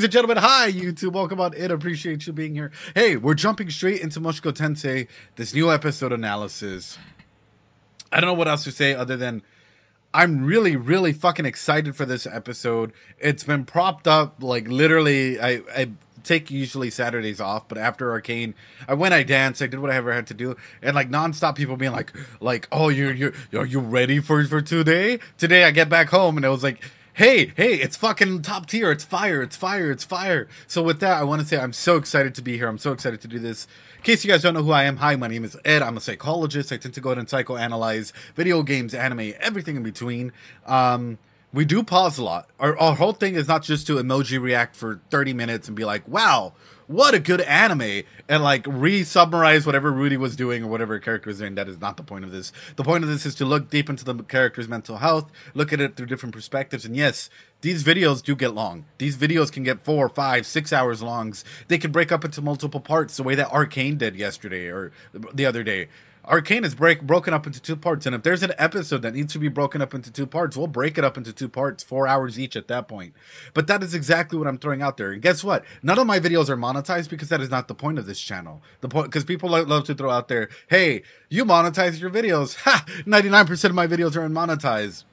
Ladies and gentlemen, hi YouTube, welcome on in, appreciate you being here. Hey, we're jumping straight into Mushoku Tensei, this new episode analysis. I don't know what else to say other than I'm really fucking excited for this episode. It's been propped up, like literally, I take usually Saturdays off, but after Arcane, I danced, I did what I ever had to do, and like nonstop people being like, oh, are you ready for today? Today I get back home and it was like, hey, it's fucking top tier, it's fire. So with that, I want to say I'm so excited to be here, I'm so excited to do this. In case you guys don't know who I am, hi, my name is Ed, I'm a psychologist, I tend to go ahead and psychoanalyze video games, anime, everything in between. We do pause a lot. Our whole thing is not just to emoji react for 30 minutes and be like, wow, what a good anime, and like re-summarize whatever Rudy was doing or whatever character was doing. That is not the point of this. The point of this is to look deep into the character's mental health, look at it through different perspectives, and yes, these videos do get long. These videos can get 4, 5, 6 hours long. They can break up into multiple parts the way that Arcane did yesterday or the other day. Arcane is broken up into 2 parts, and if there's an episode that needs to be broken up into 2 parts, we'll break it up into 2 parts, 4 hours each at that point. But that is exactly what I'm throwing out there. And guess what? None of my videos are monetized because that is not the point of this channel. The point, because people love to throw out there, hey, you monetize your videos. Ha! 99% of my videos are unmonetized.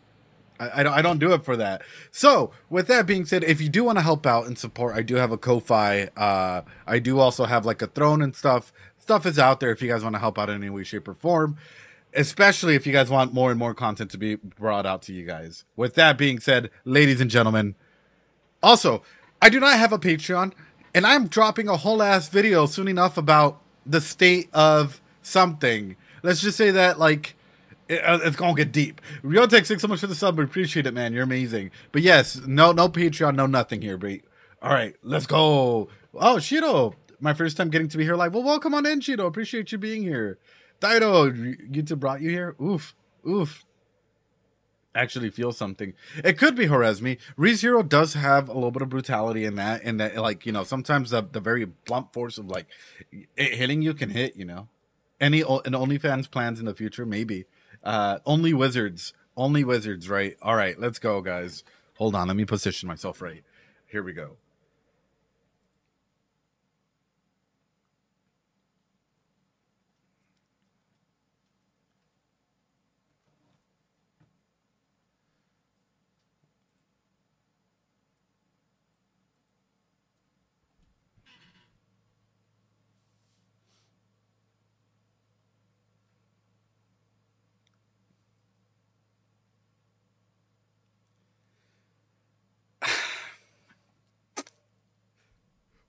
I don't do it for that. So, with that being said, if you do want to help out and support, I do have a Ko-Fi. I do also have like a throne and stuff. Stuff is out there if you guys want to help out in any way, shape, or form. Especially if you guys want more and more content to be brought out to you guys. With that being said, ladies and gentlemen. Also, I do not have a Patreon. And I'm dropping a whole ass video soon enough about the state of something. Let's just say that, like, it's gonna get deep. Ryotek, thanks so much for the sub. We appreciate it, man. You're amazing. But yes, no Patreon, no nothing here. But all right, let's go. Oh, Shiro, my first time getting to be here live. Well, welcome on in, Shiro. Appreciate you being here. Daido, YouTube brought you here. Oof. Actually feel something. It could be Horesmi. ReZero does have a little bit of brutality in that, like, you know, sometimes the very blunt force of like it hitting you can hit, you know. An OnlyFans plans in the future, maybe. Only wizards, right? All right, let's go, guys. Hold on, let me position myself right. Here we go.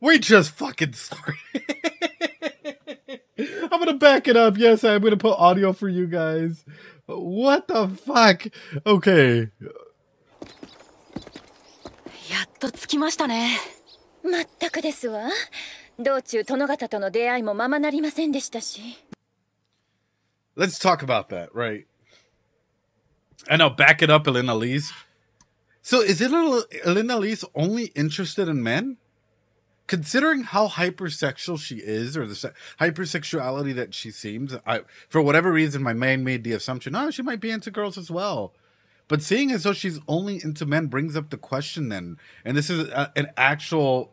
We just fucking started. I'm gonna back it up. Yes, I'm gonna put audio for you guys. What the fuck? Okay. やっと着きましたね。まったくですわ。道中殿方との出会いもままなりませんでしたし。Let's talk about that, right? I know, back it up, Elinalise. So is Elinalise only interested in men? Considering how hypersexual she is, or the hypersexuality that she seems, for whatever reason, my mind made the assumption, oh, she might be into girls as well. But seeing as though she's only into men brings up the question then. And this is an actual,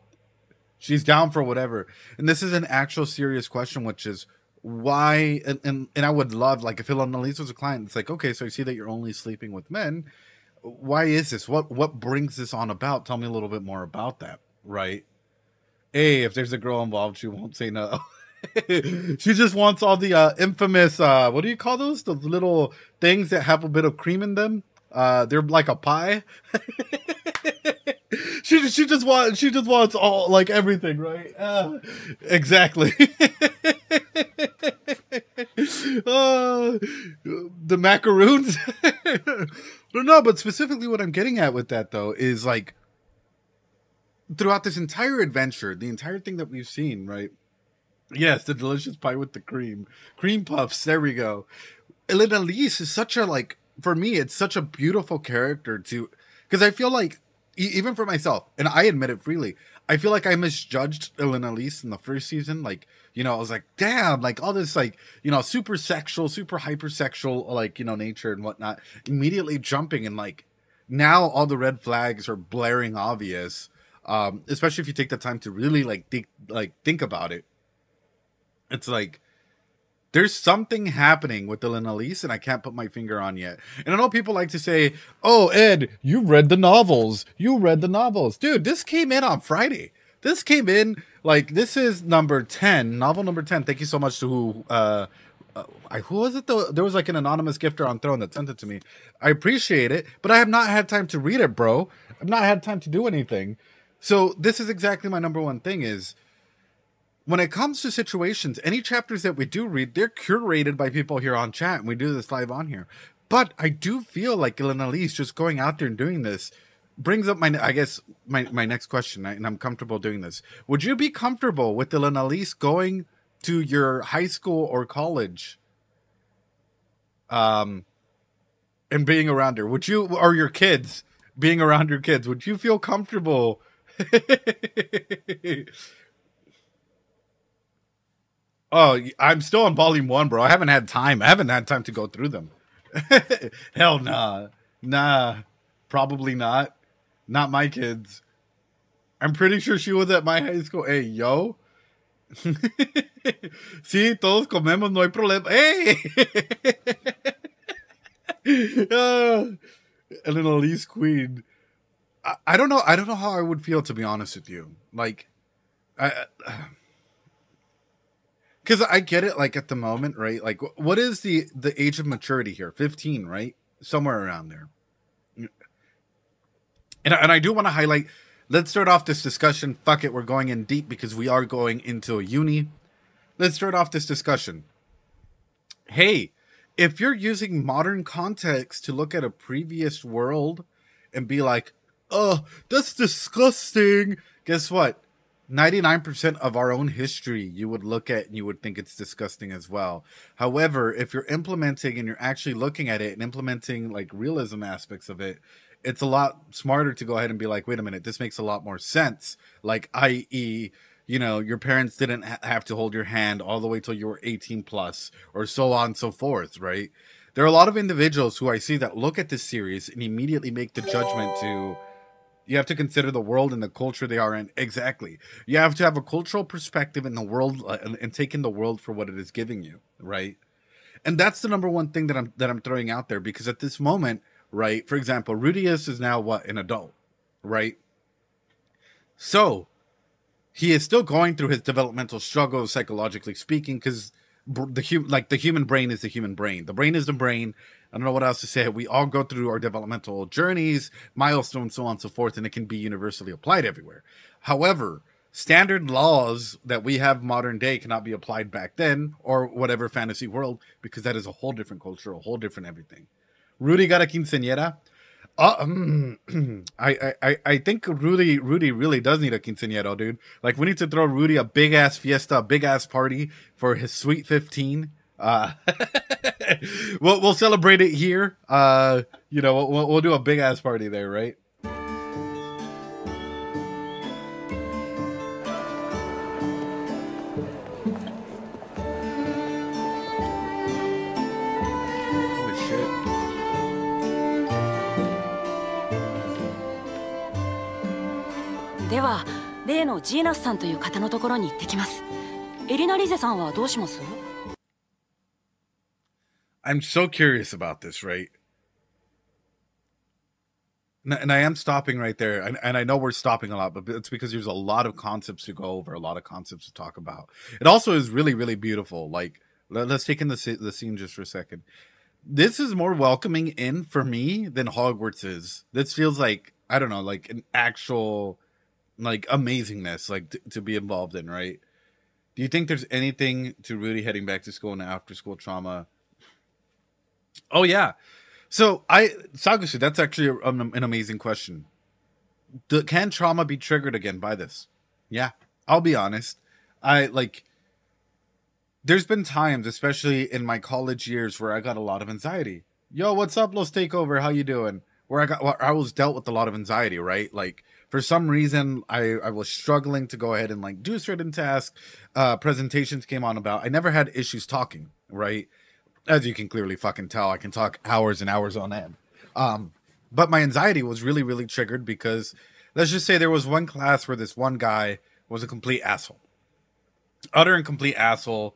she's down for whatever. And this is an actual serious question, which is why, and I would love, like, if Elinalise was a client, it's like, okay, so I see that you're only sleeping with men. Why is this? What brings this on about? Tell me a little bit more about that, right? Hey, if there's a girl involved, she won't say no. She just wants all the infamous, what do you call those? The little things that have a bit of cream in them. They're like a pie. she just wants all, like, everything, right? Exactly. The macaroons. But specifically what I'm getting at with that, though, is like, throughout this entire adventure, the entire thing that we've seen, right? Yes, the delicious pie with the cream puffs. There we go. Elinalise is such a, like, for me, it's such a beautiful character to, because I feel like, even for myself, and I admit it freely, I feel like I misjudged Elinalise in the first season. Like, you know, I was like, damn, like all this, like, you know, super sexual, super hypersexual, like, you know, nature and whatnot, immediately jumping, and like, now all the red flags are blaring obvious. Especially if you take the time to really think about it. It's like there's something happening with Elinalise, and I can't put my finger on yet. And I know people like to say, "Oh, Ed, you read the novels. You read the novels." Dude, this came in on Friday. This came in, this is number 10, novel number 10. Thank you so much to who was it though? There was an anonymous gifter on Throne that sent it to me. I appreciate it, but I have not had time to read it, bro. I've not had time to do anything. So this is exactly my number one thing is, when it comes to situations, any chapters that we do read, they're curated by people here on chat, and we do this live on here. But I do feel like Elinalise just going out there and doing this brings up my next question, and I'm comfortable doing this. Would you be comfortable with Elinalise going to your high school or college, and being around her? Would you, or your kids, being around your kids? Would you feel comfortable? Oh, I'm still on volume 1, bro. I haven't had time to go through them. Hell nah, probably not. Not my kids. I'm pretty sure she was at my high school. Hey, yo. Sí, todos comemos, no hay problema. Hey! Elinalise Queen. I don't know. I don't know how I would feel, to be honest with you. Because I get it, at the moment, right? What is the age of maturity here? 15, right? Somewhere around there. And I do want to highlight, let's start off this discussion. Fuck it, we're going in deep because we are going into a uni. Let's start off this discussion. Hey, if you're using modern context to look at a previous world and be like, oh, that's disgusting. Guess what? 99% of our own history you would look at and you would think it's disgusting as well. However, if you're implementing and you're actually looking at it and implementing realism aspects of it, it's a lot smarter to go ahead and be like, wait a minute, this makes a lot more sense. I.e., your parents didn't have to hold your hand all the way till you were 18 plus, or so on and so forth, right? There are a lot of individuals who I see that look at this series and immediately make the judgment to, you have to consider the world and the culture they are in. Exactly. You have to have a cultural perspective in the world and take in the world for what it is giving you, right? And that's the number one thing that I'm throwing out there, because at this moment, right, for example, Rudius is now an adult, right? So he is still going through his developmental struggles, psychologically speaking, because the human brain is the human brain. The brain is the brain. I don't know what else to say. We all go through our developmental journeys, milestones, so on and so forth, and it can be universally applied everywhere. However, standard laws that we have modern day cannot be applied back then, or whatever fantasy world, because that is a whole different culture, a whole different everything. Rudy got a quinceañera. I think Rudy really does need a quinceañero, dude. We need to throw Rudy a big ass fiesta, a big ass party for his sweet 15. We'll celebrate it here. We'll do a big ass party there, right? I'm so curious about this, right? And I am stopping right there. And I know we're stopping a lot, but it's because there's a lot of concepts to go over, a lot of concepts to talk about. It also is really, really beautiful. Let's take in the scene just for a second. This is more welcoming in for me than Hogwarts is. This feels like, I don't know, an actual amazingness, to be involved in, right? Do you think there's anything to Rudy heading back to school and after school trauma? Oh yeah. So Sagashi, that's actually an amazing question. Can trauma be triggered again by this? Yeah, I'll be honest. There's been times, especially in my college years, where I got a lot of anxiety. Yo, what's up, Los Takeover? How you doing? Where I was dealt with a lot of anxiety, right? For some reason, I was struggling to go ahead and do certain tasks. Presentations came on about. I never had issues talking, right? As you can clearly fucking tell, I can talk hours and hours on end. But my anxiety was really, really triggered because let's just say there was one class where this one guy was a complete asshole. Utter and complete asshole.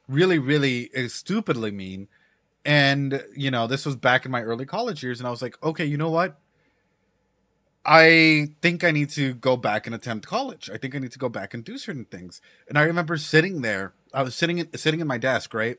Really, really stupidly mean. And, you know, this was back in my early college years. And I was like, okay, you know what? I think I need to go back and attempt college. I think I need to go back and do certain things. And I remember sitting there. I was sitting in my desk, right?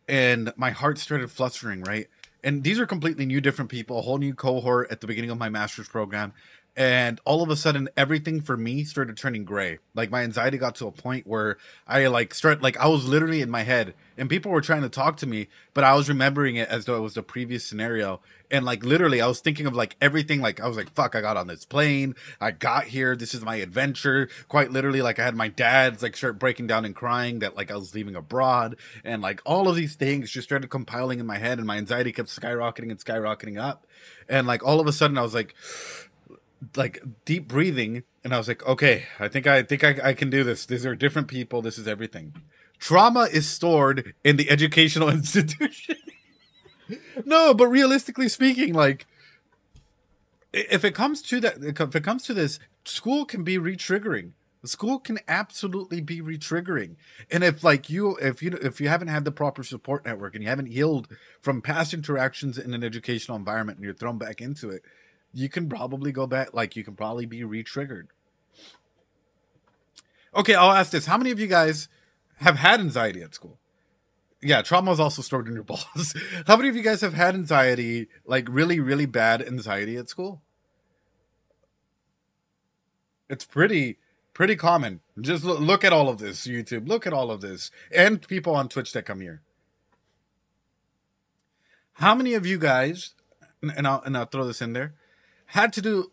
And my heart started flustering, right? And these are completely new, different people, a whole new cohort at the beginning of my master's program. And all of a sudden, everything for me started turning gray. Like, my anxiety got to a point where I I was literally in my head and people were trying to talk to me, but I was remembering it as though it was the previous scenario. And like, literally, I was thinking of like everything. Like, I was like, fuck, I got on this plane. I got here. This is my adventure. Quite literally, like, I had my dad's like start breaking down and crying that like I was leaving abroad. And like all of these things just started compiling in my head, and my anxiety kept skyrocketing and skyrocketing up. And like all of a sudden I was like deep breathing, and I was like, okay, I think I can do this. These are different people. This is everything. Trauma is stored in the educational institution. No, but realistically speaking, like, if it comes to this, school can be re-triggering. School can absolutely be re-triggering. And if you haven't had the proper support network and you haven't healed from past interactions in an educational environment and you're thrown back into it, you can probably go back, like, you can probably be re-triggered. Okay, I'll ask this. How many of you guys have had anxiety at school? Yeah, trauma is also stored in your balls. How many of you guys have had anxiety, like really, really bad anxiety at school? It's pretty common. Just look at all of this, YouTube. Look at all of this. And people on Twitch that come here. How many of you guys, and I'll throw this in there,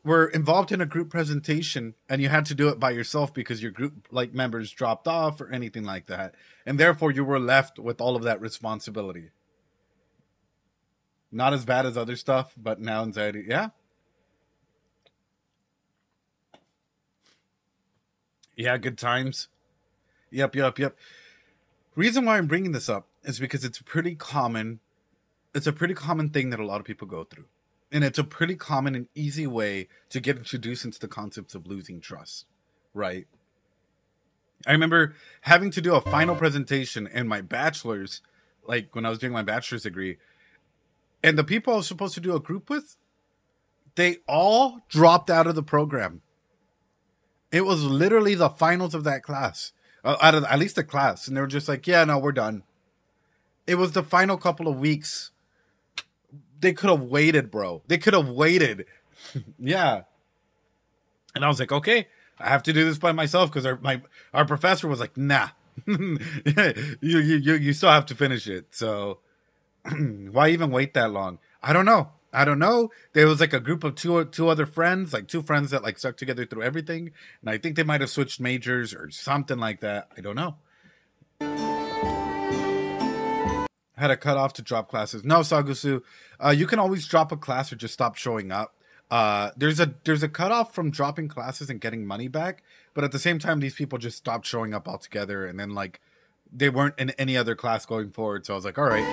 were involved in a group presentation and you had to do it by yourself because your group like members dropped off or anything like that, and therefore you were left with all of that responsibility? Not as bad as other stuff, but now anxiety. Yeah, good times. Yep. Reason why I'm bringing this up is because it's pretty common. It's a pretty common thing that a lot of people go through. And it's a pretty common and easy way to get introduced into the concepts of losing trust, right? I remember having to do a final presentation in my bachelor's, like when I was doing my bachelor's degree, and the people I was supposed to do a group with, they all dropped out of the program. It was literally the finals of that class, out of at least the class, and they were just like, yeah, no, we're done. It was the final couple of weeks. They could have waited, bro. They could have waited. Yeah. And I was like, okay, I have to do this by myself because our professor was like, nah, you still have to finish it. So why even wait that long? I don't know. There was like a group of two other friends, like two friends that like stuck together through everything. And I think they might have switched majors or something like that. I don't know. Had a cutoff to drop classes. No, Sagusu, you can always drop a class or just stop showing up. There's a cutoff from dropping classes and getting money back, but at the same time, these people just stopped showing up altogether, and then like they weren't in any other class going forward. So I was like, all right.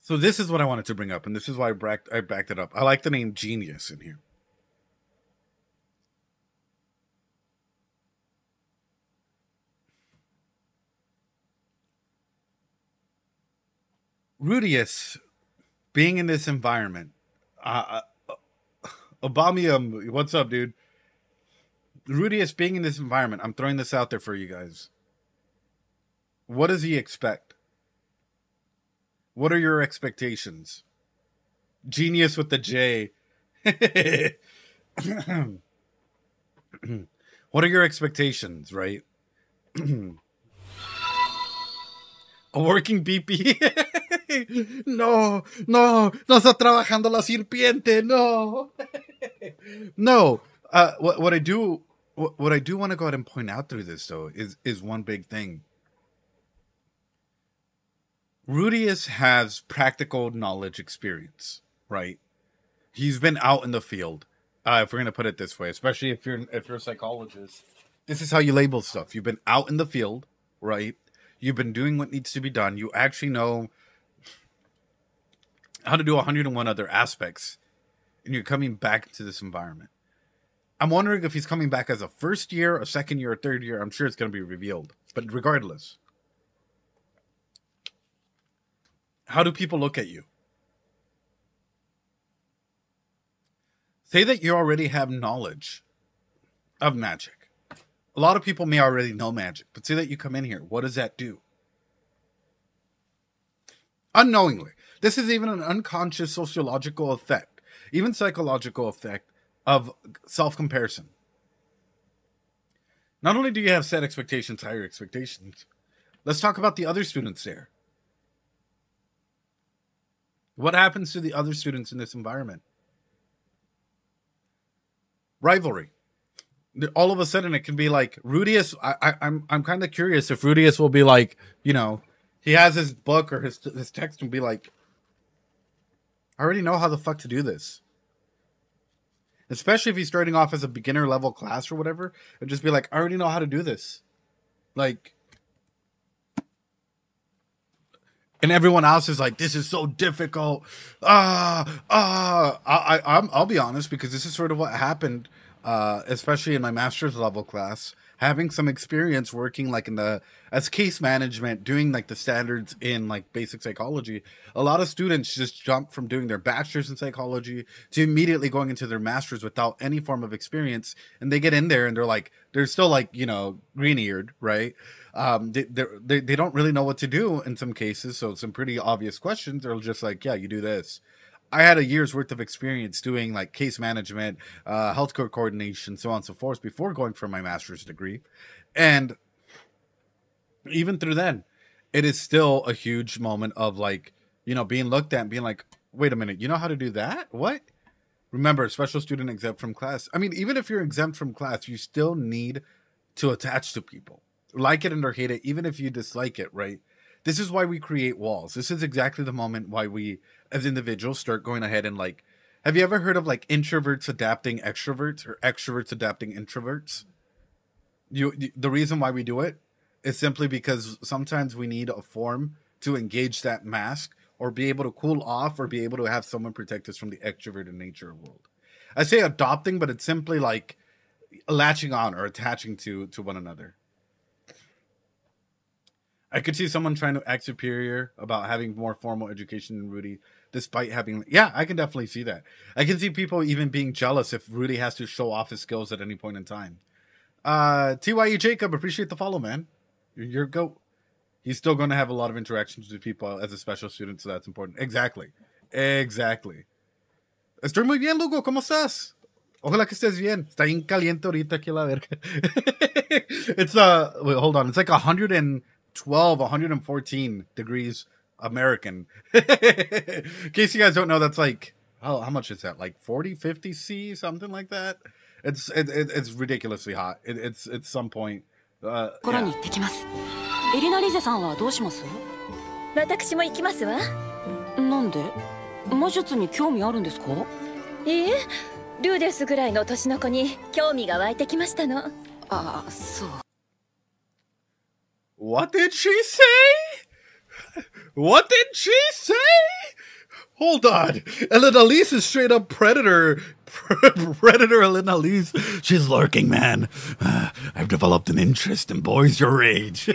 So this is what I wanted to bring up, and this is why I backed it up. I like the name Genius in here. Rudius being in this environment, Obamium, what's up, dude? Rudius being in this environment, I'm throwing this out there for you guys. What does he expect? What are your expectations? Genius with the J. What are your expectations, right? A working BP. No está trabajando la serpiente. No. No. What I do want to go ahead and point out through this though is one big thing. Rudius has practical knowledge experience, right? He's been out in the field. If we're gonna put it this way, especially if you're a psychologist, this is how you label stuff. You've been out in the field, right? You've been doing what needs to be done. You actually know how to do 101 other aspects. And you're coming back to this environment. I'm wondering if he's coming back as a first year, a second year, a third year. I'm sure it's going to be revealed. But regardless, how do people look at you? Say that you already have knowledge of magic. A lot of people may already know magic, but say that you come in here. What does that do? Unknowingly. This is even an unconscious sociological effect, even psychological effect of self-comparison. Not only do you have set expectations, higher expectations, let's talk about the other students there. What happens to the other students in this environment? Rivalry. All of a sudden, it can be like Rudius. I'm kind of curious if Rudius will be like, you know, he has his book or his text and be like, I already know how the fuck to do this. Especially if he's starting off as a beginner level class or whatever, and just be like, I already know how to do this. Like, and everyone else is like, this is so difficult. I'll be honest, because this is sort of what happened. Especially in my master's level class, having some experience working like as case management, doing like the standards in like basic psychology. A lot of students just jump from doing their bachelor's in psychology to immediately going into their master's without any form of experience. And they get in there and they're still like, you know, green-eared, right? They don't really know what to do in some cases. So some pretty obvious questions. They're just like, yeah, you do this. I had a year's worth of experience doing like case management, healthcare coordination, so on and so forth before going for my master's degree. And even through then, it is still a huge moment of like, you know, being looked at and being like, wait a minute, you know how to do that? What? Remember, special student exempt from class. I mean, even if you're exempt from class, you still need to attach to people. Like it and or hate it, even if you dislike it, right? This is why we create walls. This is exactly the moment why we, as individuals, start going ahead and like, have you ever heard of like introverts adapting extroverts or extroverts adapting introverts? The reason why we do it is simply because sometimes we need a form to engage that mask or be able to cool off or be able to have someone protect us from the extroverted nature of the world. I say adopting, but it's simply like latching on or attaching to one another. I could see someone trying to act superior about having more formal education than Rudy, despite having... Yeah, I can definitely see that. I can see people even being jealous if Rudy has to show off his skills at any point in time. TYE Jacob, appreciate the follow, man. You're go. He's still going to have a lot of interactions with people as a special student, so that's important. Exactly. Estoy muy bien, Lugo. ¿Cómo estás? Ojalá que estés bien. Está bien caliente ahorita aquí la verga. It's, wait, hold on. It's like 114 degrees American. In case you guys don't know, that's like, how much is that? Like 40, 50 C, something like that? It's ridiculously hot. It's some point. Yeah. エリナリゼさんはどうします？私も行きますわ。なんで？魔術に興味あるんですか？いいえ、ルーデスぐらいの年の子に興味が湧いてきましたの。ああ、そう。What did she say? What did she say? Hold on. Elinalise is straight up predator. Predator Elinalise. She's lurking, man. I've developed an interest in boys your age.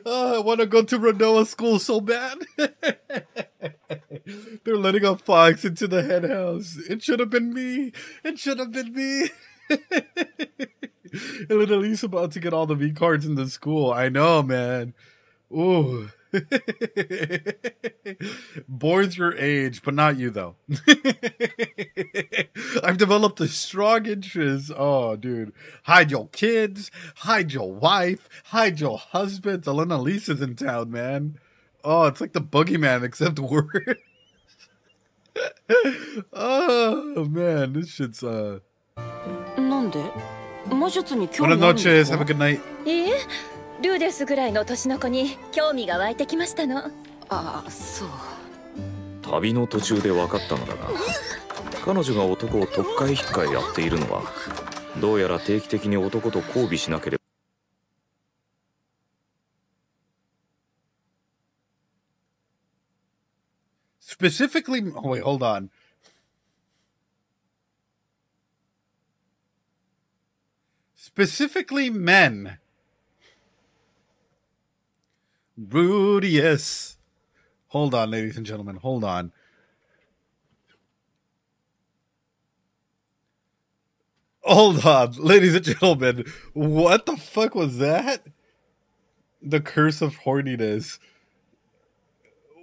Oh, I want to go to Renoa school so bad. They're letting a fox into the hen house. It should have been me. It should have been me. Elinalise about to get all the V cards in the school. I know, man. Ooh. Boys your age, but not you, though. I've developed a strong interest. Oh, dude. Hide your kids. Hide your wife. Hide your husband. Elinalise is in town, man. Oh, it's like the boogeyman, except worse. Oh, man. This shit's, Buenas noches. Have a good night. ルーデスぐらいの年の子に興味が湧いてきましたの。ああ、そう。旅の途中で分かったのだが、彼女が男を特会引っかえやっているのは、どうやら定期的に男と交尾しなければ。Specifically, oh wait, hold on. Specifically men. Rudius. Hold on, ladies and gentlemen, hold on. Hold on, ladies and gentlemen. What the fuck was that? The curse of horniness.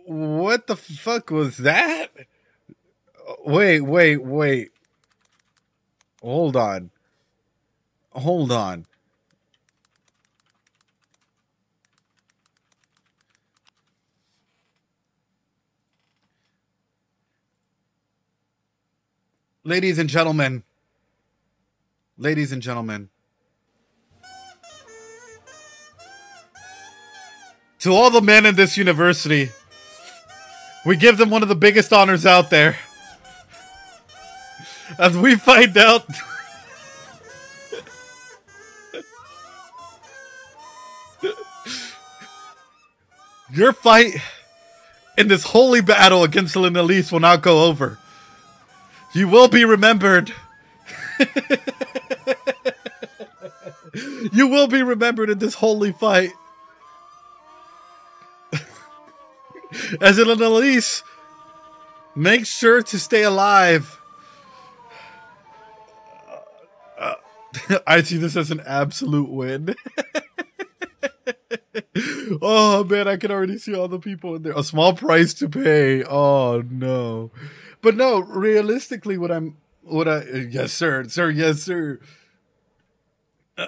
What the fuck was that? Wait. Hold on. Ladies and gentlemen. To all the men in this university, we give them one of the biggest honors out there. As we find out your fight in this holy battle against Elinalise will not go over. You will be remembered. You will be remembered in this holy fight. As Elinalise, make sure to stay alive. I see this as an absolute win. Oh man, I can already see all the people in there. A small price to pay. Oh no. But no, realistically, yes sir, yes sir.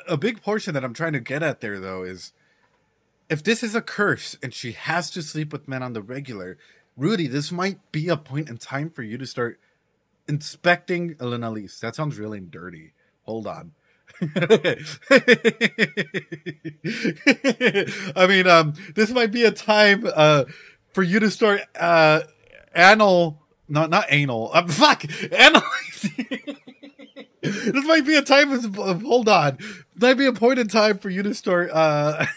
A big portion that I'm trying to get at there though is, if this is a curse and she has to sleep with men on the regular, Rudy, this might be a point in time for you to start inspecting Elinalise. That sounds really dirty. Hold on. I mean, this might be a time for you to start anal. No, not anal. Fuck! Analyzing. This might be a time of, hold on. This might be a point in time for you to start I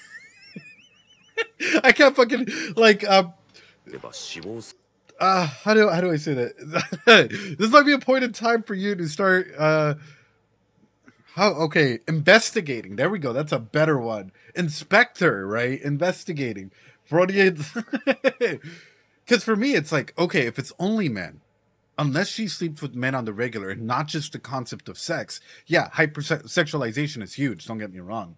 can't fucking like how do I say that? This might be a point in time for you to start investigating. There we go. That's a better one. Inspector, right? Investigating. Freudian. Because for me, it's like, okay, if it's only men, unless she sleeps with men on the regular and not just the concept of sex, yeah, hypersexualization is huge. Don't get me wrong.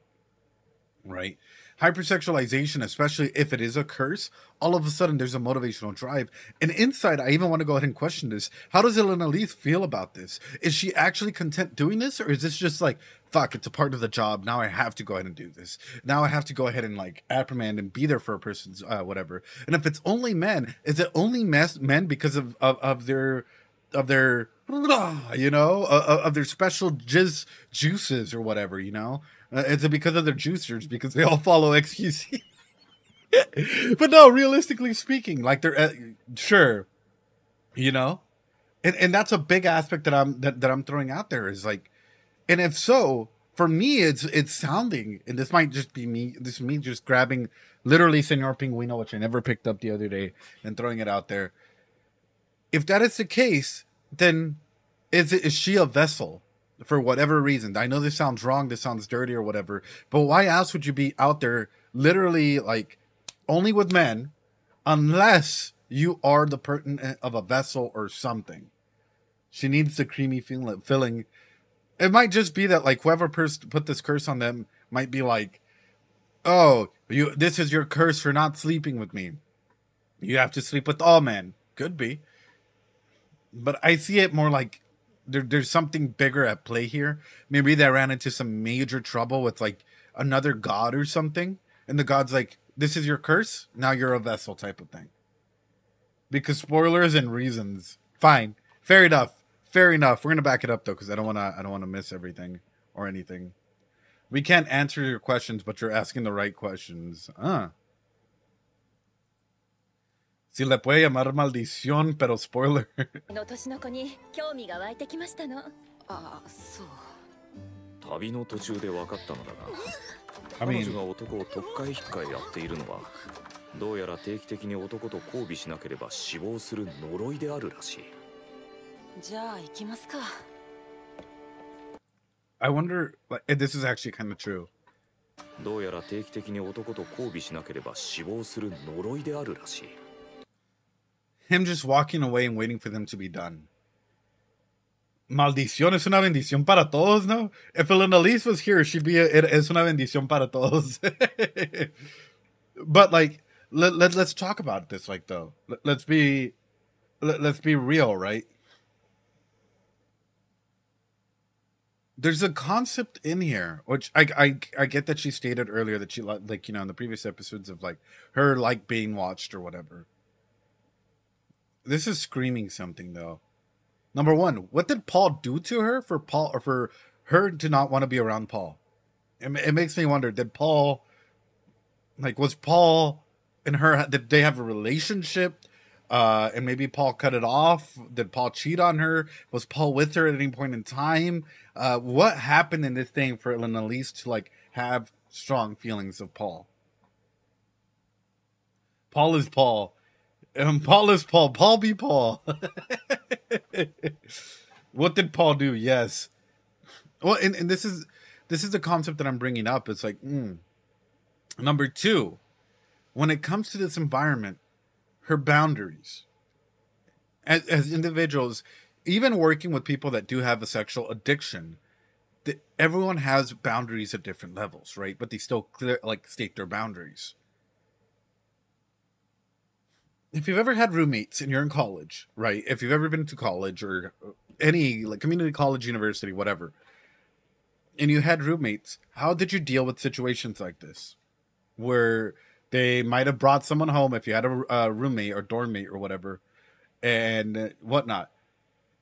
Right? Hypersexualization, especially if it is a curse, all of a sudden there's a motivational drive. And inside, I even want to go ahead and question this. How does Elinalise feel about this? Is she actually content doing this? Or is this just like, fuck, it's a part of the job. Now I have to go ahead and do this. Now I have to go ahead and like reprimand and be there for a person's whatever. And if it's only men, is it only men because of their you know, of their special juices or whatever, you know? Is it because of their juicers? Because they all follow XQC? But no, realistically speaking, like they're sure, you know, and that's a big aspect that I'm throwing out there is like, and if so, for me, it's sounding, and this might just be me. This is me just grabbing literally Senor Pinguino, which I never picked up the other day, and throwing it out there. If that is the case, then is she a vessel? For whatever reason. I know this sounds wrong, this sounds dirty or whatever, but why else would you be out there literally like only with men unless you are the pertinent of a vessel or something? She needs the creamy filling. It might just be that like whoever put this curse on them might be like, oh, this is your curse for not sleeping with me. You have to sleep with all men. Could be. But I see it more like there's something bigger at play here. Maybe they ran into some major trouble with like another god or something. And the god's like, this is your curse. Now you're a vessel type of thing. Because spoilers and reasons. Fine. Fair enough. We're going to back it up though. Cause I don't want to miss everything or anything. We can't answer your questions, but you're asking the right questions. Si le puede llamar maldición, pero spoiler. の年の子に興味が湧いてきましたの。ああ、そう。旅の途中で分かったのだが、 I mean, 彼女が男を特会引っかえやっているのは、どうやら定期的に男と交尾しなければ死亡する呪いであるらしい。じゃあ行きますか。 I wonder, like, if this is actually kind of true. どうやら定期的に男と交尾しなければ死亡する呪いであるらしい。 Him just walking away and waiting for them to be done. Maldición es una bendición para todos, no? If Elinalise was here, she'd be es una bendición para todos. But like, let's talk about this, like, though. Let's be real, right? There's a concept in here, which I get that she stated earlier that she like, you know, in the previous episodes of like her like being watched or whatever. This is screaming something though. Number one, what did Paul do to her for Paul or for her to not want to be around Paul? It makes me wonder, did Paul, like, was Paul and her, did they have a relationship? And maybe Paul cut it off. Did Paul cheat on her? Was Paul with her at any point in time? What happened in this thing for Elinalise to like have strong feelings of Paul? Paul is Paul. And Paul is Paul. Paul be Paul. What did Paul do? Yes. Well, and this is the concept that I'm bringing up. It's like, number two, when it comes to this environment, her boundaries as individuals, even working with people that do have a sexual addiction, everyone has boundaries at different levels, right? But they still state their boundaries. If you've ever had roommates and you're in college, right? If you've ever been to college or any like community college, university, whatever, and you had roommates, how did you deal with situations like this? Where they might have brought someone home if you had a roommate or dorm mate or whatever and whatnot.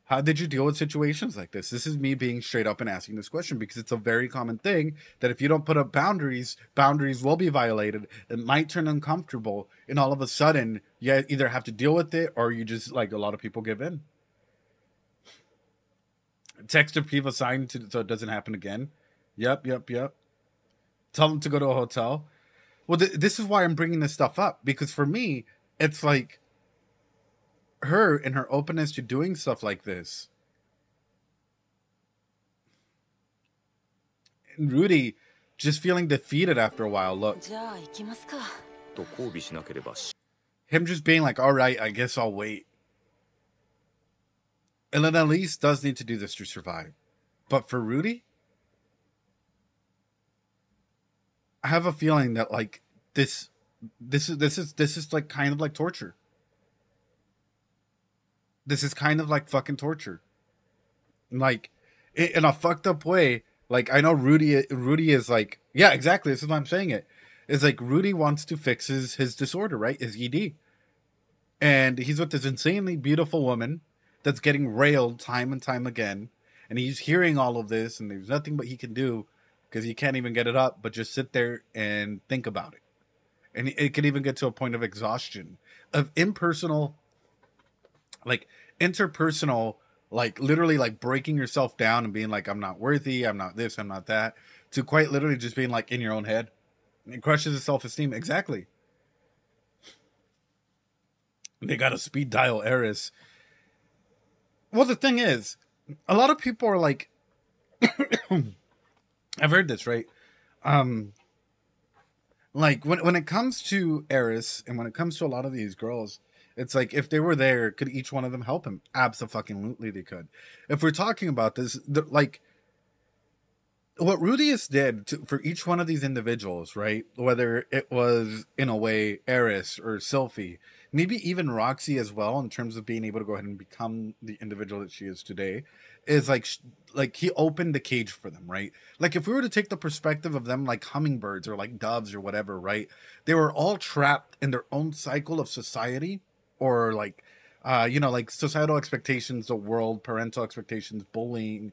How did you deal with situations like this? This is me being straight up and asking this question because it's a very common thing that if you don't put up boundaries, boundaries will be violated. It might turn uncomfortable. And all of a sudden, you either have to deal with it or you just, like a lot of people, give in. Text if people sign so it doesn't happen again. Yep. Tell them to go to a hotel. Well, this is why I'm bringing this stuff up. Because for me, it's like her and her openness to doing stuff like this. And Rudy just feeling defeated after a while. Look. Him just being like, all right, I guess I'll wait. Elinalise does need to do this to survive. But for Rudy, I have a feeling that like this is like kind of like torture. This is kind of like fucking torture. Like in a fucked up way. Like I know Rudy is like, yeah, exactly. This is why I'm saying it. It's like Rudy wants to fix his disorder, right? His ED. And he's with this insanely beautiful woman that's getting railed time and time again. And he's hearing all of this and there's nothing but he can do because he can't even get it up, but just sit there and think about it. And it can even get to a point of exhaustion, of impersonal, like interpersonal, like literally like breaking yourself down and being like, I'm not worthy, I'm not this, I'm not that, to quite literally just being like in your own head. It crushes his self-esteem. Exactly. They got a speed dial heiress. Well, the thing is, a lot of people are like, I've heard this, right? Like when it comes to Eris and when it comes to a lot of these girls, it's like if they were there, could each one of them help him? Abso-fucking-lutely they could. If we're talking about this, like what Rudius did for each one of these individuals, right? Whether it was in a way Eris or Sylphie, maybe even Roxy as well, in terms of being able to go ahead and become the individual that she is today, is like he opened the cage for them, right? Like if we were to take the perspective of them like hummingbirds or like doves or whatever, right? They were all trapped in their own cycle of society or like, like societal expectations, the world, parental expectations, bullying,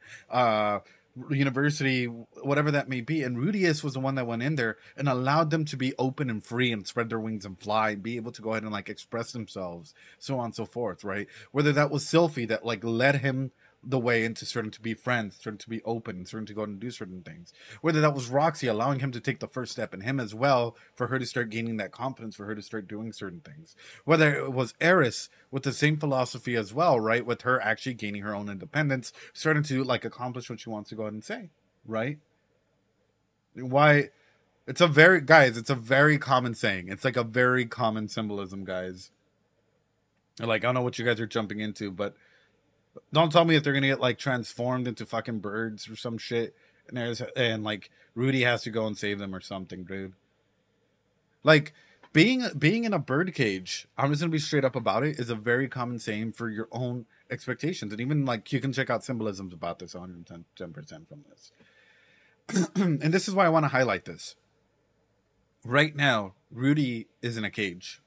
university, whatever that may be. And Rudius was the one that went in there and allowed them to be open and free and spread their wings and fly and be able to go ahead and like express themselves, so on and so forth, right? Whether that was Sylphie that like led him the way into starting to be friends, starting to be open, starting to go and do certain things. Whether that was Roxy allowing him to take the first step and him as well, for her to start gaining that confidence, for her to start doing certain things. Whether it was Eris with the same philosophy as well, right? With her actually gaining her own independence, starting to like accomplish what she wants to go ahead and say, right? Why? It's a very common saying. It's like a very common symbolism, guys. Like, I don't know what you guys are jumping into, but don't tell me if they're gonna get like transformed into fucking birds or some shit, and like Rudy has to go and save them or something, dude. Like being in a bird cage, I'm just gonna be straight up about it, is a very common saying for your own expectations, and even like you can check out symbolisms about this 110% from this. And this is why I want to highlight this. Right now, Rudy is in a cage.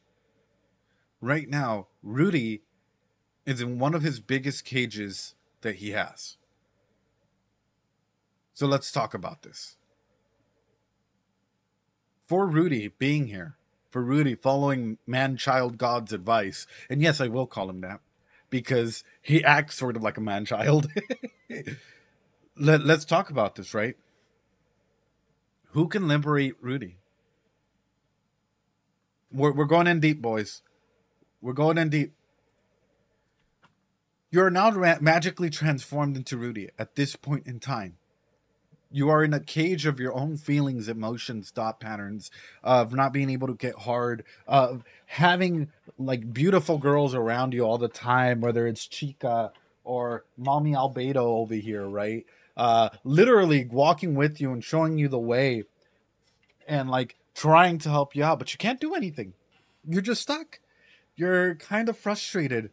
Right now, Rudy is in one of his biggest cages that he has. So let's talk about this. For Rudy being here, for Rudy following man-child God's advice, and yes, I will call him that, because he acts sort of like a man-child. Let's talk about this, right? Who can liberate Rudy? We're going in deep, boys. We're going in deep. You are now magically transformed into Rudy at this point in time. You are in a cage of your own feelings, emotions, thought patterns, of not being able to get hard, of having like beautiful girls around you all the time, whether it's Chica or Mommy Albedo over here, right? Literally walking with you and showing you the way and like trying to help you out, but you can't do anything. You're just stuck. You're kind of frustrated.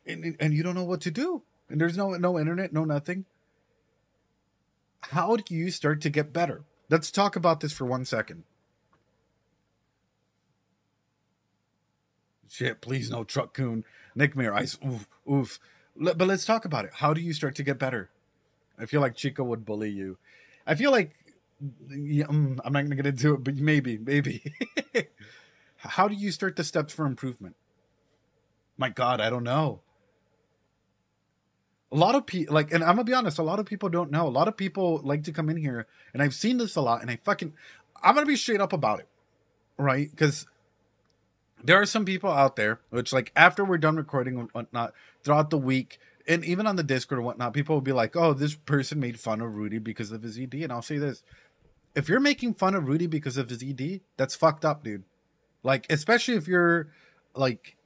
And you don't know what to do, and there's no internet, no nothing. How do you start to get better? Let's talk about this for 1 second. Shit, please no truck coon. Nick Mir, ice, oof. But let's talk about it. How do you start to get better? I feel like Chica would bully you. I feel like, I'm not gonna get into it, but maybe. How do you start the steps for improvement? My God, I don't know. A lot of people, like, and I'm gonna be honest, a lot of people don't know. A lot of people like to come in here, and I've seen this a lot, and I'm gonna be straight up about it, right? Because there are some people out there, which, like, after we're done recording and whatnot, throughout the week, and even on the Discord and whatnot, people will be like, oh, this person made fun of Rudy because of his ED, and I'll say this. If you're making fun of Rudy because of his ED, that's fucked up, dude. Like, especially if you're, like,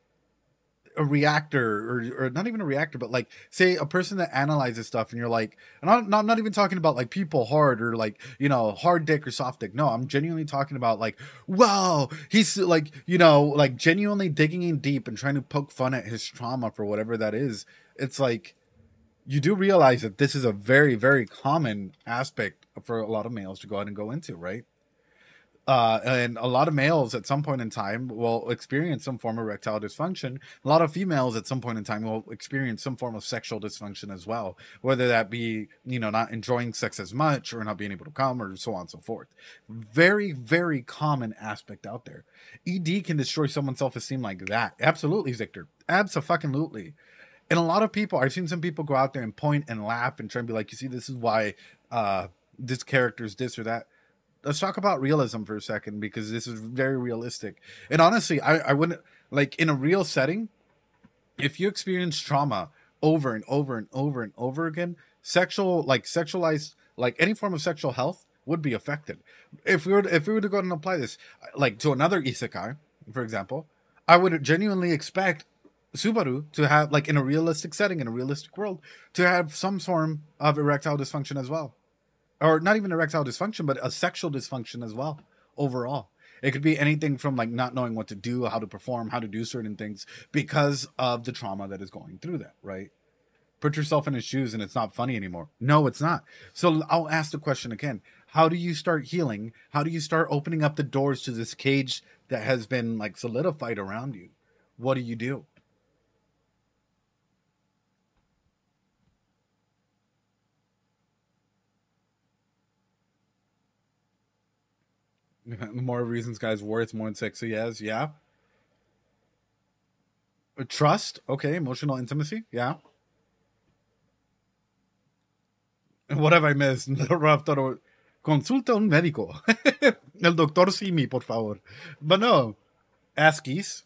a reactor or not even a reactor, but like say a person that analyzes stuff, and you're like, and I'm not even talking about like people hard or like, you know, hard dick or soft dick. No, I'm genuinely talking about like, wow, he's like, you know, like genuinely digging in deep and trying to poke fun at his trauma for whatever that is. It's like, you do realize that this is a very, very common aspect for a lot of males to go ahead and go into, right? And a lot of males at some point in time will experience some form of erectile dysfunction. A lot of females at some point in time will experience some form of sexual dysfunction as well, whether that be, you know, not enjoying sex as much or not being able to come or so on and so forth. Very, very common aspect out there. ED can destroy someone's self-esteem like that. Absolutely, Victor. Abso-fucking-lutely. And a lot of people, I've seen some people go out there and point and laugh and try and be like, you see, this is why this character is this or that. Let's talk about realism for a second, because this is very realistic. And honestly, I wouldn't, like, in a real setting, if you experience trauma over and over and over and over again, sexualized, like any form of sexual health would be affected. If we were to go and apply this, like, to another isekai, for example, I would genuinely expect Subaru to have, like, in a realistic setting, in a realistic world, to have some form of erectile dysfunction as well. Or not even erectile dysfunction, but a sexual dysfunction as well, overall. It could be anything from, like, not knowing what to do, how to perform, how to do certain things because of the trauma that is going through that, right? Put yourself in his shoes and it's not funny anymore. No, it's not. So I'll ask the question again. How do you start healing? How do you start opening up the doors to this cage that has been, like, solidified around you? What do you do? More reasons guys worth more than sexy as. Yeah. Trust. Okay. Emotional intimacy. Yeah. What have I missed? Consulta un médico. El doctor Simi, por favor. But no. Askies.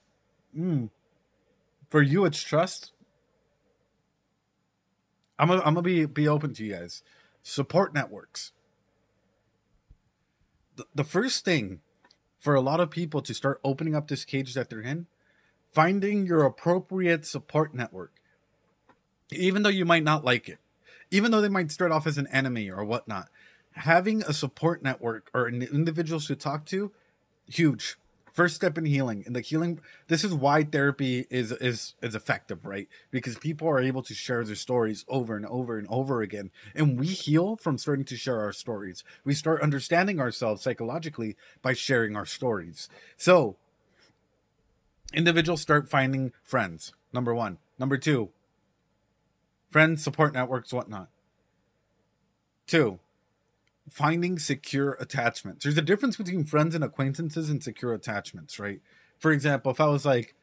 For you, it's trust. I'm gonna be open to you guys. Support networks. The first thing for a lot of people to start opening up this cage that they're in, finding your appropriate support network. Even though you might not like it, even though they might start off as an enemy or whatnot, having a support network or individuals to talk to, huge. First step in healing. And the healing, this is why therapy is effective, right? Because people are able to share their stories over and over and over again. And we heal from starting to share our stories. We start understanding ourselves psychologically by sharing our stories. So, individuals start finding friends, number one. Number two, friends, support networks, whatnot. Two, finding secure attachments. There's a difference between friends and acquaintances and secure attachments, right? For example, if I was like,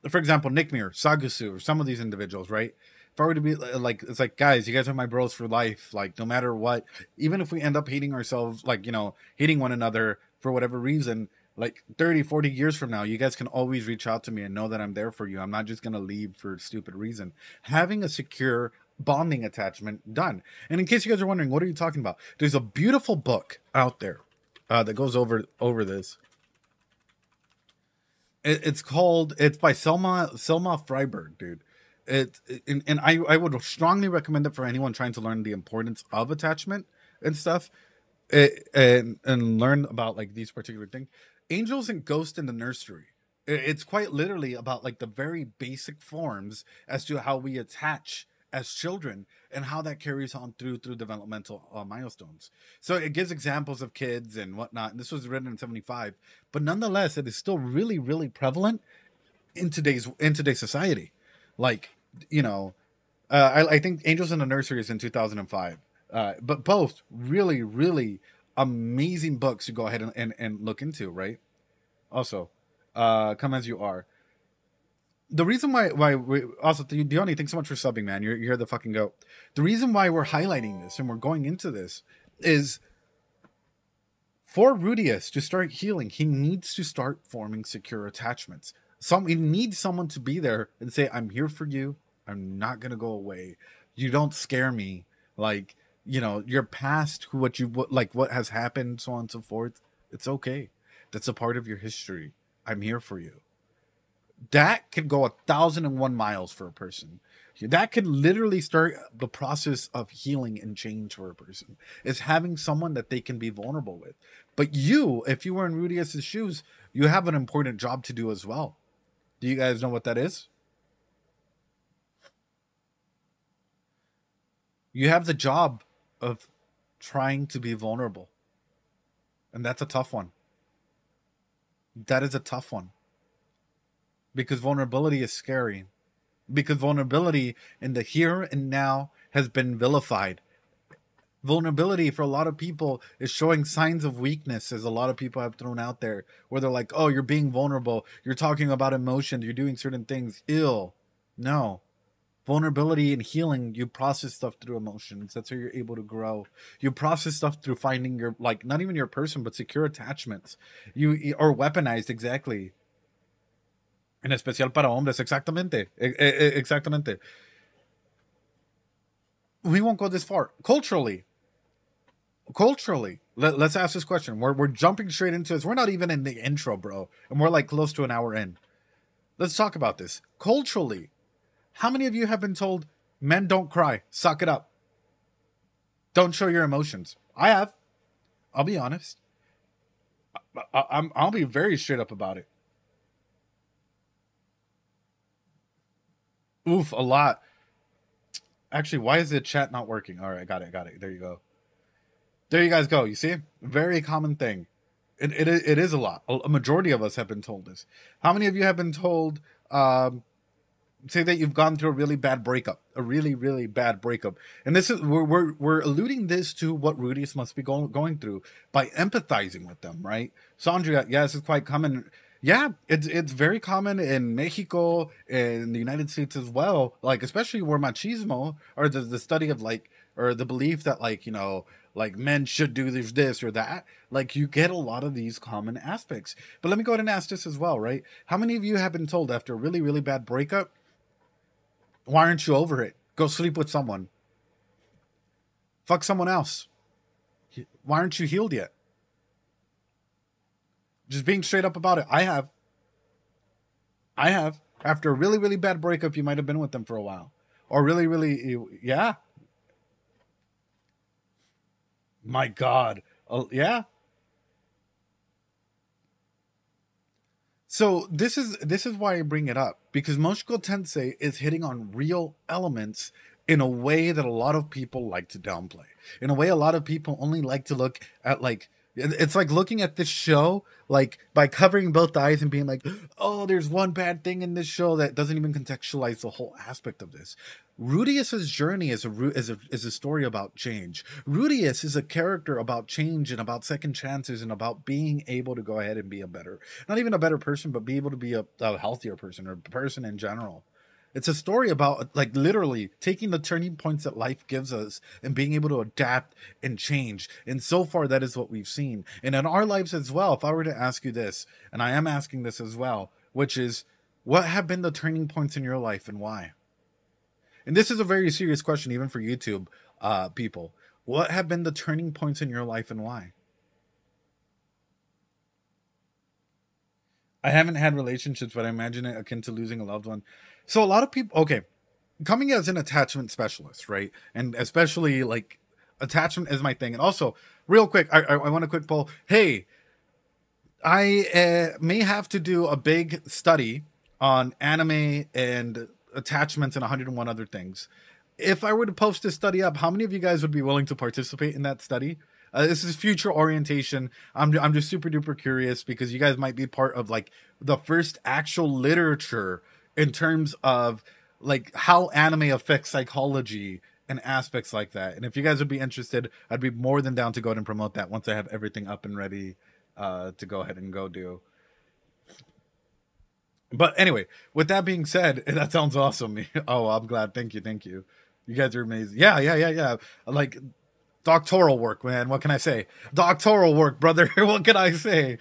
for example, Nickmere, Sagasu, or some of these individuals, right? If I were to be like, it's like, guys, you guys are my bros for life. Like, no matter what, even if we end up hating ourselves, like, you know, hating one another for whatever reason, like 30, 40 years from now, you guys can always reach out to me and know that I'm there for you. I'm not just going to leave for a stupid reason. Having a secure bonding attachment, done. And in case you guys are wondering, what are you talking about? There's a beautiful book out there that goes over this. It's by Selma Freiberg, dude. And I would strongly recommend it for anyone trying to learn the importance of attachment and stuff, and learn about like these particular things. Angels and Ghosts in the Nursery. It's quite literally about like the very basic forms as to how we attach as children and how that carries on through developmental milestones. So it gives examples of kids and whatnot. And this was written in 1975, but nonetheless, it is still really, really prevalent in today's society. Like, you know, I think Angels in the Nursery is in 2005. But both really, really amazing books to go ahead and look into, right? Also, Come As You Are. The reason why we also, Diony, thanks so much for subbing, man. You're the fucking goat. The reason why we're highlighting this and we're going into this is for Rudius to start healing, he needs to start forming secure attachments. He needs someone to be there and say, I'm here for you. I'm not going to go away. You don't scare me. Like, you know, your past, what has happened, so on and so forth. It's okay. That's a part of your history. I'm here for you. That could go 1,001 miles for a person. That could literally start the process of healing and change for a person. Is having someone that they can be vulnerable with. But you, if you were in Rudius's shoes, you have an important job to do as well. Do you guys know what that is? You have the job of trying to be vulnerable. And that's a tough one. That is a tough one. Because vulnerability is scary. Because vulnerability in the here and now has been vilified. Vulnerability for a lot of people is showing signs of weakness, as a lot of people have thrown out there, where they're like, oh, you're being vulnerable. You're talking about emotions. You're doing certain things. Ill. No. Vulnerability and healing, you process stuff through emotions. That's how you're able to grow. You process stuff through finding your, like, not even your person, but secure attachments. Or weaponized, exactly. En especial para hombres, exactamente. Exactamente. We won't go this far. Culturally, let's ask this question. We're jumping straight into this. We're not even in the intro, bro. And we're like close to an hour in. Let's talk about this. Culturally, how many of you have been told, men don't cry, suck it up, don't show your emotions? I have. I'll be honest. I'll be very straight up about it. Oof, a lot. Actually, why is the chat not working? All right, got it. There you go. There you guys go. You see? Very common thing. It is a lot. A majority of us have been told this. How many of you have been told, say that you've gone through a really bad breakup, a really, really bad breakup. And this is, we're alluding this to what Rudius must be going through by empathizing with them, right? Sandria, yes, it's quite common. Yeah, it's very common in Mexico, in the United States as well. Like, especially where machismo, or the study of like, or the belief that like, you know, like men should do this or that. Like, you get a lot of these common aspects. But let me go ahead and ask this as well, right? How many of you have been told after a really, really bad breakup, why aren't you over it? Go sleep with someone. Fuck someone else. Why aren't you healed yet? Just being straight up about it. I have. After a really, really bad breakup, you might have been with them for a while. Or really, really, yeah. My God. Yeah. So this is why I bring it up. Because Mushoku Tensei is hitting on real elements in a way that a lot of people like to downplay. In a way a lot of people only like to look at, like, it's like looking at this show, like, by covering both eyes and being like, oh, there's one bad thing in this show that doesn't even contextualize the whole aspect of this. Rudius's journey is a story about change. Rudius is a character about change and about second chances and about being able to go ahead and be a better, not even a better person, but be able to be a healthier person, or a person in general. It's a story about, like, literally taking the turning points that life gives us and being able to adapt and change. And so far, that is what we've seen. And in our lives as well, if I were to ask you this, and I am asking this as well, which is, what have been the turning points in your life and why? And this is a very serious question, even for YouTube people. What have been the turning points in your life and why? I haven't had relationships, but I imagine it akin to losing a loved one. So a lot of people, okay, coming as an attachment specialist, right? And especially, like, attachment is my thing. And also, real quick, I want a quick poll. Hey, I may have to do a big study on anime and attachments and 101 other things. If I were to post this study up, how many of you guys would be willing to participate in that study? This is future orientation. I'm just super duper curious, because you guys might be part of, like, the first actual literature in terms of, like, how anime affects psychology and aspects like that. And if you guys would be interested, I'd be more than down to go ahead and promote that once I have everything up and ready to go ahead and go do. But anyway, with that being said, that sounds awesome. Oh, I'm glad. Thank you. You guys are amazing. Yeah. Like, doctoral work, man. What can I say? Doctoral work, brother. What can I say?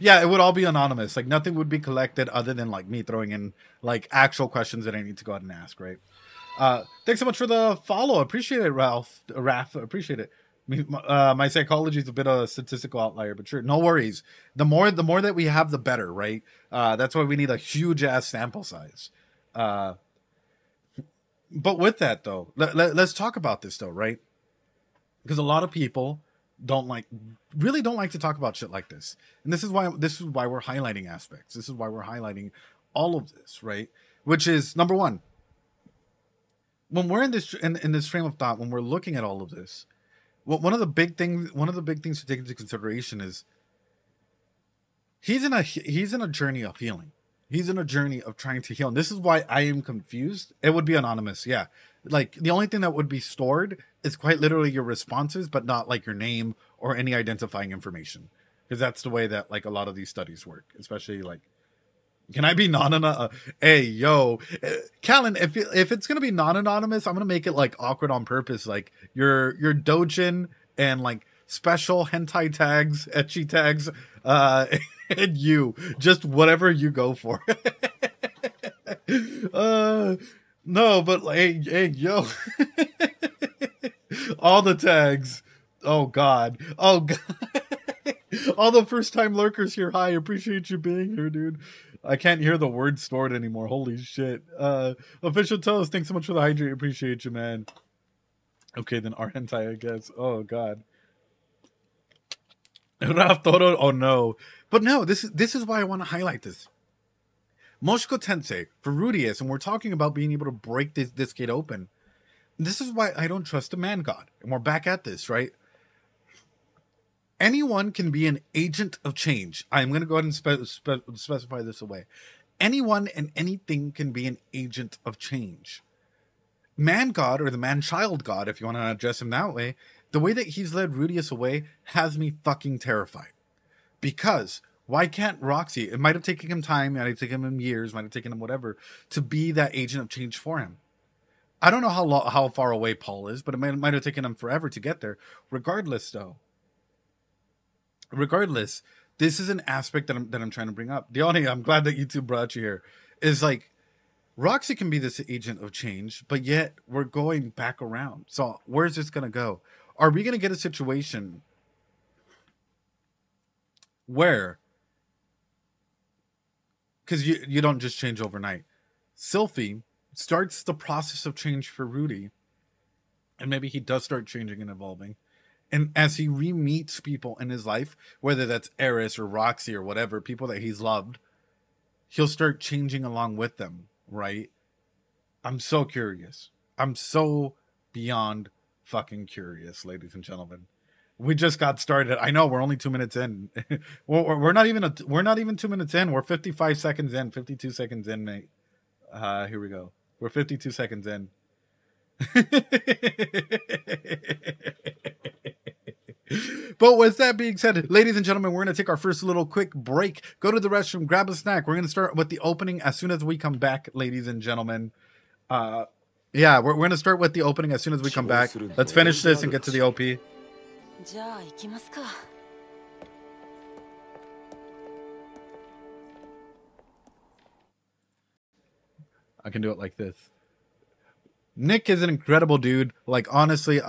Yeah, it would all be anonymous. Like, nothing would be collected other than, like, me throwing in, like, actual questions that I need to go ahead and ask, right? Thanks so much for the follow. Appreciate it, Raph. Appreciate it. My psychology is a bit of a statistical outlier, but sure, no worries. The more that we have, the better, right? That's why we need a huge ass sample size. But with that, though, let's talk about this, though, right? Because a lot of people really don't like to talk about shit like this. And this is why we're highlighting aspects. This is why we're highlighting all of this, right? Which is, number one, when we're in this frame of thought, when we're looking at all of this, one of the big things to take into consideration is he's in a journey of healing. He's in a journey of trying to heal. And this is why I am confused. It would be anonymous, yeah. Like, the only thing that would be stored is quite literally your responses, but not, like, your name or any identifying information. Because that's the way that, like, a lot of these studies work. Especially, like, can I be non-anonymous? Hey, yo. Callan, if it's going to be non-anonymous, I'm going to make it, like, awkward on purpose. Like, your dojin and, like, special hentai tags, ecchi tags, and you. Just whatever you go for. No, but, like, hey, yo. All the tags. Oh, God. All the first-time lurkers here. Hi, appreciate you being here, dude. I can't hear the word stored anymore. Holy shit. Official Toast, thanks so much for the hydrate. Appreciate you, man. Okay, then our hentai, I guess. Oh, God. Oh, no. But no, this is why I want to highlight this. Mushoku Tensei, for Rudius, and we're talking about being able to break this gate open. This is why I don't trust a man god. And we're back at this, right? Anyone can be an agent of change. I'm going to go ahead and specify this away. anyone and anything can be an agent of change. Man God, or the man-child God, if you want to address him that way, the way that he's led Rudeus away has me fucking terrified. Because why can't Roxy, it might have taken him time, it might have taken him years, might have taken him whatever, to be that agent of change for him. I don't know how far away Paul is, but it might have taken him forever to get there. Regardless, though. Regardless, this is an aspect that I'm trying to bring up. I'm glad that you two brought you here. Is like, Roxy can be this agent of change, but yet we're going back around. So where's this going to go? Are we going to get a situation where, because you don't just change overnight, Sylphie starts the process of change for Rudy, and maybe he does start changing and evolving. And as he re-meets people in his life, whether that's Eris or Roxy or whatever, people that he's loved, he'll start changing along with them. Right? I'm so curious. I'm so beyond fucking curious, ladies and gentlemen. We just got started. I know we're only 2 minutes in. we're not even 2 minutes in. We're 55 seconds in, 52 seconds in, mate. Here we go. We're 52 seconds in. But with that being said, ladies and gentlemen, we're going to take our first little quick break, go to the restroom, grab a snack. We're going to start with the opening as soon as we come back, ladies and gentlemen. Yeah, we're going to start with the opening as soon as we come back. Let's finish this and get to the OP. I can do it like this. Nick is an incredible dude. Like, honestly,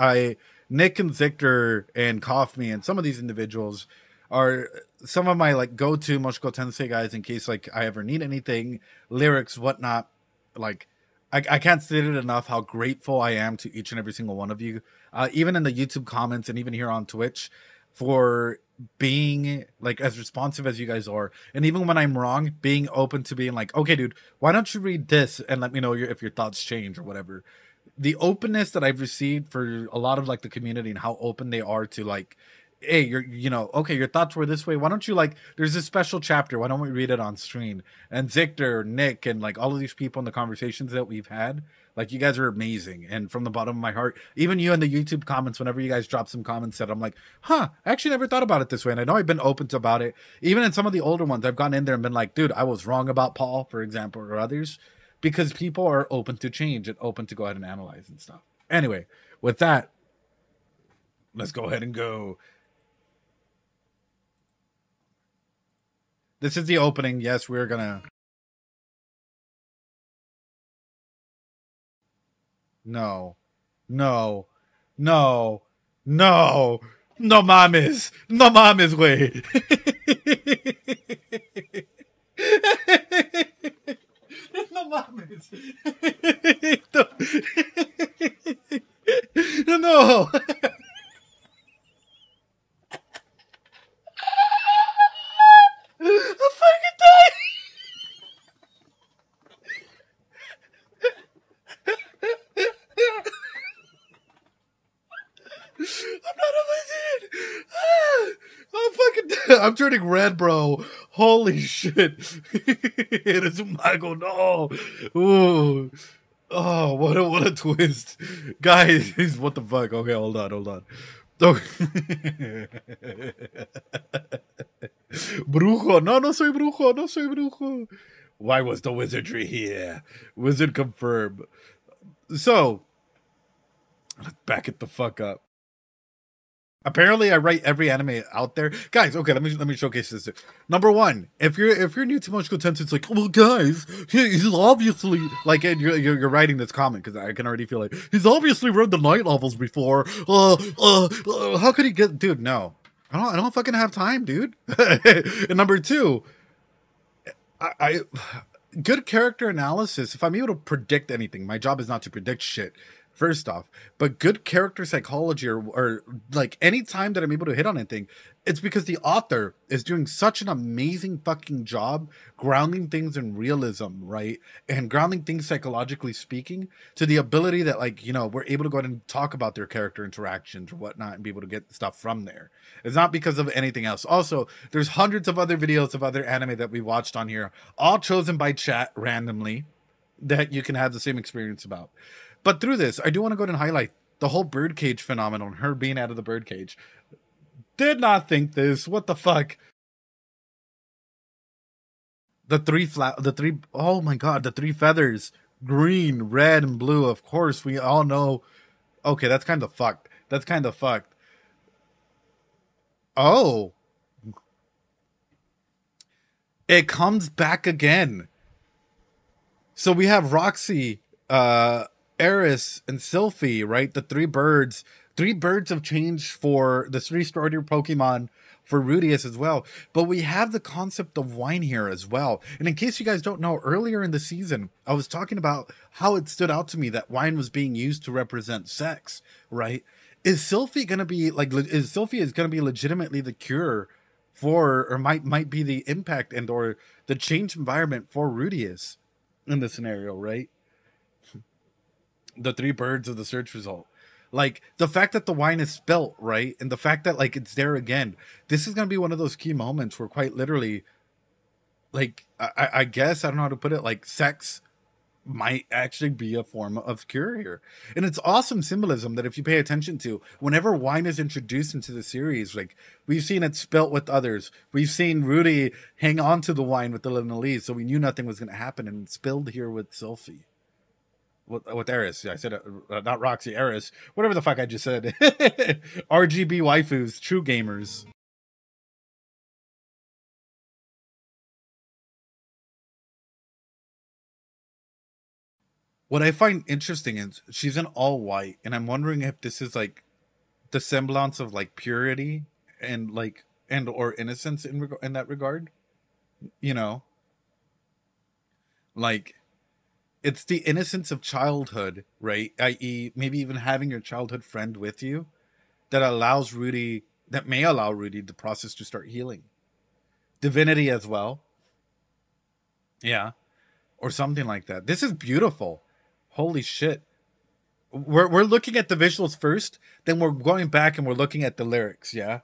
Nick and Victor and Kaufme and some of these individuals are some of my like go-to Mushoku Tensei guys in case like I ever need anything, lyrics, whatnot. Like, I can't state it enough how grateful I am to each and every single one of you, even in the YouTube comments and even here on Twitch, for being like as responsive as you guys are. And even when I'm wrong, being open to being like, okay, dude, why don't you read this and let me know if your thoughts change or whatever. The openness that I've received for a lot of like the community and how open they are to like, hey, okay, your thoughts were this way. Why don't you like, there's a special chapter. Why don't we read it on screen? And Victor, Nick, and like all of these people in the conversations that we've had, like you guys are amazing. And from the bottom of my heart, even you in the YouTube comments, whenever you guys drop some comments that I'm like, I actually never thought about it this way. And I know I've been open about it. Even in some of the older ones, I've gone in there and been like, dude, I was wrong about Paul, for example, or others. Because people are open to change and open to go ahead and analyze and stuff. Anyway, with that, let's go ahead and go. This is the opening. Yes, we're gonna. No. No. No. No. No mames. No mames, güey. No mames. No. No. I'm fucking dying. I'm not on my head. I'm fucking dead. I'm turning red, bro. Holy shit. It is Mago. No. Ooh. Oh, what a twist. Guys, what the fuck? Okay, hold on. Okay. Brujo. No soy brujo. Why was the wizardry here? Wizard confirmed. So, let's back it the fuck up. Apparently, I write every anime out there, guys. Okay, let me showcase this. Number one, if you're new to Mushoku Tensei, it's like, well, guys, he's obviously like, and you're writing this comment because I can already feel like he's obviously read the light novels before. How could he get, dude? No, I don't fucking have time, dude. And number two, I good character analysis. If I'm able to predict anything, my job is not to predict shit. first off. But good character psychology, or like any time that I'm able to hit on anything, it's because the author is doing such an amazing fucking job grounding things in realism, right? And grounding things psychologically speaking to the ability that, like, you know, we're able to go ahead and talk about their character interactions or whatnot and be able to get stuff from there. It's not because of anything else. Also, there's hundreds of other videos of other anime that we watched on here, all chosen by chat randomly, that you can have the same experience about. But through this, I do want to go ahead and highlight the whole birdcage phenomenon, her being out of the birdcage. Did not think this. What the fuck? Oh my god, the three feathers. Green, red, and blue. Of course, we all know. Okay, that's kind of fucked. That's kind of fucked. Oh. It comes back again. So we have Roxy, Eris, and Sylphie, right? The three birds. Three birds have changed for the three starter Pokemon for Rudius as well. But we have the concept of wine here as well. And in case you guys don't know, earlier in the season, I was talking about how it stood out to me that wine was being used to represent sex, right? Is Sylphie going to be like, is Sylphie going to be legitimately the cure for, or might be the impact and or the change environment for Rudius in this scenario, right? The three birds of the search result. Like, the fact that the wine is spelt, right? And the fact that, like, it's there again. This is going to be one of those key moments where quite literally, like, I guess, I don't know how to put it, like, sex might actually be a form of cure here. And it's awesome symbolism that if you pay attention to, whenever wine is introduced into the series, like, we've seen it spelt with others. We've seen Rudy hang on to the wine with Elinalise, so we knew nothing was going to happen, and it's spilled here with Sylphie. With Eris. I said, not Roxy, Eris. Whatever the fuck I just said. RGB waifus, true gamers. What I find interesting is she's in all white, and I'm wondering if this is like the semblance of like purity and like and or innocence in that regard. You know, like, it's the innocence of childhood, right? I.e., maybe even having your childhood friend with you that may allow Rudy the process to start healing. Divinity as well. Yeah. Or something like that. This is beautiful. Holy shit. We're looking at the visuals first, then we're going back and we're looking at the lyrics, yeah?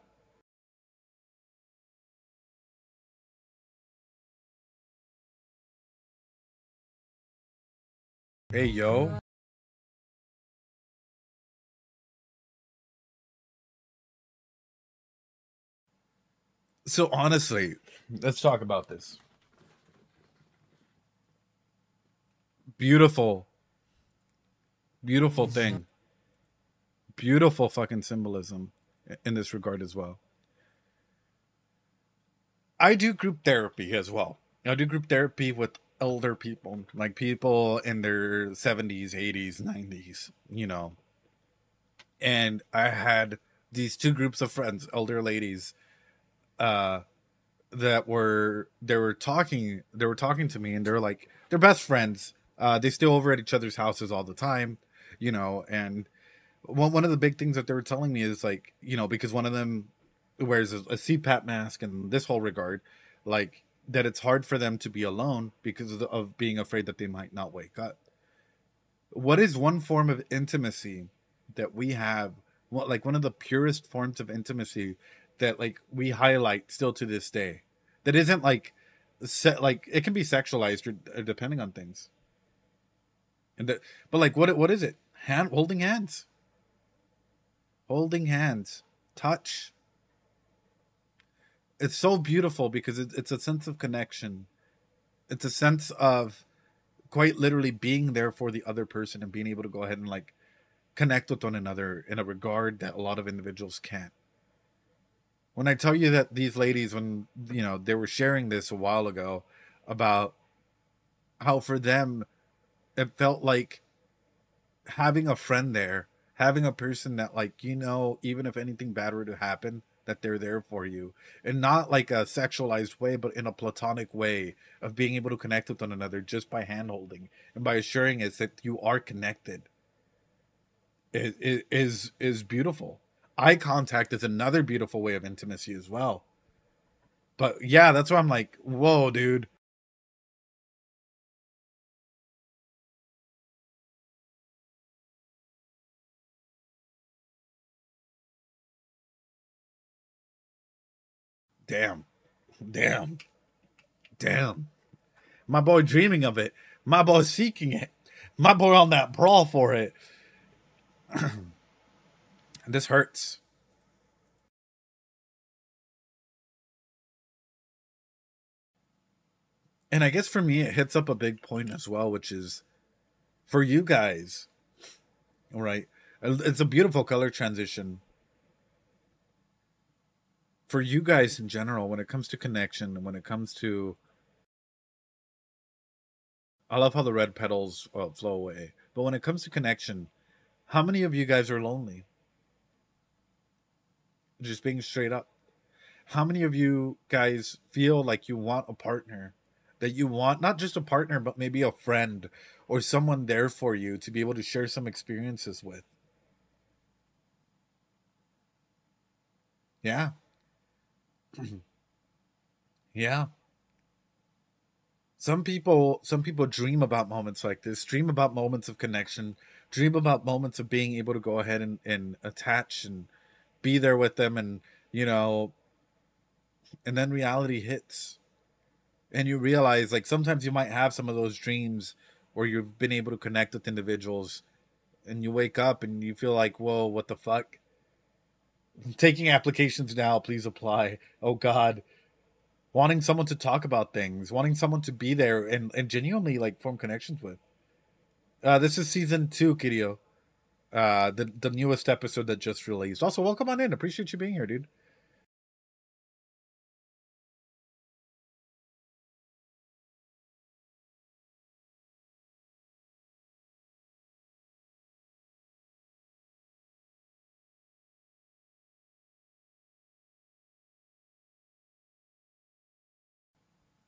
Hey, yo. So honestly, let's talk about this. Beautiful. Beautiful thing. Beautiful fucking symbolism in this regard as well. I do group therapy as well. I do group therapy with elder people, like people in their 70s, 80s, 90s, you know. And I had these two groups of friends, elder ladies, that were talking to me, and they're like, they're best friends. They stay over at each other's houses all the time, you know. And one of the big things that they were telling me is, like, you know, because one of them wears a CPAP mask and this whole regard, like, that it's hard for them to be alone because of being afraid that they might not wake up. What is one form of intimacy that we have, like one of the purest forms of intimacy that, like, we highlight still to this day, that isn't like like it can be sexualized or depending on things, and but like what is it? Holding hands, touch. It's so beautiful because it's a sense of connection. It's a sense of quite literally being there for the other person and being able to go ahead and, like, connect with one another in a regard that a lot of individuals can't. When I tell you that these ladies, when, you know, they were sharing this a while ago about how for them it felt like having a friend there, having a person that, like, you know, even if anything bad were to happen, that they're there for you, and not like a sexualized way, but in a platonic way of being able to connect with one another just by hand holding and by assuring us that you are connected. is beautiful. Eye contact is another beautiful way of intimacy as well. But yeah, that's why I'm like, whoa, dude. Damn. Damn. Damn. My boy dreaming of it. My boy seeking it. My boy on that brawl for it. This hurts. And I guess for me, it hits up a big point as well, which is for you guys. All right. It's a beautiful color transition. For you guys in general, when it comes to connection, when it comes to, I love how the red petals flow away. But when it comes to connection, how many of you guys are lonely? Just being straight up. How many of you guys feel like you want a partner? That you want not just a partner, but maybe a friend or someone there for you to be able to share some experiences with? Yeah. Yeah. Some people dream about moments like this, dream about moments of connection, dream about moments of being able to go ahead and attach and be there with them, and you know, and then reality hits. And you realize, like, sometimes you might have some of those dreams where you've been able to connect with individuals, and you wake up and you feel like, whoa, what the fuck? Taking applications now, please apply. Oh god. Wanting someone to talk about things, wanting someone to be there and genuinely like form connections with. This is season 2, Kirio. The newest episode that just released. Also, welcome on in. Appreciate you being here, dude.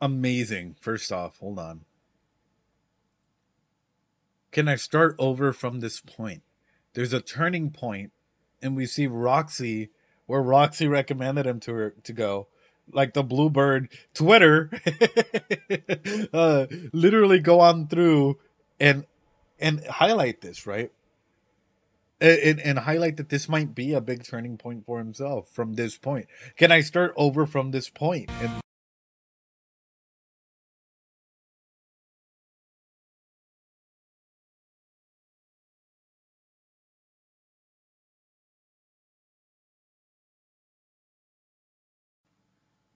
Amazing. First off, hold on. Can I start over from this point? There's a turning point, and we see Roxy, where Roxy recommended him to her to go. Like the Bluebird Twitter, literally go on through and highlight this, right? And highlight that this might be a big turning point for himself from this point. Can I start over from this point? And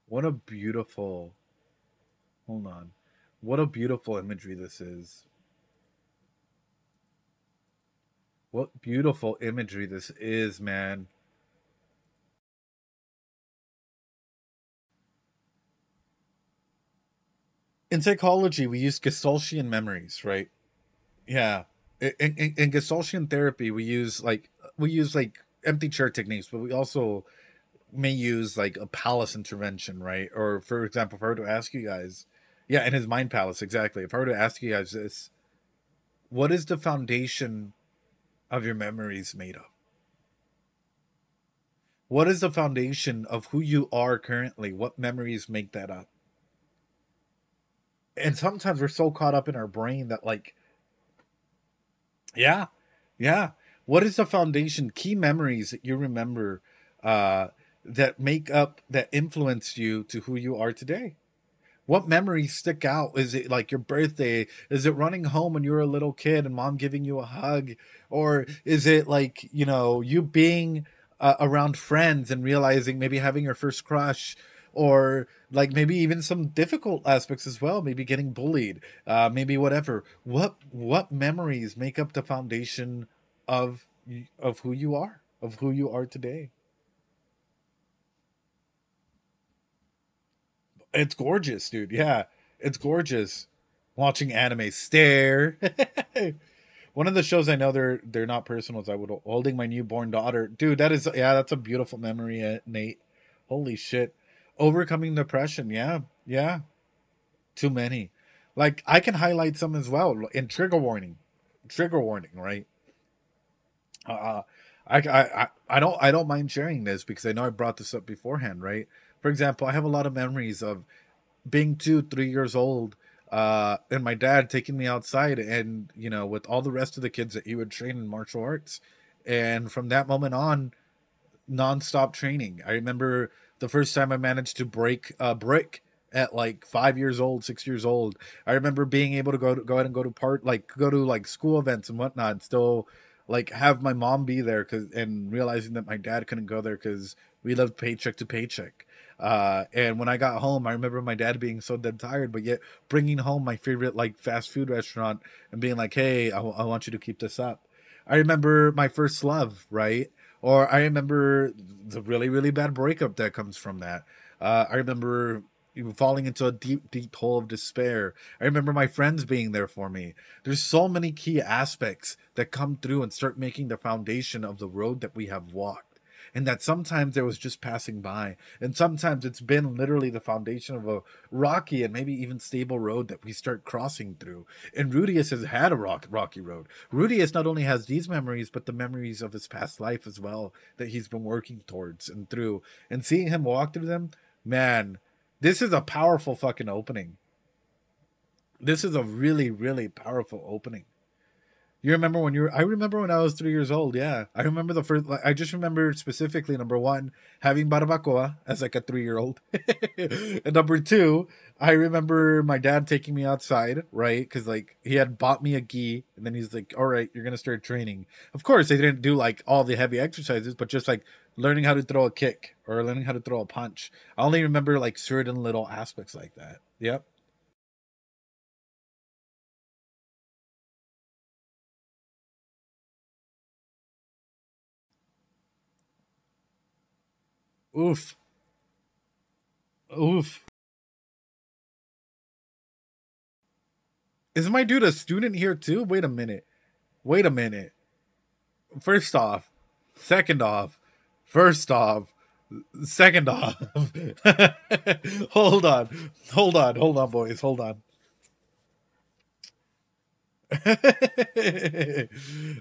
what a beautiful, hold on, what a beautiful imagery this is. What beautiful imagery this is, man. In psychology, we use Gestalt memories, right? Yeah. In Gestalt therapy, we use like empty chair techniques, but we also may use like a palace intervention, right? Or for example, if I were to ask you guys, yeah, in his mind palace, exactly. If I were to ask you guys this, what is the foundation of your memories made of? What is the foundation of who you are currently? What memories make that up? And sometimes we're so caught up in our brain that like, yeah, yeah. What is the foundation, key memories that you remember uh that make up, that influence you to who you are today? What memories stick out? Is it like your birthday? Is it running home when you were a little kid and mom giving you a hug? Or is it like, you being around friends and realizing, maybe having your first crush? Or like maybe even some difficult aspects as well, maybe getting bullied, maybe whatever. What memories make up the foundation of who you are, of who you are today? It's gorgeous, dude. Yeah, it's gorgeous. Watching anime, stare. One of the shows I know they're not personal is I would holding my newborn daughter. Dude, that is, yeah, that's a beautiful memory, Nate. Holy shit. Overcoming depression, yeah, yeah. Too many. Like I can highlight some as well in trigger warning. Trigger warning, right? Uh, I don't mind sharing this because I know I brought this up beforehand, right? For example, I have a lot of memories of being 2, 3 years old, and my dad taking me outside, and with all the rest of the kids that he would train in martial arts, and from that moment on, nonstop training. I remember the first time I managed to break a brick at like 5 years old, 6 years old. I remember being able to go ahead and go to like school events and whatnot, and still like have my mom be there, and realizing that my dad couldn't go there because we lived paycheck to paycheck. And when I got home, I remember my dad being so dead tired, but yet bringing home my favorite like fast food restaurant and being like, "Hey, I want you to keep this up." I remember my first love, right? Or I remember the really, really bad breakup that comes from that. I remember falling into a deep, deep hole of despair. I remember my friends being there for me. There's so many key aspects that come through and start making the foundation of the road that we have walked. And that sometimes there was just passing by. And sometimes it's been literally the foundation of a rocky and maybe even stable road that we start crossing through. And Rudius has had a rocky road. Rudius not only has these memories, but the memories of his past life as well that he's been working towards and through. And seeing him walk through them, man, this is a powerful fucking opening. This is a really, really powerful opening. You remember when I remember when I was 3 years old. Yeah, I remember the first. I just remember specifically number one, having barbacoa as like a 3-year-old, and number two, I remember my dad taking me outside, right? Because like he had bought me a gi, and then he's like, "All right, you're gonna start training." Of course, they didn't do like all the heavy exercises, but just like learning how to throw a kick or learning how to throw a punch. I only remember like certain little aspects like that. Yep. Oof. Oof. Is my dude a student here too? Wait a minute. Wait a minute. First off, second off, first off, second off. Hold on. Hold on, boys. Hold on.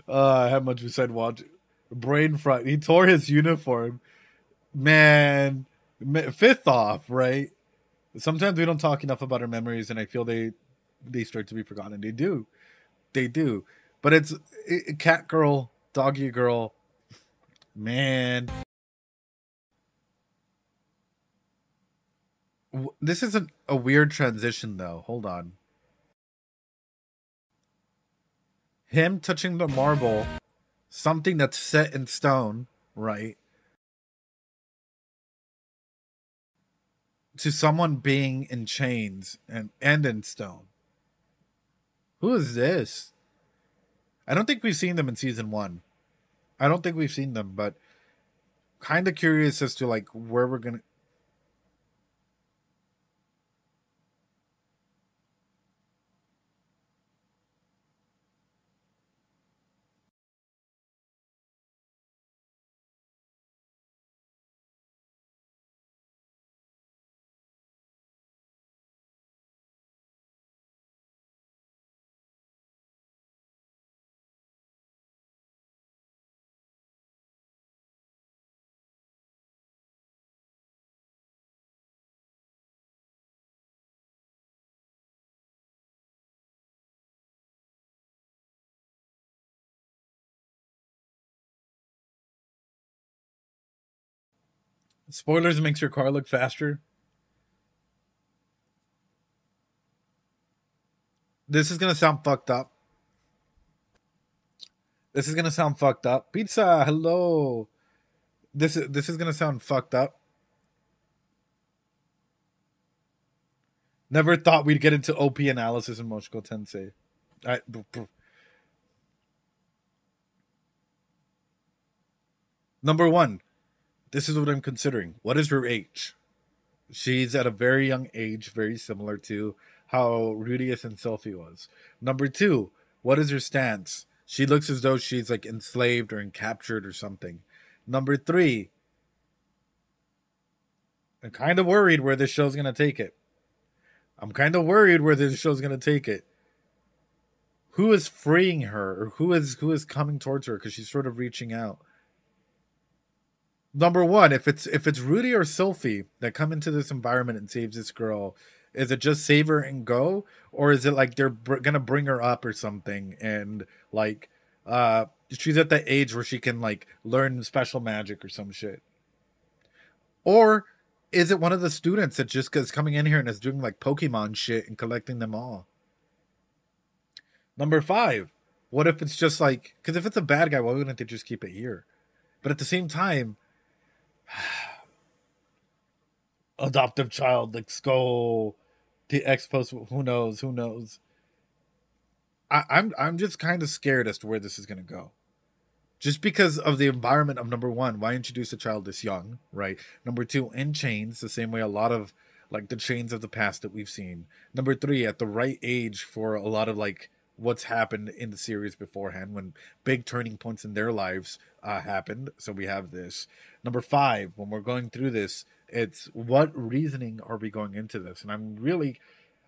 How much we said watch brain fright. He tore his uniform. Man, fifth off, right? Sometimes we don't talk enough about our memories, and I feel they start to be forgotten. They do. They do. But it's cat girl, doggy girl, man. This isn't a weird transition though. Hold on. Him touching the marble, something that's set in stone, right? To someone being in chains and in stone. Who is this? I don't think we've seen them in season one. I don't think we've seen them, but kind of curious as to like where we're gonna. Spoilers makes your car look faster. This is gonna sound fucked up. This is gonna sound fucked up. Pizza, hello. This is gonna sound fucked up. Never thought we'd get into OP analysis in Mushoku Tensei. Number one, this is what I'm considering. What is her age? She's at a very young age, very similar to how Rudius and Sophie was. Number two, what is her stance? She looks as though she's like enslaved or captured or something. Number three, I'm kind of worried where this show's going to take it. who is freeing her, or who is coming towards her because she's sort of reaching out. Number one, if it's Rudy or Sophie that come into this environment and saves this girl, is it just save her and go, or is it like they're gonna bring her up or something, and like she's at the age where she can like learn special magic or some shit? Or is it one of the students that just is coming in here and is doing like Pokemon shit and collecting them all? Number 5, what if it's just like, because if it's a bad guy, why wouldn't they just keep it here? But at the same time, adoptive child, let's go. The ex post, who knows? I'm just kind of scared as to where this is gonna go. Just because of the environment of, number 1, why introduce a child this young, right? Number 2, in chains, the same way a lot of like the chains of the past that we've seen. Number 3, at the right age for a lot of like what's happened in the series beforehand when big turning points in their lives happened. So we have this. Number 5, when we're going through this, it's what reasoning are we going into this? And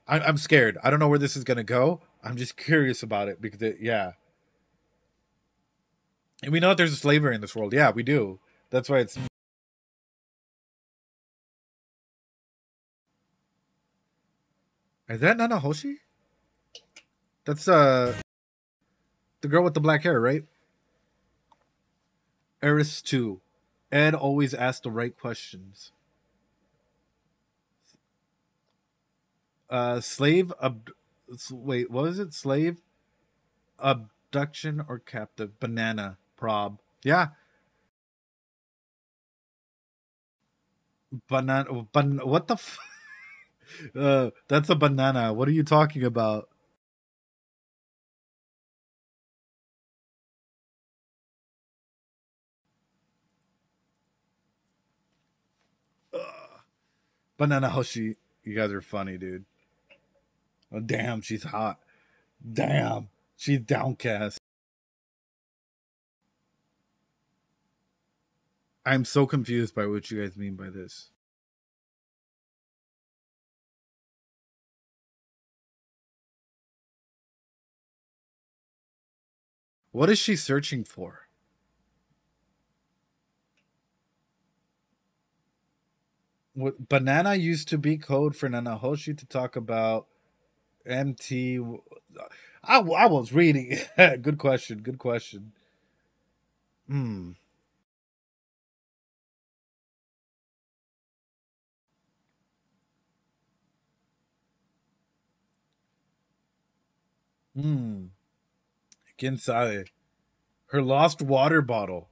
I'm scared. I don't know where this is going to go. I'm just curious about it because and we know that there's a slavery in this world. Yeah, we do. That's why it's... Is that Nanahoshi? That's the girl with the black hair, right? Eris 2. Ed always asks the right questions. Wait, what was it? Slave, abduction, or captive? Banana, prob. Yeah. Banana, what the that's a banana. What are you talking about? Banana Hoshi, you guys are funny, dude. Oh, damn, she's hot. Damn, she's downcast. I'm so confused by what you guys mean by this. What is she searching for? What, banana used to be code for Nanahoshi to talk about MT. I was reading. Good question. Quién sabe. Her lost water bottle.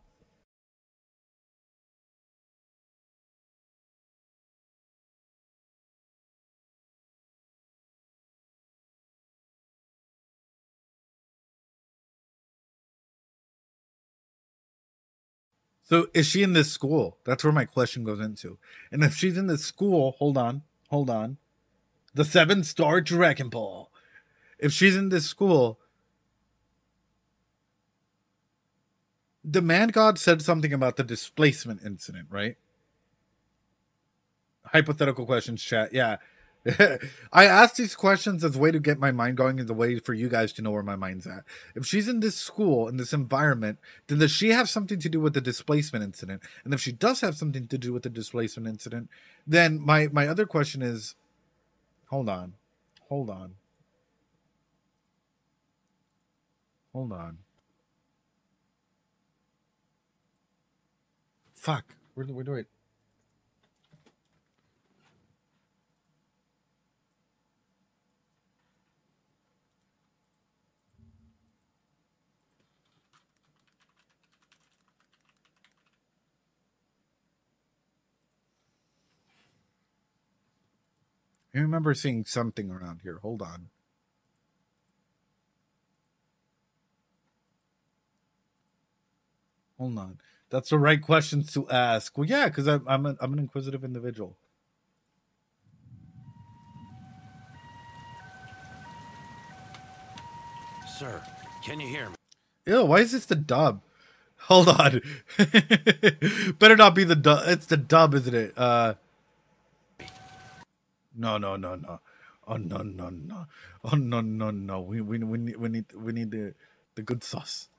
So is she in this school? That's where my question goes into. And if she's in this school, hold on. The 7-star Dragon Ball. If she's in this school, the man god said something about the displacement incident, right? Hypothetical questions, chat. Yeah. I asked these questions as a way to get my mind going, as a way for you guys to know where my mind's at. If she's in this school, in this environment, then does she have something to do with the displacement incident? And if she does have something to do with the displacement incident, then my other question is, hold on. Fuck. Where do I... I remember seeing something around here. Hold on. That's the right questions to ask. Well, yeah, because I'm an inquisitive individual. Sir, can you hear me? Ew, why is this the dub? Hold on. Better not be the dub. It's the dub, isn't it? No. Oh no no no! Oh no no no! We need the good sauce.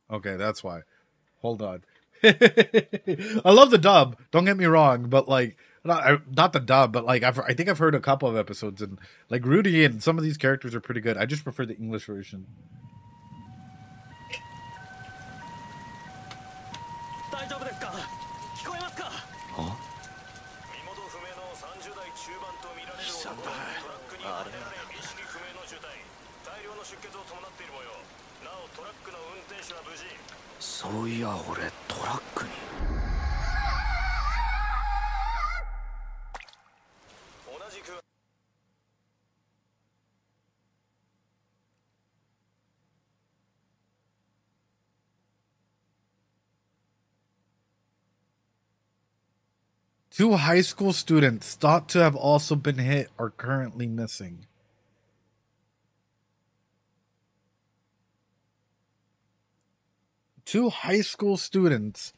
Okay, that's why. Hold on. I love the dub. Don't get me wrong, but like not the dub, but like I think I've heard a couple of episodes, and like Rudy and some of these characters are pretty good. I just prefer the English version. Two high school students thought to have also been hit are currently missing. Two high school students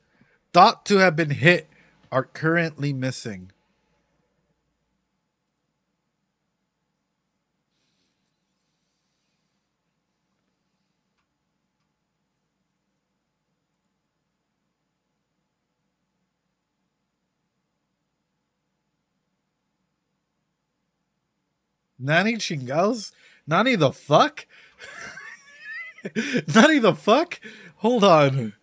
thought to have been hit are currently missing. Nani chingados? Nani the fuck? Nani the fuck? Hold on.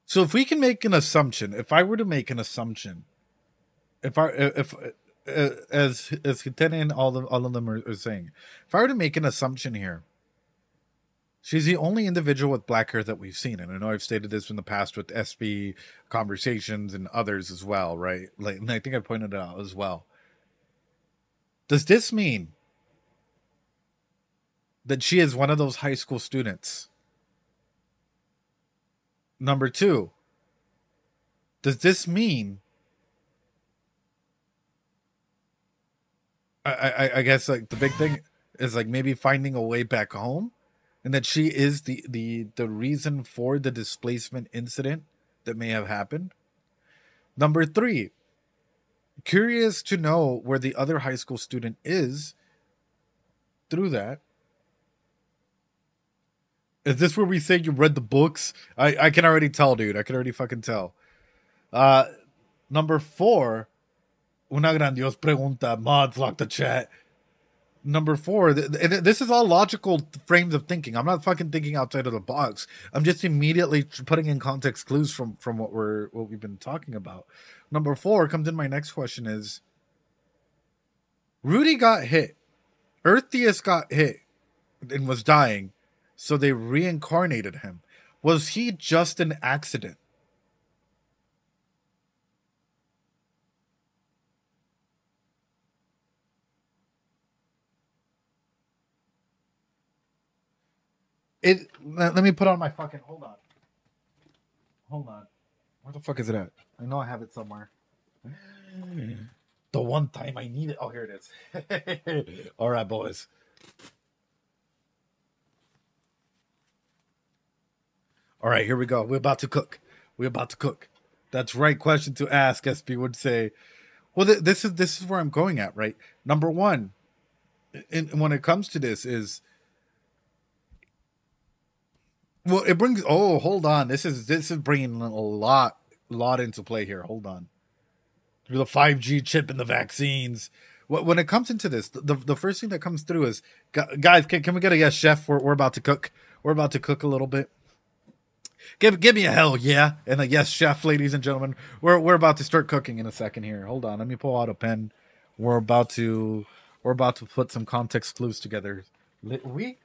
So if we can make an assumption, if I were to make an assumption, if as Hitene and all of them are saying, if I were to make an assumption here, she's the only individual with black hair that we've seen, and I know I've stated this in the past with SB conversations and others as well, right? Like, and I think I pointed it out as well. Does this mean that she is one of those high school students? Number two, does this mean, I guess like the big thing is like maybe finding a way back home, and that she is the reason for the displacement incident that may have happened? Number three, curious to know where the other high school student is through that. Is this where we say you read the books? I can already tell, dude. I can already fucking tell. Number four, una gran Dios pregunta, mods lock the chat. Number four, this is all logical frames of thinking. I'm not fucking thinking outside of the box. I'm just immediately putting in context clues from what we've been talking about. Number four comes in my next question is, Rudy got hit. Earthius got hit and was dying, so they reincarnated him. Was he just an accident? Let me put on my fucking, hold on. Where the fuck is it at? I know I have it somewhere. The one time I need it. Oh, here it is. All right, boys. All right, here we go. We're about to cook. That's right question to ask, SB would say. Well, this is where I'm going at, right? Number one, when it comes to this is, well, it brings. Oh, hold on. This is bringing a lot into play here. Hold on. Through the 5G chip and the vaccines. When it comes into this, the first thing that comes through is, guys, can we get a yes, chef? We're about to cook. We're about to cook a little bit. Give me a hell yeah and a yes, chef, ladies and gentlemen. We're about to start cooking in a second here. Hold on. Let me pull out a pen. We're about to put some context clues together. We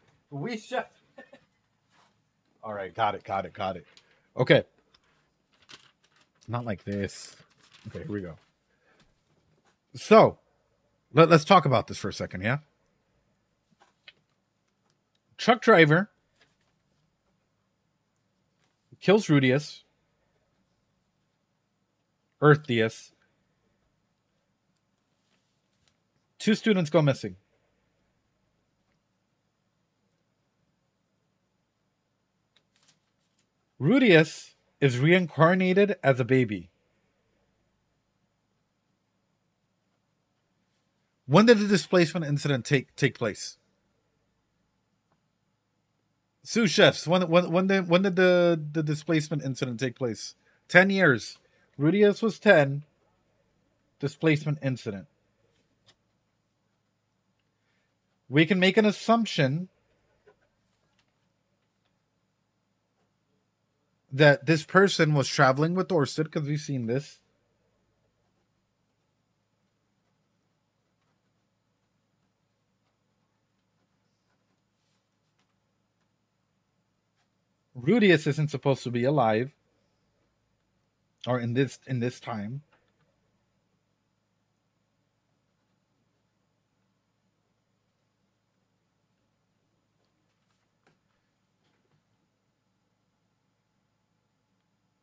chef. All right, got it. Okay. Not like this. Okay, here we go. So, let's talk about this for a second, yeah? Truck driver kills Rudius. Earthius. 2 students go missing. Rudius is reincarnated as a baby. When did the displacement incident take place? Sous chefs, when did the displacement incident take place? 10 years. Rudius was 10. Displacement incident. We can make an assumption that this person was traveling with Orsted, because we've seen this. Rudius isn't supposed to be alive, or in this time.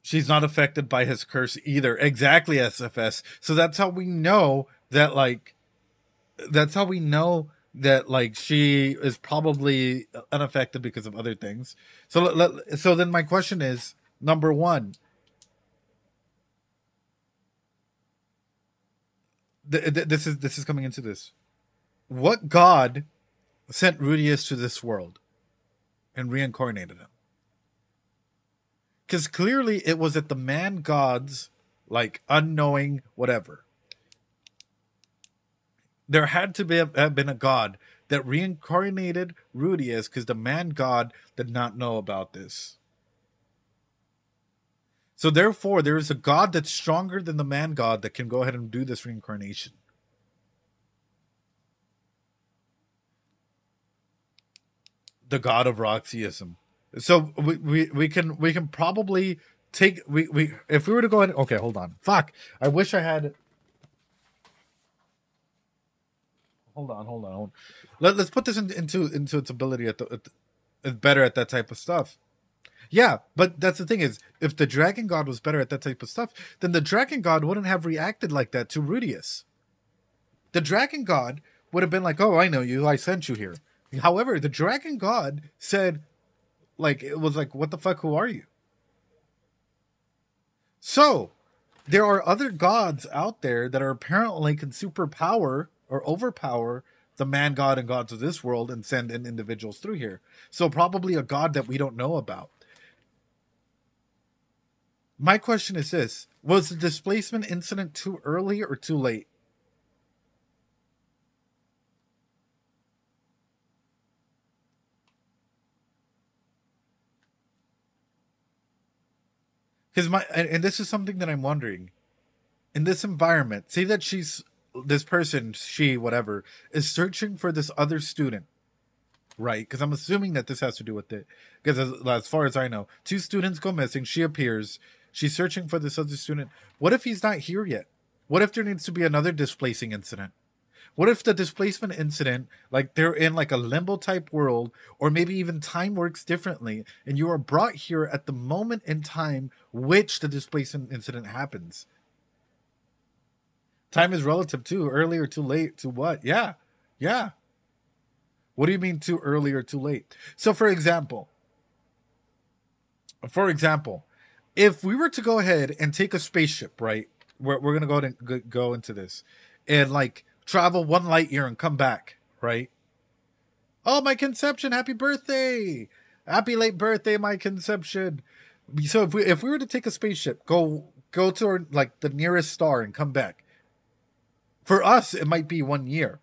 She's not affected by his curse either. Exactly, SFS. So that's how we know that, like, she is probably unaffected because of other things. So then my question is, number one, this is coming into this. What god sent Rudius to this world and reincarnated him? Because clearly it was at the man gods, like, unknowing whatever. There had to have been a god that reincarnated Rudius, because the man god did not know about this. So therefore, there is a god that's stronger than the man god that can go ahead and do this reincarnation. The god of Roxyism. So we can probably take if we were to go ahead. Okay, hold on. Fuck. I wish I had. Hold on. Let's put this into its ability is better at that type of stuff. Yeah, but that's the thing is, if the dragon god was better at that type of stuff, then the dragon god wouldn't have reacted like that to Rudius. The dragon god would have been like, "Oh, I know you. I sent you here." However, the dragon god said, like, it was like, "What the fuck? Who are you?" So, there are other gods out there that are apparently can superpower or overpower the man god and gods of this world and send in individuals through here. So probably a god that we don't know about. My question is this: was the displacement incident too early or too late? Because and this is something that I'm wondering. In this environment, say that this person, she, whatever, is searching for this other student, right? Because I'm assuming that this has to do with it. Because as far as I know, 2 students go missing. She appears. She's searching for this other student. What if he's not here yet? What if there needs to be another displacing incident? What if the displacement incident, like, they're in like a limbo type world, or maybe even time works differently, and you are brought here at the moment in time which the displacement incident happens? Time is relative too. Early or too late to what? Yeah. What do you mean too early or too late? So for example, if we were to go ahead and take a spaceship, right? We're going to go ahead and go into this and, like, travel 1 light year and come back, right? Oh, my conception. Happy birthday. Happy late birthday, my conception. So if we were to take a spaceship, go to our, like, the nearest star and come back. For us, it might be 1 year.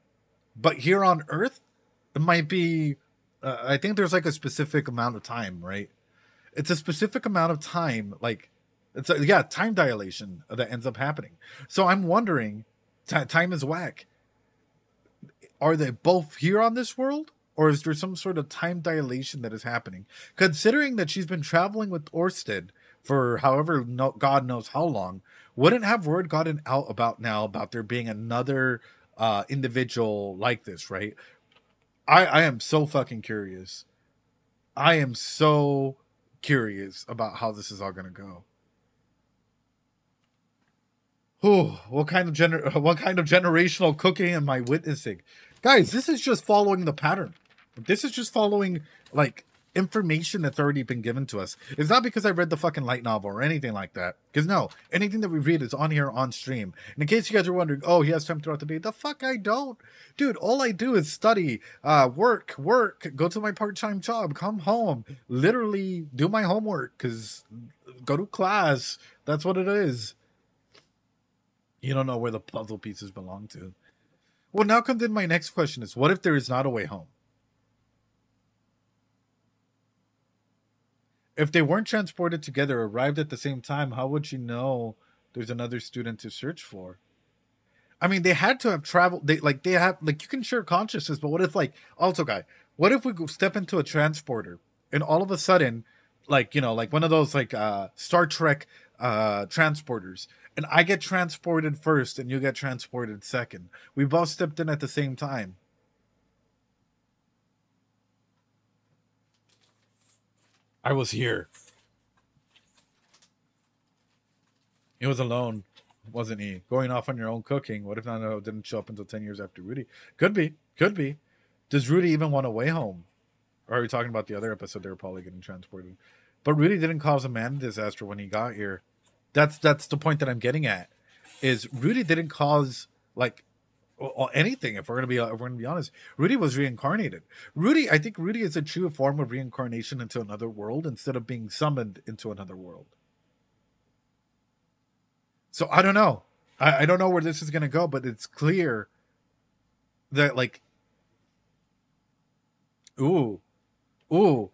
But here on Earth, it might be, I think there's like a specific amount of time, right? It's a specific amount of time, like, time dilation that ends up happening. So I'm wondering, time is whack. Are they both here on this world? Or is there some sort of time dilation that is happening? Considering that she's been traveling with Orsted for however God knows how long, wouldn't have word gotten out about there being another individual like this, right? I am so fucking curious. I am so curious about how this is all going to go. what kind of generational cooking am I witnessing? Guys, this is just following the pattern. This is just following, like, information that's already been given to us. It's not because I read the fucking light novel or anything like that. Because no, anything that we read is on here on stream. And in case you guys are wondering, oh, he has time throughout the day. The fuck I don't. Dude, all I do is study, work, go to my part-time job, come home, literally do my homework, because go to class. That's what it is. You don't know where the puzzle pieces belong to. Well, now comes in my next question is, what if there is not a way home? If they weren't transported together, arrived at the same time, how would you know there's another student to search for? I mean, they had to have traveled. They have, like, you can share consciousness, but what if, like, also, guy, what if we go step into a transporter and all of a sudden, like, you know, like one of those, like, Star Trek transporters, and I get transported first and you get transported second. We both stepped in at the same time. I was here. He was alone, wasn't he? Going off on your own cooking. What if Nano didn't show up until 10 years after Rudy? Could be. Could be. Does Rudy even want a way home? Or are we talking about the other episode they were probably getting transported? But Rudy didn't cause a man disaster when he got here. That's the point that I'm getting at. Is Rudy didn't cause, like, anything. If we're gonna be honest, Rudy was reincarnated. I think Rudy is a true form of reincarnation into another world instead of being summoned into another world. So I don't know. I don't know where this is gonna go, but it's clear that, like, ooh, hold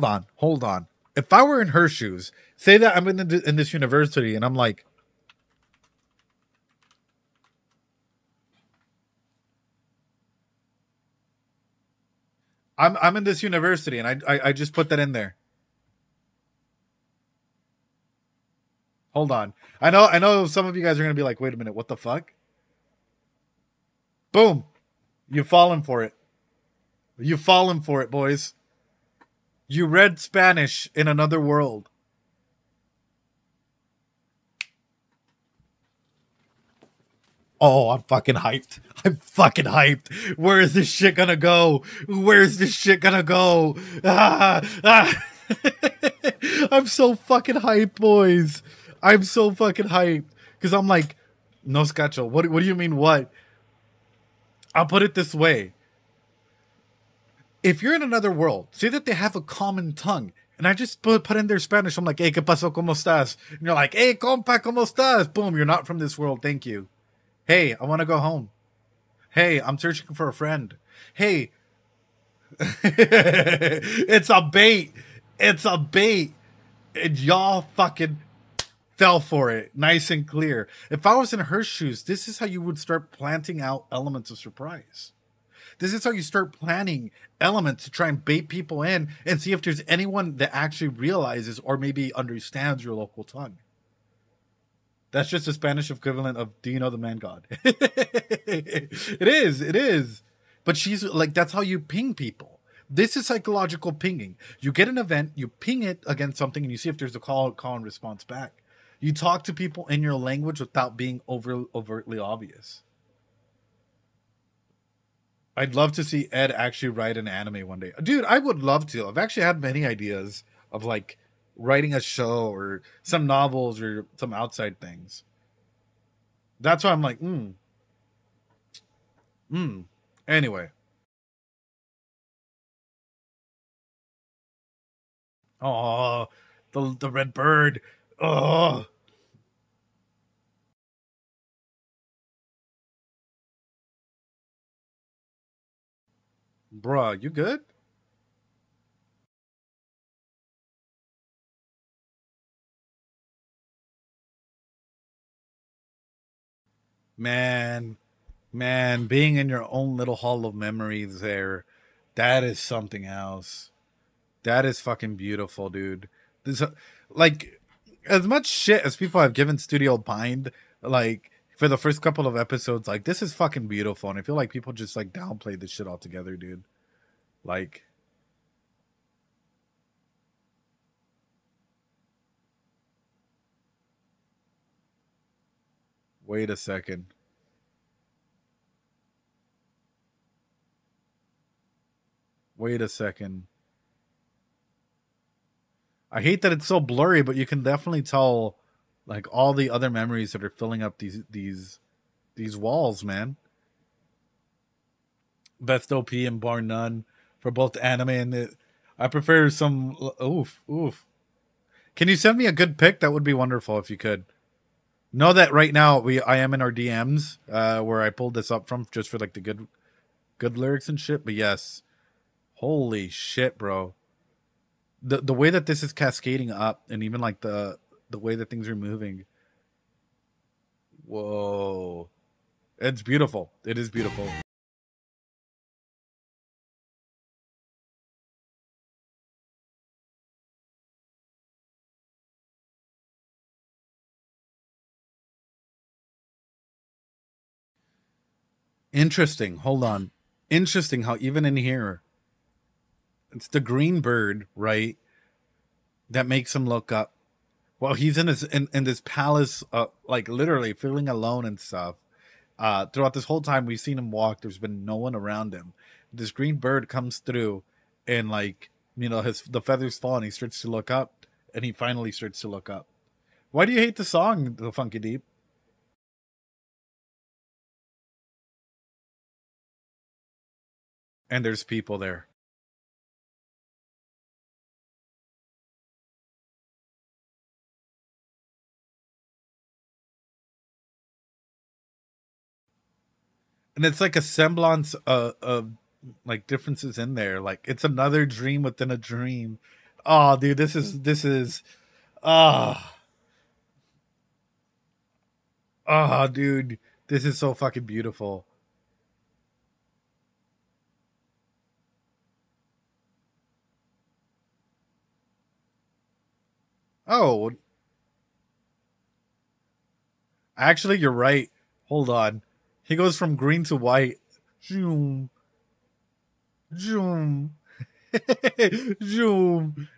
on. If I were in her shoes, say that I'm in this university and I'm like, I'm in this university and I just put that in there. Hold on. I know some of you guys are going to be like, wait a minute, what the fuck? Boom. You've fallen for it. You've fallen for it, boys. You read Spanish in another world. Oh, I'm fucking hyped. Where is this shit gonna go? I'm so fucking hyped, boys. I'm so fucking hyped. Because I'm like, no, Scacho, what do you mean what? I'll put it this way. If you're in another world, say that they have a common tongue, and I just put in their Spanish, I'm like, hey, ¿qué pasó? ¿Cómo estás? And you're like, hey, compa, ¿cómo estás? Boom, you're not from this world, thank you. Hey, I want to go home. Hey, I'm searching for a friend. Hey, it's a bait. And y'all fucking fell for it, nice and clear. If I was in her shoes, this is how you would start planting out elements of surprise. This is how you start planning elements to try and bait people in and see if there's anyone that actually realizes or maybe understands your local tongue. That's just the Spanish equivalent of, do you know the man God? It is. But she's like, that's how you ping people. This is psychological pinging. You get an event, you ping it against something, and you see if there's a call and response back. You talk to people in your language without being overtly obvious. I'd love to see Ed actually write an anime one day. Dude, I would love to. I've actually had many ideas of, like, writing a show or some novels or some outside things. That's why I'm like, Anyway. Oh, the red bird. Oh. Bruh, you good? Man, being in your own little hall of memories there, that is something else. That is fucking beautiful, dude. This, like, as much shit as people have given Studio Bind, like, for the first couple of episodes, like, this is fucking beautiful, and I feel like people just, like, downplay this shit altogether, dude. Like, Wait a second. Wait a second. I hate that it's so blurry, but you can definitely tell like all the other memories that are filling up these walls, man. Best OP and bar none for both anime and the. I prefer some. Oof, oof. Can you send me a good pick? That would be wonderful if you could. Know that right now I am in our DMs where I pulled this up from just for like the good lyrics and shit. But yes, holy shit, bro. The way that this is cascading up and even like the way that things are moving. Whoa. It's beautiful. It is beautiful. Interesting. Hold on. Interesting how even in here, it's the green bird, right? That makes him look up. Well, he's in his in this palace, like literally feeling alone and stuff. Throughout this whole time, we've seen him walk. There's been no one around him. This green bird comes through, and like the feathers fall, and he starts to look up, and he finally starts to look up. Why do you hate the song, The Funky Deep? And there's people there. And it's like a semblance of like differences in there. Like it's another dream within a dream. Oh, dude, this is ah dude, this is so fucking beautiful. Oh, actually, you're right. Hold on. He goes from green to white. Zoom. Zoom. Zoom.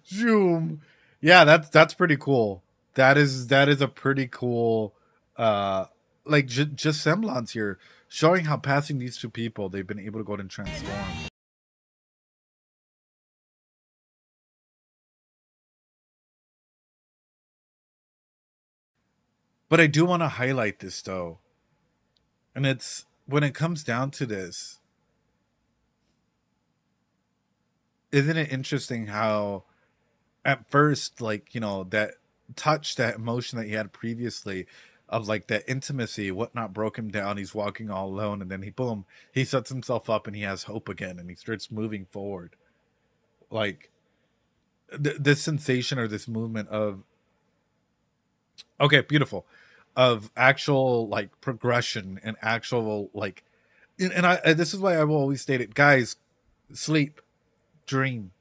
Zoom. Yeah, that's pretty cool. That is a pretty cool like just semblance here, showing how passing these two people, they've been able to go ahead and transform. But I do want to highlight this though. And it's when it comes down to this, isn't it interesting how at first, like, that touch, that emotion that he had previously of like that intimacy, whatnot broke him down. He's walking all alone, and then boom, he sets himself up and he has hope again and he starts moving forward. Like this sensation or this movement of, okay, beautiful, of actual like progression and actual like, and I this is why I've always stated, guys, sleep, dream.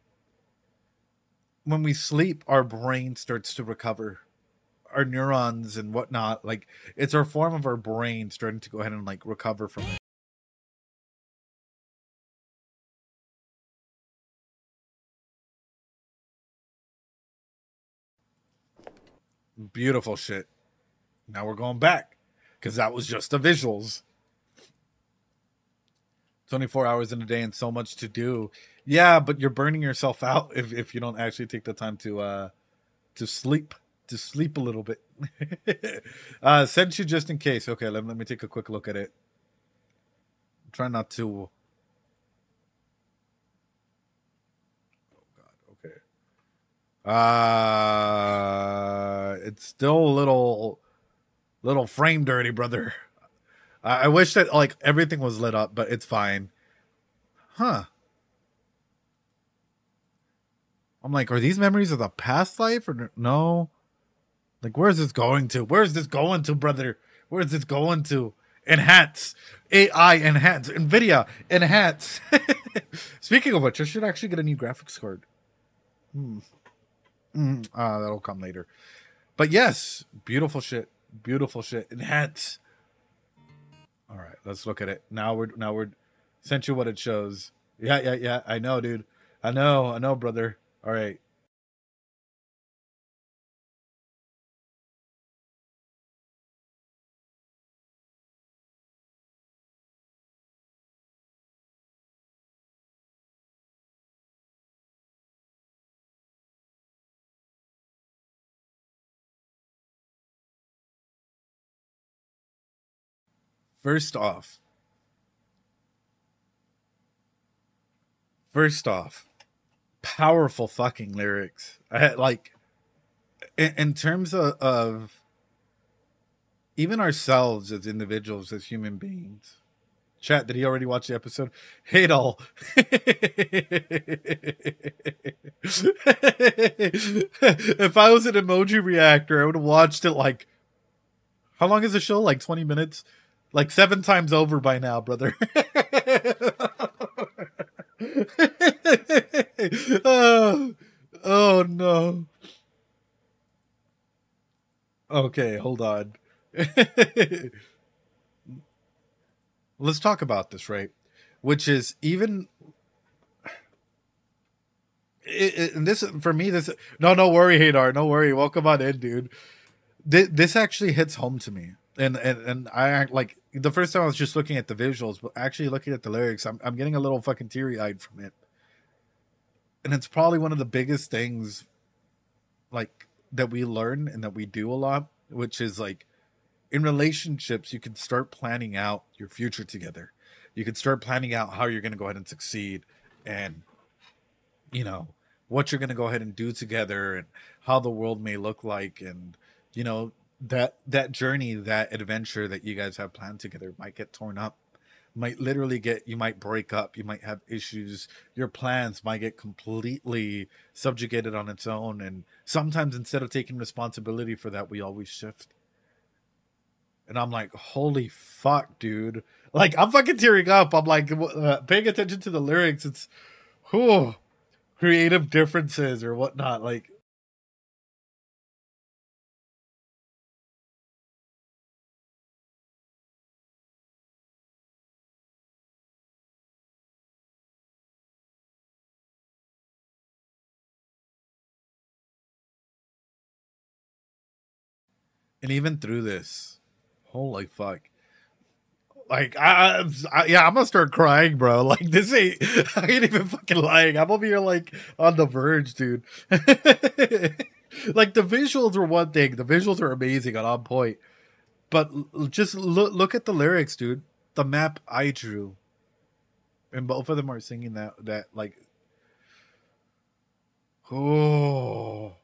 When we sleep, our brain starts to recover, our neurons and whatnot. Like it's our form of our brain starting to go ahead and like recover from it. Beautiful shit. Now we're going back because that was just the visuals. 24 hours in a day and so much to do. Yeah, but you're burning yourself out if you don't actually take the time to sleep. To sleep a little bit. Sent you just in case. Okay, let me take a quick look at it. Try not to. Oh God. Okay. It's still a little frame dirty, brother. I wish that like everything was lit up, but it's fine. Huh. I'm like, are these memories of the past life or no? Like, where's this going to? Where's this going to, brother? Where's this going to? Enhance. AI enhance. NVIDIA enhance. Speaking of which, I should actually get a new graphics card. That'll come later. But yes, beautiful shit. Beautiful shit. Enhance. All right, let's look at it. Now we're sent you what it shows. Yeah. I know, dude. I know, brother. All right. First off, powerful fucking lyrics. Like, in terms of even ourselves as individuals, as human beings. Chat, did he already watch the episode? Hate all. If I was an emoji reactor, I would have watched it like, how long is the show? Like 20 minutes? Like 7 times over by now, brother. Oh no. Okay, hold on. Let's talk about this, right? Which is even and this for me. This no worry, Hadar, no worry. Welcome on in, dude. This actually hits home to me, and I like the first time I was just looking at the visuals, but actually looking at the lyrics, I'm getting a little fucking teary eyed from it, and it's probably one of the biggest things, like that we learn and that we do a lot, which is like in relationships, you can start planning out your future together. You can start planning out how you're going to go ahead and succeed, and you know what you're going to go ahead and do together, and how the world may look like, and you know that journey, that adventure that you guys have planned together might get torn up, might literally get, you might break up, you might have issues, your plans might get completely subjugated on its own, and sometimes instead of taking responsibility for that, we always shift. And I'm like, holy fuck, dude. Like, I'm fucking tearing up. I'm like, paying attention to the lyrics. It's, whew, creative differences or whatnot. Like, and even through this, holy fuck. Like, yeah, I'm gonna start crying, bro. Like, this ain't, I ain't even fucking lying. I'm over here, like, on the verge, dude. Like, the visuals are one thing. The visuals are amazing and on point. But just look at the lyrics, dude. The map I drew. And both of them are singing that like, oh.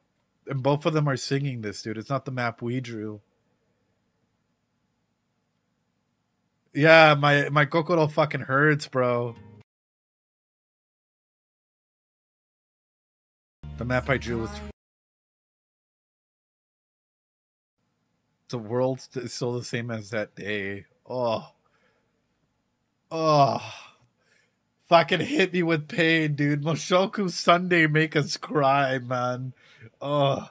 And both of them are singing this, dude. It's not the map we drew. Yeah, my kokoro fucking hurts, bro. The map I drew was... The world is still the same as that day. Oh. Oh. Fucking hit me with pain, dude. Mushoku Sunday make us cry, man. Oh.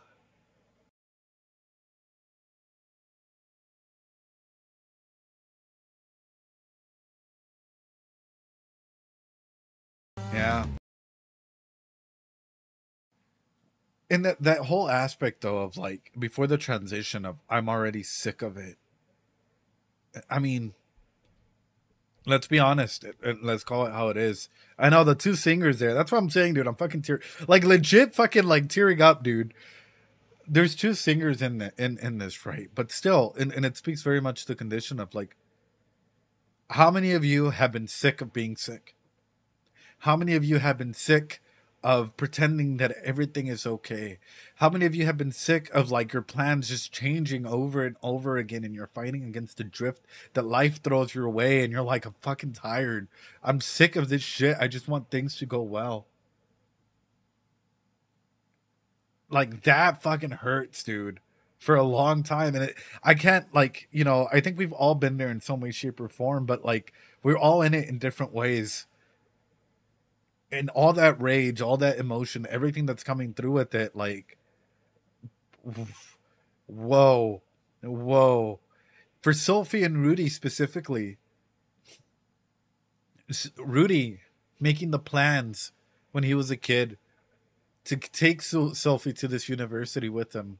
Yeah. And that whole aspect, though, of like, before the transition of I'm already sick of it. I mean, let's be honest, and let's call it how it is. I know the two singers there. That's what I'm saying, dude. I'm fucking like legit fucking like tearing up, dude. There's two singers in this, right? But still, and it speaks very much to the condition of like, how many of you have been sick of being sick? How many of you have been sick of pretending that everything is okay? How many of you have been sick of like your plans just changing over and over again, and you're fighting against the drift that life throws your way, and you're like, I'm fucking tired. I'm sick of this shit. I just want things to go well. Like, that fucking hurts, dude, for a long time. And I can't, like, you know, I think we've all been there in some way, shape, or form, but like, we're all in it in different ways. And all that rage, all that emotion, everything that's coming through with it, like, whoa. For Sophie and Rudy specifically, Rudy making the plans when he was a kid to take Sophie to this university with him.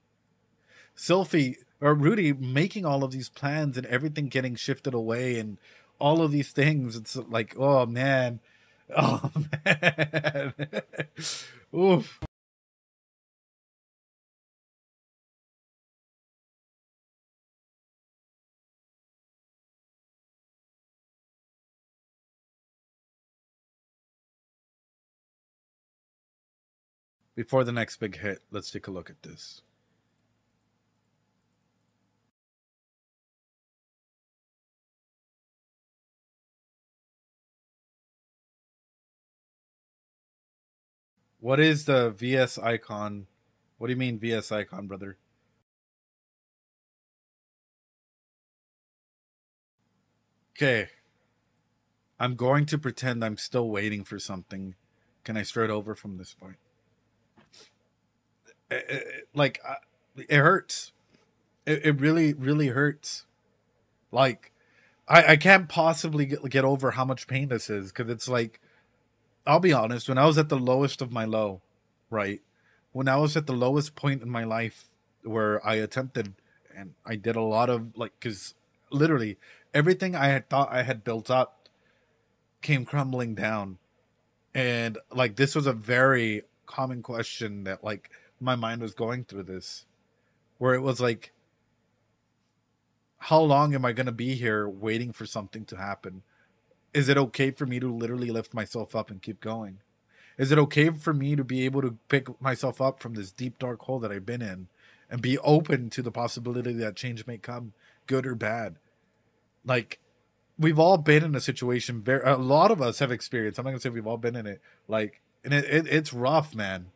Rudy making all of these plans and everything getting shifted away and all of these things. It's like, oh man. Oh man. Oof. before the next big hit, let's take a look at this. What is the VS icon? What do you mean VS icon, brother? Okay. I'm going to pretend I'm still waiting for something. Can I start over from this point? It hurts. It really, really hurts. Like, I can't possibly get over how much pain this is, because it's like, I'll be honest, when I was at the lowest of my low, right? When I was at the lowest point in my life where I attempted and I did a lot of, like, because literally everything I had thought I had built up came crumbling down. And, like, this was a very common question that, like, my mind was going through this, where it was like, how long am I going to be here waiting for something to happen? Is it okay for me to literally lift myself up and keep going? Is it okay for me to be able to pick myself up from this deep, dark hole that I've been in and be open to the possibility that change may come, good or bad? Like, we've all been in a situation, a lot of us have experienced, I'm not going to say we've all been in it, like, and it's rough, man.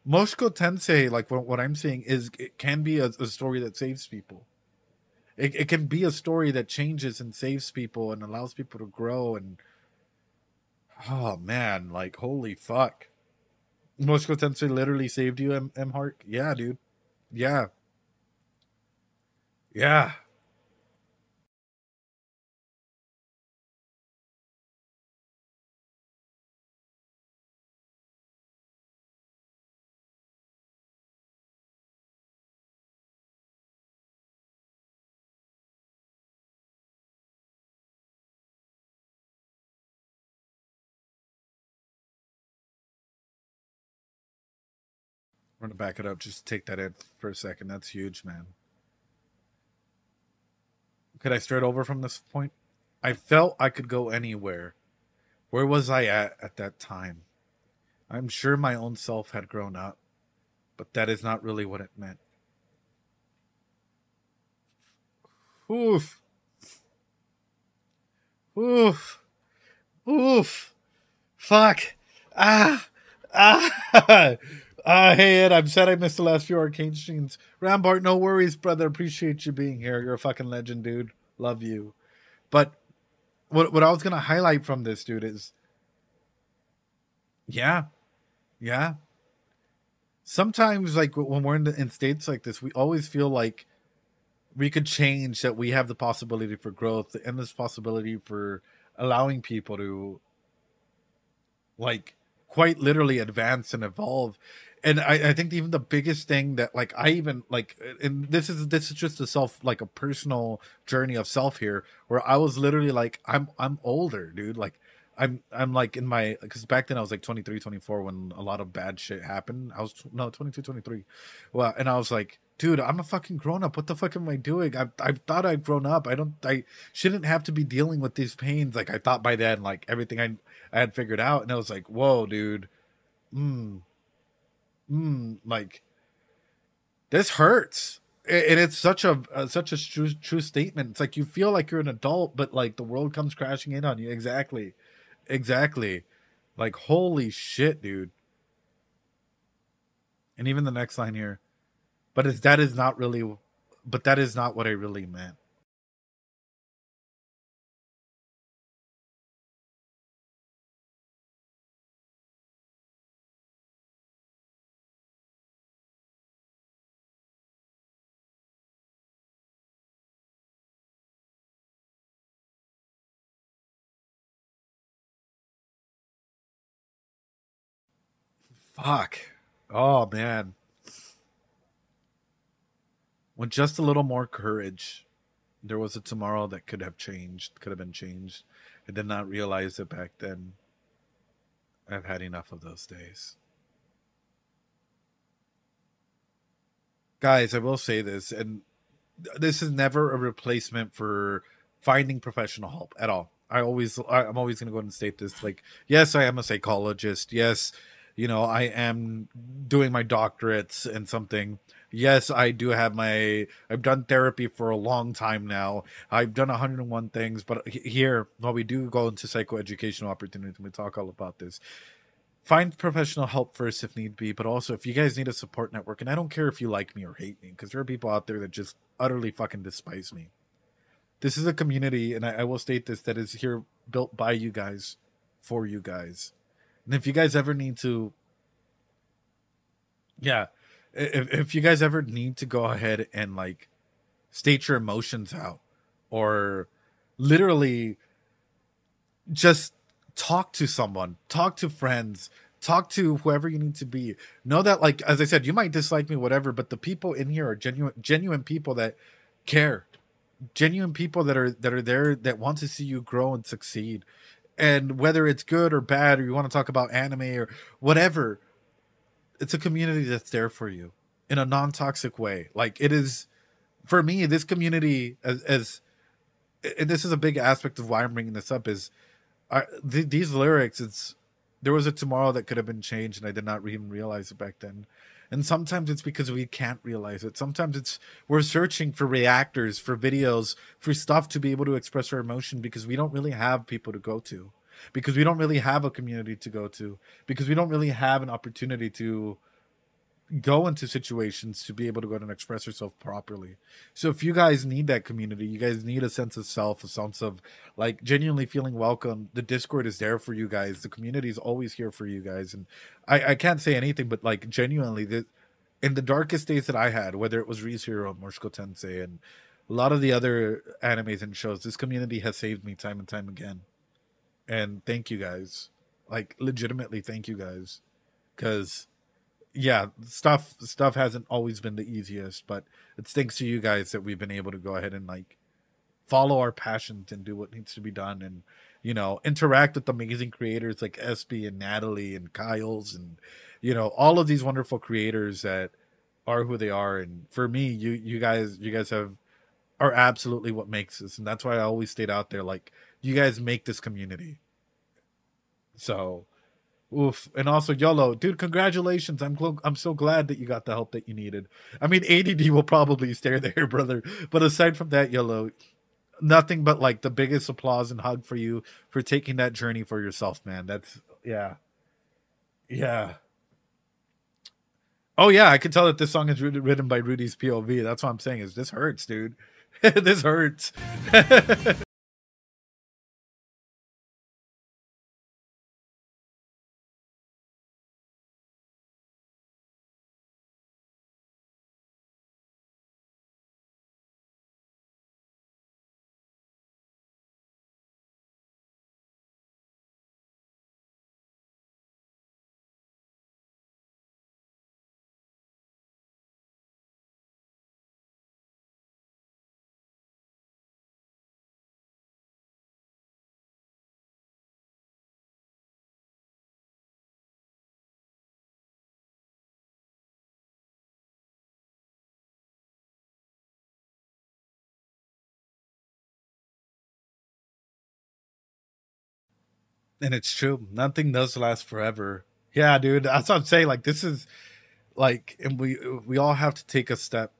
Mushoku Tensei, like, what I'm saying is, it can be a story that saves people. It can be a story that changes and saves people and allows people to grow. And oh man, like, holy fuck, Mushoku Tensei literally saved you, M Heart. Yeah, dude. Yeah. I'm gonna back it up. Just take that in for a second. That's huge, man. Could I start over from this point? I felt I could go anywhere. Where was I at that time? I'm sure my own self had grown up, but that is not really what it meant. Oof. Oof. Oof. Fuck. Ah. Hey Ed, I'm sad I missed the last few arcane streams. Rambart, no worries, brother. Appreciate you being here. You're a fucking legend, dude. Love you. But what I was gonna highlight from this, dude, is yeah. Sometimes, like, when we're in states like this, we always feel like we could change, that we have the possibility for growth, the endless possibility for allowing people to, like, quite literally advance and evolve. And I think even the biggest thing that, like, I even, like, and this is just a personal journey of self here, where I was literally like, I'm older, dude. Like, I'm like in my, because back then I was like 23, 24 when a lot of bad shit happened. I was 22, 23. Well, and I was like, dude, I'm a fucking grown up. What the fuck am I doing? I thought I'd grown up. I shouldn't have to be dealing with these pains. Like, I thought by then, like, everything I had figured out. And I was like, whoa, dude. Like, this hurts. And it's such a true statement. It's like, you feel like you're an adult, but, like, the world comes crashing in on you. Exactly. Like, holy shit, dude. And even the next line here, that is not what I really meant. Fuck. Oh, man. With just a little more courage, there was a tomorrow that could have been changed. I did not realize it back then. I've had enough of those days. Guys, I will say this, and this is never a replacement for finding professional help at all. I'm always going to go ahead and state this. Like, yes, I am a psychologist. Yes, You know, I am doing my doctorates in something. Yes, I do have I've done therapy for a long time now. I've done 101 things, but here, while we do go into psychoeducational opportunities, we talk all about this. Find professional help first if need be, but also if you guys need a support network, and I don't care if you like me or hate me, because there are people out there that just utterly fucking despise me. This is a community, and I will state this, that is here built by you guys, for you guys. And if you guys ever need to, yeah, if you guys ever need to go ahead and like state your emotions out, or literally just talk to someone, talk to friends, talk to whoever you need to be, know that, like, as I said, you might dislike me, whatever, but the people in here are genuine people that care, genuine people that are there, that want to see you grow and succeed. And whether it's good or bad, or you want to talk about anime or whatever, it's a community that's there for you in a non-toxic way. Like, it is, for me, this community, as and this is a big aspect of why I'm bringing this up, is these lyrics, there was a tomorrow that could have been changed, and I did not even realize it back then. And sometimes it's because we can't realize it. Sometimes we're searching for reactors, for videos, for stuff to be able to express our emotion, because we don't really have people to go to, because we don't really have a community to go to, because we don't really have an opportunity to go into situations to be able to go and express yourself properly. So if you guys need that community, you guys need a sense of self, a sense of like genuinely feeling welcome, the Discord is there for you guys. The community is always here for you guys. And I can't say anything but like genuinely, in the darkest days that I had, whether it was ReZero, Mushoku Tensei, and a lot of the other animes and shows, this community has saved me time and time again. And thank you guys. Like, legitimately, thank you guys. Because yeah, stuff hasn't always been the easiest, but it's thanks to you guys that we've been able to go ahead and like follow our passions and do what needs to be done, and you know, interact with amazing creators like SB and Natalie and Kyle's, and you know, all of these wonderful creators that are who they are. And for me, you guys are absolutely what makes this, and that's why I always stayed out there. Like, you guys make this community. So oof. And also, YOLO, dude, congratulations. I'm so glad that you got the help that you needed. I mean, ADD will probably stay there, brother. But aside from that, YOLO, nothing but like the biggest applause and hug for you for taking that journey for yourself, man. That's, yeah. Yeah. Oh, yeah, I can tell that this song is written by Rudy's POV. That's what I'm saying, is this hurts, dude. This hurts. And it's true. Nothing does last forever. Yeah, dude. That's what I'm saying. Like, this is like, and we all have to take a step.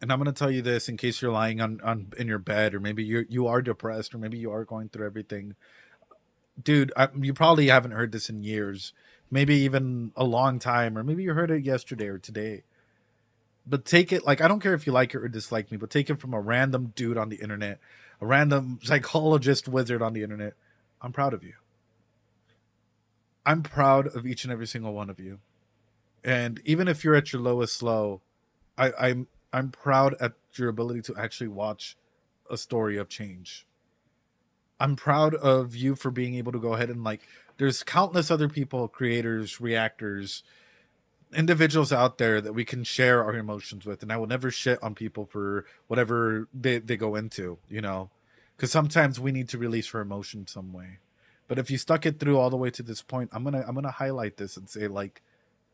And I'm gonna tell you this in case you're lying on in your bed, or maybe you are depressed, or maybe you are going through everything. Dude, you probably haven't heard this in years, maybe even a long time, or maybe you heard it yesterday or today. But take it, like, I don't care if you like it or dislike me, but take it from a random dude on the internet, a random psychologist wizard on the internet. I'm proud of you. I'm proud of each and every single one of you. And even if you're at your lowest low, I'm proud at your ability to actually watch a story of change. I'm proud of you for being able to go ahead and like, there's countless other people, creators, reactors, individuals out there that we can share our emotions with. And I will never shit on people for whatever they go into, you know, because sometimes we need to release our emotion some way. But if you stuck it through all the way to this point, I'm gonna highlight this and say, like,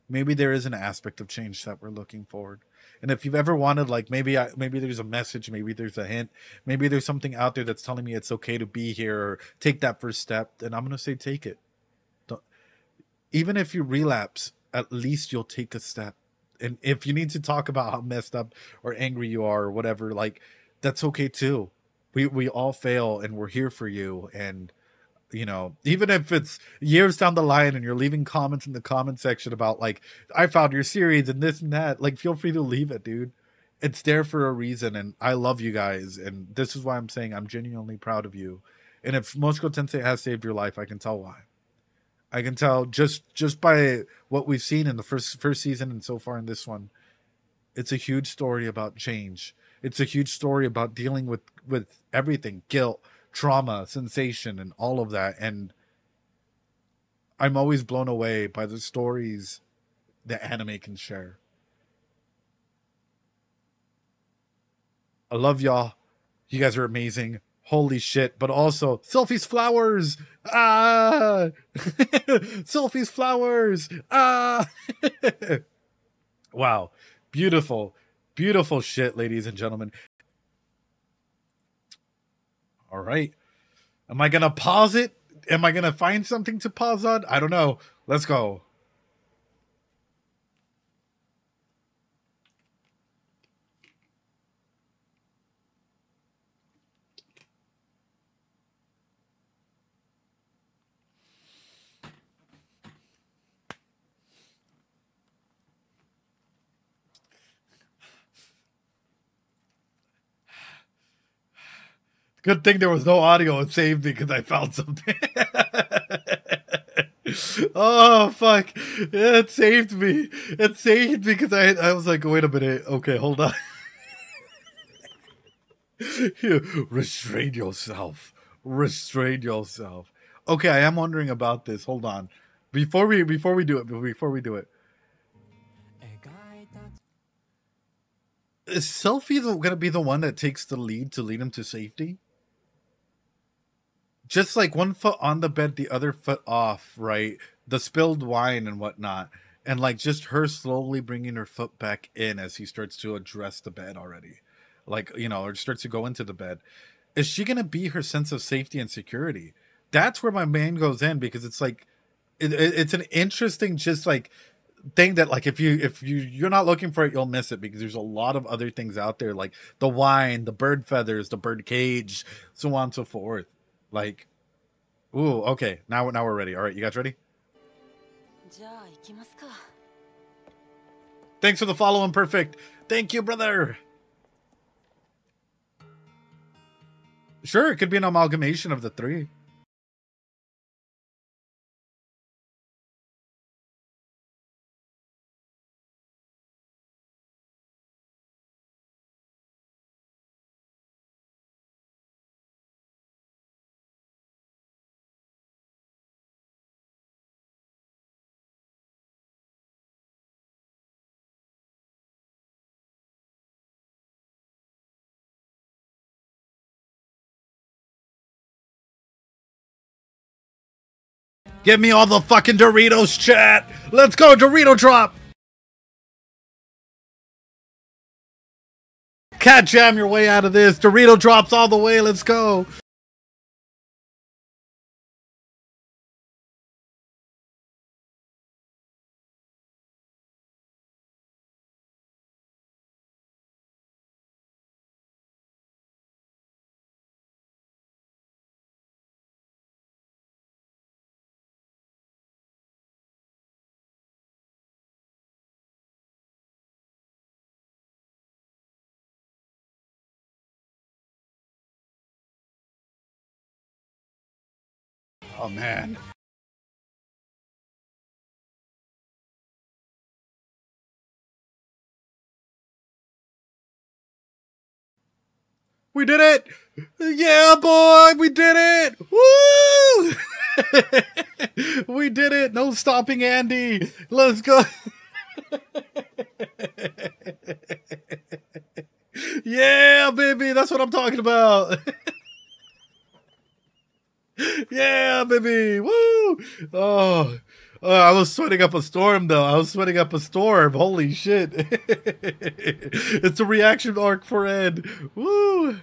maybe there is an aspect of change that we're looking forward. And if you've ever wanted, like, maybe there's a message, maybe there's a hint, maybe there's something out there that's telling me it's okay to be here or take that first step, then I'm gonna say take it. even if you relapse, at least you'll take a step. And if you need to talk about how messed up or angry you are or whatever, like, that's okay too. We all fail, and we're here for you. And you know, even if it's years down the line and you're leaving comments in the comment section about like, I found your series and this and that, like, feel free to leave it, dude. It's there for a reason, and I love you guys, and this is why I'm saying I'm genuinely proud of you. And if Mushoku Tensei has saved your life, I can tell why. I can tell just by what we've seen in the first season and so far in this one. It's a huge story about change. It's a huge story about dealing with everything, guilt, trauma, sensation, and all of that. And I'm always blown away by the stories that anime can share. I love y'all. You guys are amazing. Holy shit. But also, Selfie's flowers. Ah! Selfie's flowers. Ah! Wow. Beautiful. Beautiful shit, ladies and gentlemen. All right. Am I going to pause it? Am I going to find something to pause on? I don't know. Let's go. Good thing there was no audio. It saved me because I found something. Oh, fuck. It saved me. It saved me because I was like, wait a minute. Okay, hold on. Restrain yourself. Restrain yourself. Okay, I am wondering about this. Hold on. Before we do it. Is Selfie going to be the one that takes the lead to lead him to safety? Just like one foot on the bed, the other foot off, right? The spilled wine and whatnot. And like just her slowly bringing her foot back in as he starts to address the bed already. Like, you know, or starts to go into the bed. Is she going to be her sense of safety and security? That's where my man goes in, because it's like, it's an interesting just like thing that like if you're not looking for it, you'll miss it, because there's a lot of other things out there, like the wine, the bird feathers, the bird cage, so on and so forth. Like, ooh, okay, now we're ready. All right, you guys ready? Thanks for the follow, Imperfect. Thank you, brother. Sure, it could be an amalgamation of the three. Give me all the fucking Doritos, chat. Let's go, Dorito drop. Cat jam your way out of this. Dorito drops all the way. Let's go. Oh, man. We did it! Yeah, boy! We did it! Woo! We did it! No stopping Andy! Let's go! Yeah, baby! That's what I'm talking about! Yeah, baby! Woo! Oh, I was sweating up a storm, though. I was sweating up a storm. Holy shit! It's a reaction arc for Ed. Woo!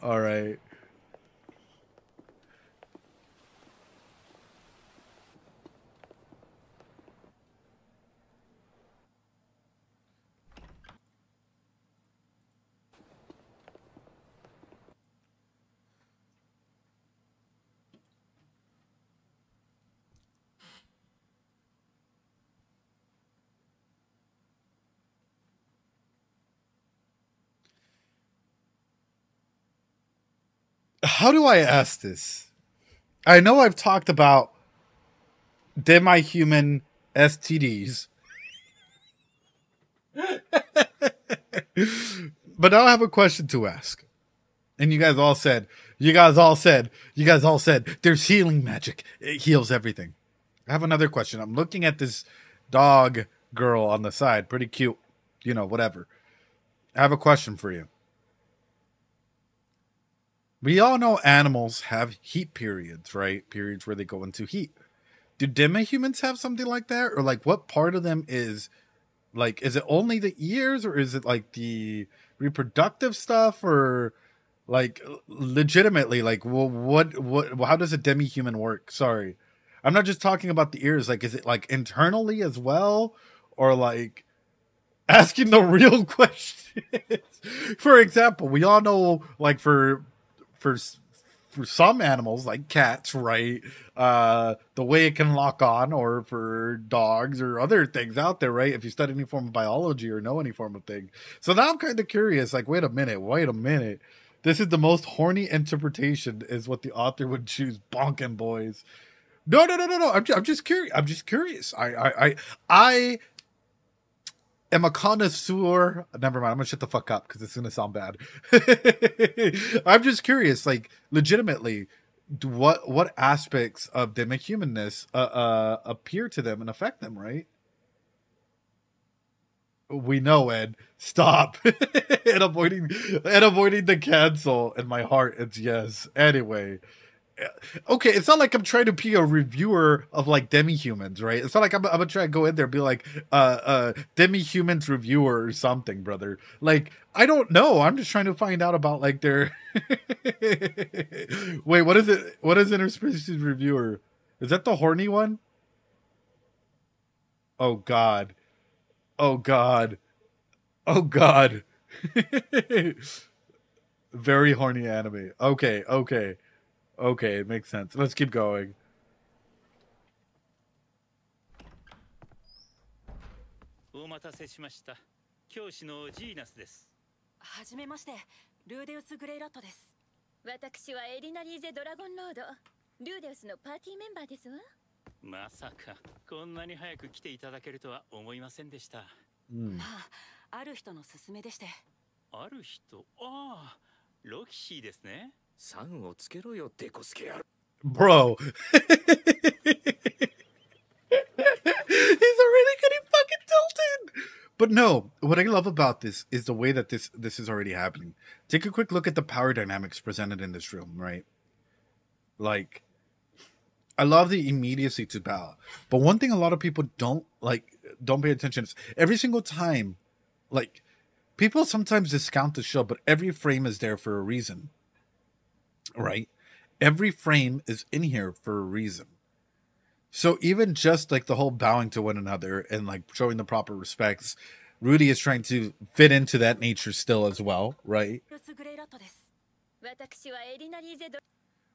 All right. how do I ask this? I know I've talked about demi-human STDs. But now I have a question to ask. And you guys all said, there's healing magic. It heals everything. I have another question. I'm looking at this dog girl on the side. Pretty cute. You know, whatever. I have a question for you. We all know animals have heat periods, right? Periods where they go into heat. Do demi-humans have something like that? Or like what part of them is like, is it only the ears or is it like the reproductive stuff or like legitimately like what how does a demi-human work? Sorry. I'm not just talking about the ears. Like, is it like internally as well? Or like asking the real questions? For example, we all know like for some animals like cats, right? The way it can lock on, or for dogs or other things out there, right? If you study any form of biology or know any form of thing. So now I'm kind of curious, like, wait a minute. This is the most horny interpretation is what the author would choose. Bonkin' boys. No. I'm just curious. I am a connoisseur. Never mind. I'm gonna shut the fuck up because it's gonna sound bad. I'm just curious, like, legitimately, what aspects of demi-humanness appear to them and affect them, right? We know, Ed. Stop. and avoiding the cancel. In my heart, it's yes. Anyway. Okay, it's not like I'm trying to be a reviewer of like demi-humans, right? It's not like I'm gonna try to go in there and be like demi-humans reviewer or something, brother. Like, I don't know. I'm just trying to find out about like their Wait, what is it? What is interspecies reviewer? Is that the horny one? Oh god. Very horny anime. Okay, it makes sense. Let's keep going. お待たせしました。教師のジーナスです。はじめまして、ルーデウス・グレイラットです。私はエリナリーゼ・ドラゴンロード。ルーデウスのパーティーメンバーですわ。まさかこんなに早く来ていただけるとは思いませんでした。まあ、ある人の勧めでして。ある人、ああ、ロキシーですね。3をつけろよ、デコスケやる。Bro. He's already getting fucking tilted. But no, what I love about this is the way that this is already happening. Take a quick look at the power dynamics presented in this room, right? Like, I love the immediacy to Bao. But one thing a lot of people don't pay attention is every single time, like, people sometimes discount the show, but every frame is there for a reason. Right? Every frame is in here for a reason. So even just like the whole bowing to one another and like showing the proper respects, Rudy is trying to fit into that nature still as well, right?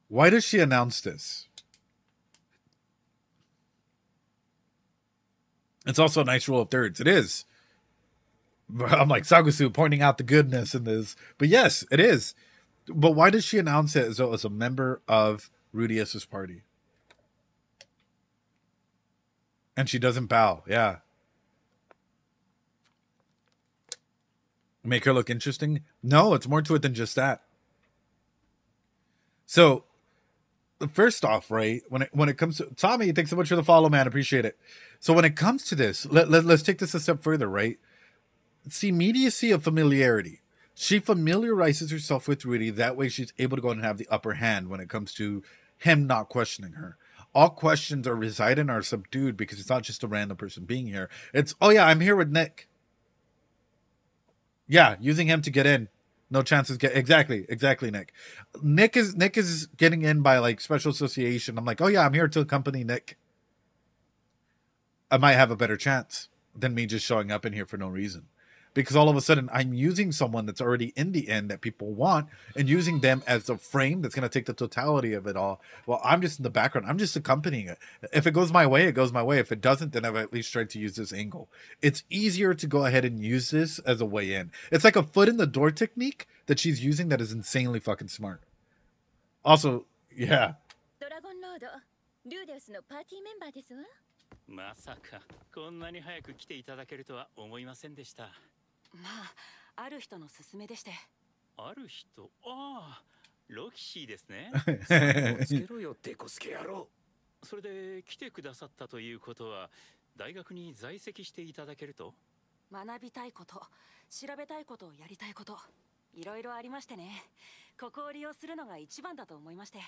Why does she announce this? It's also a nice rule of thirds. It is. I'm like Sagusu pointing out the goodness in this. But yes, it is. But why does she announce it as though as a member of Rudius's party? And she doesn't bow. Yeah. Make her look interesting? No, it's more to it than just that. So, first off, right, when it comes to Tommy, thanks so much for the follow, man. Appreciate it. So when it comes to this, let's take this a step further, right? It's the immediacy of familiarity. She familiarizes herself with Rudy. That way she's able to go and have the upper hand when it comes to him not questioning her. All questions are reside and are subdued because it's not just a random person being here. It's, oh yeah, I'm here with Nick. Yeah, using him to get in. No chances get exactly, Nick. Nick is getting in by like special association. I'm like, oh yeah, I'm here to accompany Nick. I might have a better chance than me just showing up in here for no reason. Because all of a sudden, I'm using someone that's already in the end that people want and using them as the frame that's going to take the totality of it all. Well, I'm just in the background. I'm just accompanying it. If it goes my way, it goes my way. If it doesn't, then I've at least tried to use this angle. It's easier to go ahead and use this as a way in. It's like a foot in the door technique that she's using that is insanely fucking smart. Also, yeah. ドラゴンロード、ルーデウスのパーティーメンバーですわ。まさかこんなに早く来ていただけるとは思いませんでした。まあ、ある人の勧めでして。ある人、ああ、ロキシーですね。つけろよデコスケ野郎。それで来てくださったということは大学に在籍していただけると。学びたいこと、調べたいことをやりたいこと、いろいろありましてね。ここを利用するのが一番だと思いまして。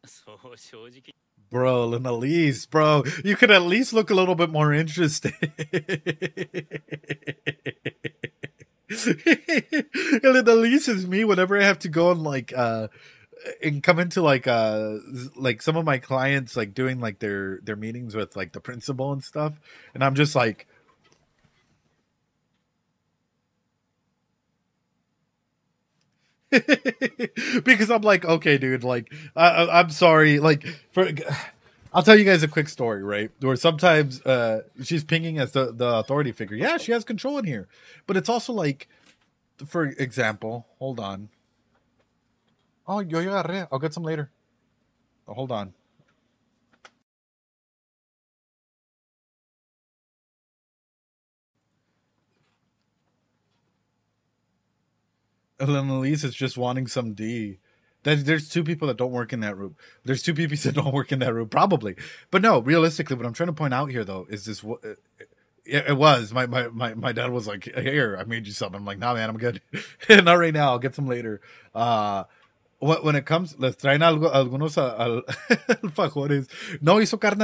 そう正直。Bro, Elinalise, bro, you could at least look a little bit more interested. Elinalise is me whenever I have to go and come into like some of my clients like doing like their meetings with like the principal and stuff, and I'm just like, because I'm like, okay, dude, like I'm sorry, like I'll tell you guys a quick story, right? Where sometimes she's pinging as the authority figure. Yeah, she has control in here, but it's also like, for example, hold on. Oh, yo agarré. I'll get some later. Oh, hold on. Elinalise is just wanting some D. There's two people that don't work in that room. There's two people that don't work in that room, probably. But no, realistically, what I'm trying to point out here, though, is this. It was my dad was like, "Here, I made you something." I'm like, "Nah, man, I'm good. Not right now. I'll get some later." When it comes, les traen algunos alfajores. No, hizo carne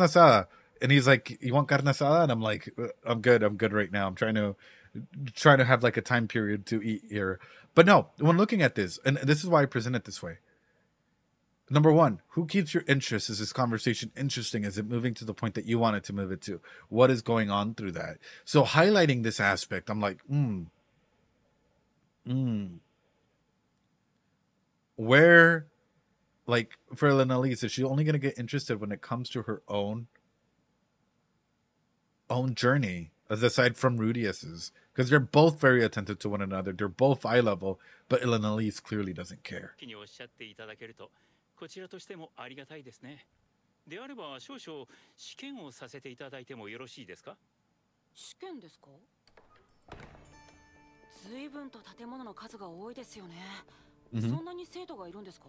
asada. And he's like, "You want carne asada?" And I'm like, I'm good right now. I'm trying to have like a time period to eat here. But no, when looking at this, and this is why I present it this way. Number one, who keeps your interest? Is this conversation interesting? Is it moving to the point that you wanted to move it to? What is going on through that? So highlighting this aspect, I'm like, where, like, for Elinalise, is she only going to get interested when it comes to her own journey, as aside from Rudius's? Because they're both very attentive to one another. They're both eye level, but Elinalise clearly doesn't care. こちらとしてもありがたいですね。であれば少々試験をさせていただいてもよろしいですか？試験ですか？随分と建物の数が多いですよね。そんなに生徒がいるんですか？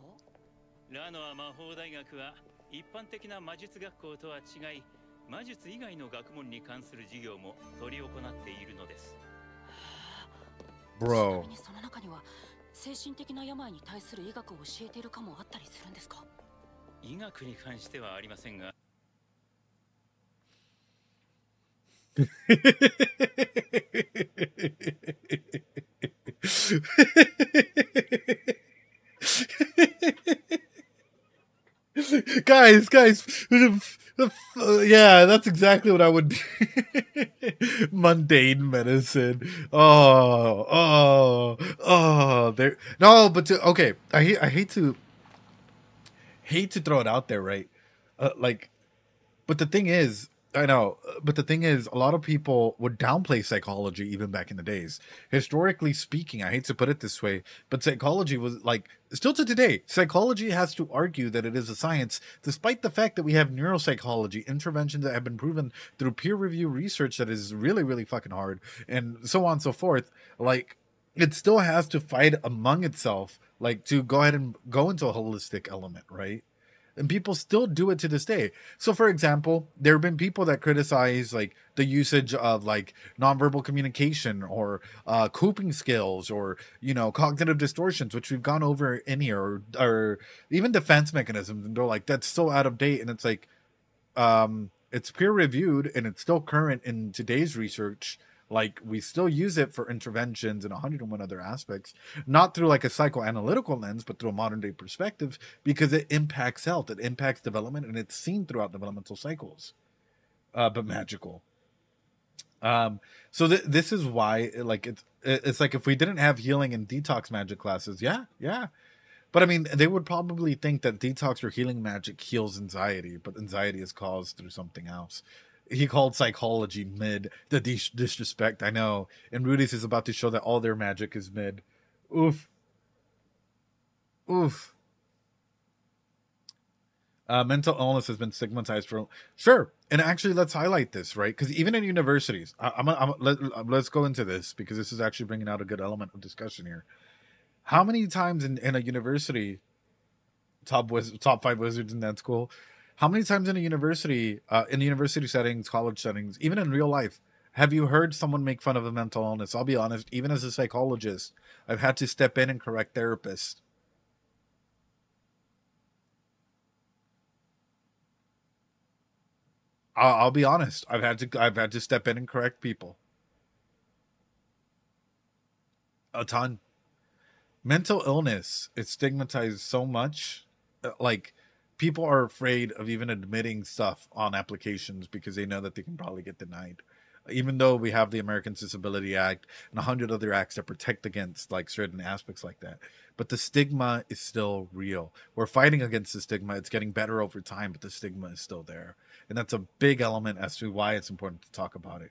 ラノア魔法大学は一般的な魔術学校とは違い、魔術以外の学問に関する授業も取り行っているのです。Bro. ちなみにその中には精神的な病に対する医学を教えている科もあったりするんですか？医学に関してはありませんが。guys, yeah, that's exactly what I would do. Mundane medicine. There. No, but okay. I hate to throw it out there, right? But the thing is, I know, but the thing is, a lot of people would downplay psychology even back in the days. Historically speaking, I hate to put it this way, but psychology was like, still to today, psychology has to argue that it is a science, despite the fact that we have neuropsychology interventions that have been proven through peer review research that is really, really fucking hard, and so on and so forth. Like, it still has to fight among itself, like, to go ahead and go into a holistic element, right? And people still do it to this day. So, for example, there have been people that criticize like the usage of like nonverbal communication or coping skills or, you know, cognitive distortions, which we've gone over in here, or even defense mechanisms. And they're like, that's so out of date. And it's like, it's peer reviewed and it's still current in today's research. Like, we still use it for interventions and 101 other aspects, not through like a psychoanalytical lens, but through a modern day perspective, because it impacts health, it impacts development, and it's seen throughout developmental cycles, but magical. So this is why, like, it's like if we didn't have healing and detox magic classes, yeah. But I mean, they would probably think that detox or healing magic heals anxiety, but anxiety is caused through something else. He called psychology mid. The disrespect, I know. And Rudy's is about to show that all their magic is mid. Oof. Mental illness has been stigmatized for sure, and actually, let's highlight this, right? Because even in universities, let's go into this because this is actually bringing out a good element of discussion here. How many times in a university, top 5 wizards in that school, how many times in university settings, college settings, even in real life, have you heard someone make fun of a mental illness? I'll be honest, even as a psychologist, I've had to step in and correct therapists. I'll be honest. I've had to step in and correct people. A ton. Mental illness, it's stigmatized so much. Like, people are afraid of even admitting stuff on applications because they know that they can probably get denied. Even though we have the Americans Disability Act and 100 other acts that protect against like certain aspects like that. But the stigma is still real. We're fighting against the stigma. It's getting better over time, but the stigma is still there. And that's a big element as to why it's important to talk about it.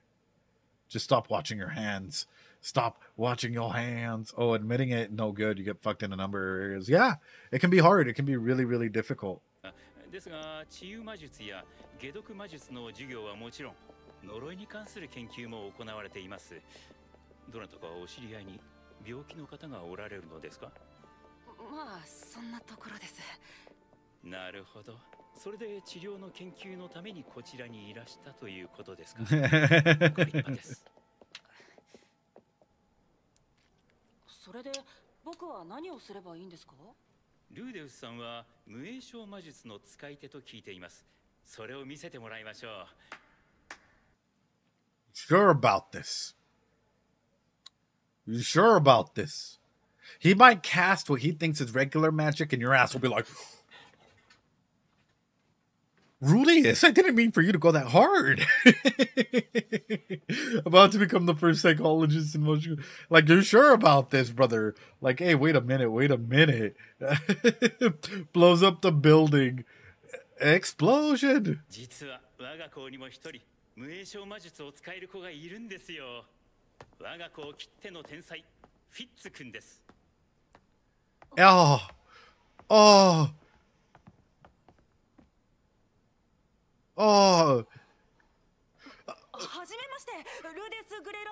Just stop watching your hands. Stop watching your hands. Oh, admitting it, no good. You get fucked in a number of areas. Yeah, it can be hard. It can be really, really difficult. ですが、治癒魔術や解毒魔術の授業はもちろん、呪いに関する研究も行われています。どなたかお知り合いに病気の方がおられるのですか？まあ、そんなところです。なるほど。それで治療の研究のためにこちらにいらしたということですか？ご立派です。それで僕は何をすればいいんですか？ルーデウスさんは無影象魔術の使い手と聞いています。それを見せてもらいましょう。Sure about this? You sure about this? He might cast what he thinks is regular magic, and your ass will be like, Rudius, I didn't mean for you to go that hard. About to become the first psychologist in Mushoku. Like, you're sure about this, brother? Like, hey, wait a minute. Blows up the building. Explosion. 実は我が校にも一人無影象魔術を使える子がいるんですよ。我が校きっての天才フィッツ君です。Oh. Oh. Oh.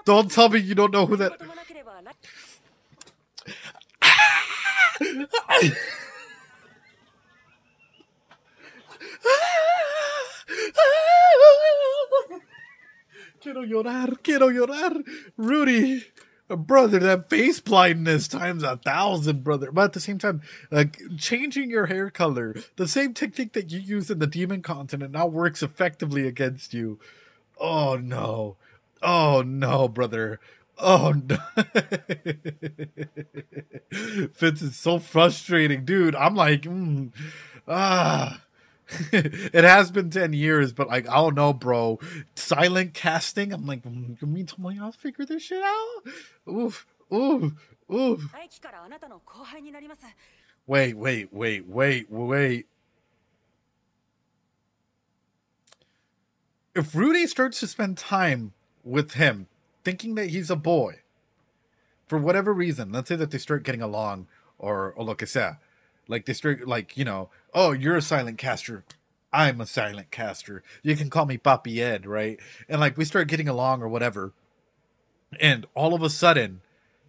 Don't tell me you don't know who that... Quiero llorar. Rudy. Brother, that face blindness times 1,000, brother. But at the same time, like, changing your hair color, the same technique that you use in the demon continent now works effectively against you. Oh no. Oh no, brother. Oh no. Fitz is so frustrating, dude. I'm like, It has been 10 years, but like, I don't know, bro. Silent casting, I'm like, you mean to me I'll figure this shit out? Oof. Wait. If Rudy starts to spend time with him, thinking that he's a boy, for whatever reason, let's say that they start getting along, or lo que sea, like they start, like, you know, oh, you're a silent caster, I'm a silent caster, you can call me Papi Ed, right? And like we start getting along or whatever, and all of a sudden,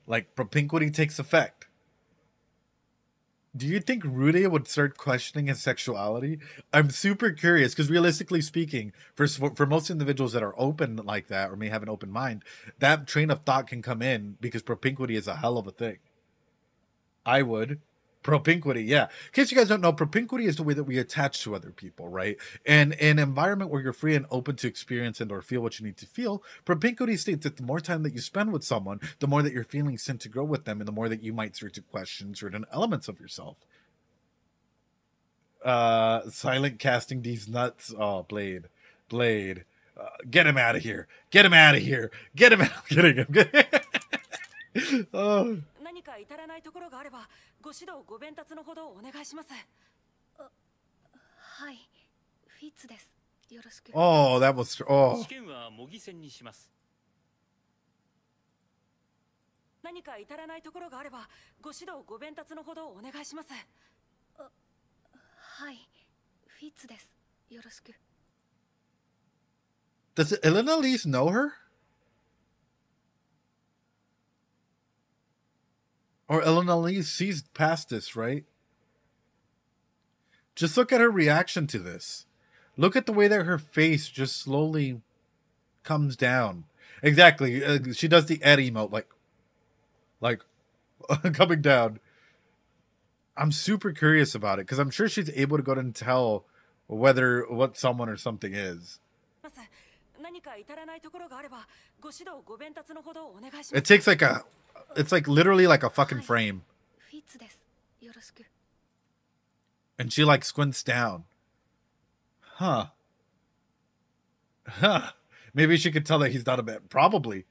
like, propinquity takes effect. Do you think Rudy would start questioning his sexuality? I'm super curious, because realistically speaking, for most individuals that are open like that, or may have an open mind, that train of thought can come in, because propinquity is a hell of a thing. I would. Propinquity, yeah. In case you guys don't know, propinquity is the way that we attach to other people, right? And in an environment where you're free and open to experience and or feel what you need to feel, propinquity states that the more time that you spend with someone, the more that your feelings tend to grow with them, and the more that you might start to question certain elements of yourself. Silent casting these nuts. Oh, Blade. Get him out of here. Get him out. I'm kidding him. Oh. Oh, that was... Oh. Does Elinalise know her? Or Elinalise sees past this, right? Just look at her reaction to this. Look at the way that her face just slowly comes down. Exactly. She does the Ed emote, like coming down. I'm super curious about it because I'm sure she's able to go and tell what someone or something is. It takes it's like literally like a fucking frame. And she like squints down. Huh. Maybe she could tell that he's not a man. Probably.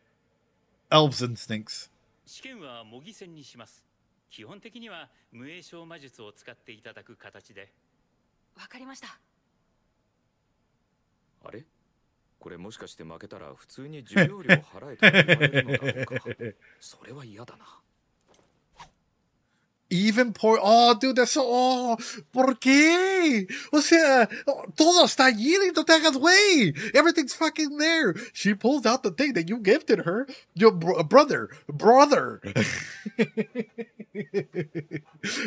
Elves' instincts. 基本的には無影小魔術を使っていただく形で。わかりました。あれ？これもしかして負けたら普通に授業料払えと言われるのだろうか。それは嫌だな。 Even poor. Oh, dude, that's so. Oh, ¿por qué? O sea, todo está allí, no te hagas güey. Everything's fucking there. She pulls out the thing that you gifted her. Your brother.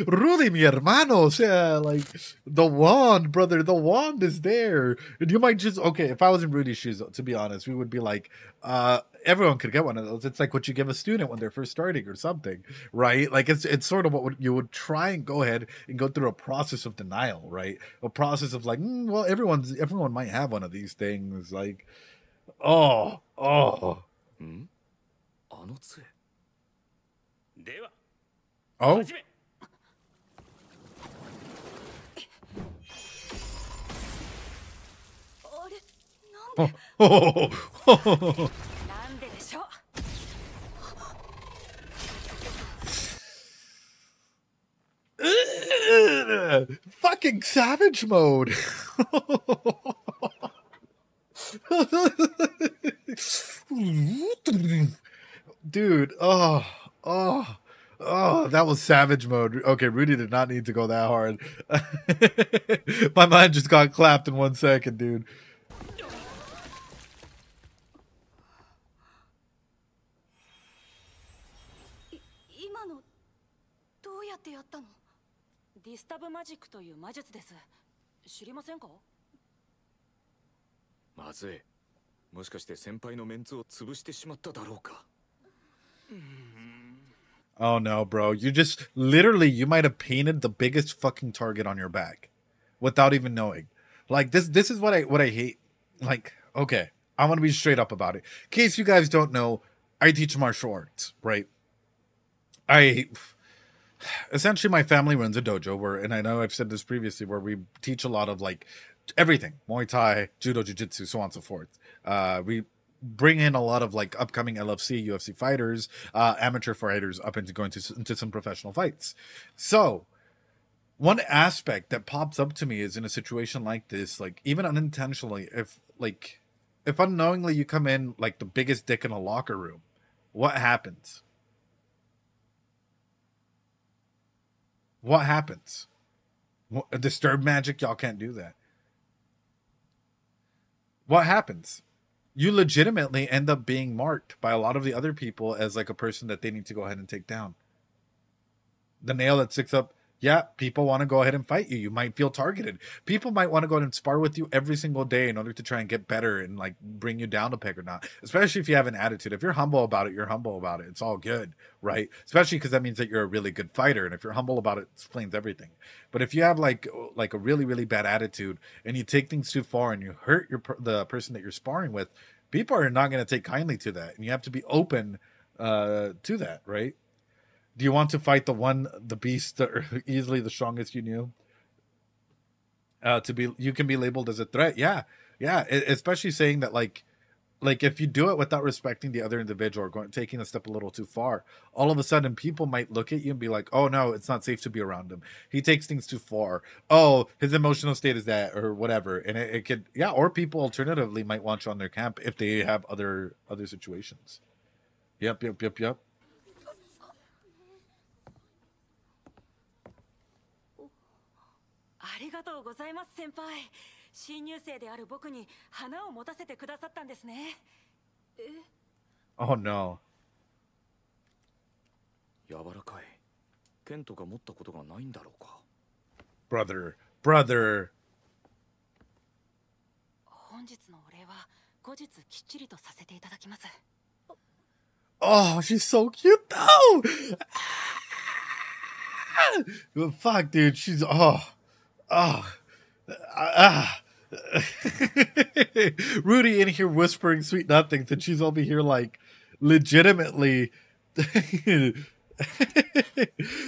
Rudy, mi hermano. O sea, like, the wand, brother. The wand is there. And you might just. Okay, if I was in Rudy's shoes, to be honest, we would be like, everyone could get one of those. It's like what you give a student when they're first starting or something, right? Like it's sort of what you would try and go ahead and go through a process of denial, right? A process of like, well, everyone might have one of these things. Like, oh. Oh. Oh. Fucking savage mode. Dude, oh, that was savage mode. Okay, Rudy did not need to go that hard. My mind just got clapped in 1 second, dude. Oh no, bro. You just literally you might have painted the biggest fucking target on your back without even knowing. Like this is what I hate. Like, okay, I want to be straight up about it. In case you guys don't know, I teach martial arts, right? Essentially my family runs a dojo where, and I know I've said this previously, where we teach a lot of like everything, Muay Thai, Judo, Jiu-Jitsu, so on and so forth. We bring in a lot of like upcoming LFC, UFC fighters, amateur fighters up into going into some professional fights. So one aspect that pops up to me is in a situation like this, like even unintentionally, if unknowingly you come in like the biggest dick in a locker room, what happens? What happens? Disturb magic, y'all can't do that. What happens? You legitimately end up being marked by a lot of the other people as like a person that they need to go ahead and take down. The nail that sticks up, yeah, people want to go ahead and fight you. You might feel targeted. People might want to go ahead and spar with you every single day in order to try and get better and like bring you down a peg or not. Especially if you have an attitude. If you're humble about it, you're humble about it. It's all good, right? Especially because that means that you're a really good fighter. And if you're humble about it, it explains everything. But if you have like a really, really bad attitude and you take things too far and you hurt the person that you're sparring with, people are not going to take kindly to that. And you have to be open to that, right? Do you want to fight the beast, or easily the strongest you knew? You can be labeled as a threat. Yeah. Especially saying that like if you do it without respecting the other individual or taking a step a little too far, all of a sudden people might look at you and be like, oh no, it's not safe to be around him. He takes things too far. Oh, his emotional state is that, or whatever. And it could, yeah. Or people alternatively might want you on their camp if they have other situations. Yep. がとうございます、先輩。新入生である僕に花を持たせてくださったんですね。Oh no. 柔らかい。ケントが持ったことがないんだろうか。Brother. 本日のお礼は後日きっちりとさせていただきます。Oh, she's so cute though. Fuck, dude. She's Rudy in here whispering sweet nothings, and she's over here like legitimately.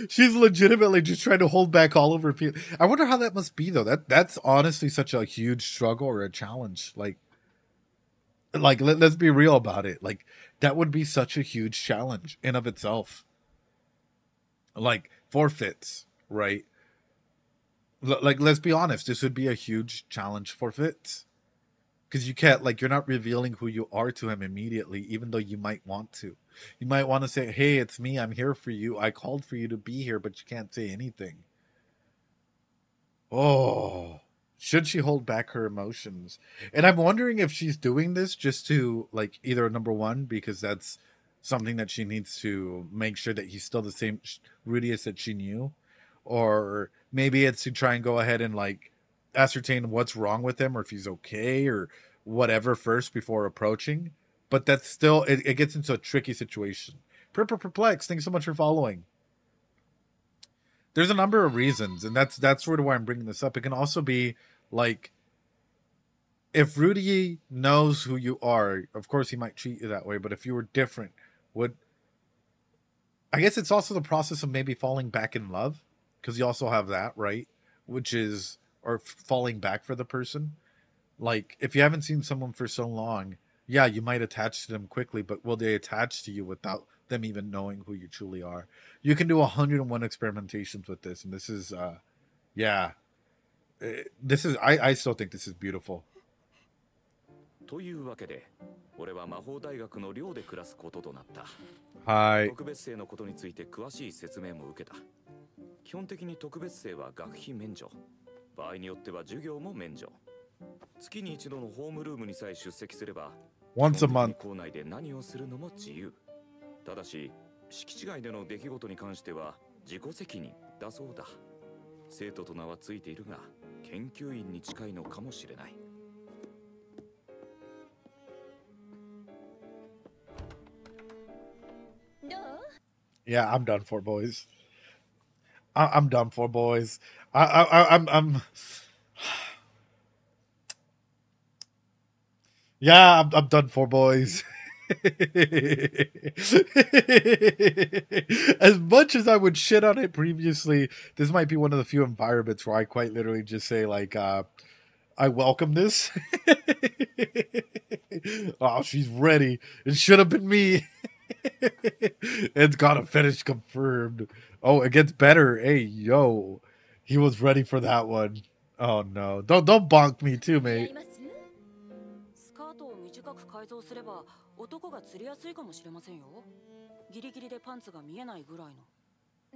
She's legitimately just trying to hold back all of her feelings. I wonder how that must be though. That's honestly such a huge struggle or a challenge. Like let's be real about it. Like that would be such a huge challenge in of itself. Like forfeits, right? Like let's be honest, this would be a huge challenge for Fitz. Because you can't, like, you're not revealing who you are to him immediately, even though you might want to. You might want to say, hey, it's me, I'm here for you, I called for you to be here, but you can't say anything. Oh, should she hold back her emotions? And I'm wondering if she's doing this just to, like, either number one, because that's something that she needs to make sure that he's still the same Rudius that she knew, or maybe it's to try and go ahead and, like, ascertain what's wrong with him or if he's okay or whatever first before approaching. But that's still, it gets into a tricky situation. Perplex, thanks so much for following. There's a number of reasons, and that's sort of why I'm bringing this up. It can also be like, if Rudy knows who you are, of course he might treat you that way, but if you were different, I guess it's also the process of maybe falling back in love, because you also have that, right? Which is, or falling back for the person. Like, if you haven't seen someone for so long, yeah, you might attach to them quickly, but will they attach to you without them even knowing who you truly are? You can do 101 experimentations with this, and this is, I still think this is beautiful. というわけで、俺は魔法大学の寮で暮らすこととなった。はい。特別生のことについて詳しい説明も受けた。基本的に特別生は学費免除。場合によっては授業も免除。月に一度のホームルームにさえ出席すれば、Once a month. 校内で何をするのも自由。ただし、敷地外での出来事に関しては自己責任だそうだ。生徒と名はついているが、研究員に近いのかもしれない。Yeah, I'm done for, boys. I'm done for, boys. I'm Yeah, I'm done for, boys. As much as I would shit on it previously, this might be one of the few environments where I quite literally just say, like, I welcome this. Oh, she's ready. It should have been me. It's got a finish confirmed. Oh, it gets better. Hey, yo. He was ready for that one. Oh, no. Don't bonk me too, mate. すれば男が釣りやすいかもしれませんよ。ギリギリでパンツが見えないぐらいの。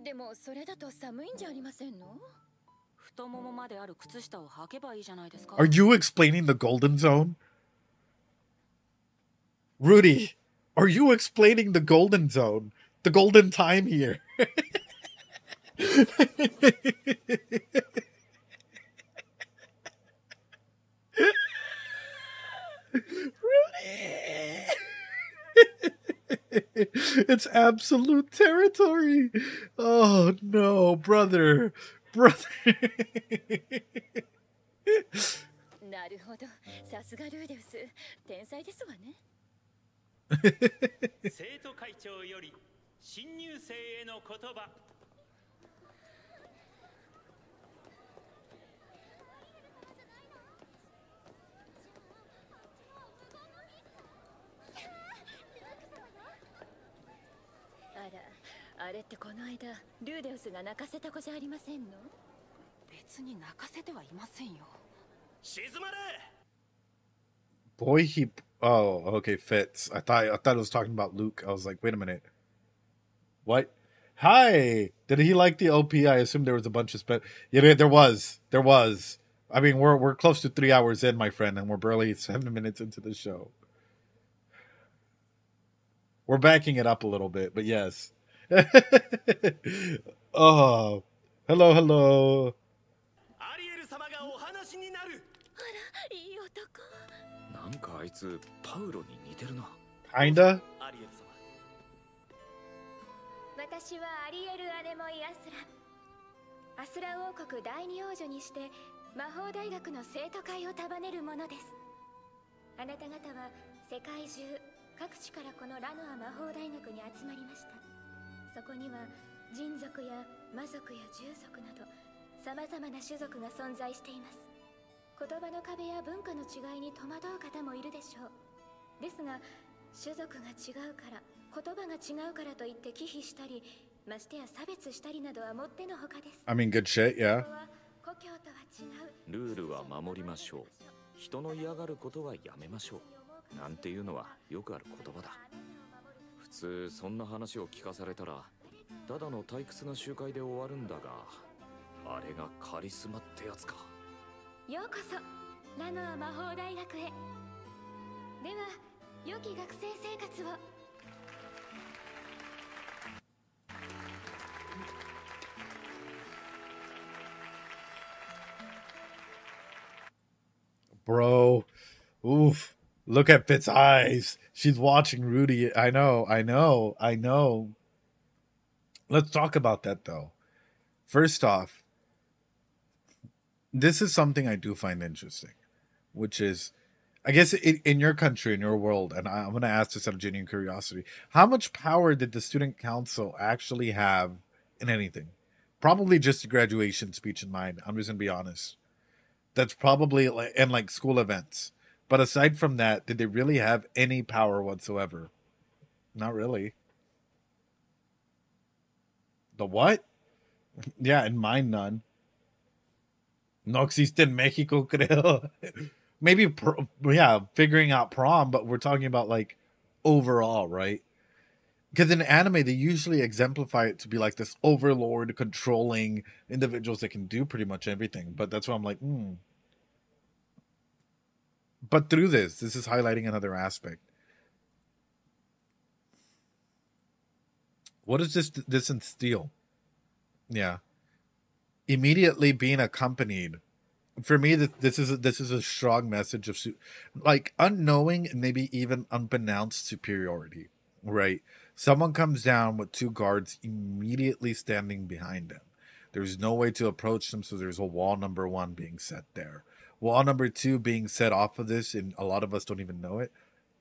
でもそれだと寒いんじゃありませんの？太ももまである靴下を履けばいいじゃないですか。Are you explaining the golden zone? Rudy, are you explaining the golden zone? The golden time here? It's absolute territory. Oh no, brother. なるほど。さすがルーデウス。天才ですわね。生徒会長より新入生への言葉。あれってこの間ルーデウスが泣かせた子じゃありませんの？別に泣かせてはいませんよ。静まれ。 Boy, he. Oh, okay, Fitz. I thought it was talking about Luke. I was like, wait a minute. What? Hi. Did he like the OP? I assume there was a bunch of Yeah, there was. There was. I mean, we're close to 3 hours in, my friend, and we're barely 7 minutes into the show. We're backing it up a little bit, but yes. Oh, hello, hello. アリエル様がお話になる。いい男。なんかあいつパウロに似てるな。 Kinda. アリエル様。私はアリエル・アネモイ・アスラ。アスラ王国第二王女にして魔法大学の生徒会を束ねるものです。あなた方は世界中各地からこのラノア魔法大学に集まりました。そこには人族や魔族や獣族など様々な種族が存在しています。言葉の壁や文化の違いに戸惑う方もいるでしょう。ですが種族が違うから言葉が違うからといって忌避したりましてや差別したりなどはもってのほかです。 I mean, good shit, yeah. 故郷とは違う。ルールは守りましょう。人の嫌がることはやめましょう。なんていうのはよくある言葉だ。普通そんな話を聞かされたらただの退屈な集会で終わるんだが、あれがカリスマってやつか。ようこそラノア魔法大学へ。では良き学生生活を。Bro, oof. Look at Fit's eyes. She's watching Rudy. I know. Let's talk about that, though. First off, this is something I do find interesting, which is, I guess, in your country, in your world, and I'm going to ask this out of genuine curiosity, how much power did the student council actually have in anything? Probably just a graduation speech in mind. I'm just going to be honest. That's probably like school events. But aside from that, did they really have any power whatsoever? Not really. The what? Yeah, in mine, none. No existe en Mexico, creo. Maybe, figuring out prom, but we're talking about, like, overall, right? Because in anime, they usually exemplify it to be like this overlord controlling individuals that can do pretty much everything. But that's why I'm like, But through this is highlighting another aspect. What does this instill? Yeah. Immediately being accompanied. For me, this is a strong message of, like, unknowing and maybe even unbeknownst superiority, right? Someone comes down with two guards immediately standing behind them. There's no way to approach them, so there's a wall number one being set there. Wall number two being set off of this, and a lot of us don't even know it,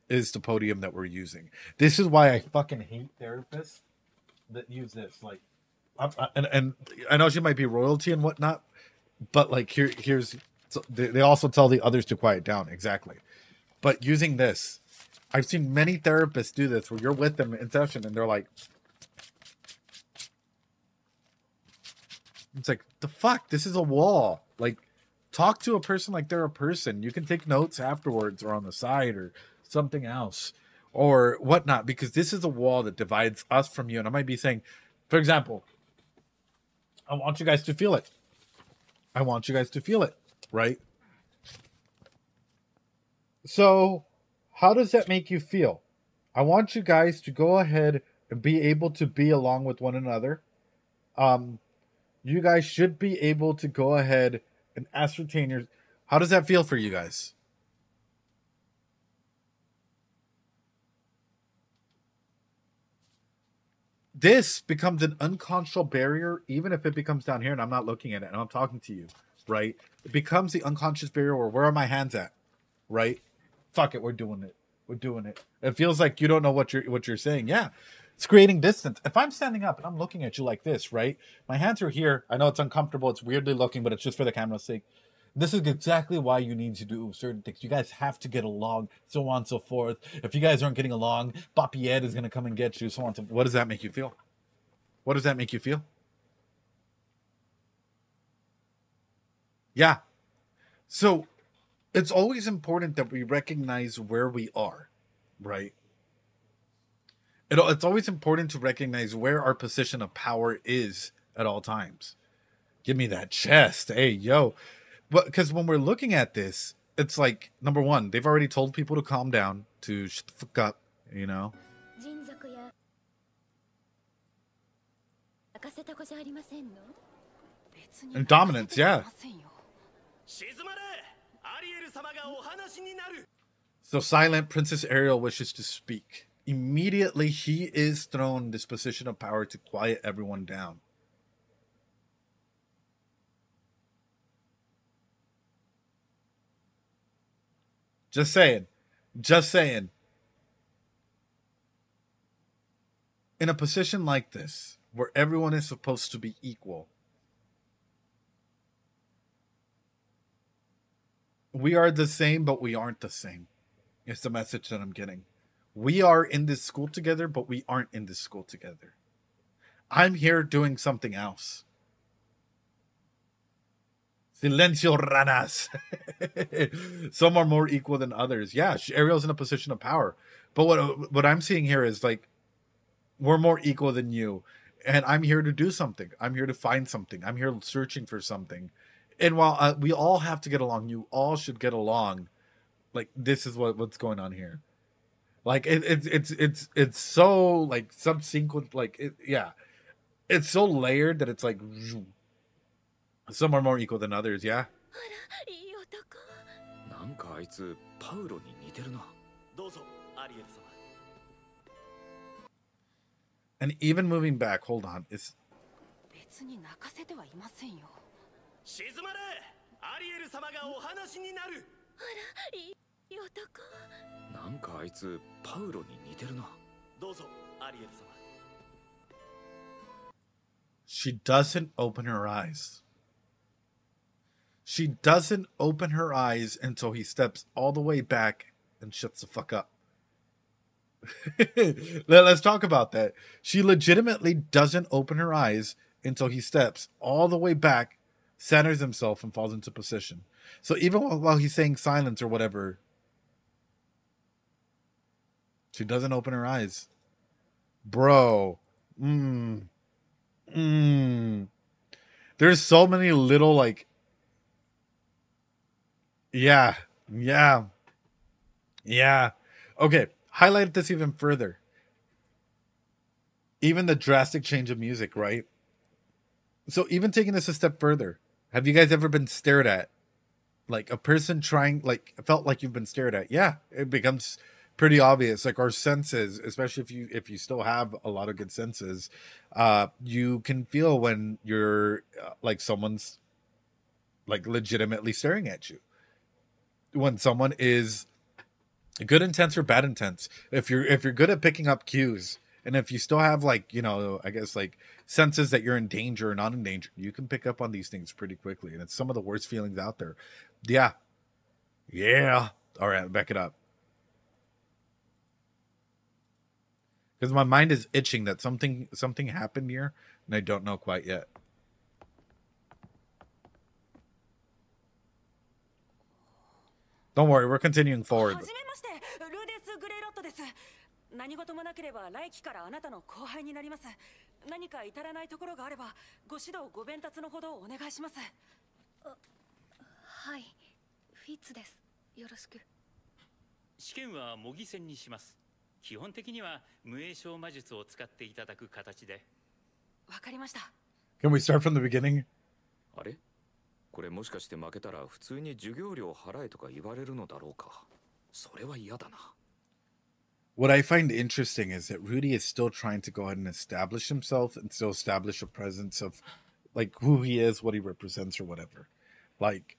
is the podium that we're using. This is why I fucking hate therapists that use this. Like, and I know she might be royalty and whatnot, but like here's so they also tell the others to quiet down. Exactly. But using this, I've seen many therapists do this where you're with them in session and they're like, it's like, the fuck, this is a wall. Like, talk to a person like they're a person. You can take notes afterwards or on the side or something else or whatnot, because this is a wall that divides us from you. And I might be saying, for example, I want you guys to feel it. I want you guys to feel it, right? So, how does that make you feel? I want you guys to go ahead and be able to be along with one another. You guys should be able to go ahead and ascertain your... How does that feel for you guys? This becomes an unconscious barrier, even if it becomes down here and I'm not looking at it and I'm talking to you, right? It becomes the unconscious barrier where are my hands at, right? Fuck it, we're doing it. We're doing it. It feels like you don't know what you're saying. Yeah, it's creating distance. If I'm standing up and I'm looking at you like this, right? My hands are here. I know it's uncomfortable. It's weirdly looking, but it's just for the camera's sake. This is exactly why you need to do certain things. You guys have to get along, so on and so forth. If you guys aren't getting along, Papi Ed is going to come and get you, so on. What does that make you feel? What does that make you feel? Yeah. So it's always important that we recognize where we are, right? It's always important to recognize where our position of power is at all times. Give me that chest. Hey, yo. But because when we're looking at this, it's like, number one, they've already told people to calm down, to shut the fuck up, you know? And dominance, yeah. So silent, Princess Ariel wishes to speak. Immediately, he is thrown this position of power to quiet everyone down. Just saying. Just saying. In a position like this, where everyone is supposed to be equal, we are the same, but we aren't the same. It's the message that I'm getting. We are in this school together, but we aren't in this school together. I'm here doing something else. Silencio, ranas. Some are more equal than others. Yeah, Ariel's in a position of power. But what I'm seeing here is like, we're more equal than you. And I'm here to do something. I'm here to find something. I'm here searching for something. And while we all have to get along, you all should get along. Like, this is what's going on here. Like, it's so, like, subsequent, like, yeah. It's so layered that it's like, some are more equal than others, yeah? And even moving back, hold on, it's... She doesn't open her eyes. She doesn't open her eyes until he steps all the way back and shuts the fuck up. Let's talk about that. She legitimately doesn't open her eyes until he steps all the way back, centers himself, and falls into position. So even while he's saying silence or whatever, she doesn't open her eyes. Bro. There's so many little, like... Yeah. Okay, highlight this even further. Even the drastic change of music, right? So even taking this a step further, have you guys ever been stared at? Like a person trying, like, felt like you've been stared at? Yeah, it becomes pretty obvious. Like our senses, especially if you still have a lot of good senses, you can feel when you're like someone's like legitimately staring at you. When someone is good intense or bad intense, if you're good at picking up cues, and if you still have, like, you know, I guess like senses that you're in danger or not in danger, you can pick up on these things pretty quickly. And it's some of the worst feelings out there. Yeah. All right, back it up. Because my mind is itching that something happened here, and I don't know quite yet. Don't worry, we're continuing forward. Can we start from the beginning? これもしかして負けたら普通に授業料払えとか言われるのだろうか。それは嫌だな。 What I find interesting is that Rudy is still trying to go ahead and establish himself and still establish a presence of like who he is, what he represents, or whatever. Like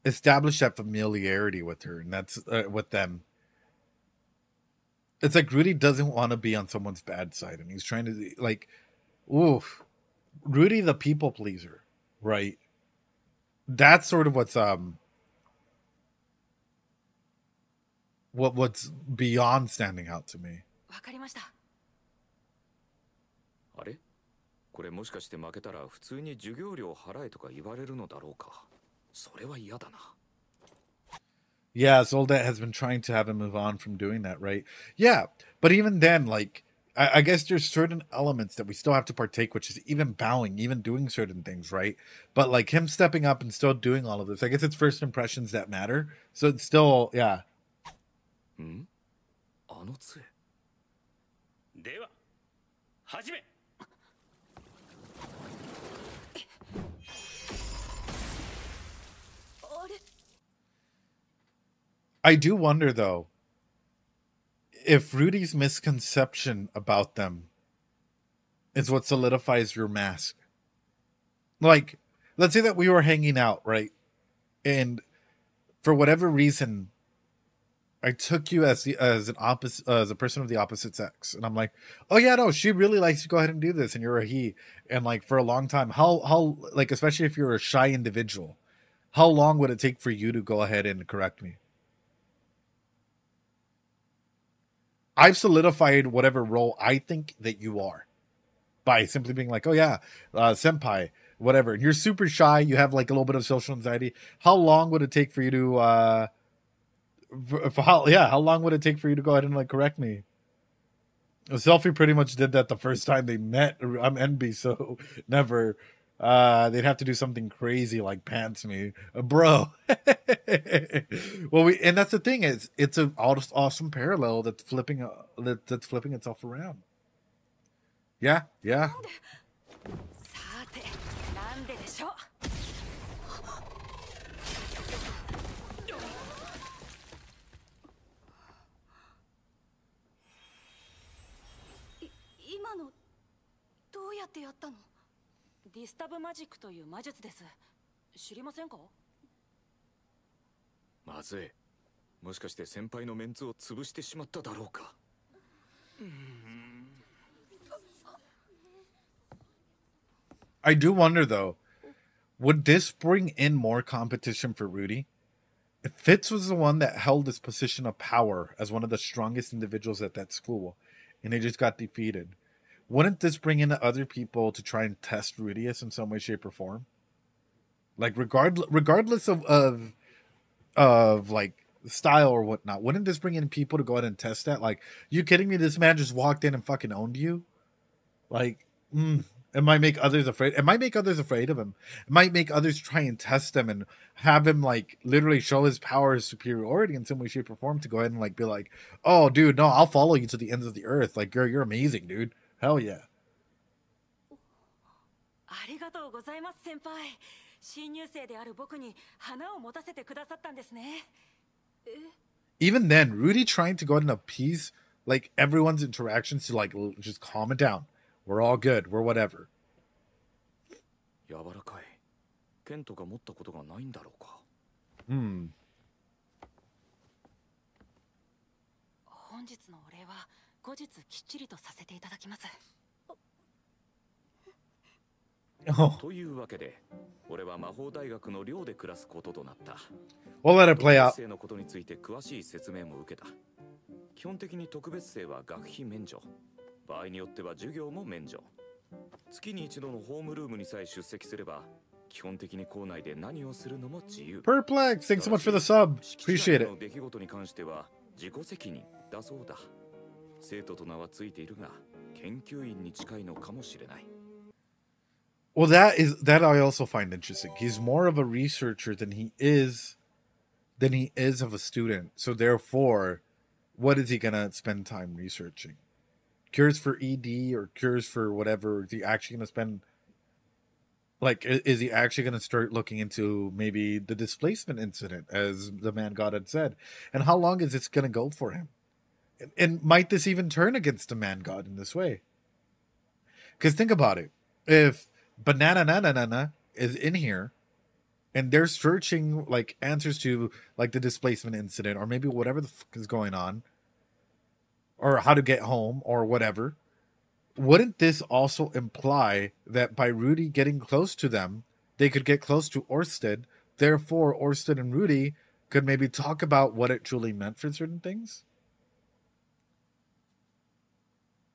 establish that familiarity with her, and that's with them. It's like Rudy doesn't want to be on someone's bad side, and he's trying to like, oof, Rudy the people pleaser, right? That's sort of what's beyond standing out to me. あれ？これもしかして負けたら普通に授業料払えとか言われるのだろうか。それは嫌だな。 Yeah, Zoldat has been trying to have him move on from doing that, right? Yeah, but even then, like, I guess there's certain elements that we still have to partake, which is even bowing, even doing certain things, right? But like him stepping up and still doing all of this, I guess it's first impressions that matter. So it's still, yeah. あの杖。では始め。I do wonder though if Rudy's misconception about them is what solidifies your mask. Like, let's say that we were hanging out, right? And for whatever reason, I took you as a person of the opposite sex, and I'm like, oh yeah, no, she really likes to go ahead and do this, and you're a he. And like for a long time, how like, especially if you're a shy individual, how long would it take for you to go ahead and correct me? I've solidified whatever role I think that you are by simply being like, oh yeah, senpai, whatever. And you're super shy. You have like a little bit of social anxiety. How long would it take for you to, how long would it take for you to go ahead and like correct me? Selfie pretty much did that the first time they met. I'm envy, so never. They'd have to do something crazy like pants me, bro. Well, and that's the thing, is it's an awesome parallel that's flipping itself around. Yeah. さて、なんででしょう。今のどうやってやったの？ディスタブマジックという魔術です。知りませんか？まずい。もしかして先輩のメンツを潰してしまっただろうか。I do wonder though, would this bring in more competition for Rudy? If Fitz was the one that held this position of power as one of the strongest individuals at that school, and they just got defeated, wouldn't this bring in other people to try and test Rudius in some way, shape, or form? Like regardless of like style or whatnot, wouldn't this bring in people to go ahead and test that? Like, you kidding me? This man just walked in and fucking owned you. Like, it might make others afraid. It might make others afraid of him. It might make others try and test him and have him like literally show his power, his superiority in some way, shape, or form to go ahead and like be like, oh, dude, no, I'll follow you to the ends of the earth. Like, you're amazing, dude. Hell yeah. ありがとうございます、先輩。新入生である僕に花を持たせてくださったんですね。Even then, Rudy trying to go ahead and appease like everyone's interactions to like just calm it down. We're all good. We're whatever. 柔らかい。剣とか持ったことがないんだろうか。本日のお礼は後日きっちりとさせていただきます。というわけで、俺は魔法大学の寮で暮らすこととなった。We'll let it play out. 特別生のことについて詳しい説明も受けた。基本的に特別生は学費免除。場合によっては授業も免除。月に一度のホームルームにさえ出席すれば、基本的に校内で何をするのも自由。Perplex, thanks so much for the sub. Appreciate it. 出来事に関しては自己責任だそうだ。生徒と名はついているが、研究員に近いのかもしれない。Well, that I also find interesting. He's more of a researcher than he is of a student. So therefore, what is he gonna spend time researching? Cures for ED or cures for whatever? Is he actually gonna spend? Like, is he actually gonna start looking into maybe the displacement incident, as the man God had said? And how long is this gonna go for him? And might this even turn against the man God in this way? Because think about it. If Banana is in here and they're searching like answers to like the displacement incident or maybe whatever the fuck is going on or how to get home or whatever, wouldn't this also imply that by Rudy getting close to them, they could get close to Orsted? Therefore, Orsted and Rudy could maybe talk about what it truly meant for certain things?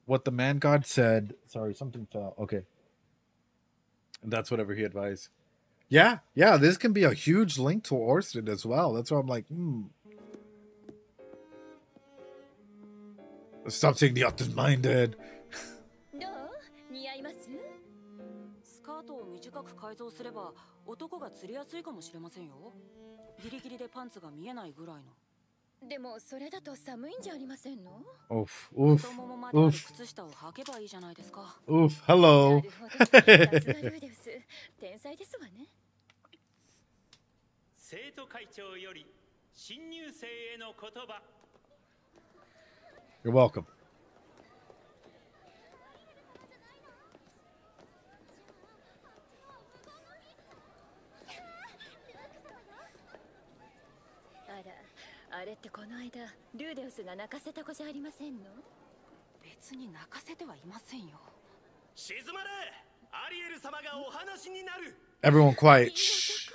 What the man God said. Sorry, something fell. Okay. And that's whatever he advised. Yeah, this can be a huge link to Orsted as well. That's why I'm like, Stop saying the author's minded. どう似合います？スカートを短く改造すれば男が釣りやすいかもしれませんよ。ギリギリでパンツが見えないぐらいの。でもそれだと寒いんじゃありませんの？Oof, oof, 太ももまである靴下を履けばいいじゃないですか。oof, hello. なるほど。さすがルーデウス、天才ですわね。生徒会長より新入生への言葉。You're welcome. あれってこの間ルーデウスが泣かせた子じゃありませんの？別に泣かせてはいませんよ。静まれ、アリエル様がお話になる。 Everyone quiet. Shh.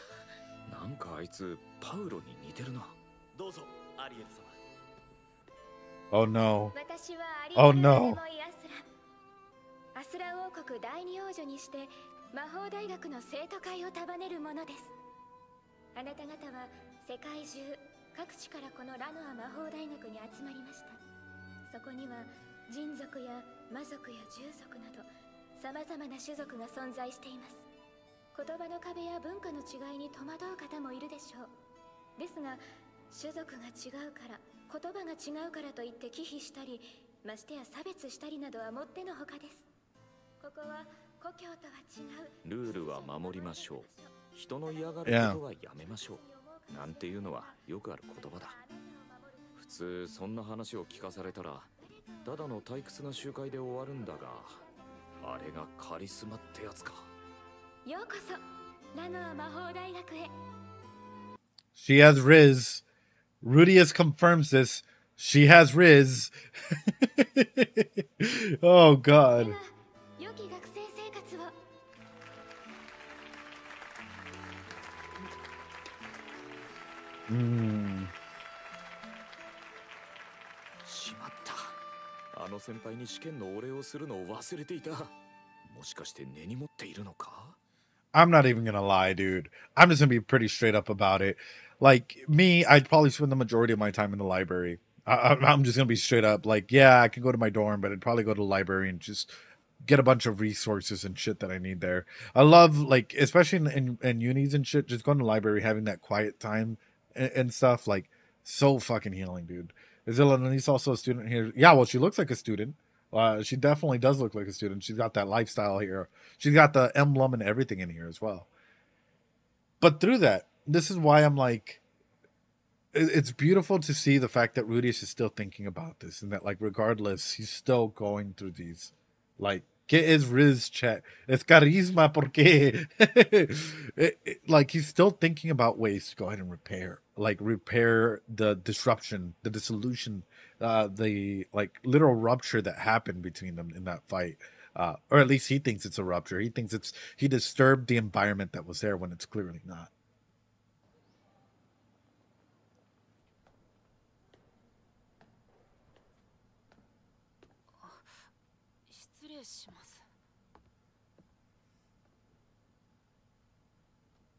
なんかあいつパウロに似てるな。どうぞ、アリエル様。 Oh no. 私はアリエ Oh ル・ア no. レモイ・アスラ王国第二王女にして魔法大学の生徒会を束ねるものです。あなた方は世界中各地からこのラノア魔法大学に集まりました。そこには人族や魔族や従属など様々な種族が存在しています。言葉の壁や文化の違いに戸惑う方もいるでしょう。ですが種族が違うから言葉が違うからといって忌避したりましてや差別したりなどはもってのほかです。ここは故郷とは違うルールは守りましょう。人の嫌がることはやめましょう。なんていうのはよくある言葉だ。普通そんな話を聞かされたらただの退屈な集会で終わるんだが、あれがカリスマってやつか。ようこそラノア魔法大学へ。 She has Riz. Rudius confirms this. She has Riz. Oh god. 良き学生生活を。しまった。あの先輩に試験のお礼をするのを忘れていた。もしかして根に持っているのか？ I'm not even gonna lie, dude. I'm just gonna be pretty straight up about it. Like, me, I'd probably spend the majority of my time in the library. I'm just gonna be straight up. Like, yeah, I could go to my dorm, but I'd probably go to the library and just get a bunch of resources and shit that I need there. I love, like, especially in unis and shit, just going to the library, having that quiet time and stuff. Like, so fucking healing, dude. Is Elinalise also a student here? Yeah, well, she looks like a student. She definitely does look like a student. She's got that lifestyle here. She's got the emblem and everything in here as well. But through that, this is why I'm like, it's beautiful to see the fact that Rudius is still thinking about this and that, like, regardless, he's still going through these. Like, ¿qué es Riz, chat? Es carisma, porque? Like, he's still thinking about ways to go ahead and repair the disruption, the dissolution, the, like, literal rupture that happened between them in that fight. Or at least he thinks it's a rupture. He thinks he disturbed the environment that was there when it's clearly not.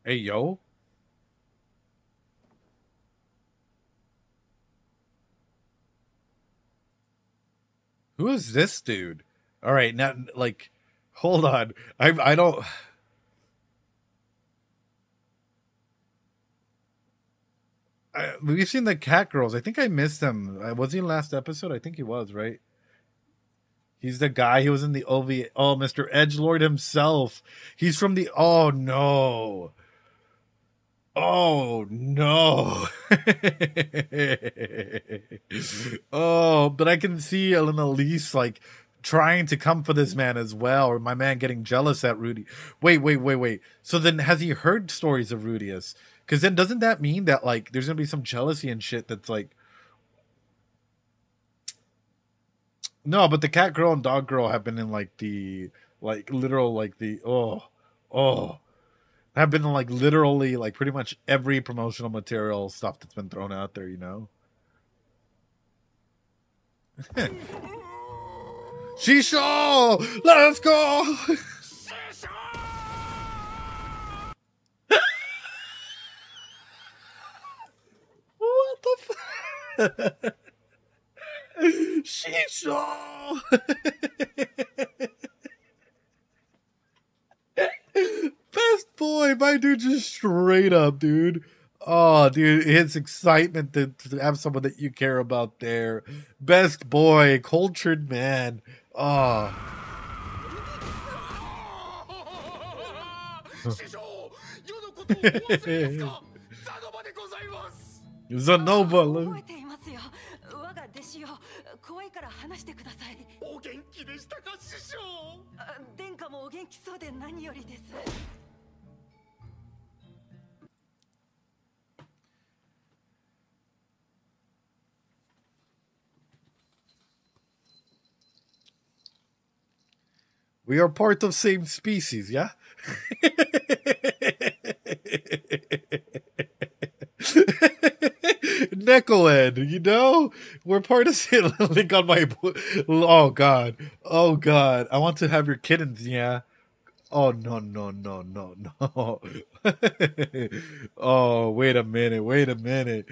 Hey, yo. Who is this dude? All right, now, like, hold on. I don't... we've seen the cat girls. I think I missed him. Was he in last episode? I think he was, right? He's the guy. He was in the OVA. Oh, Mr. Edgelord himself. He's from the... Oh, no. Oh, no. Oh, but I can see Elinalise, like, trying to come for this man as well, or my man getting jealous at Rudy. Wait. So then has he heard stories of Rudius? Because then doesn't that mean that, like, there's going to be some jealousy and shit that's like... No, but the cat girl and dog girl have been in, like, the, like, literal, like, the... Oh. Have been in, like, literally, like, pretty much every promotional material stuff that's been thrown out there, you know? Shisho! Let's go! What the fuck? Shisho! Best boy, my dude, just straight up, dude. Oh, dude, it's excitement to have someone that you care about there. Best boy, cultured man. Oh. Zanova. 覚えていますよ。我が弟子よ。怖いから話してください。お元気でしたか師匠。殿下もお元気そうで何よりです。We are part of same species, yeah? Nekoed, you know? We're part of link on my... Oh, God. Oh, God. I want to have your kittens, yeah? Oh, no, no, no, no, no. Oh, wait a minute, wait a minute.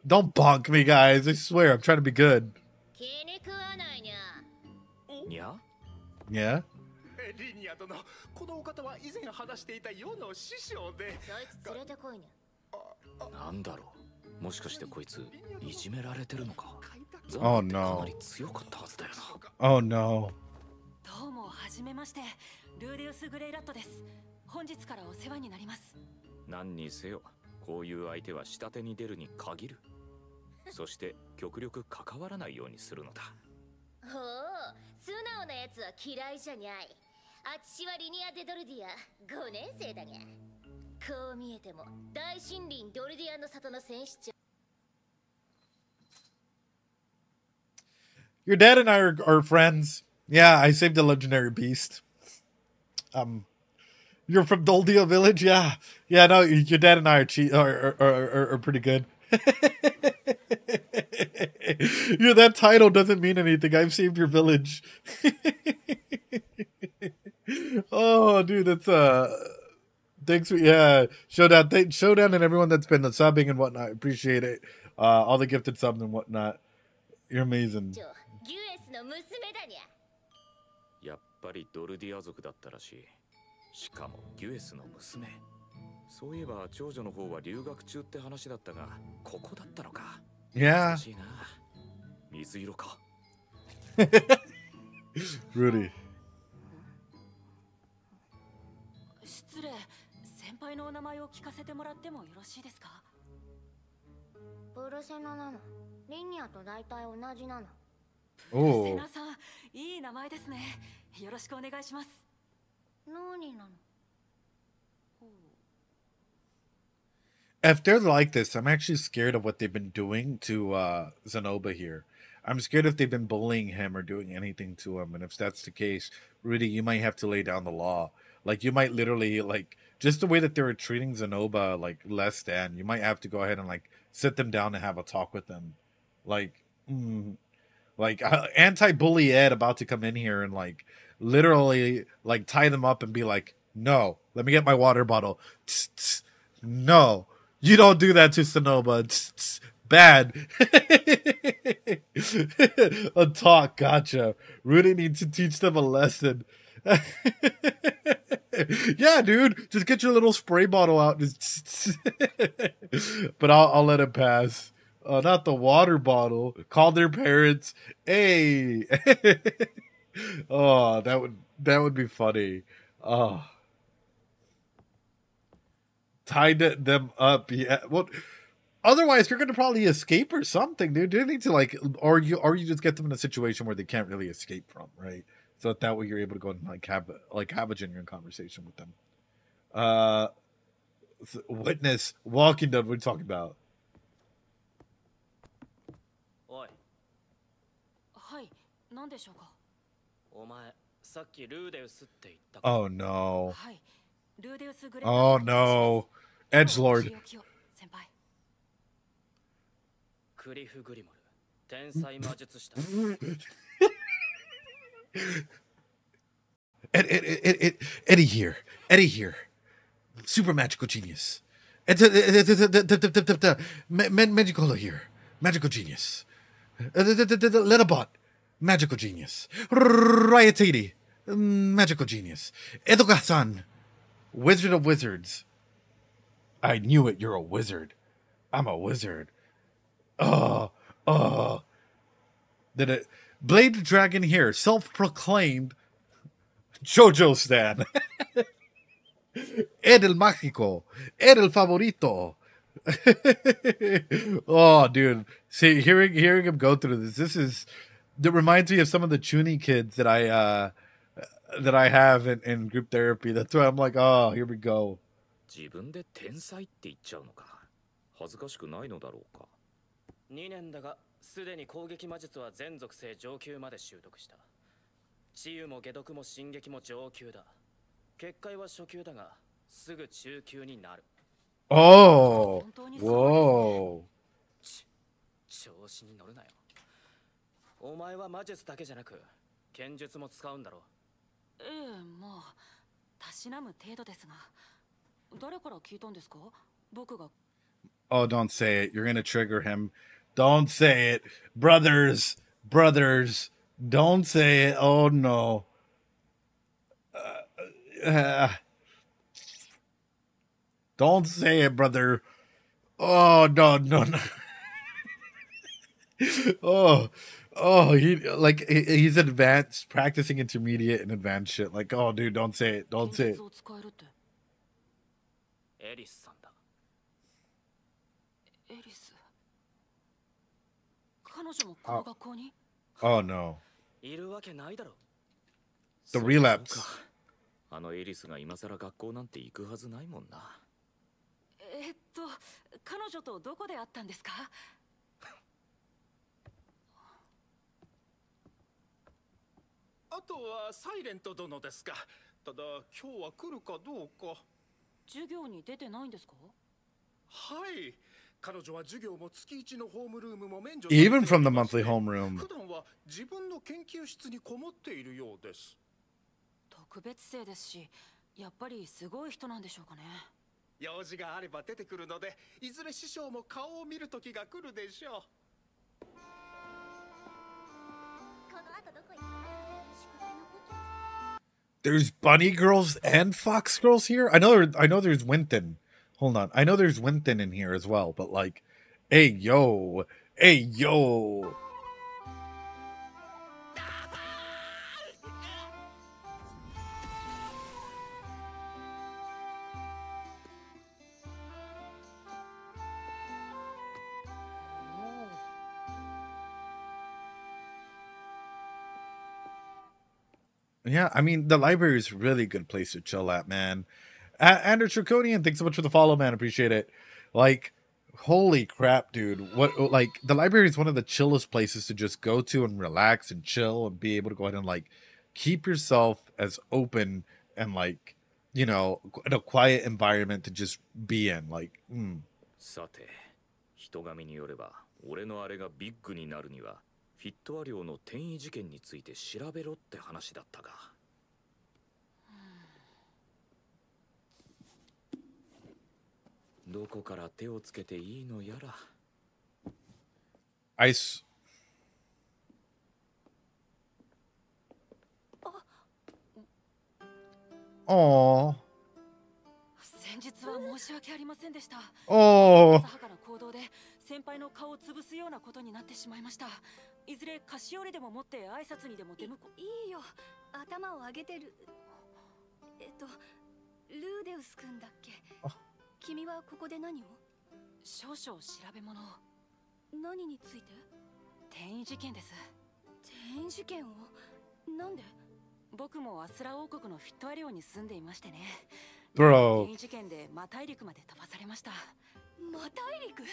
Don't bonk me, guys. I swear, I'm trying to be good. Yeah? Yeah? リニア殿、このお方は以前話していた世の師匠で。そいつ連れてこいね。なんだろう。もしかしてこいついじめられてるのか。 Oh かな no. り強かったはずだよな。 Oh no. どうもはじめまして。ルーデウス・グレイラットです。本日からお世話になります。何にせよ、こういう相手は下手に出るに限る。そして極力関わらないようにするのだ。ほう、素直なやつは嫌いじゃにゃい。あちしはリニア・デ・ドルディア5年生だにゃ。こう見えても大森林ドルディアの里の選手長。 Your dad and I are friends. Yeah, I saved a legendary beast. You're from Doldia Village? Yeah. Yeah, no, your dad and I are pretty good. Yeah, that title doesn't mean anything. I've saved your village. Oh, dude, that's thanks for Showdown. Showdown and everyone that's been subbing and whatnot. Appreciate it. All the gifted subs and whatnot. You're amazing. ギュエスの娘だにゃ。やっぱりドルディア族だったらしい。しかもギュエスの娘。そういえば長女の方は留学中って話だったが、ここだったのか。 Yeah. しいな。水色か。Rudy. 失礼。先輩のお名前を聞かせてもらってもよろしいですか？ブルセナなの。リニアと大体同じなの。Oh. セナさん、いい名前ですね。よろしくお願いします。何なの？ If they're like this, I'm actually scared of what they've been doing to Zenoba here. I'm scared if they've been bullying him or doing anything to him. And if that's the case, Rudy, you might have to lay down the law. Like, you might literally, like, just the way that they were treating Zenoba, like, less than, you might have to go ahead and, like, sit them down and have a talk with them. Like, anti-bully Ed about to come in here and, like, literally, like, tie them up and be like, no, let me get my water bottle. Tss, tss. No, you don't do that to Zenoba. Tss, tss. Bad. A talk, gotcha. Rudy needs to teach them a lesson. Yeah, dude, just get your little spray bottle out. But I'll let it pass. Not the water bottle. Call their parents. Hey. Oh, that would be funny. Oh. Tied them up. Yeah. Well, otherwise, you're gonna probably escape or something, dude. You need to, like, or you just get them in a situation where they can't really escape from, right? So that way you're able to go and have a genuine conversation with them. Witness, Walking Dead. What are you talking about? おい、はい、何でしょうか。お前さっきルーデウスって言ったか。 Oh no. はい、ルーデウス・グレイラット。 Oh no. Edgelord. 先輩。クリフ・グリモル、天才魔術師だ。Eddie here. Super magical genius. Magical here. Magical genius. Little bot. Magical genius. Ryatiti. Magical genius. Edoga-san. Wizard of wizards. I knew it, you're a wizard. I'm a wizard. Oh. Did it? Blade Dragon here, self-proclaimed JoJo stan. El mágico, el favorito. Oh, dude. See, hearing him go through this reminds me of some of the Chuny kids that I have in group therapy. That's why I'm like, oh, here we go. 自分で天才って言っちゃうのか。恥ずかしくないのだろうか。2年だが、すでに攻撃魔術は全属性上級まで習得した。治癒も解毒も進撃も上級だ。結界は初級だが、すぐ中級になる。Oh, whoa. 調子に乗るなよ。お前は魔術だけじゃなく、剣術も使うんだろう。ええ、まあ、たしなむ程度ですが。誰から聞いたんですか？僕が。Oh, don't say it. You're gonna trigger him. Don't say it. Brothers. Don't say it. Oh, no. Don't say it, brother. Oh, no. He's advanced, practicing intermediate and advanced shit. Like, oh, dude, don't say it. Don't say it. エリスさんだ。エリス。彼女もこの学校に？ Oh, no. いるわけないだろ。The relapse. あのエリスが今さら学校なんて行くはずないもんな。彼女とどこで会ったんですか？あとはサイレント殿ですか。ただ今日は来るかどうか。授業に出てないんですか？はい。彼女は授業も月1のホームルームも免除。 Even from the monthly homeroom. 普段は自分の研究室にこもっているようです。特別生ですし、やっぱりすごい人なんでしょうかね。用事があれば出てくるので、いずれ師匠も顔を見る時が来るでしょう。この後どこ行くの？宿題のこと。 There's bunny girls and fox girls here? I know there's Winton. Hold on. I know there's Winton in here as well, but like, hey yo. Yeah, I mean, the library is a really good place to chill at, man. Andrew Triconian, thanks so much for the follow, man. Appreciate it. Like, holy crap, dude. Like, the library is one of the chillest places to just go to and relax and chill and be able to go ahead and, like, keep yourself as open and, like, you know, in a quiet environment to just be in. Like, さて、人神によれば、俺のあれがビッグになるには、フィットア寮の転移事件について調べろって話だったが。どこから手をつけていいのやら。先日は申し訳ありませんでした。Oh. 浅はかな行動で先輩の顔を潰すようなことになってしまいました。いずれ菓子折りでも持って挨拶にでも出向こう。いいよ。頭を上げてる。ルーデウス君だっけ。君はここで何を？少々調べ物を。何について？転移事件です。転移事件を？なんで？僕もアスラ王国のフィットア寮に住んでいましてね。Bro. 転移事件でマ大陸まで飛ばされました。マ大陸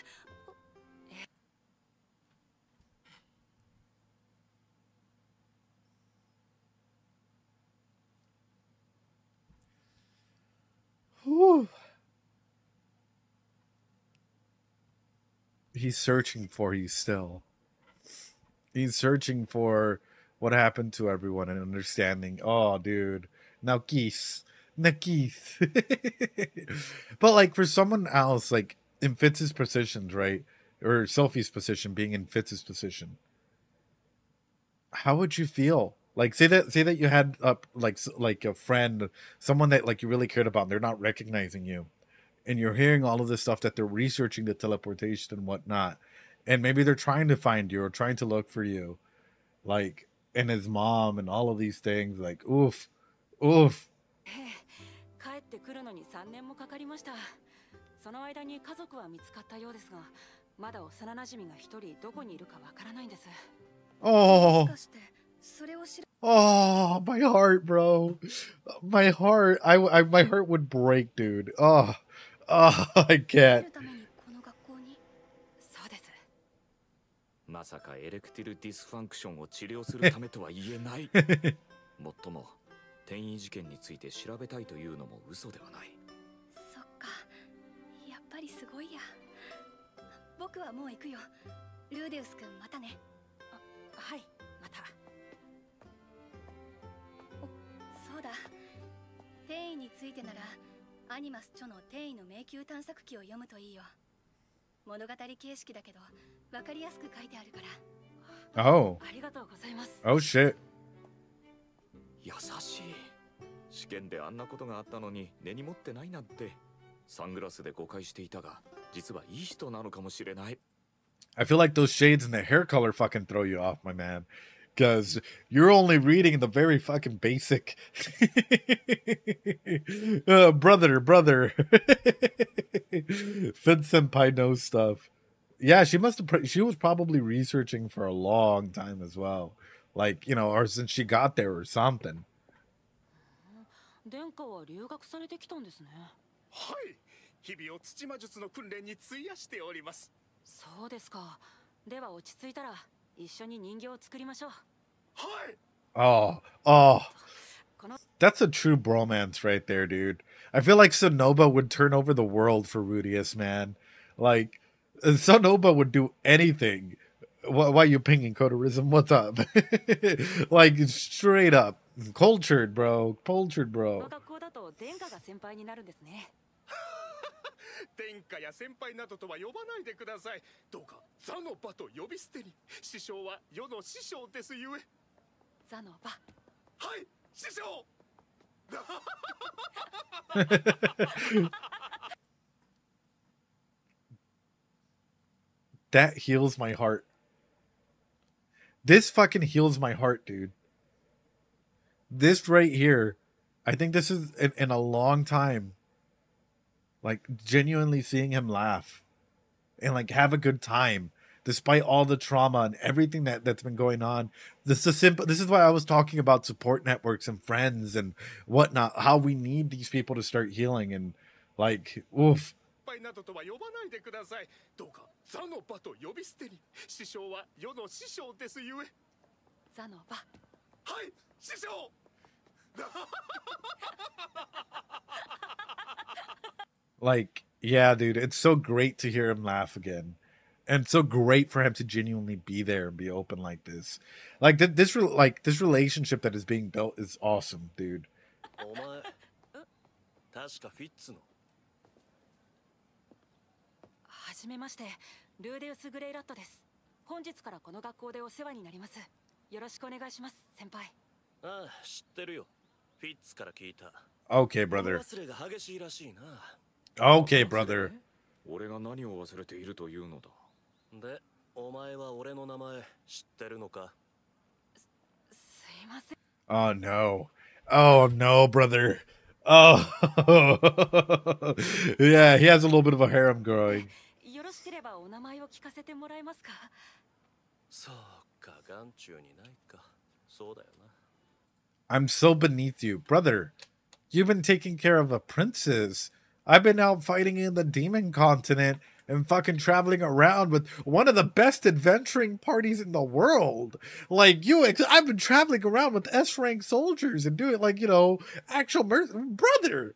He's searching for what happened to everyone and understanding. Oh, dude. Nakis. But like for someone else, like in Fitz's positions, right? Or Sophie's position, being in Fitz's position. how would you feel? Like, say that you had like a friend, someone that like you really cared about, and they're not recognizing you, and you're hearing all of this stuff that they're researching the teleportation and whatnot, and maybe they're trying to find you or trying to look for you, like, and his mom and all of these things, like, oof, oof. 帰ってくるのに3年もかかりました。その間に家族は見つかったようですが、まだ幼馴染が一人どこにいるかわからないんです。Oh, oh, my heart, bro, my heart. My heart would break, dude. Oh, I can't. そうです。まさかエレクティルディスファンクションを治療するためとは言えない。もっとも転移事件について調べたいというのも嘘ではない。そっか、やっぱりすごいや。僕はもう行くよ。ルーデウス君、またね。はい、また。そうだ。転移についてならアニマス著の転移の迷宮探索記を読むといいよ。物語形式だけどわかりやすく書いてあるから。Oh. ありがとうございます。Oh shit. 優しい。試験であんなことがあったのに根に持ってないなんて。サングラスで誤解していたが、実はいい人なのかもしれない。I feel like those shades and the hair color fucking throw you off, my man. Because you're only reading the very fucking basic. Brother. Finn Senpai knows stuff. Yeah, she was probably researching for a long time as well. Like, you know, or since she got there or something. 殿下は留学されてきたんですね。はい。日々を土魔術の訓練に費やしております。そうですか。では落ち着いたら一緒に人形を作りましょう。はい。Oh. That's a true bromance right there, dude. I feel like Sonoba would turn over the world for Rudius, man. Like, Sonoba would do anything. Why are you pinging Kodorism? What's up? Like, straight up. Cultured, bro. 学校だと殿下が先輩になるんですね。殿下や先輩などとは呼ばないでください。どうかザの場と呼び捨てに。師匠は世の師匠ですゆえ。ザの場。はい、師匠。That heals my heart. This fucking heals my heart, dude. This right here, I think this is in a long time. Like, genuinely seeing him laugh and like have a good time despite all the trauma and everything that's been going on. This is why I was talking about support networks and friends and whatnot, how we need these people to start healing and like, oof. などとは呼ばないでください。どうかザの場と呼び捨てに。師匠は世の師匠ですゆえ。ザの場。はい、師匠。Like, yeah, dude, it's so great to hear him laugh again. And so great for him to genuinely be there and be open like this. Like, this relationship that is being built is awesome, dude. はじめまして、ルーデウス・グレイラットです。本日からこの学校でお世話になります。よろしくお願いします、先輩。ああ、知ってるよ。フィッツから聞いた。Okay, brother. 忘れが激しいらしいな。Okay, brother. 俺が何を忘れているというのだ。で、お前は俺の名前知ってるのか？すいません。Oh no. Oh no, brother. Oh. Yeah, he has a little bit of a harem growing. よろしければお名前を聞かせてもらえますか？そうか、眼中にないか。そうだよな。I'm so beneath you. Brother, you've been taking care of a princess. I've been out fighting in the demon continent and fucking traveling around with one of the best adventuring parties in the world. Like, I've been traveling around with S-rank soldiers and doing, like, you know, actual brother.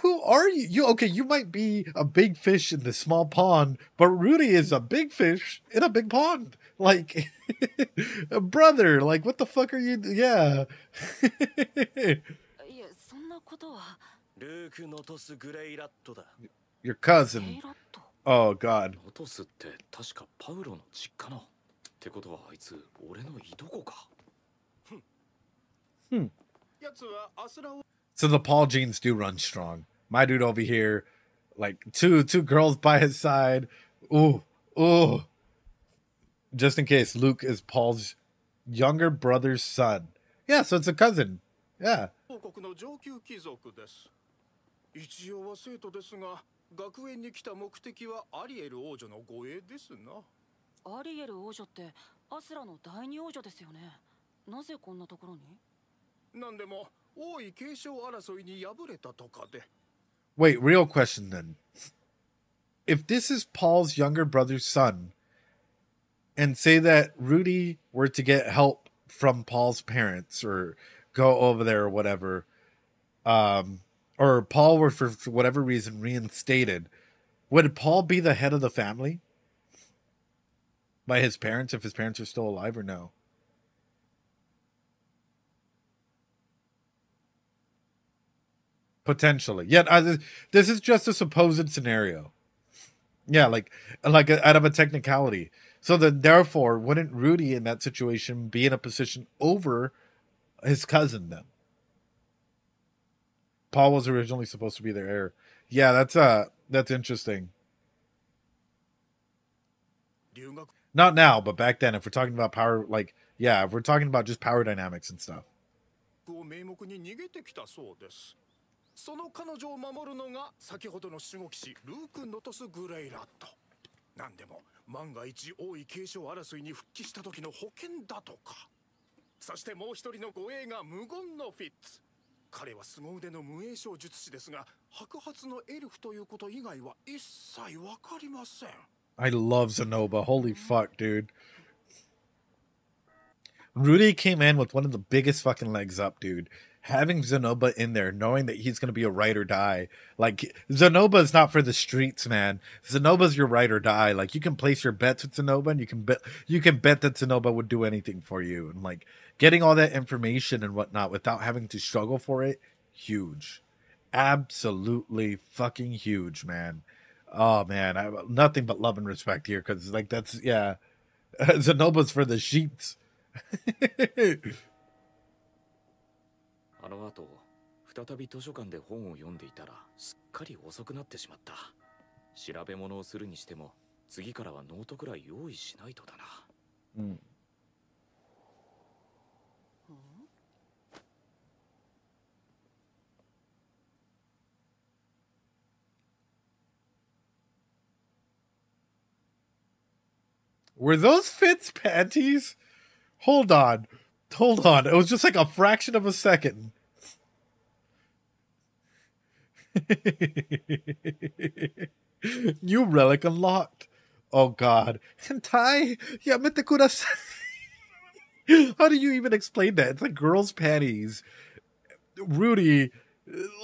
Who are you? Okay, you might be a big fish in the small pond, but Rudy is a big fish in a big pond. Like, brother, like, what the fuck are you? Yeah. いや、そんなことは。ルーク・ノトス・グレイラットだ。Your cousin. Oh, God. ノトスって確かパウロの実家の。ってことはあいつ俺のいとこか。So the Paul genes do run strong. My dude over here, like two girls by his side. Ooh, ooh. Just in case, Luke is Paul's younger brother's son. Yeah, so it's a cousin. Yeah. 一応は生徒ですが、学園に来た目的はアリエル王女の護衛ですな。アリエル王女ってアスラの第二王女ですよね。なぜこんなところに？なんでも王位継承争いに敗れたとかで。Wait, real question then. If this is Paul's younger brother's son, and say that Rudy were to get help from Paul's parents or go over there or whatever, or Paul were for whatever reason reinstated, would Paul be the head of the family by his parents if his parents are still alive or no? Potentially. Yet this is just a supposed scenario. Yeah, like out of a technicality. So then therefore, wouldn't Rudy in that situation be in a position over his cousin then? Paul was originally supposed to be their heir. Yeah, that's interesting. Not now, but back then, if we're talking about power, like, yeah, if we're talking about just power dynamics and stuff. その彼女を守るのが先ほどの守護騎士ルーク・ノトス・グレイラット。なんでも万が一王位継承争いに復帰した時の保険だとか。そしてもう一人の護衛が無言のフィッツ。彼は凄腕の無影小術師ですが、白髪のエルフということ以外は一切わかりません。I love Zenoba. Holy fuck, dude. Rudy came in with one of the biggest fucking legs up, dude. Having Zenoba in there, knowing that he's going to be a ride or die. Like, Zenoba is not for the streets, man. Zenoba's your ride or die. Like, you can place your bets with Zenoba, and you can bet that Zenoba would do anything for you. And, like, getting all that information and whatnot without having to struggle for it, huge. Absolutely fucking huge, man. Oh, man. I have nothing but love and respect here, because, like, that's, yeah. Zenoba's for the sheets. あの後、再び図書館で本を読んでいたらすっかり遅くなってしまった。調べ物をするにしても次からはノートくらい用意しないとだな。うん。Were those Fitz panties? Hold on. Hold on. It was just like a fraction of a second. New relic unlocked. Oh god. Hentai? Yamete kudasai. How do you even explain that? It's like girls' panties. Rudy,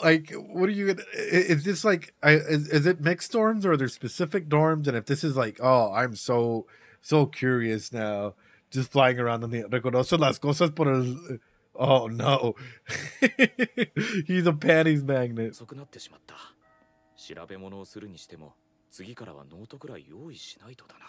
like, what are you gonna... Is this like... Is it mixed dorms or are there specific dorms? And if this is like... Oh, I'm so curious now. Just flying around on the reconoce las cosas por el... Oh no. He's a panties magnet. 遅くなってしまった。調べ物をするにしても次からはノートくらい用意しないとだな。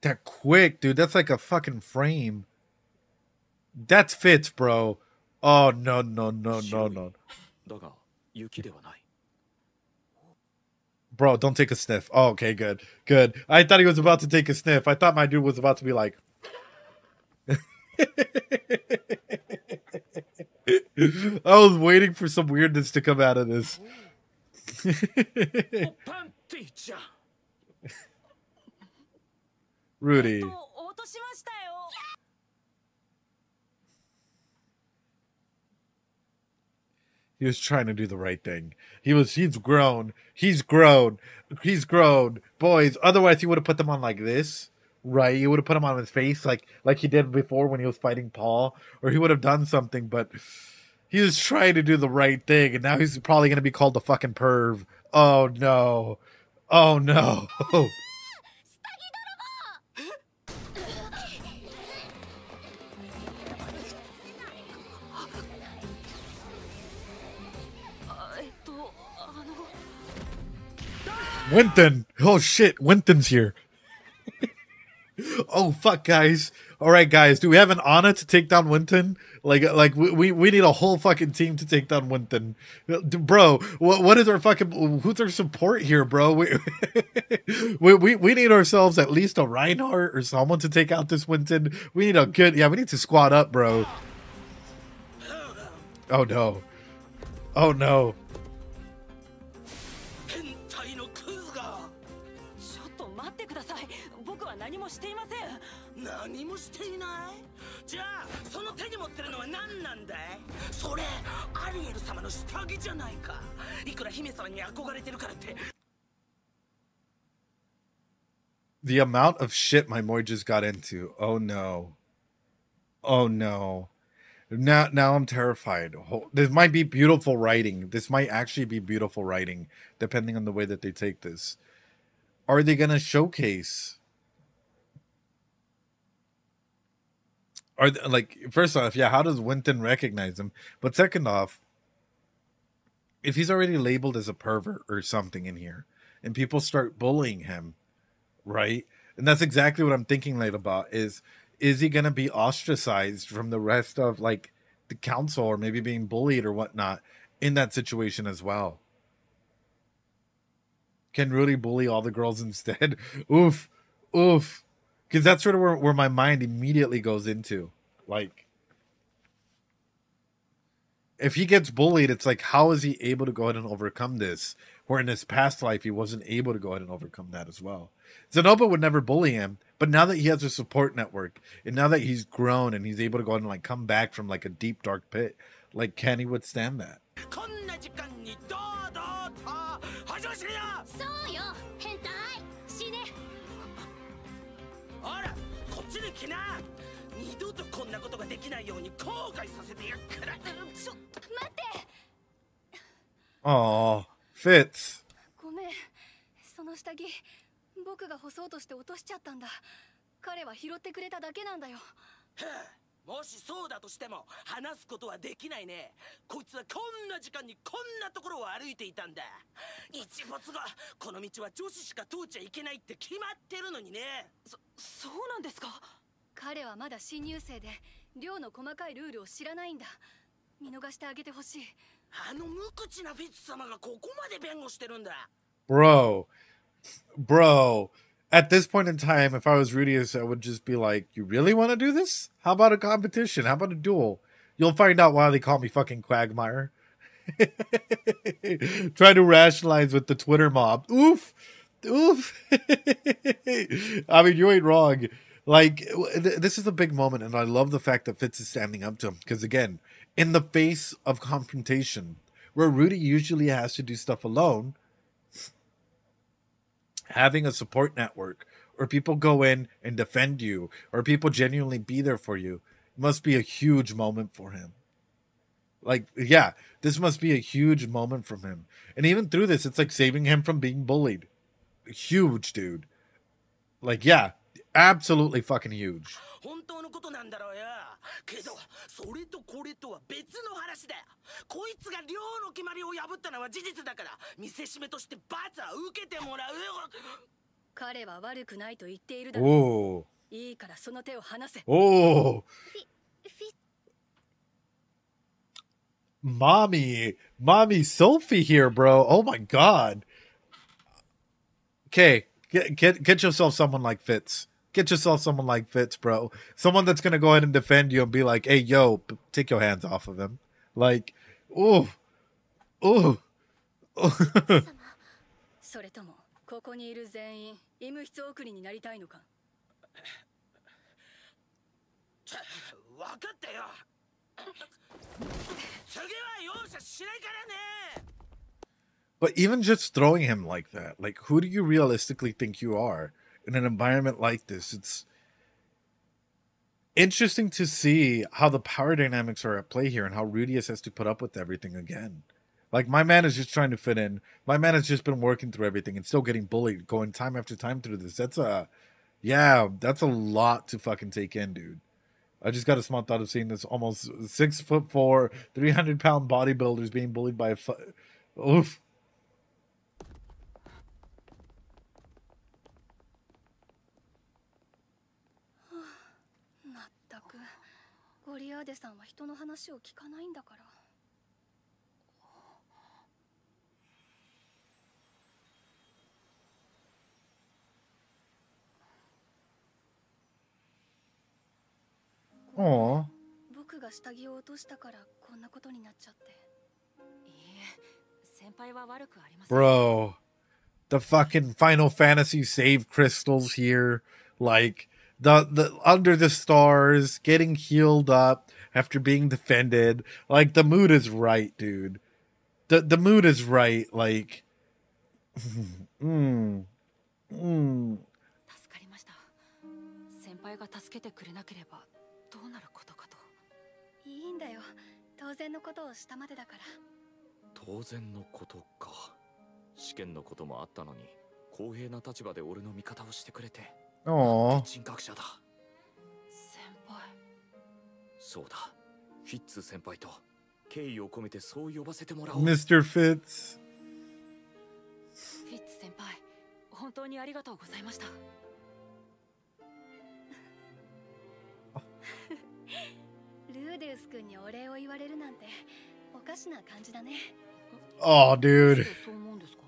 That quick, dude. That's like a fucking frame. That's Fitz, bro. Oh, no. だが雪ではない。 Bro, don't take a sniff. Oh, okay, good. I thought he was about to take a sniff. I thought my dude was about to be like... I was waiting for some weirdness to come out of this. Rudy. He was trying to do the right thing. He's grown. Boys, otherwise he would have put them on like this. Right? He would have put them on his face like he did before when he was fighting Paul. Or he would have done something, but he was trying to do the right thing. And now he's probably going to be called the fucking perv. Oh, no. Winton. Oh shit, Winton's here. Oh fuck, guys. All right, guys. Do we have an Anna to take down Winton? Like we need a whole fucking team to take down Winton, bro. What is our fucking who's our support here, bro? We need ourselves at least a Reinhardt or someone to take out this Winton. We need a good we need to squad up, bro. Oh no. Oh no. 何もしていない。じゃあその手に持ってるのは何なんだい。それアリエル様の下着じゃないか。いくら姫様に憧れてるからって。 The amount of shit my Moy just got into. Oh no. Oh no. Now I'm terrified. This might be beautiful writing. This might actually be beautiful writing, depending on the way that they take this. Are they gonna showcase? Are they, like, first off, yeah, how does Winton recognize him? But second off, if he's already labeled as a pervert or something in here, and people start bullying him, right? And that's exactly what I'm thinking like about is he gonna be ostracized from the rest of like the council, or maybe being bullied or whatnot in that situation as well? Can Rudy bully all the girls instead? Oof, oof. Because that's sort of where my mind immediately goes into. Like, if he gets bullied, it's like, how is he able to go ahead and overcome this? Where in his past life, he wasn't able to go ahead and overcome that as well. Zenoba would never bully him, but now that he has a support network, and now that he's grown and he's able to go ahead and like come back from like a deep, dark pit, like, can he withstand that? Oh, Fitz. ごめん、その下着、僕が干そうとして落としちゃったんだ。彼は拾ってくれただけなんだよ。もしそうだとしても話すことはできないね。こいつはこんな時間にこんなところを歩いていたんだ。日没がこの道は女子しか通っちゃいけないって決まってるのにね。そうなんですか。彼はまだ新入生で寮の細かいルールを知らないんだ。見逃してあげてほしい。あの無口なフィッツ様がここまで弁護してるんだ。Bro, at this point in time, if I was Rudius, I would just be like, you really want to do this? How about a competition? How about a duel? You'll find out why they call me fucking Quagmire. Try to rationalize with the Twitter mob. Oof. I mean, you ain't wrong. Like, this is a big moment, and I love the fact that Fitz is standing up to him. Because, again, in the face of confrontation, where Rudy usually has to do stuff alone, having a support network, or people go in and defend you, or people genuinely be there for you, must be a huge moment for him. Like, yeah, this must be a huge moment from him. And even through this, it's like saving him from being bullied. Huge, dude. Like, yeah, absolutely fucking huge. 本当のことなんだろうよ。けどそれとこれとは別の話だよ。こいつが寮の決まりを破ったのは事実だから、見せしめとして罰は受けてもらうよ。彼は悪くないと言っているだろう。いいからその手を離せ。Mommy Sophie here, bro. Oh my god. Okay, get yourself someone like Fitz. Get yourself someone like Fitz, bro. Someone that's gonna go ahead and defend you and be like, hey, yo, take your hands off of him. Like, ooh. それともここにいる全員医務室送りになりたいのか。分かったよ。次は容赦しないからね。 But even just throwing him like that, like, who do you realistically think you are in an environment like this? It's interesting to see how the power dynamics are at play here and how Rudius has to put up with everything again. Like, my man is just trying to fit in. My man has just been working through everything and still getting bullied, going time after time through this. That's a lot to fucking take in, dude. I just got a small thought of seeing this almost 6'4", 300-pound bodybuilders being bullied by a oof. トリアーデさんは人の話を聞かないんだから。Aw. 僕が下着を落としたからこんなことになっちゃって。いいえ、先輩は悪くありません。 Bro, the fucking Final Fantasy save crystals here, like the under the stars, getting healed up after being defended. Like the mood is right, dude. The mood is right. Like, 助かりました。先輩が助けてくれなければどうなることかと。いいんだよ。当然のことをしたまでだから。当然のことか。試験のこともあったのに公平な立場で俺の味方をしてくれて。Aww. 人格者だ。先輩。そうだ。フィッツ先輩と敬意を込めてそう呼ばせてもらおう。Mr. Fitz. フィッツ先輩、本当にありがとうございました。ルーデウス君にお礼を言われるなんておかしな感じだね。Oh, dude. そう思うんですか?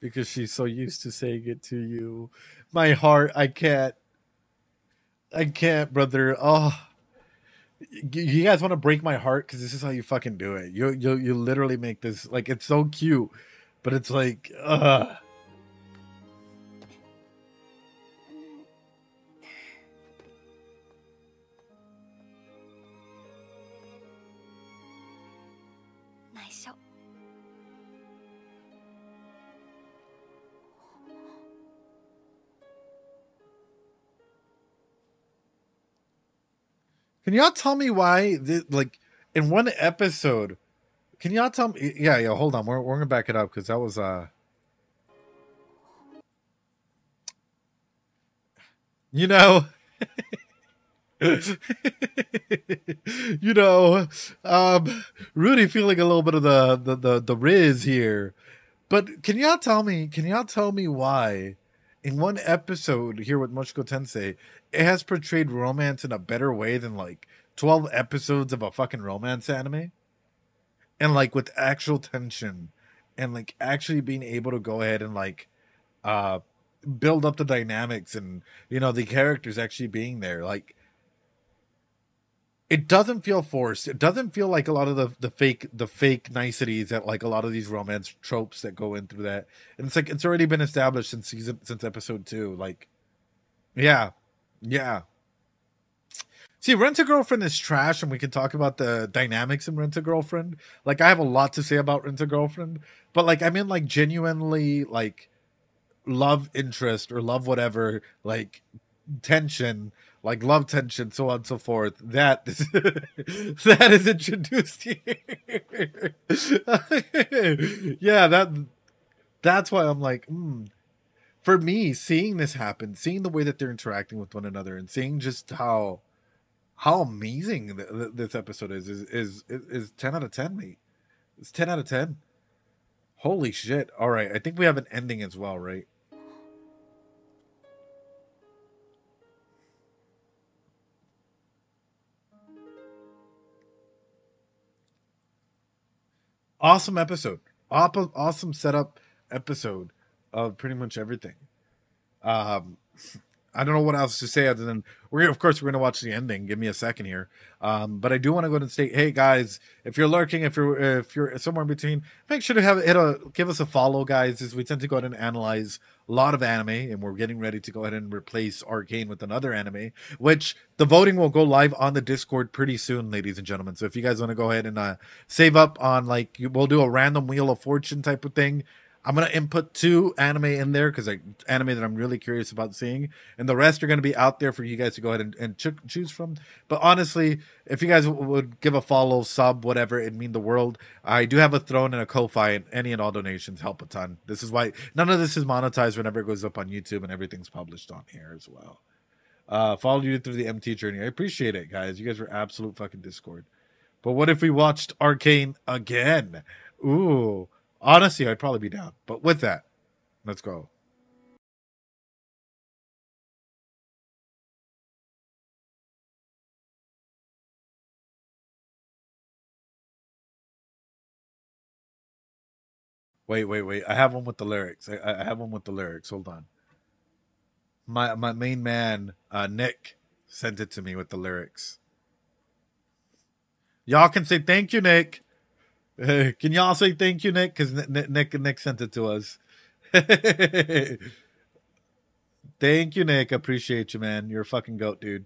Because she's so used to saying it to you. My heart, I can't, brother. Oh, you guys want to break my heart? Because this is how you fucking do it. You literally make this, like, it's so cute, but it's like, Can y'all tell me why, like, in one episode, can y'all tell me? Yeah, hold on. We're going to back it up because that was, you know, Rudy feeling a little bit of the Riz here. But can y'all tell me why in one episode here with Mushoku Tensei, it has portrayed romance in a better way than like 12 episodes of a fucking romance anime? And like with actual tension and like actually being able to go ahead and like build up the dynamics and, you know, the characters actually being there. Like, it doesn't feel forced. It doesn't feel like a lot of the fake niceties that like a lot of these romance tropes that go in through that. And it's like it's already been established since episode 2. Like, yeah. See, Rent-A-Girlfriend is trash, and we can talk about the dynamics in Rent-A-Girlfriend. Like, I have a lot to say about Rent-A-Girlfriend, but like I mean like genuinely like love interest or love whatever, like tension, like love tension, so on and so forth. That is introduced here. Yeah, that's why I'm like, for me, seeing this happen, seeing the way that they're interacting with one another, and seeing just how amazing this episode is 10 out of 10, mate. It's 10 out of 10. Holy shit. All right, I think we have an ending as well, right? Awesome episode. Awesome setup episode of pretty much everything. I don't know what else to say other than we're going to watch the ending. Give me a second here. But I do want to go ahead and state, hey guys, if you're lurking, if you're somewhere in between, make sure to give us a follow, guys, as we tend to go ahead and analyze a lot of anime, and we're getting ready to go ahead and replace Arcane with another anime, which the voting will go live on the Discord pretty soon, ladies and gentlemen. So if you guys want to go ahead and save up on, like, we'll do a random Wheel of Fortune type of thing. I'm going to input 2 anime in there because anime that I'm really curious about seeing. And the rest are going to be out there for you guys to go ahead and choose from. But honestly, if you guys would give a follow, sub, whatever, it'd mean the world. I do have a Throne and a Ko-Fi, and any and all donations help a ton. This is why none of this is monetized whenever it goes up on YouTube, and everything's published on here as well. Followed you through the MT journey. I appreciate it, guys. You guys were absolute fucking Discord. But what if we watched Arcane again? Ooh. Honestly, I'd probably be down. But with that, let's go. Wait. I have one with the lyrics. I have one with the lyrics. Hold on. My main man, Nick, sent it to me with the lyrics. Y'all can say thank you, Nick. Can y'all say thank you, Nick? Because Nick sent it to us. Thank you, Nick. Appreciate you, man. You're a fucking goat, dude.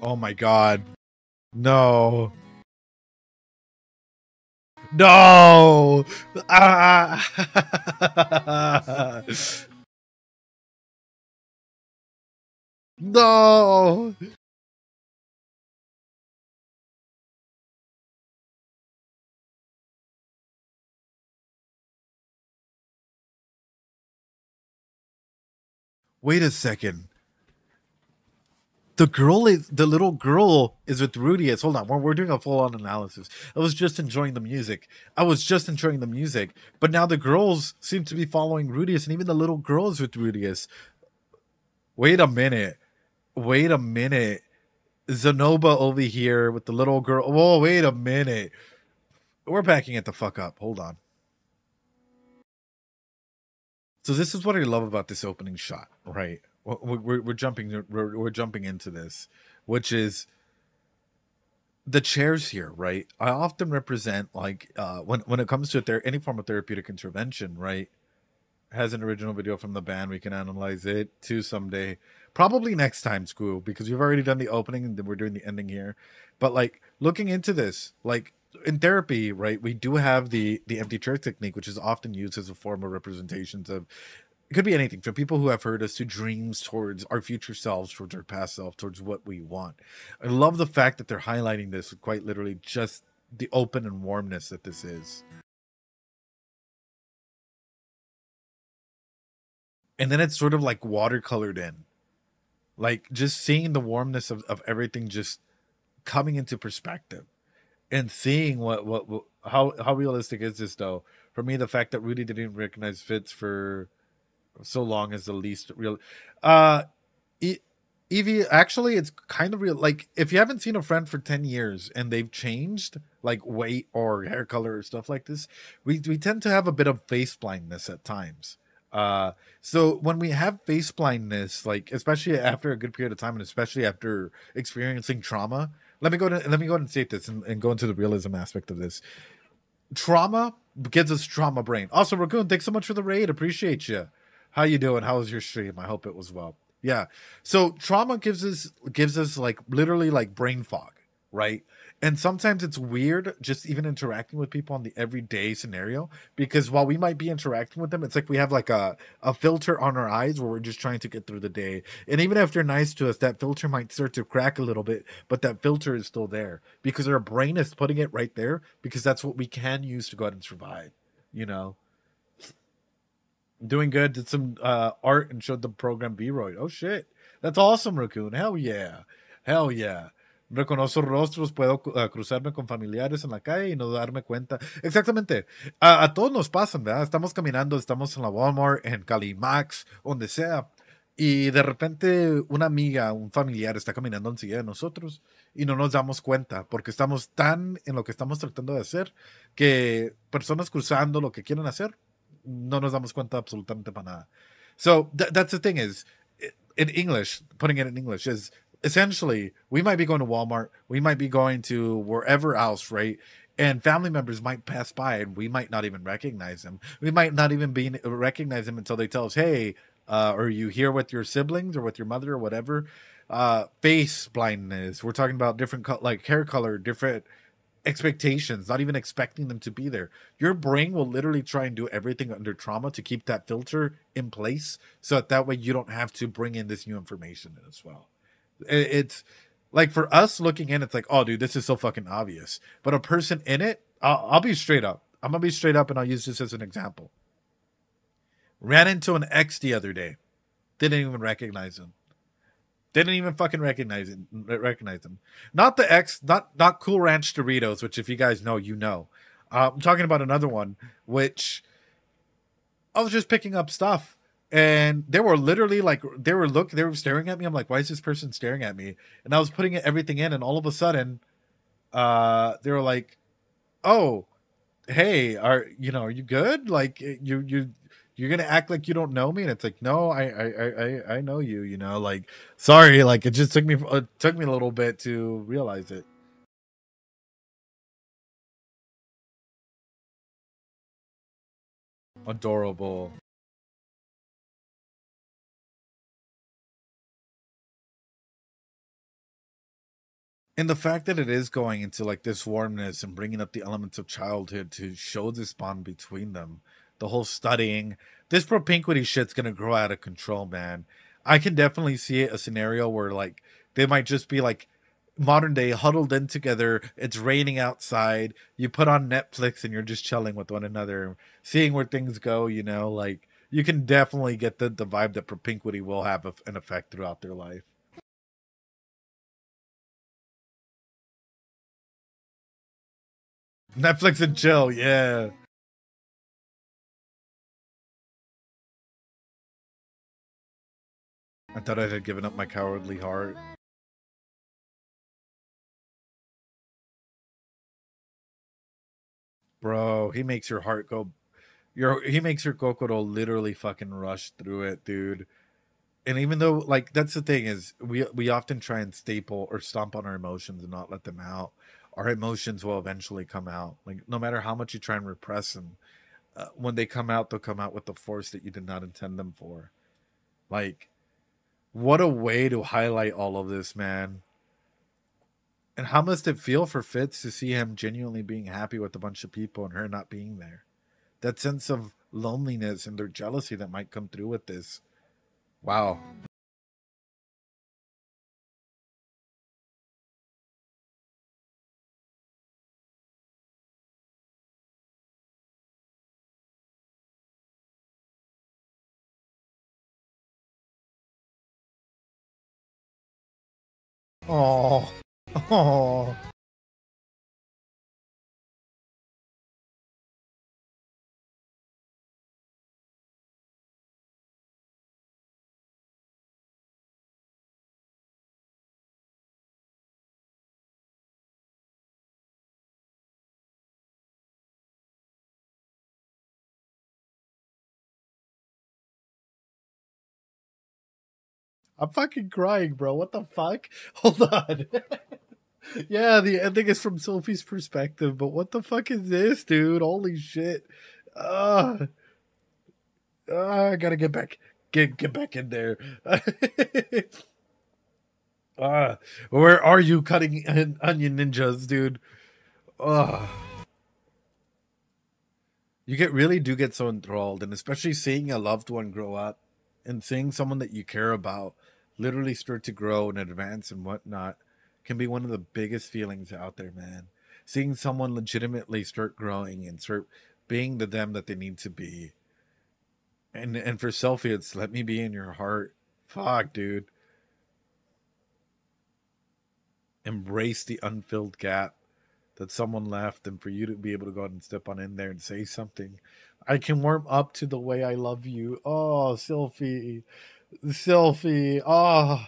Oh my god. No. No. Ah. No. Wait a second. The little girl is with Rudius. Hold on, we're doing a full-on analysis. I was just enjoying the music. But now the girls seem to be following Rudius, and even the little girl is with Rudius. Wait a minute. Zenoba over here with the little girl. Whoa, wait a minute. We're backing it the fuck up. Hold on. So this is what I love about this opening shot, right? We're jumping into this, which is the chairs here, right? I often represent like when it comes to any form of therapeutic intervention, right? Has an original video from the band. We can analyze it too someday, probably next time, Screw, because we've already done the opening and then we're doing the ending here. But like looking into this, like in therapy, right? We do have the empty chair technique, which is often used as a form of representations of. It could be anything from people who have heard us to dreams towards our future selves, towards our past self, towards what we want. I love the fact that they're highlighting this with quite literally just the open and warmness that this is. And then it's sort of like watercolored in. Like just seeing the warmness of everything just coming into perspective. And seeing how realistic is this though? For me, the fact that Rudy didn't recognize Fitz for so long is the least real. Evie, actually, it's kind of real. Like, if you haven't seen a friend for 10 years and they've changed, like weight or hair color or stuff like this, we tend to have a bit of face blindness at times. So when we have face blindness, like especially after a good period of time, and especially after experiencing trauma, let me go ahead and state this and go into the realism aspect of this. Trauma gives us trauma brain. Also, Raccoon, thanks so much for the raid. Appreciate you. How you doing? How was your stream? I hope it was well. Yeah. So trauma gives us like literally like brain fog, right? And sometimes it's weird just even interacting with people on the everyday scenario, because while we might be interacting with them, it's like we have like a filter on our eyes where we're just trying to get through the day. And even if they're nice to us, that filter might start to crack a little bit, but that filter is still there because our brain is putting it right there because that's what we can use to go out and survive, you know? Doing good. Did some art and showed the program B-Roy. Oh shit. That's awesome, Raccoon. Hell yeah. Hell yeah. Reconozco rostros, puedo cruzarme con familiares en la calle y no darme cuenta. Exactamente. A todos nos pasan, ¿verdad? Estamos caminando, estamos en la Walmart, en Calimax, donde sea. Y de repente una amiga, un familiar está caminando enseguida de nosotros y no nos damos cuenta porque estamos tan en lo que estamos tratando de hacer que personas cruzando lo que quieren hacer no nos damos cuenta absolutamente para nada. So that's the thing is, in English, putting it in English is essentially we might be going to Walmart, we might be going to wherever else, right? And family members might pass by and we might not even recognize them. We might not even recognize them until they tell us, hey, are you here with your siblings or with your mother or whatever? Face blindness. We're talking about different like hair color, different expectations, not even expecting them to be there. Your brain will literally try and do everything under trauma to keep that filter in place so that way you don't have to bring in this new information as well. It's like for us looking in, it's like, oh dude, this is so fucking obvious. But a person in it, I'll be straight up. I'm gonna be straight up and I'll use this as an example. Ran into an ex the other day. Didn't even recognize him. Didn't even fucking recognize him. Not the ex, not Cool Ranch Doritos, which if you guys know, you know. I'm talking about another one, which I was just picking up stuff. And they were literally like, they were staring at me. I'm like, why is this person staring at me? And I was putting everything in, and all of a sudden, they were like, oh, hey, are you good? Like, you're gonna act like you don't know me? And it's like, no, I know you. Like, sorry, like, it just took me a little bit to realize it. Adorable. And the fact that it is going into like this warmness and bringing up the elements of childhood to show this bond between them, the whole studying, this propinquity shit's gonna grow out of control, man. I can definitely see a scenario where like they might just be like modern day huddled in together. It's raining outside. You put on Netflix and you're just chilling with one another, seeing where things go. Like you can definitely get the vibe that propinquity will have an effect throughout their life. Netflix and chill, yeah. I thought I had given up my cowardly heart. Bro, he makes your heart go. He makes your kokoro literally fucking rush through it, dude. And even though, like, that's the thing is, we often try and staple or stomp on our emotions and not let them out. Our emotions will eventually come out. Like, no matter how much you try and repress them, when they come out, they'll come out with the force that you did not intend them for. Like, what a way to highlight all of this, man. And how must it feel for Fitz to see him genuinely being happy with a bunch of people and her not being there? That sense of loneliness and their jealousy that might come through with this. Wow. Oh. Oh. I'm fucking crying, bro. What the fuck? Hold on. Yeah, the ending is from Sophie's perspective, but what the fuck is this, dude? Holy shit. I gotta get back. Get back in there. Where are you cutting onion ninjas, dude? You really do get so enthralled, and especially seeing a loved one grow up and seeing someone that you care about literally start to grow and advance and whatnot can be one of the biggest feelings out there, man. Seeing someone legitimately start growing and start being the them that they need to be. And for Sophie, it's let me be in your heart. Fuck, dude. Embrace the unfilled gap that someone left, and for you to be able to go out and step on in there and say something. I can warm up to the way I love you. Oh, Sophie. Oh.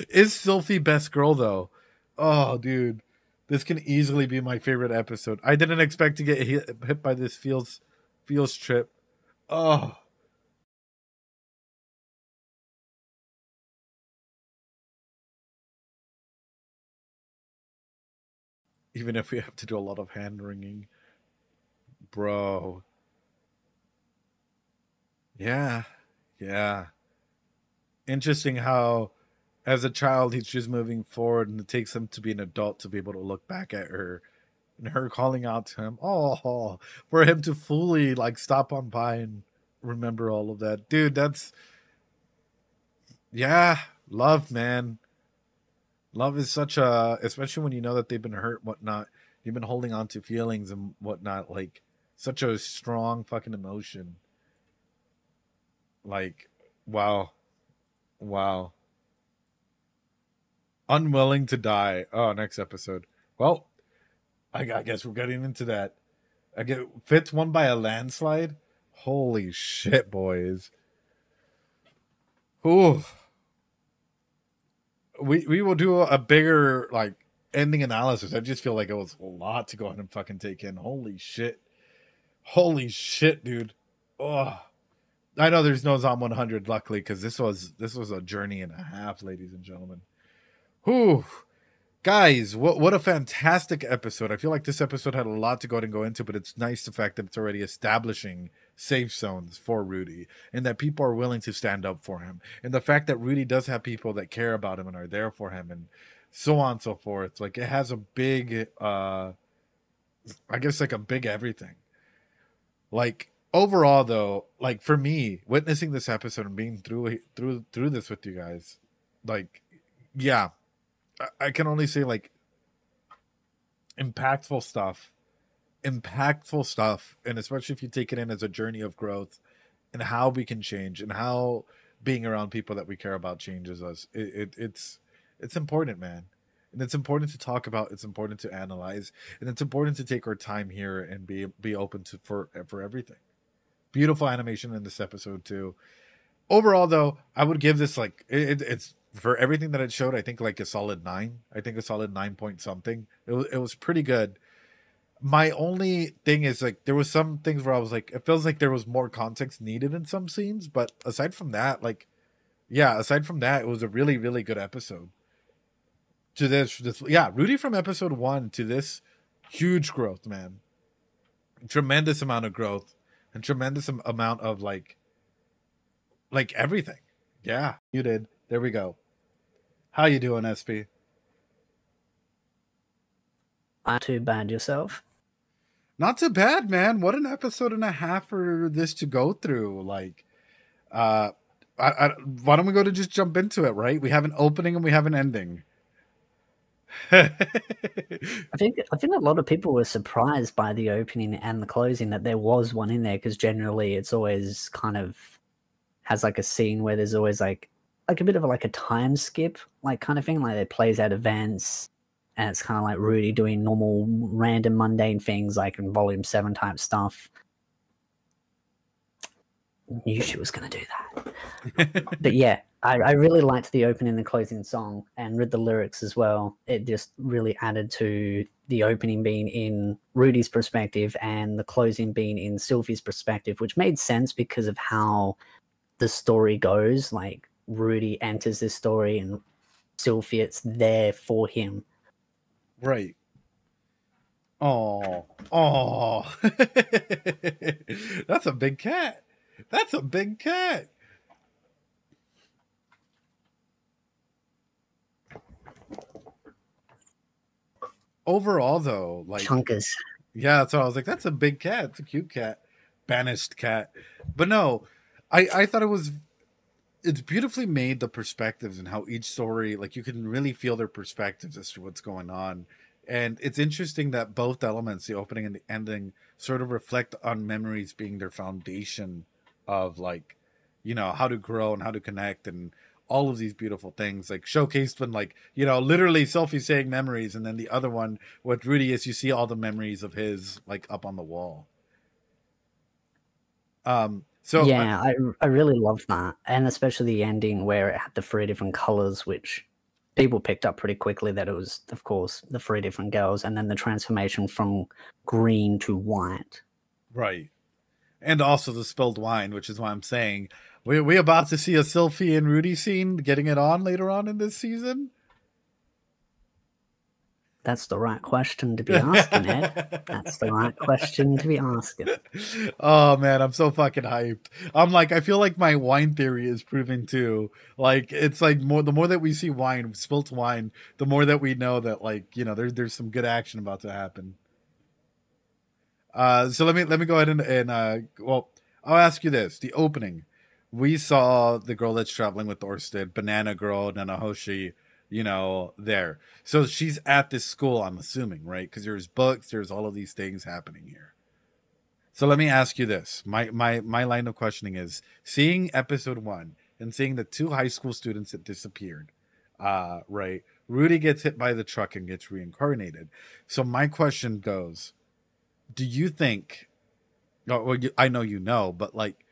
Is Sophie best girl, though? Oh, dude. This can easily be my favorite episode. I didn't expect to get hit by this feels trip. Oh. Even if we have to do a lot of hand wringing. Bro. Yeah. Interesting how, as a child, he's just moving forward, and it takes him to be an adult to be able to look back at her, and her calling out to him. Oh, for him to fully like stop on by and remember all of that, dude. That's love, man. Love is such a, especially when you know that they've been hurt, whatnot. You've been holding on to feelings and whatnot, like such a strong fucking emotion. Like, wow. Unwilling to die. Oh, next episode. Well, I guess we're getting into that. I get Fitz won by a landslide. Holy shit, boys. Ooh. We will do a bigger like ending analysis. I just feel like it was a lot to go ahead and fucking take in. Holy shit. Holy shit, dude. Oh. I know there's no Zom 100, luckily, because this was a journey and a half, ladies and gentlemen. Whew. Guys, what a fantastic episode. I feel like this episode had a lot to go ahead and go into, but it's nice the fact that it's already establishing safe zones for Rudy and that people are willing to stand up for him. And the fact that Rudy does have people that care about him and are there for him and so on and so forth. Like, it has a big, I guess, like a big everything. Like, overall, though, like, for me, witnessing this episode and being through this with you guys, like, yeah, I can only say, like, impactful stuff, and especially if you take it in as a journey of growth and how we can change and how being around people that we care about changes us. It's important, man. And it's important to talk about, it's important to analyze, and it's important to take our time here and be open to for everything. Beautiful animation in this episode too. Overall, though, I would give this, like, it's for everything that it showed, I think like a solid 9. I think a solid 9 point something. It was pretty good. My only thing is, like, there was some things where I was like, it feels like there was more context needed in some scenes, but aside from that, like, yeah, it was a really, really good episode. To this, yeah, Rudy from episode 1 to this, huge growth, man. Tremendous amount of growth and tremendous amount of like everything. Yeah, you did. There we go. How you doing, SP? Not too bad. Yourself? Not too bad, man. What an episode and a half for this to go through. Like, why don't we go to just jump into it, right? We have an opening and we have an ending. I think a lot of people were surprised by the opening and the closing that there was one in there, because generally it's always kind of has like a scene where there's always like a bit of a time skip, like kind of thing, like it plays out events and it's kind of like Rudy doing normal random mundane things like in volume 7 type stuff. Knew she was going to do that. But yeah, I really liked the opening and the closing song, and read the lyrics as well. It just really added to the opening being in Rudy's perspective and the closing being in Sylvie's perspective, which made sense because of how the story goes. Like, Rudy enters this story and Sylvie's there for him. Right. Oh. That's a big cat. That's a big cat. Overall, though, like, Chunkers. Yeah, so I was like, that's a big cat. It's a cute cat. Banished cat. But no, I thought it's beautifully made, the perspectives and how each story, like, you can really feel their perspectives as to what's going on. And it's interesting that both elements, the opening and the ending, sort of reflect on memories being their foundation of, like, you know, how to grow and how to connect and all of these beautiful things, like showcased when, like, you know, literally Sophie saying memories, and then the other one with Rudy is you see all the memories of his, like, up on the wall. So yeah, I really love that, and especially the ending where it had the 3 different colors, which people picked up pretty quickly that it was, of course, the 3 different girls, and then the transformation from green to white. Right. And also the spilled wine, which is why I'm saying we about to see a Sylvie and Rudy scene getting it on later on in this season. That's the right question to be asking, Ed. That's the right question to be asking. Oh, man, I'm so fucking hyped. I'm like, I feel like my wine theory is proving too. Like, it's like the more that we see wine, spilt wine, the more that we know that, like, you know, there's some good action about to happen. So let me go ahead and well, I'll ask you this. The opening, we saw the girl that's traveling with Orsted, Banana Girl, Nanahoshi, you know, there. So she's at this school, I'm assuming, right? Because there's books, there's all of these things happening here. So let me ask you this. My line of questioning is, seeing episode 1 and seeing the 2 high school students that disappeared, right? Rudy gets hit by the truck and gets reincarnated. So my question goes, do you think Oh, well, I know you know, but like,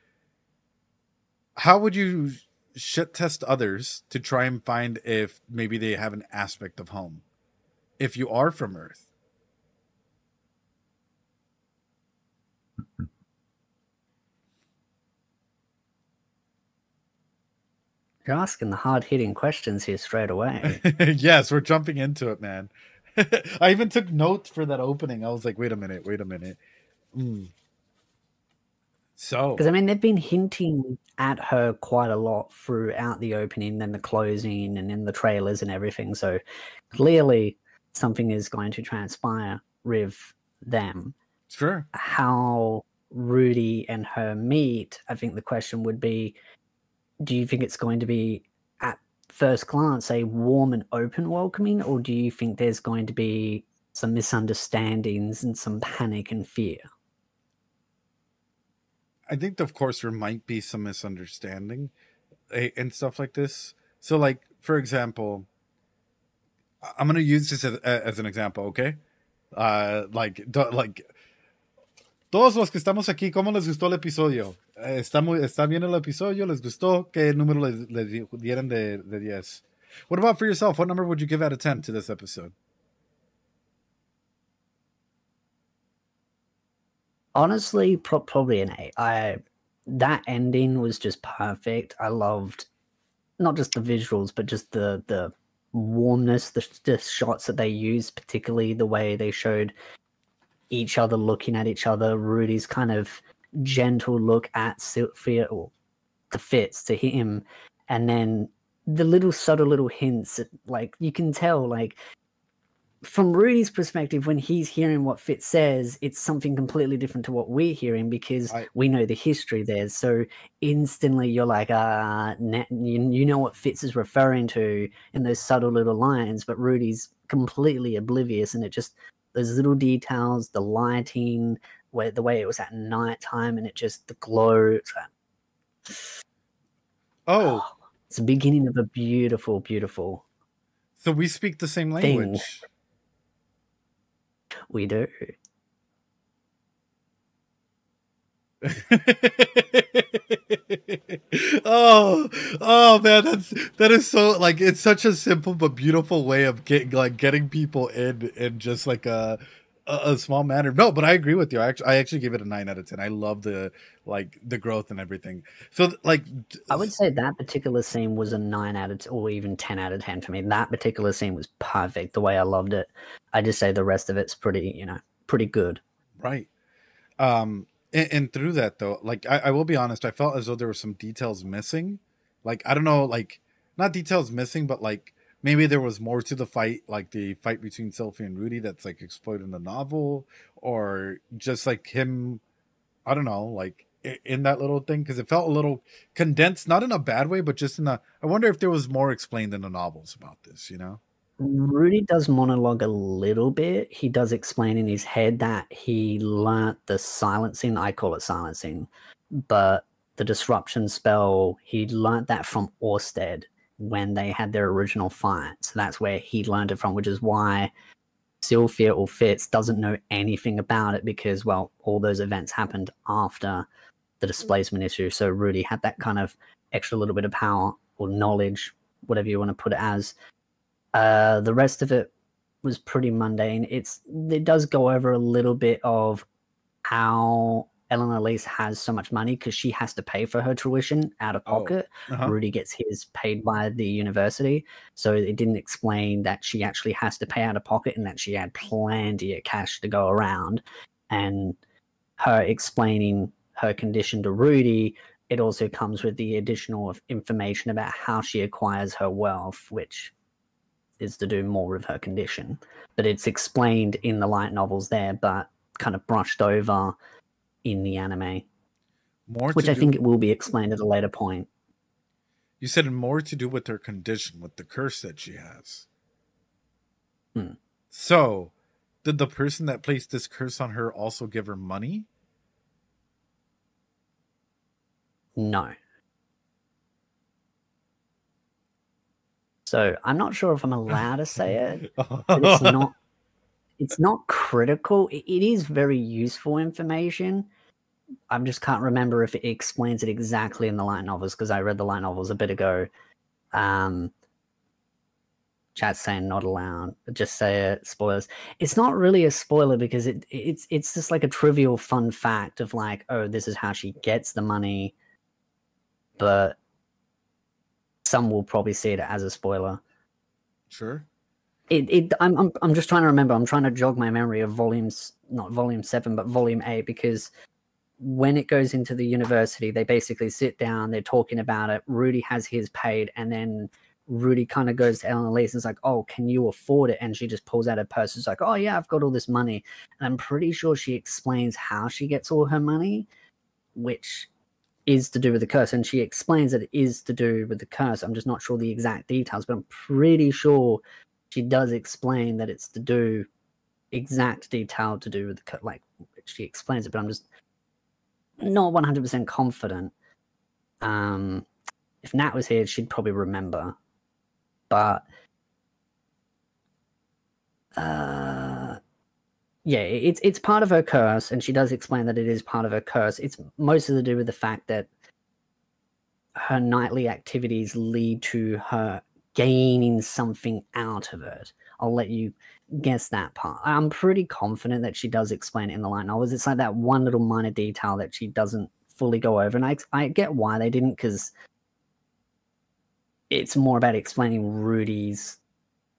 how would you shit test others to try and find if maybe they have an aspect of home? If you are from Earth. You're asking the hard-hitting questions here straight away. Yes, we're jumping into it, man. I even took notes for that opening. I was like, wait a minute. So, because I mean, they've been hinting at her quite a lot throughout the opening, then the closing, and in the trailers and everything. So clearly, something is going to transpire with them. sure. How Rudy and her meet, I think the question would be, do you think it's going to be at first glance a warm and open welcoming, or do you think there's going to be some misunderstandings and some panic and fear? I think, of course, there might be some misunderstanding and stuff like this. So, like, for example, I'm going to use this as an example, okay? Like, todos los que estamos aquí, ¿cómo les gustó el episodio? ¿Está bien el episodio? ¿Les gustó? ¿Qué número les dieran de 10? What about for yourself? What number would you give out of 10 to this episode? Honestly, probably an 8. That ending was just perfect. I loved not just the visuals, but just the warmness, the shots that they used, particularly the way they showed each other looking at each other. Rudy's kind of gentle look at Sylvia, or to Fitz, to him, and then the subtle little hints that, like, you can tell, like, from Rudy's perspective, when he's hearing what Fitz says, it's something completely different to what we're hearing, because we know the history there. So instantly you're like, you know what Fitz is referring to in those subtle little lines, but Rudy's completely oblivious. And it just, those little details, the lighting, the way it was at nighttime, and it just, the glow. It's the beginning of a beautiful, beautiful. So we speak the same language. We do. oh man, that is so, like, it's such a simple but beautiful way of getting people in just like a small manner. No, but I agree with you. I actually give it a 9 out of 10. I love the growth and everything. So, like, I would say that particular scene was a 9 out of 10, or even 10 out of 10 for me. That particular scene was perfect, the way I loved it. I just say the rest of it's pretty good. Right. And through that, though, like, I will be honest, I felt as though there were some details missing. Like, I don't know, like, not details missing, but like maybe there was more to the fight, like the fight between Sylvie and Rudy that's like explored in the novel, or just like him, I don't know, like in that little thing, because it felt a little condensed, not in a bad way, but just I wonder if there was more explained in the novels about this, you know? Rudy does monologue a little bit. He does explain in his head that he learnt the silencing, I call it silencing, but the disruption spell, he learnt that from Orsted when they had their original fight. So that's where he learned it from, which is why Sylvia or Fitz doesn't know anything about it, because, well, all those events happened after the displacement issue. So Rudy had that kind of extra little bit of power or knowledge, whatever you want to put it as. The rest of it was pretty mundane. It does go over a little bit of how Elinalise has so much money because she has to pay for her tuition out of pocket. Rudy gets his paid by the university. So it didn't explain that she actually has to pay out of pocket and that she had plenty of cash to go around. And her explaining her condition to Rudy, it also comes with the additional information about how she acquires her wealth, which is to do more with her condition. But it's explained in the light novels there, but kind of brushed over in the anime. Which I think it will be explained at a later point. You said more to do with her condition, with the curse that she has. So, did the person that placed this curse on her also give her money? No. So I'm not sure if I'm allowed to say it, but it's not critical. It is very useful information, I just can't remember if it explains it exactly in the light novels, because I read the light novels a bit ago. Chat's saying not allowed. Just say it. Spoilers. It's not really a spoiler because it's just like a trivial fun fact of like, oh, this is how she gets the money. But some will probably see it as a spoiler. Sure. I'm just trying to remember. I'm trying to jog my memory of not volume 7, but volume 8, because when it goes into the university, they basically sit down, they're talking about it. Rudy has his paid, and then Rudy kind of goes to Elinalise and is like, oh, can you afford it? And she just pulls out her purse. It's like, oh, yeah, I've got all this money. And I'm pretty sure she explains how she gets all her money, which is to do with the curse. And she explains that it is to do with the curse. I'm just not sure the exact details, but I'm pretty sure she does explain that it's to do exact detail to do with the curse. Like, she explains it, but I'm just not 100% confident. If Nat was here, she'd probably remember. But yeah, it's part of her curse, and she does explain that it is part of her curse. It's mostly to do with the fact that her nightly activities lead to her gaining something out of it. I'll let you guess that part. I'm pretty confident that she does explain it in the light novels. It's like that one little minor detail that she doesn't fully go over, and I get why they didn't, because it's more about explaining Rudy's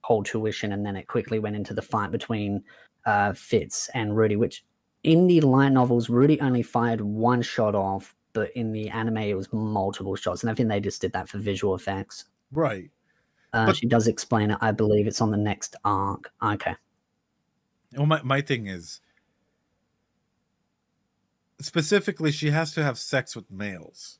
whole tuition, and then it quickly went into the fight between Fitz and Rudy, which in the light novels, Rudy only fired one shot off, but in the anime, it was multiple shots, and I think they just did that for visual effects. Right. She does explain it. I believe it's on the next arc. Okay. Well, my thing is, specifically, she has to have sex with males.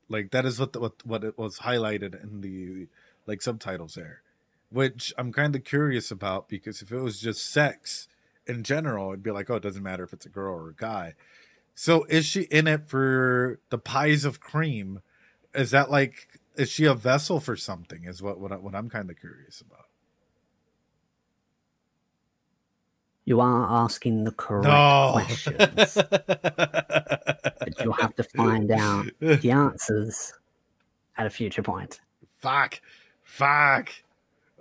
Like, that is what it was highlighted in the like subtitles there, which I'm kind of curious about, because if it was just sex in general, it'd be like, oh, it doesn't matter if it's a girl or a guy. So is she in it for the pies of cream? Is that like, is she a vessel for something? Is what I'm kind of curious about. You are asking the correct questions. But you'll have to find out the answers at a future point. Fuck.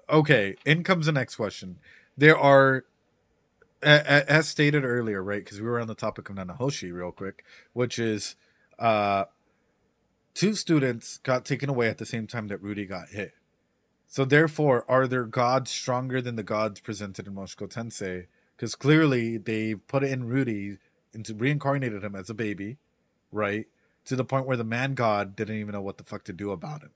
Okay, in comes the next question. There are, as stated earlier, right, because we were on the topic of Nanahoshi real quick, which is 2 students got taken away at the same time that Rudy got hit. So therefore, are their gods stronger than the gods presented in Mushoku Tensei? Because clearly they put it in Rudy, reincarnated him as a baby, right? To the point where the man god didn't even know what the fuck to do about him.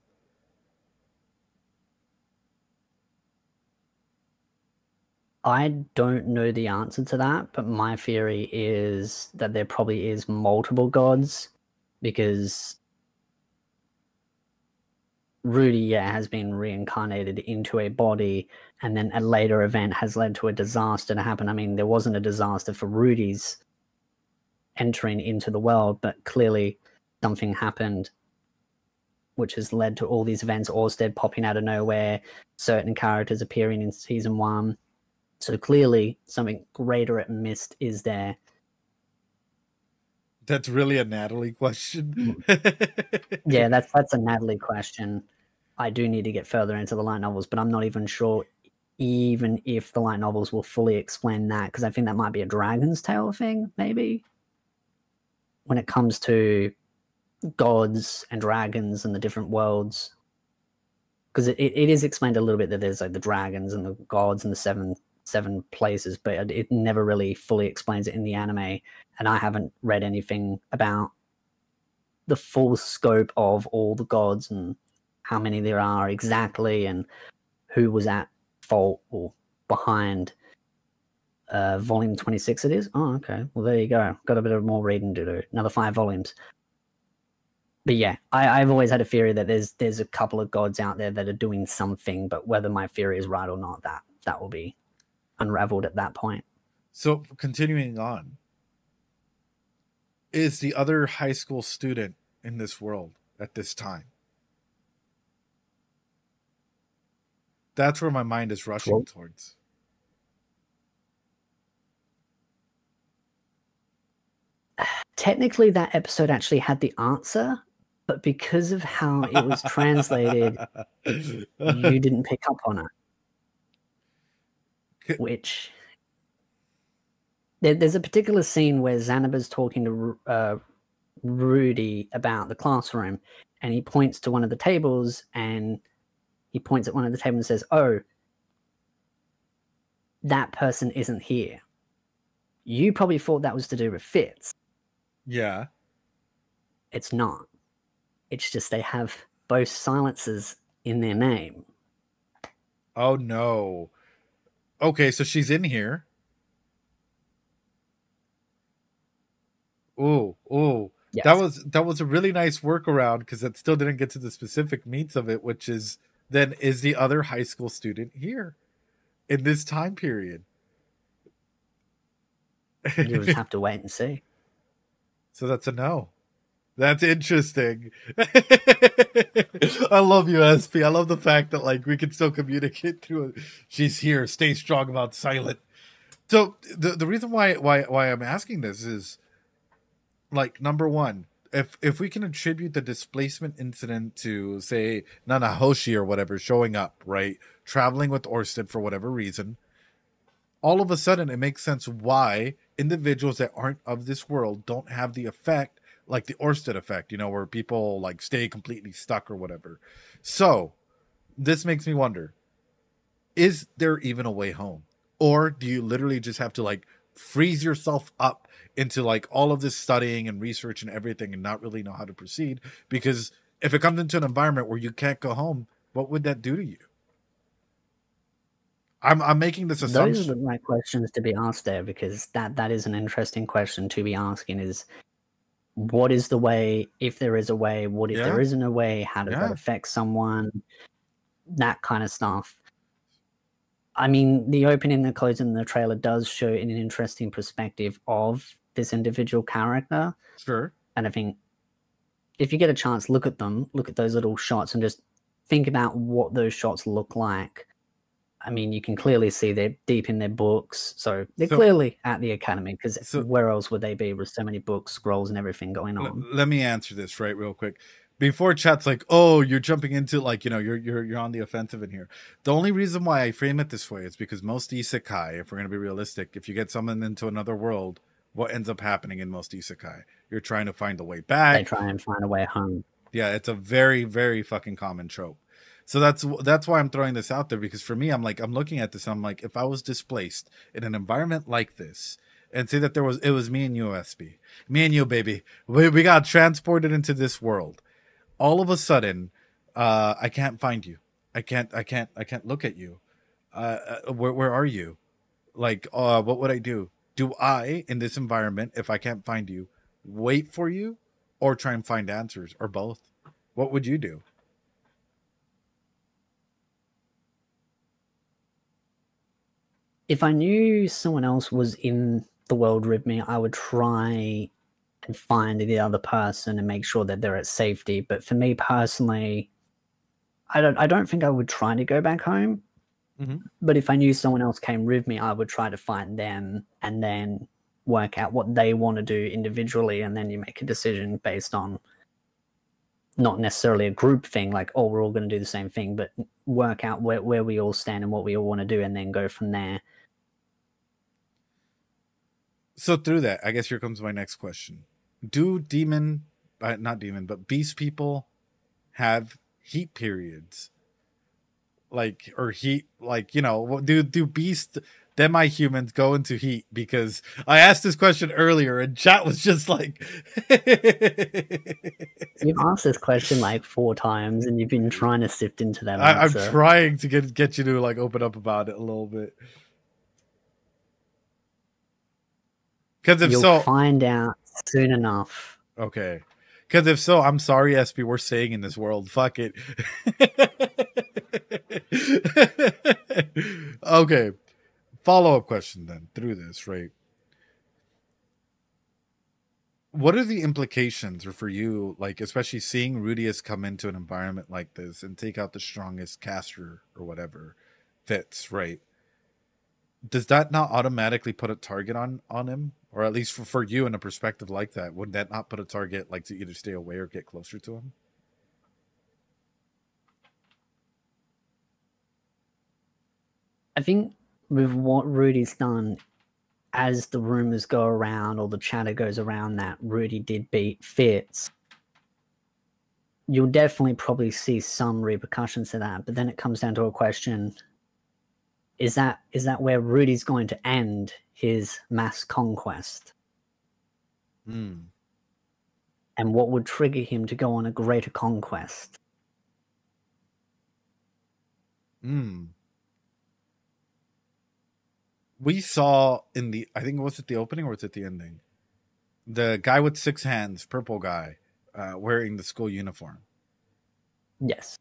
I don't know the answer to that, but my theory is that there probably is multiple gods, because Rudy, has been reincarnated into a body, and then a later event has led to a disaster to happen. I mean, there wasn't a disaster for Rudy's entering into the world, but clearly something happened which has led to all these events, Orsted popping out of nowhere, certain characters appearing in season 1. So clearly something greater at Mist is there. That's really a Natalie question. Yeah, that's a Natalie question. I do need to get further into the light novels, but I'm not even sure even if the light novels will fully explain that, because I think that might be a Dragon's Tale thing, maybe, when it comes to gods and dragons and the different worlds. Because it is explained a little bit that there's like the dragons and the gods and the seven places, but it never really fully explains it in the anime, and I haven't read anything about the full scope of all the gods and how many there are exactly, and who was at fault or behind. Volume 26 it is? Oh, okay. Well, there you go. Got a bit of more reading to do. Another 5 volumes. But yeah, I've always had a theory that there's a couple of gods out there that are doing something, but whether my theory is right or not, that will be unraveled at that point. So continuing on, is the other high school student in this world at this time? That's where my mind is rushing towards. technically that episode actually had the answer, but because of how it was translated, you didn't pick up on it. Which there's a particular scene where Xanaba's talking to Rudy about the classroom, and he points to one of the tables, and he points at one of the tables and says, "Oh, that person isn't here." You probably thought that was to do with Fitz. Yeah. It's not. It's just they have both silences in their name. Oh no. Okay, so she's in here. Ooh. Yes. That was a really nice workaround, because it still didn't get to the specific meats of it, which is then is the other high school student here in this time period? You'll just have to wait and see. So that's a no. That's interesting. I love you, SP. I love the fact that like we can still communicate through it. She's here. Stay strong about silent. So the reason why I'm asking this is, like, number one, if we can attribute the displacement incident to, say, Nanahoshi or whatever showing up, right, traveling with Orsted for whatever reason, all of a sudden it makes sense why individuals that aren't of this world don't have the effect, like the Orsted effect, you know, where people like stay completely stuck or whatever. So this makes me wonder, is there even a way home? Or do you literally just have to like freeze yourself up into like all of this studying and research and everything and not really know how to proceed? Because if it comes into an environment where you can't go home, what would that do to you? I'm making this assumption. Those are the right questions to be asked there, because that is an interesting question to be asking, is what is the way, if there is a way, what if there isn't a way, how does that affect someone, that kind of stuff. I mean, the opening and the closing of the trailer does show in an interesting perspective of this individual character. Sure. And I think if you get a chance, look at them, look at those little shots and just think about what those shots look like. I mean, you can clearly see they're deep in their books. So they're clearly at the academy, because where else would they be with so many books, scrolls, and everything going on? Let me answer this right real quick. Before chat's like, oh, you're jumping into like, you know, you're on the offensive in here. The only reason why I frame it this way is because most isekai, if we're going to be realistic, if you get someone into another world, what ends up happening in most isekai? You're trying to find a way back. They try and find a way home. Yeah, it's a very, very fucking common trope. So that's why I'm throwing this out there, because for me, I'm looking at this, I'm like, if I was displaced in an environment like this, and say that it was me and you, SB, me and you, baby, we got transported into this world. All of a sudden, I can't find you. I can't look at you. Where are you? Like, what would I do? Do I, in this environment, if I can't find you, wait for you, or try and find answers, or both? What would you do? If I knew someone else was in the world with me, I would try and find the other person and make sure that they're at safety. But for me personally, I don't think I would try to go back home. Mm-hmm. But if I knew someone else came with me, I would try to find them and then work out what they want to do individually, and then you make a decision based on not necessarily a group thing, like, oh, we're all going to do the same thing, but work out where we all stand and what we all want to do, and then go from there. So through that, I guess here comes my next question. Do beast people have heat periods? Like, or heat, like, you know, do beast demi-humans go into heat? Because I asked this question earlier and chat was just like... You've asked this question like 4 times and you've been trying to sift into that answer. I'm trying to get you to like open up about it a little bit. Because if you'll find out soon enough. Okay. Because if so, I'm sorry, SB, we're staying in this world. Fuck it. Okay. Follow-up question then through this, right? What are the implications for you, like, especially seeing Rudius come into an environment like this and take out the strongest caster or whatever fits, right? Does that not automatically put a target on him Or at least for you in a perspective like that, would that not put a target like to either stay away or get closer to him? I think with what Rudy's done, as the rumors go around or the chatter goes around that Rudy did beat Fitz, you'll definitely probably see some repercussions to that. But then it comes down to a question: is that where Rudy's going to end his mass conquest? Mm. And what would trigger him to go on a greater conquest? Mm. We saw in the, I think, was it the opening or was it the ending? The guy with 6 hands, purple guy, wearing the school uniform. Yes.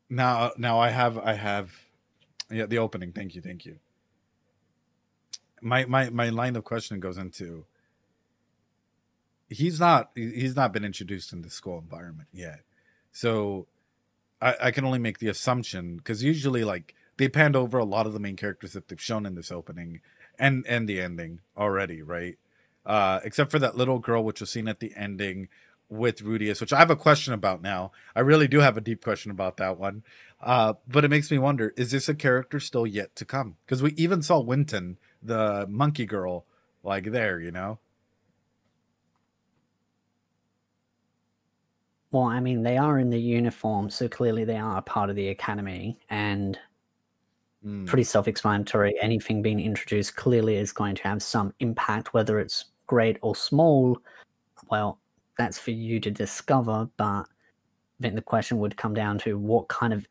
Now I have, yeah, the opening. Thank you. My line of questioning goes into, he's not been introduced in the school environment yet, so I can only make the assumption, because usually like they panned over a lot of the main characters that they've shown in this opening and the ending already, right? Except for that little girl, which was seen at the ending with Rudius, which I have a question about now. I really do have a deep question about that one. But it makes me wonder, is this a character still yet to come? Because we even saw Winton, the monkey girl, like there, you know? Well, I mean, they are in the uniform, so clearly they are a part of the academy, and pretty self-explanatory. Anything being introduced clearly is going to have some impact, whether it's great or small. Well, that's for you to discover, but I think the question would come down to what kind of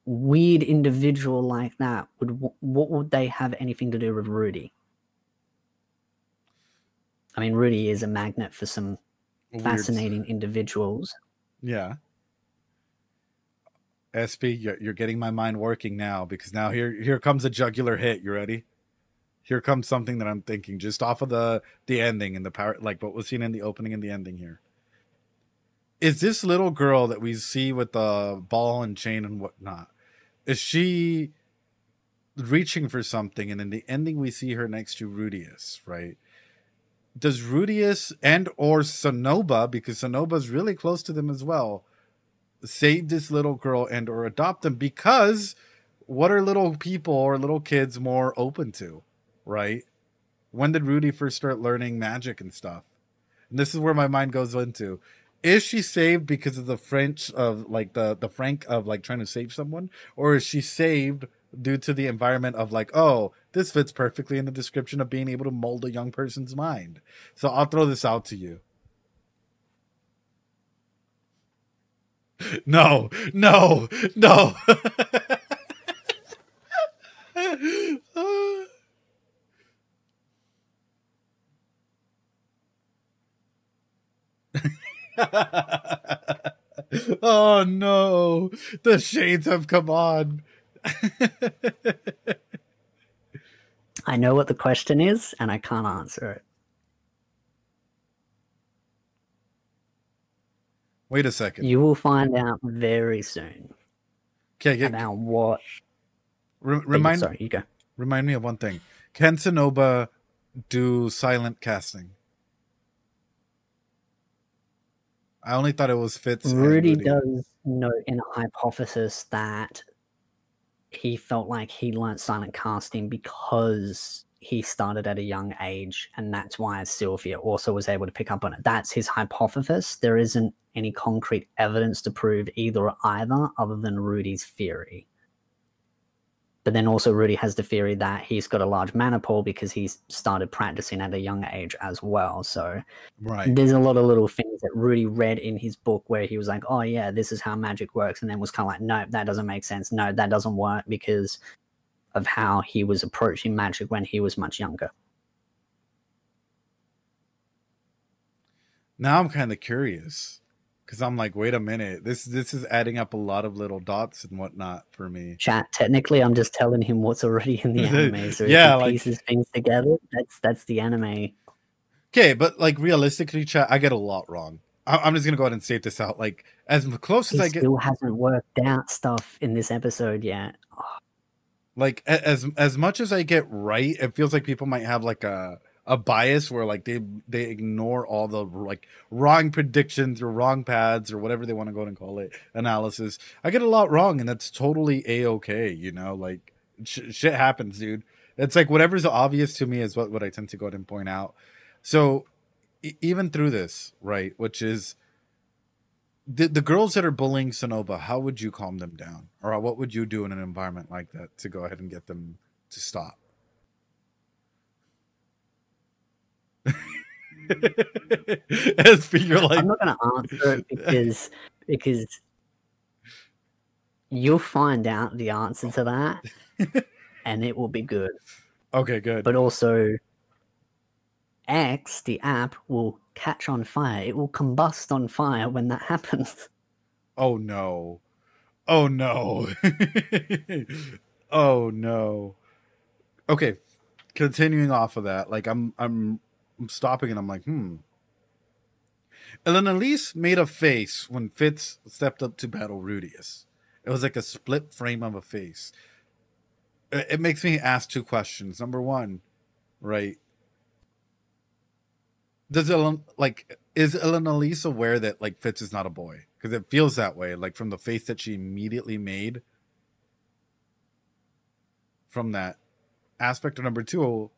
weird individual like that what would they have anything to do with Rudy? I mean, Rudy is a magnet for some fascinating individuals. Yeah. SP, you're getting my mind working now, because now here comes a jugular hit. You ready? Here comes something that I'm thinking just off of the ending and the power, like what was seen in the opening and the ending here. Is this little girl that we see with the ball and chain and whatnot, is she reaching for something? And in the ending, we see her next to Rudius, right? Does Rudius and or Sonoba, because Sonoba's really close to them as well, save this little girl and or adopt them? Because what are little people or little kids more open to, right? When did Rudy first start learning magic and stuff? And this is where my mind goes into, is she saved because of the French of like the Frank of like trying to save someone, or is she saved due to the environment of like, oh, this fits perfectly in the description of being able to mold a young person's mind? So I'll throw this out to you. No. Oh no, the shades have come on. I know what the question is, and I can't answer it. Wait a second. You will find out very soon. Okay, about what. Sorry, you go. Remind me of one thing. Can Sonoba do silent casting? I only thought it was Fitz. Rudy does note in a hypothesis that he felt like he learnt silent casting because he started at a young age, and that's why Sylvia also was able to pick up on it. That's his hypothesis. There isn't any concrete evidence to prove either other than Rudy's theory. But then also Rudy has the theory that he's got a large mana pool because he's started practicing at a young age as well. So there's a lot of little things that Rudy read in his book where he was like, oh yeah, this is how magic works. And then was kind of like, no, that doesn't make sense. No, that doesn't work because of how he was approaching magic when he was much younger. Now I'm kind of curious. Because I'm like, wait a minute, this is adding up a lot of little dots and whatnot for me. Chat, technically, I'm just telling him what's already in the anime. So yeah, if he pieces things together, that's the anime. Okay, but like realistically, chat, I get a lot wrong. I'm just gonna go ahead and state this out. Like as close as I get, still hasn't worked out stuff in this episode yet. Oh. Like as much as I get right, it feels like people might have like a bias where like they ignore all the like wrong predictions or wrong paths or whatever they want to go and call it analysis. I get a lot wrong, and that's totally a-okay, you know, like shit happens, dude. It's like whatever's obvious to me is what I tend to go ahead and point out. So even through this, right, which is the girls that are bullying Sonoba, how would you calm them down? Or what would you do in an environment like that to go ahead and get them to stop? SP, you're like... I'm not going to answer it because you'll find out the answer to that, and it will be good. Okay, good. But also, X, the app, will catch on fire. It will combust on fire when that happens. Oh no. Oh no. Oh no. Okay, continuing off of that, like I'm stopping and I'm like, Elinalise made a face when Fitz stepped up to battle Rudius. It was like a split frame of a face. It makes me ask two questions. Number one, right? Is Elinalise aware that like Fitz is not a boy? Because it feels that way, like from the face that she immediately made from that aspect. Or number two,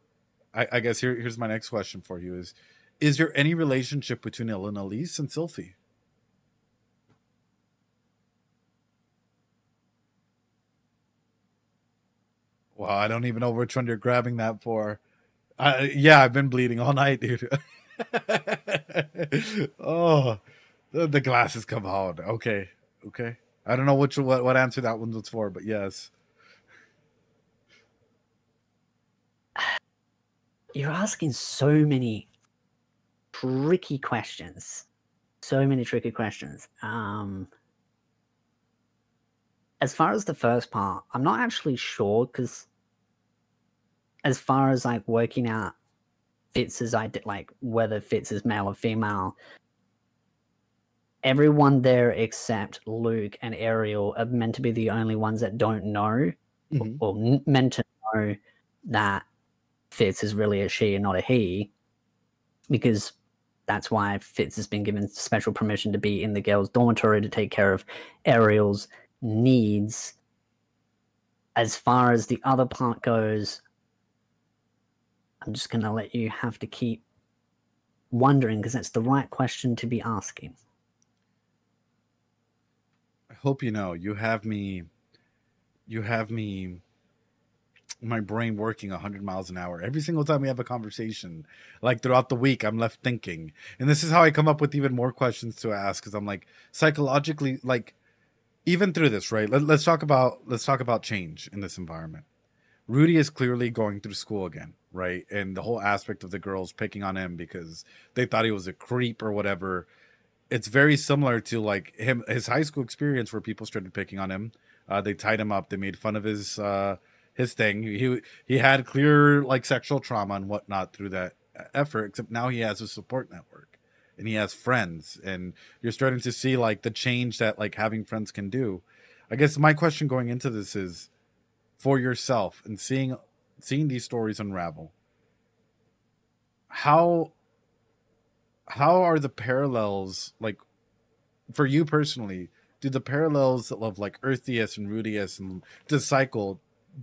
I guess here's my next question for you: is there any relationship between Elinalise and Sylphie? Well, I don't even know which one you're grabbing that for. Yeah, I've been bleeding all night, dude. Oh, the glasses come out. Okay. I don't know what answer that one was for, but yes. You're asking so many tricky questions. As far as the first part, I'm not actually sure, because as far as like working out Fitz's like whether Fitz is male or female, everyone there except Luke and Ariel are meant to be the only ones that don't know, or meant to know that Fitz is really a she and not a he, because that's why Fitz has been given special permission to be in the girls' dormitory to take care of Ariel's needs. As far as the other part goes, I'm just going to let you have to keep wondering, because it's the right question to be asking. I hope you know, you have me, my brain working 100 miles an hour. Every single time we have a conversation, like throughout the week, I'm left thinking. And this is how I come up with even more questions to ask, because I'm like, psychologically, like, even through this, right? Let's talk about change in this environment. Rudy is clearly going through school again, right? And the whole aspect of the girls picking on him because they thought he was a creep or whatever. It's very similar to like his high school experience where people started picking on him. They tied him up. They made fun of his thing. He had clear like sexual trauma and whatnot through that effort, except now he has a support network and he has friends, and you're starting to see like the change that like having friends can do. I guess my question going into this is, for yourself and seeing these stories unravel, how are the parallels, like for you personally, do the parallels of like Earthius and Rudius and the cycle,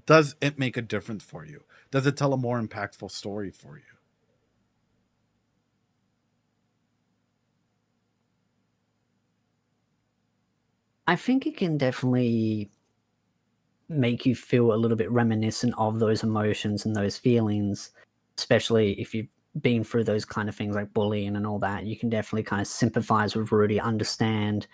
does it make a difference for you? Does it tell a more impactful story for you? I think it can definitely make you feel a little bit reminiscent of those emotions and those feelings, especially if you've been through those kind of things like bullying and all that. You can definitely kind of sympathize with Rudy, understand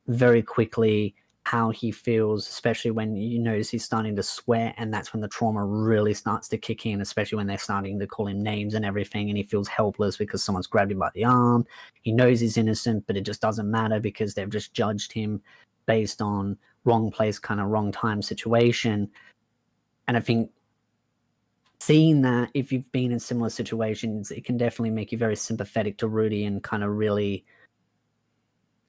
very quickly how he feels, especially when you notice he's starting to sweat, and that's when the trauma really starts to kick in, especially when they're starting to call him names and everything, and he feels helpless because someone's grabbed him by the arm. He knows he's innocent, but it just doesn't matter because they've just judged him based on wrong place, kind of wrong time situation. And I think seeing that, if you've been in similar situations, it can definitely make you very sympathetic to Rudy and kind of really,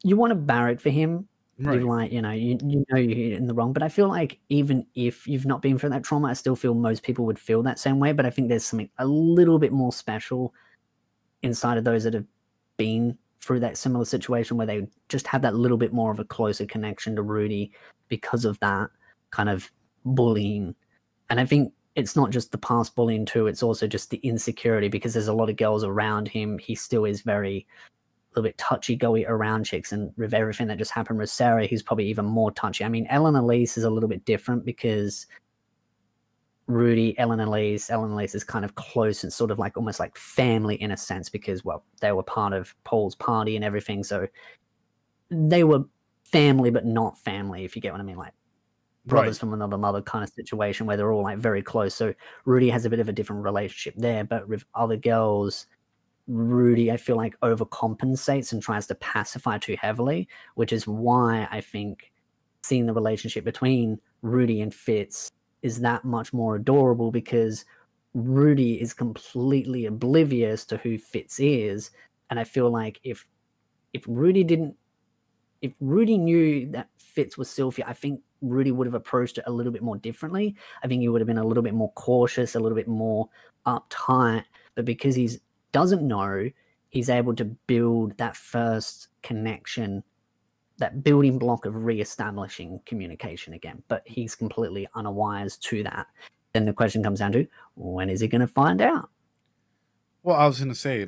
you want to barrack for him, Right. Like, you know you're in the wrong. But I feel like even if you've not been through that trauma, I still feel most people would feel that same way. But I think there's something a little bit more special inside of those that have been through that similar situation, where they just have that little bit more of a closer connection to Rudy because of that kind of bullying. And I think it's not just the past bullying too, it's also just the insecurity, because there's a lot of girls around him. He still is very a little bit touchy-goey around chicks, and with everything that just happened with Sarah, he's probably even more touchy. I mean, Elinalise is a little bit different because Rudy, Elinalise is kind of close and sort of like almost like family in a sense, because, well, they were part of Paul's party and everything, so they were family but not family, if you get what I mean, like brothers from another mother kind of situation where they're all like very close. So Rudy has a bit of a different relationship there, but with other girls, Rudy, I feel like, overcompensates and tries to pacify too heavily, which is why I think seeing the relationship between Rudy and Fitz is that much more adorable, because Rudy is completely oblivious to who Fitz is. And I feel like if Rudy knew that Fitz was Sylvia, I think Rudy would have approached it a little bit more differently. I think he would have been a little bit more cautious, a little bit more uptight. But because he doesn't know, he's able to build that first connection, that building block of re-establishing communication again. But he's completely unaware to that. Then the question comes down to, when is he going to find out? Well, I was going to say,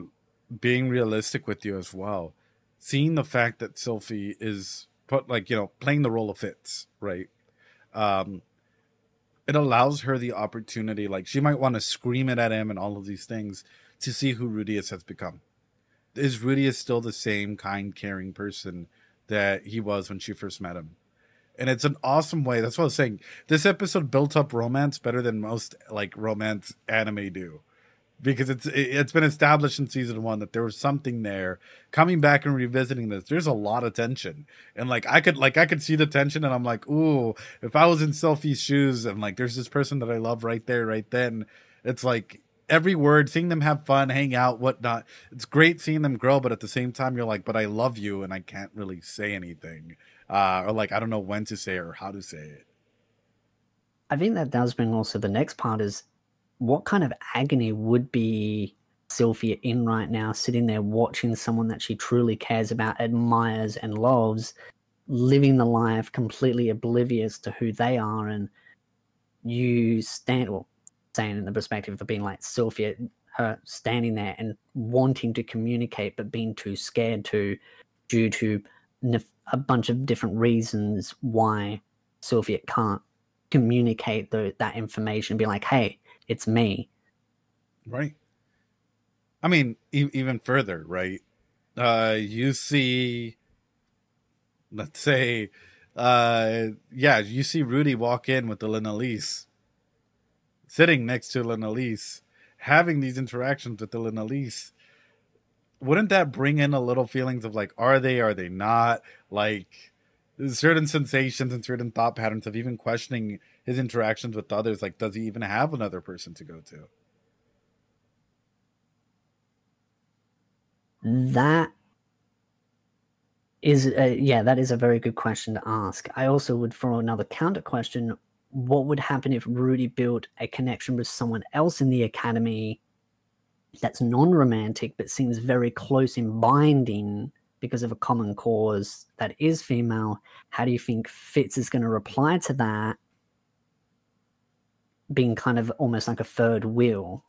being realistic with you as well, seeing the fact that Sylphie is playing the role of Fitz, right? It allows her the opportunity, like, she might want to scream it at him and all of these things to see who Rudius has become. Is Rudius still the same kind, caring person that he was when she first met him? And it's an awesome way. That's what I was saying. This episode built up romance better than most like romance anime do, because it's been established in season 1 that there was something there. Coming back and revisiting this, there's a lot of tension, and I could see the tension, and I'm like, ooh, if I was in Sylphie's shoes, and like there's this person that I love right there, right then, it's like every word, seeing them have fun, hang out, whatnot. It's great seeing them grow, but at the same time, you're like, but I love you, and I can't really say anything, or like I don't know when to say it or how to say it. I think that does bring also the next part is, what kind of agony would be Sylphia in right now, sitting there watching someone that she truly cares about, admires, and loves, living the life completely oblivious to who they are, and you stand, well, saying in the perspective of being like Sylphia, her standing there and wanting to communicate but being too scared to, due to a bunch of different reasons why Sylphia can't communicate that information, be like, hey, it's me. Right. I mean, even further, right? You see, let's say, you see Rudy walk in with Elinalise, sitting next to Elinalise, having these interactions with Elinalise. Wouldn't that bring in a little feelings of like, are they not? Like, certain sensations and certain thought patterns of even questioning his interactions with others. Like, does he even have another person to go to? That is that is a very good question to ask. I also would throw another counter question. What would happen if Rudy built a connection with someone else in the academy that's non-romantic but seems very close in binding because of a common cause that is female? How do you think Fitz is going to reply to that, being kind of almost like a third wheel?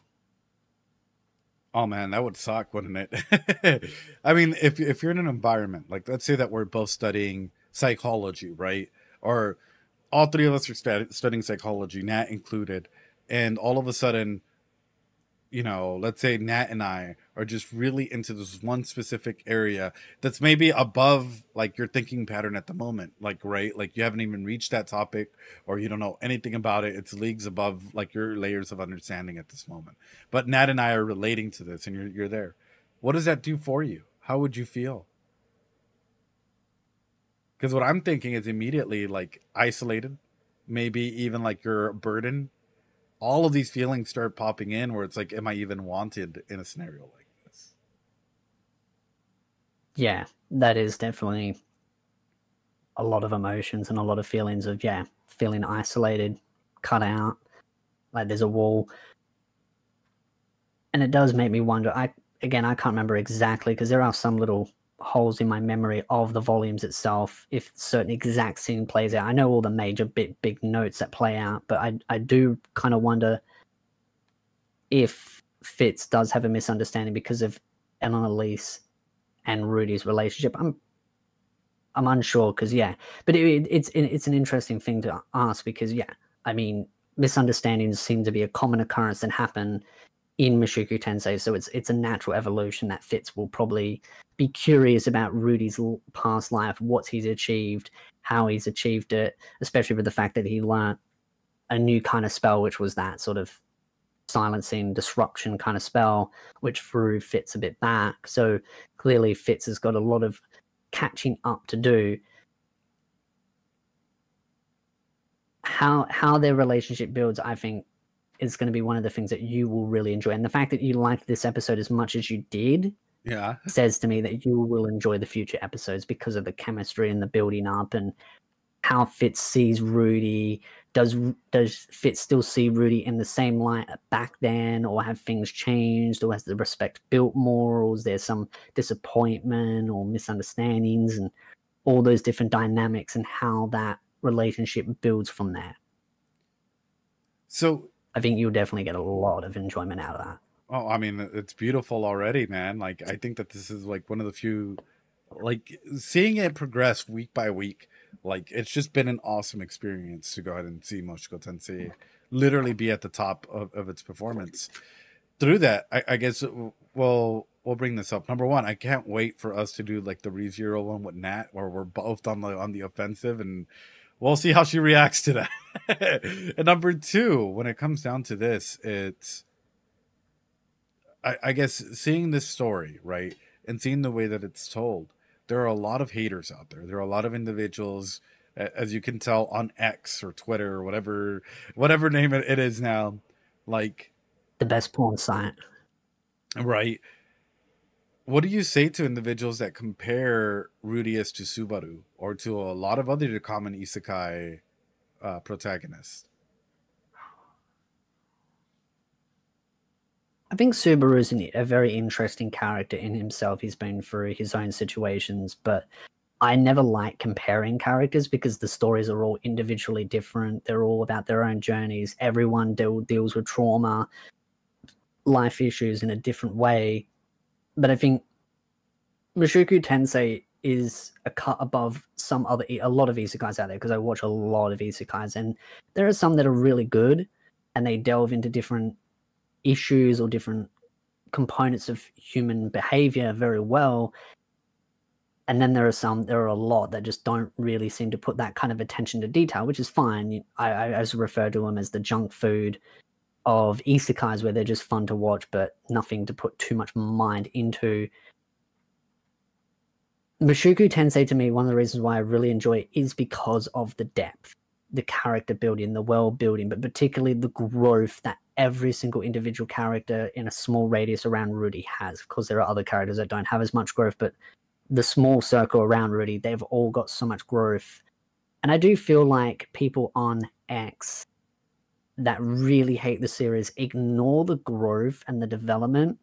Oh man, that would suck, wouldn't it? I mean, if you're in an environment, like let's say that we're both studying psychology, right? Or all three of us are studying psychology, Nat included, and all of a sudden, you know, let's say Nat and I are just really into this one specific area that's maybe above like your thinking pattern at the moment, like, right? Like you haven't even reached that topic, or you don't know anything about it. It's leagues above like your layers of understanding at this moment. But Nat and I are relating to this, and you're there. What does that do for you? How would you feel? Because what I'm thinking is immediately like isolated, maybe even like you're a burden. All of these feelings start popping in where it's like, am I even wanted in a scenario like this? Yeah, that is definitely a lot of emotions and a lot of feelings of, feeling isolated, cut out, like there's a wall. And it does make me wonder. I can't remember exactly because there are some little holes in my memory of the volumes itself. If certain exact scene plays out, I know all the major big notes that play out, but I do kind of wonder if Fitz does have a misunderstanding because of Elinalise and Rudy's relationship. I'm unsure because but it's an interesting thing to ask because I mean, misunderstandings seem to be a common occurrence that happen in Mushoku Tensei, so it's a natural evolution that Fitz will probably be curious about Rudy's past life, what he's achieved, how he's achieved it, especially with the fact that he learnt a new kind of spell, which was that sort of silencing, disruption kind of spell, which threw Fitz a bit back. So clearly Fitz has got a lot of catching up to do. How their relationship builds, I think, is going to be one of the things that you will really enjoy. And the fact that you liked this episode as much as you did says to me that you will enjoy the future episodes because of the chemistry and the building up and how Fitz sees Rudy. Does Fitz still see Rudy in the same light back then, or have things changed, or has the respect built more, or is there some disappointment or misunderstandings, and all those different dynamics and how that relationship builds from there. So I think you'll definitely get a lot of enjoyment out of that. Oh, I mean, it's beautiful already, man. Like, I think that this is like one of the few, like, seeing it progress week by week. Like, it's just been an awesome experience to go ahead and see Mushoku Tensei literally be at the top of its performance. Through that, I guess we'll bring this up. Number one, I can't wait for us to do like the ReZero one with Nat, where we're both on the offensive, and we'll see how she reacts to that. And number two, when it comes down to this, it's I guess seeing this story, right, and seeing the way that it's told, there are a lot of haters out there. There are a lot of individuals, as you can tell on X or Twitter or whatever name it is now, like the best porn site, right? What do you say to individuals that compare Rudius to Subaru or to a lot of other common isekai protagonists? I think Subaru is a very interesting character in himself. He's been through his own situations, but I never like comparing characters because the stories are all individually different. They're all about their own journeys. Everyone deals with trauma, life issues in a different way. But I think Mushoku Tensei is a cut above a lot of isekais out there, because I watch a lot of isekais, and there are some that are really good and they delve into different issues or different components of human behavior very well. And then there are a lot that just don't really seem to put that kind of attention to detail, which is fine. I also refer to them as the junk food of isekais, where they're just fun to watch but nothing to put too much mind into. Mushoku Tensei, to me, one of the reasons why I really enjoy it is because of the depth, the character building, the world building, but particularly the growth that every single individual character in a small radius around Rudy has. Of course, there are other characters that don't have as much growth, but the small circle around Rudy, they've all got so much growth. And I do feel like people on X that really hate the series ignore the growth and the development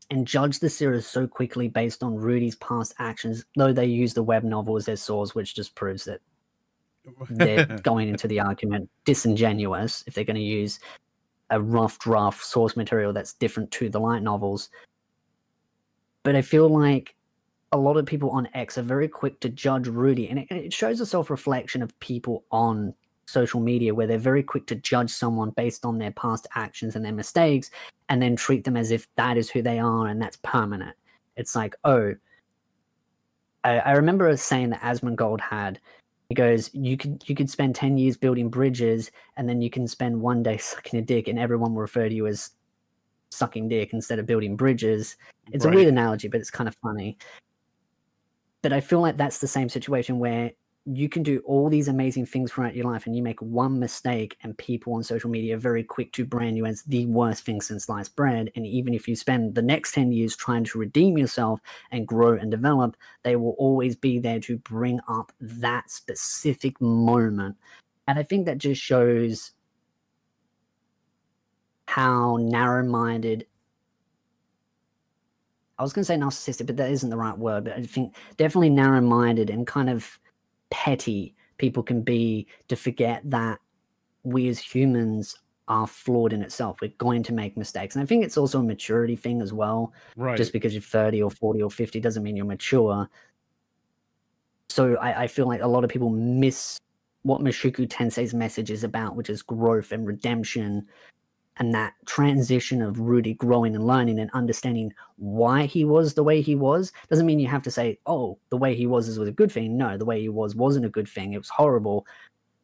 and judge the series so quickly based on Rudy's past actions, though they use the web novel as their source, which just proves that they're going into the argument disingenuous if they're going to use a rough draft source material that's different to the light novels. But I feel like a lot of people on X are very quick to judge Rudy, and it shows a self-reflection of people on social media, where they're very quick to judge someone based on their past actions and their mistakes, and then treat them as if that is who they are and that's permanent. It's like, oh, I remember a saying that Asmongold had. He goes, you could spend 10 years building bridges, and then you can spend one day sucking a dick, and everyone will refer to you as sucking dick instead of building bridges. It's right. A weird analogy, but it's kind of funny. But I feel like that's the same situation where you can do all these amazing things throughout your life and you make one mistake and people on social media are very quick to brand you as the worst thing since sliced bread. And even if you spend the next 10 years trying to redeem yourself and grow and develop, they will always be there to bring up that specific moment. And I think that just shows how narrow-minded, I was going to say narcissistic, but that isn't the right word, but I think definitely narrow-minded and kind of petty people can be to forget that we as humans are flawed in itself. We're going to make mistakes. And I think it's also a maturity thing as well. Right. Just because you're 30 or 40 or 50 doesn't mean you're mature. So I feel like a lot of people miss what Mushoku Tensei's message is about, which is growth and redemption, and that transition of Rudy growing and learning and understanding why he was the way he was. Doesn't mean you have to say, oh, the way he was a good thing. No, the way he wasn't a good thing. It was horrible.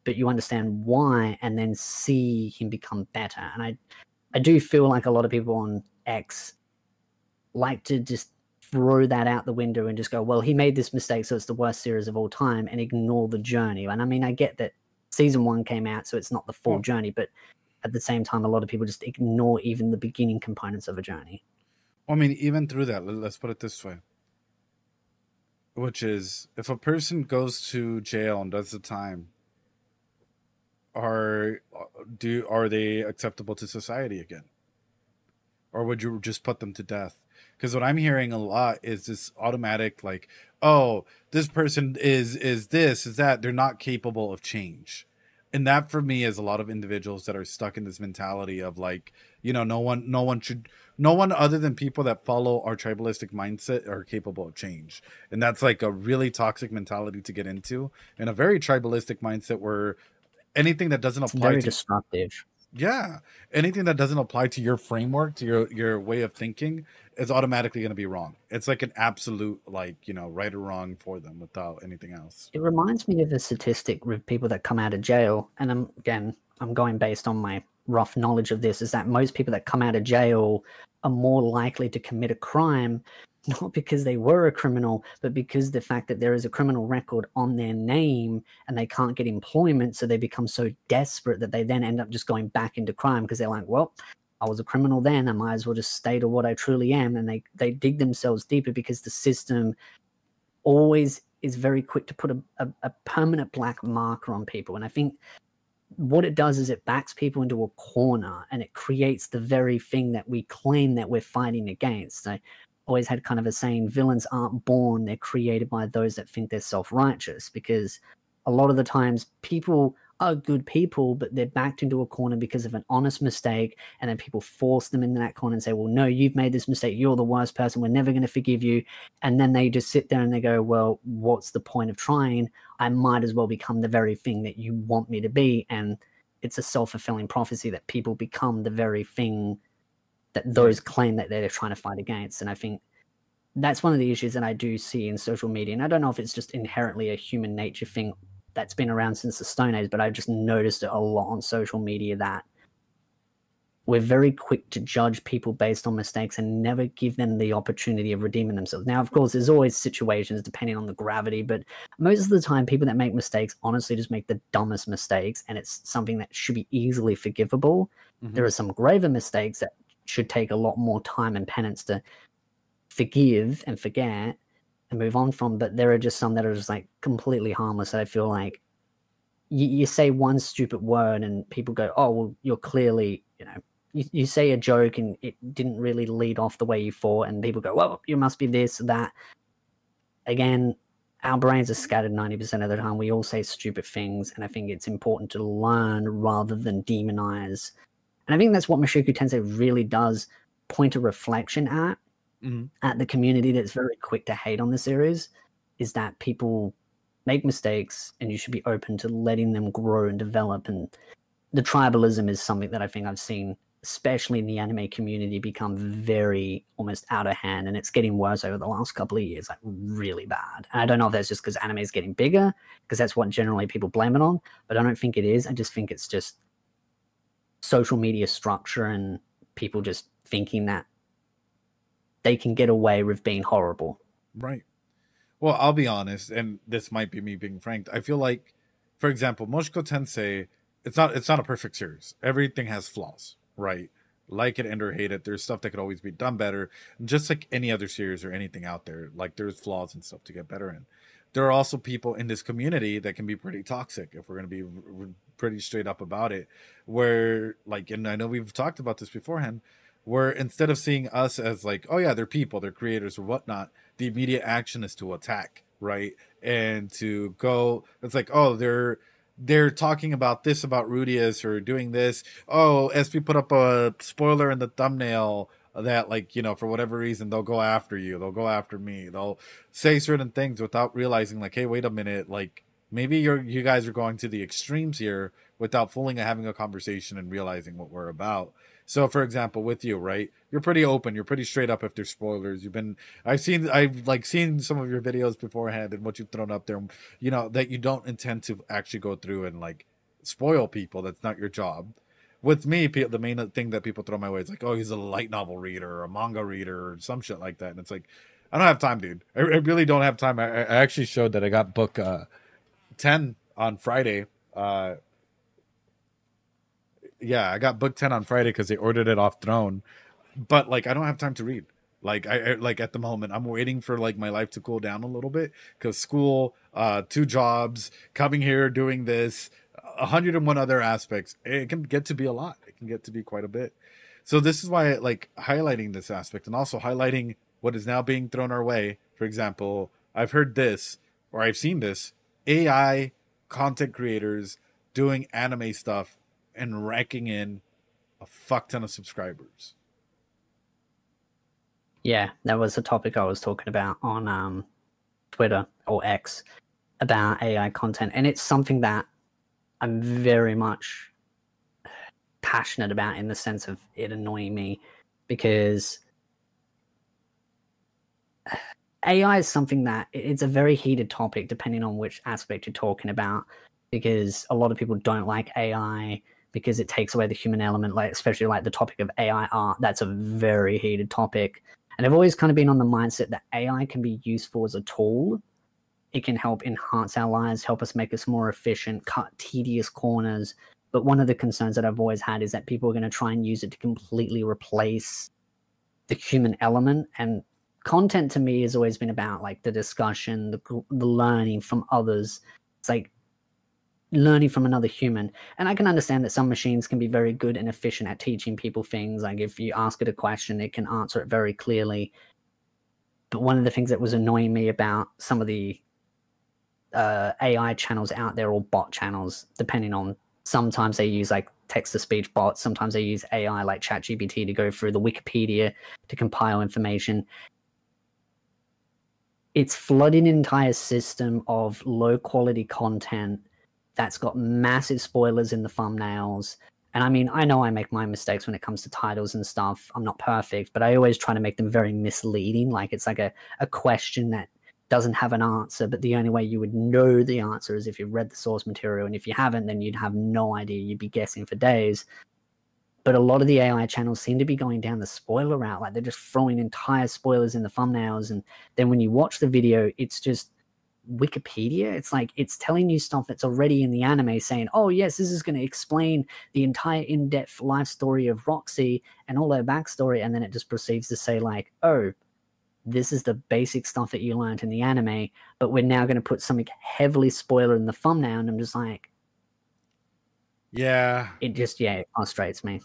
But you understand why and then see him become better. And I do feel like a lot of people on X like to just throw that out the window and just go, well, he made this mistake, so it's the worst series of all time, and ignore the journey. And I mean, I get that season 1 came out, so it's not the full journey, but at the same time, a lot of people just ignore even the beginning components of a journey. I mean, even through that, let's put it this way, which is, if a person goes to jail and does the time, are they acceptable to society again? Or would you just put them to death? Because what I'm hearing a lot is this automatic, like, oh, this person is this, is that. They're not capable of change. And that for me is a lot of individuals that are stuck in this mentality of like, you know, no one other than people that follow our tribalistic mindset are capable of change. And that's like a really toxic mentality to get into, and a very tribalistic mindset where anything that doesn't apply very destructive. Yeah. Anything that doesn't apply to your framework, to your way of thinking, is automatically going to be wrong. It's like an absolute, like, you know, right or wrong for them without anything else. It reminds me of a statistic with people that come out of jail. And I'm going based on my rough knowledge of this, is that most people that come out of jail are more likely to commit a crime, not because they were a criminal, but because the fact that there is a criminal record on their name and they can't get employment. So they become so desperate that they then end up just going back into crime, because they're like, well, I was a criminal then, I might as well just stay to what I truly am. And they dig themselves deeper, because the system always is very quick to put a permanent black marker on people. And I think what it does is it backs people into a corner, and it creates the very thing that we claim that we're fighting against. I always had kind of a saying, villains aren't born, they're created by those that think they're self-righteous, because a lot of the times people are good people, but they're backed into a corner because of an honest mistake, and then people force them into that corner and say, well, no, you've made this mistake, you're the worst person, we're never going to forgive you. And then they just sit there and they go, well, what's the point of trying? I might as well become the very thing that you want me to be. And it's a self-fulfilling prophecy that people become the very thing that those claim that they're trying to fight against. And I think that's one of the issues that I do see in social media. And I don't know if it's just inherently a human nature thing that's been around since the Stone Age, but I've just noticed it a lot on social media, that we're very quick to judge people based on mistakes and never give them the opportunity of redeeming themselves. Now, of course, there's always situations depending on the gravity, but most of the time, people that make mistakes honestly just make the dumbest mistakes, and it's something that should be easily forgivable. Mm-hmm. There are some graver mistakes that should take a lot more time and penance to forgive and forget and move on from, but there are just some that are just like completely harmless, that I feel like you say one stupid word and people go, oh, well, you're clearly, you know, you say a joke and it didn't really lead off the way you thought, and people go, well, you must be this or that. Again, our brains are scattered 90% of the time. We all say stupid things, and I think it's important to learn rather than demonize. And I think that's what Mushoku Tensei really does point a reflection at, at the community that's very quick to hate on the series, is that people make mistakes and you should be open to letting them grow and develop. And the tribalism is something that I think I've seen, especially in the anime community, become very almost out of hand, and it's getting worse over the last couple of years, like really bad. And I don't know if that's just because anime is getting bigger, because that's what generally people blame it on, but I don't think it is. I just think it's just social media structure and people just thinking that they can get away with being horrible. Right. Well, I'll be honest, and this might be me being frank. I feel like, for example, Mushoku Tensei, it's not a perfect series. Everything has flaws, right? Like it and or hate it, there's stuff that could always be done better. Just like any other series or anything out there, like there's flaws and stuff to get better in. There are also people in this community that can be pretty toxic, if we're going to be pretty straight up about it. Where, like, and I know we've talked about this beforehand, where instead of seeing us as like, oh yeah, they're people, they're creators or whatnot, the immediate action is to attack, right? And to go, it's like, oh, they're talking about this about Rudius or doing this. Oh, SP put up a spoiler in the thumbnail that, like, you know, for whatever reason, they'll go after you. They'll go after me. They'll say certain things without realizing, like, hey, wait a minute, like, maybe you guys are going to the extremes here without fully having a conversation and realizing what we're about. So, for example, with you, right? You're pretty open. You're pretty straight up if there's spoilers. I've like seen some of your videos beforehand and what you've thrown up there. You know that you don't intend to actually go through and like spoil people. That's not your job. With me, the main thing that people throw my way is like, oh, he's a light novel reader or a manga reader or some shit like that. And it's like, I don't have time, dude. I really don't have time. I actually showed that I got book 10 on Friday. Yeah, I got book 10 on Friday because they ordered it off Throne. But like, I don't have time to read. Like I like at the moment, I'm waiting for like my life to cool down a little bit because school, 2 jobs, coming here, doing this, 101 other aspects. It can get to be a lot. It can get to be quite a bit. So this is why I like highlighting this aspect and also highlighting what is now being thrown our way. For example, I've heard this or I've seen this AI content creators doing anime stuff and racking in a fuck ton of subscribers. Yeah, that was a topic I was talking about on Twitter or X about AI content, and it's something that I'm very much passionate about in the sense of it annoying me because AI is something that it's a very heated topic depending on which aspect you're talking about, because a lot of people don't like AI because it takes away the human element, like especially like the topic of AI art. That's a very heated topic. And I've always kind of been on the mindset that AI can be useful as a tool. It can help enhance our lives, help us make us more efficient, cut tedious corners. But one of the concerns that I've always had is that people are going to try and use it to completely replace the human element. And content to me has always been about like the discussion, the learning from others. It's like learning from another human. And I can understand that some machines can be very good and efficient at teaching people things. Like if you ask it a question, it can answer it very clearly. But one of the things that was annoying me about some of the AI channels out there, or bot channels, depending on, sometimes they use like text-to-speech bots, sometimes they use AI like ChatGPT to go through the Wikipedia to compile information. It's flooding an entire system of low-quality content that's got massive spoilers in the thumbnails. And I mean, I know I make my mistakes when it comes to titles and stuff. I'm not perfect, but I always try to make them very misleading. Like it's like a question that doesn't have an answer, but the only way you would know the answer is if you've read the source material. And if you haven't, then you'd have no idea. You'd be guessing for days. But a lot of the AI channels seem to be going down the spoiler route. Like they're just throwing entire spoilers in the thumbnails. And then when you watch the video, it's just Wikipedia. It's like it's telling you stuff that's already in the anime, saying, oh yes, this is going to explain the entire in-depth life story of Roxy and all her backstory, and then it just proceeds to say like, oh, this is the basic stuff that you learned in the anime, but we're now going to put something heavily spoiler in the thumbnail. And I'm just like, yeah, it frustrates me.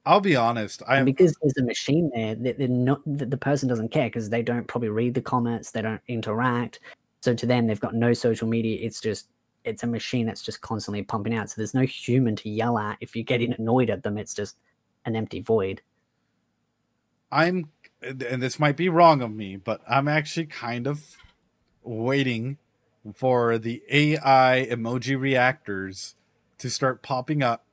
I'll be honest. Because there's a machine there, the person doesn't care because they don't probably read the comments, they don't interact. So to them, they've got no social media. It's a machine that's just constantly pumping out. So there's no human to yell at. If you're getting annoyed at them, it's just an empty void. And this might be wrong of me, but I'm actually kind of waiting for the AI emoji reactors to start popping up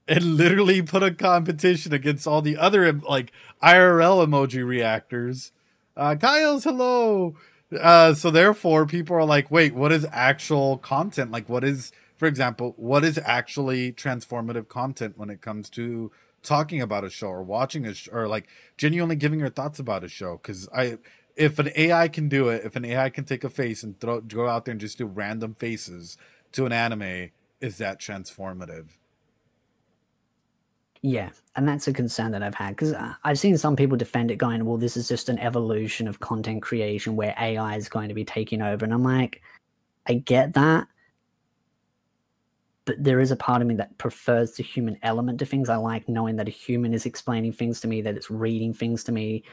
and literally put a competition against all the other like IRL emoji reactors. Kyle's hello. So therefore people are like, wait, what is actual content? Like what is, for example, what is actually transformative content when it comes to talking about a show or watching a show or like genuinely giving your thoughts about a show? Because if an AI can do it, if an AI can take a face and go out there and just do random faces to an anime, is that transformative? Yeah, and that's a concern that I've had, because I've seen some people defend it going, well, this is just an evolution of content creation where AI is going to be taking over. And I'm like, I get that, but there is a part of me that prefers the human element to things. I like knowing that a human is explaining things to me, that it's reading things to me,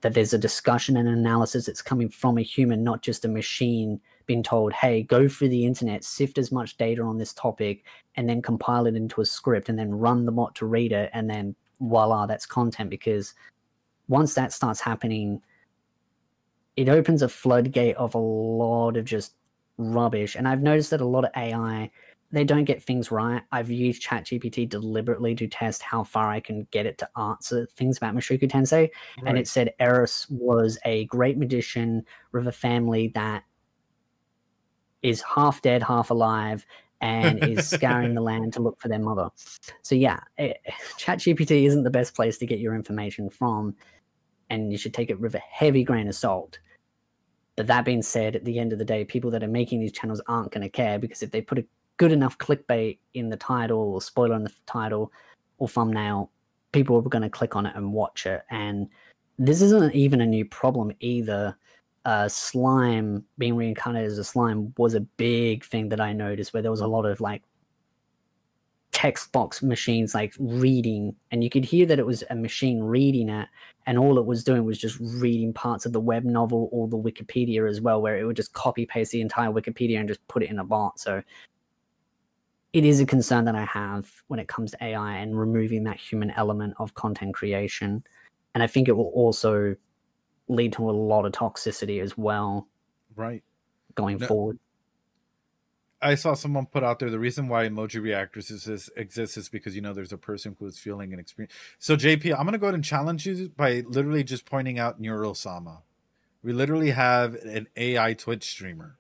that there's a discussion and analysis that's coming from a human, not just a machine being told, hey, go through the internet, sift as much data on this topic, and then compile it into a script, and then run the bot to read it, and then voila, that's content. Because once that starts happening, it opens a floodgate of a lot of just rubbish. And I've noticed that a lot of AI, they don't get things right. I've used ChatGPT deliberately to test how far I can get it to answer things about Mushoku Tensei. Right. And it said Eris was a great magician with a family that is half dead, half alive, and is scouring the land to look for their mother. So yeah, ChatGPT isn't the best place to get your information from, and you should take it with a heavy grain of salt. But that being said, at the end of the day, people that are making these channels aren't going to care, because if they put a good enough clickbait in the title or spoiler in the title or thumbnail, people are going to click on it and watch it. And this isn't even a new problem either. Slime being reincarnated as a slime was a big thing that I noticed, where there was a lot of like text box machines like reading, and you could hear that it was a machine reading it, and all it was doing was just reading parts of the web novel or the Wikipedia as well, where it would just copy paste the entire Wikipedia and just put it in a bot. So it is a concern that I have when it comes to AI and removing that human element of content creation. And I think it will also lead to a lot of toxicity as well. Right. Going forward. I saw someone put out there, the reason why emoji reactors exists is because, you know, there's a person who is feeling an experience. So JP, I'm going to go ahead and challenge you by literally just pointing out Neurosama. We literally have an AI Twitch streamer.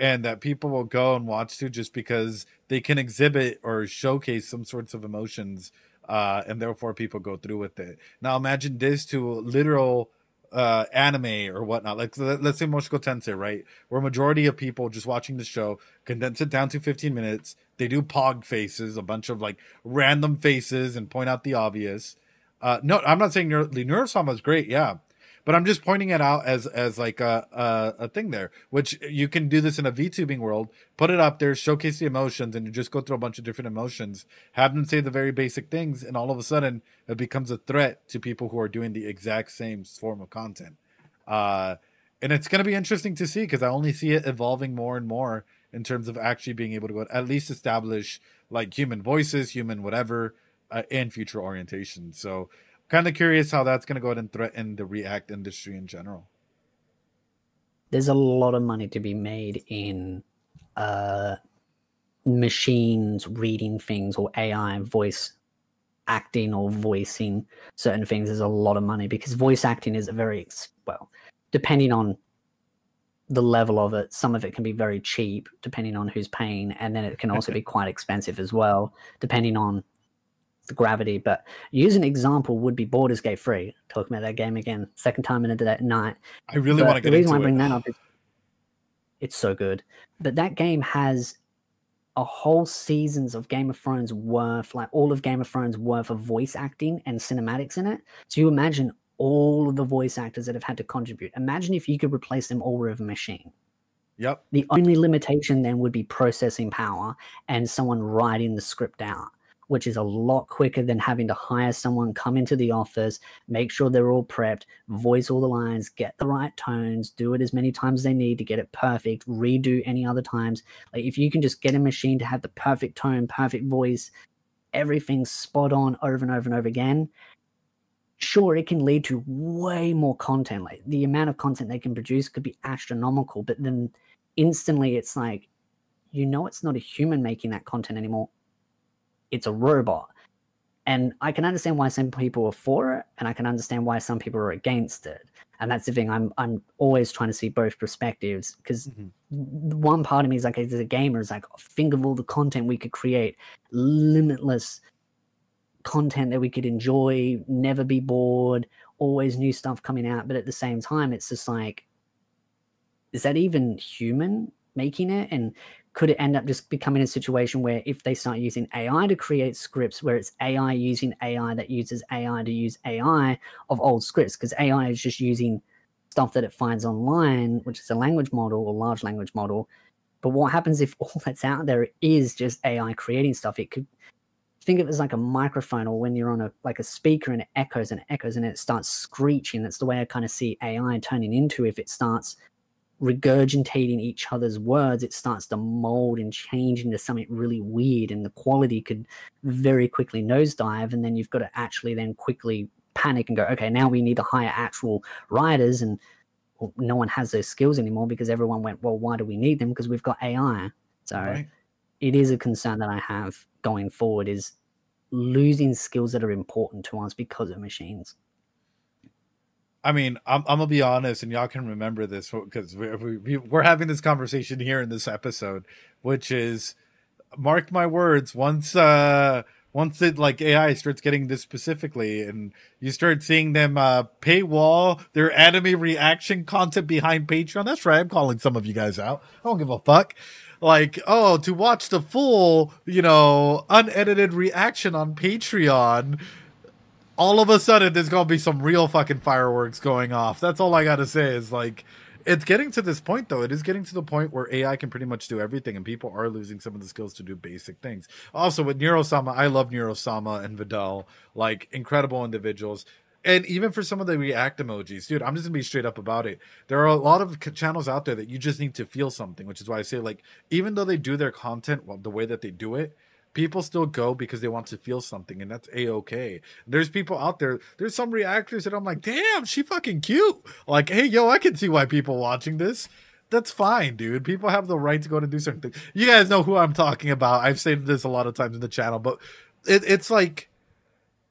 And that people will go and watch to just because they can exhibit or showcase some sorts of emotions, and therefore people go through with it. Now imagine this to literal anime or whatnot. Like let's say Mushoku Tensei, right? Where majority of people just watching the show condense it down to 15 minutes. They do pog faces, a bunch of like random faces, and point out the obvious. No, I'm not saying the Neurosama is great, yeah. But I'm just pointing it out as like a thing there, which you can do this in a VTubing world, put it up there, showcase the emotions, and you just go through a bunch of different emotions, have them say the very basic things, and all of a sudden it becomes a threat to people who are doing the exact same form of content. And it's going to be interesting to see, because I only see it evolving more and more in terms of actually being able to go at least establish like human voices, human whatever, and future orientation. So kind of curious how that's going to go ahead and threaten the React industry in general. There's a lot of money to be made in machines reading things, or AI voice acting or voicing certain things. There's a lot of money, because voice acting is a very, well, depending on the level of it, some of it can be very cheap depending on who's paying, and then it can also be quite expensive as well depending on the gravity. But use an example would be Baldur's Gate 3. Talking about that game again, second time in a night. I really want to get into it. The reason why I bring that up is it's so good. But that game has a whole seasons of Game of Thrones worth, like all of Game of Thrones worth of voice acting and cinematics in it. So you imagine all of the voice actors that have had to contribute. Imagine if you could replace them all with a machine. Yep. The only limitation then would be processing power and someone writing the script out, which is a lot quicker than having to hire someone, come into the office, make sure they're all prepped, voice all the lines, get the right tones, do it as many times as they need to get it perfect, redo any other times. Like if you can just get a machine to have the perfect tone, perfect voice, everything spot on over and over and over again, sure, it can lead to way more content. Like the amount of content they can produce could be astronomical, but then instantly it's like, you know, it's not a human making that content anymore. It's a robot. And I can understand why some people are for it, and I can understand why some people are against it. And that's the thing. I'm always trying to see both perspectives, because one part of me is like, as a gamer, is like, think of all the content we could create, limitless content that we could enjoy, never be bored, always new stuff coming out, but at the same time, it's just like, is that even human making it? And could it end up just becoming a situation where if they start using AI to create scripts, where it's AI using AI that uses AI to use AI of old scripts, because AI is just using stuff that it finds online, which is a language model or large language model. But what happens if all that's out there is just AI creating stuff? It could, think of it as like a microphone, or when you're on a speaker and it echoes and it echoes and it starts screeching. That's the way I kind of see AI turning into. If it starts regurgitating each other's words, it starts to mold and change into something really weird, and the quality could very quickly nosedive. And then you've got to actually then quickly panic and go, okay, now we need to hire actual writers, and well, no one has those skills anymore because everyone went, well, why do we need them? Because we've got AI. So it is a concern that I have going forward, is losing skills that are important to us because of machines. I mean, I'm gonna be honest, and y'all can remember this because we're having this conversation here in this episode, which is, mark my words, once it like AI starts getting this specifically, and you start seeing them paywall their anime reaction content behind Patreon. That's right, I'm calling some of you guys out. I don't give a fuck. Like, oh, to watch the full, unedited reaction on Patreon, all of a sudden there's gonna be some real fucking fireworks going off. That's all I gotta say is, like, it's getting to this point, though. It is getting to the point where AI can pretty much do everything, and people are losing some of the skills to do basic things. Also, with Neurosama, I love Neurosama and Vidal, like, incredible individuals. And even for some of the react emojis, dude, I'm just gonna be straight up about it. There are a lot of channels out there that you just need to feel something, which is why I say, like, even though they do their content the way that they do it, people still go because they want to feel something, and that's A-okay. There's people out there, there's some reactors that I'm like, damn, she fucking cute. Like, hey, yo, I can see why people watching this. That's fine, dude. People have the right to go and do certain things. You guys know who I'm talking about. I've said this a lot of times in the channel, but it's like,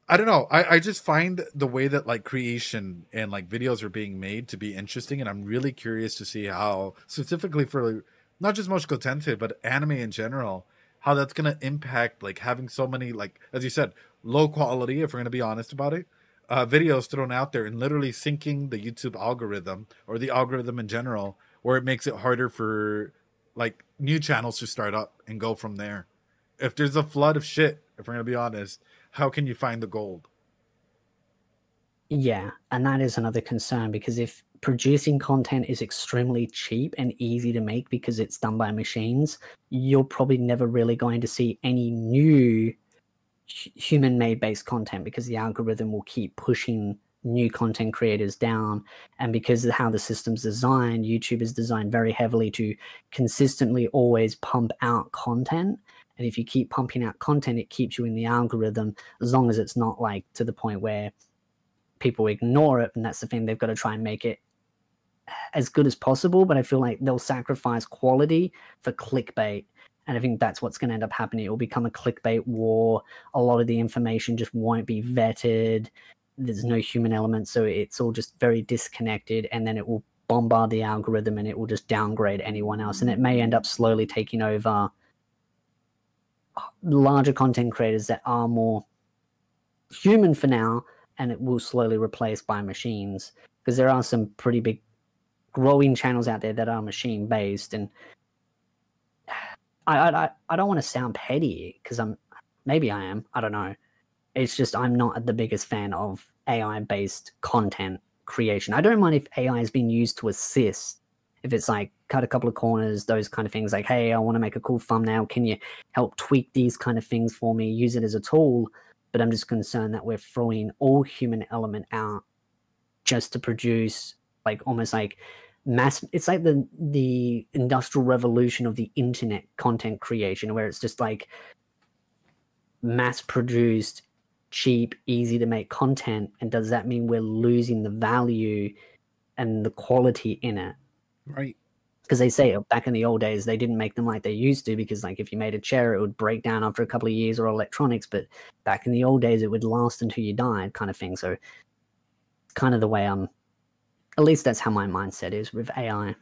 I don't know. I just find the way that, like, creation and, like, videos are being made to be interesting, and I'm really curious to see how, specifically for not just Mushoku Tensei, but anime in general, how that's going to impact, like, having so many, like, as you said, low quality, if we're going to be honest about it, videos thrown out there, and literally syncing the YouTube algorithm, or the algorithm in general, where it makes it harder for, like, new channels to start up and go from there. If there's a flood of shit, if we're going to be honest, how can you find the gold? Yeah, and that is another concern, because if producing content is extremely cheap and easy to make because it's done by machines, you're probably never really going to see any new human-made based content, because the algorithm will keep pushing new content creators down. And because of how the system's designed, YouTube is designed very heavily to consistently always pump out content. And if you keep pumping out content, it keeps you in the algorithm, as long as it's not, like, to the point where people ignore it. And that's the thing, they've got to try and make it as good as possible, but I feel like they'll sacrifice quality for clickbait, and I think that's what's going to end up happening. It will become a clickbait war. A lot of the information just won't be vetted. There's no human element, so it's all just very disconnected, and then it will bombard the algorithm, and it will just downgrade anyone else, and it may end up slowly taking over larger content creators that are more human for now, and it will slowly replace by machines, because there are some pretty big growing channels out there that are machine based. And I don't want to sound petty, because maybe I am, I don't know. It's just, I'm not the biggest fan of AI based content creation. I don't mind if AI is being used to assist, if it's like cut a couple of corners, those kind of things, like, hey, I want to make a cool thumbnail, can you help tweak these kind of things for me, use it as a tool. But I'm just concerned that we're throwing all human element out just to produce, like, almost like mass. It's like the industrial revolution of the internet content creation, where it's just like mass produced, cheap, easy to make content. And does that mean we're losing the value and the quality in it? Right. Because they say back in the old days, they didn't make them like they used to, because, like, if you made a chair, it would break down after a couple of years, or electronics. But back in the old days, it would last until you died, kind of thing. So kind of the way at least that's how my mindset is with AI.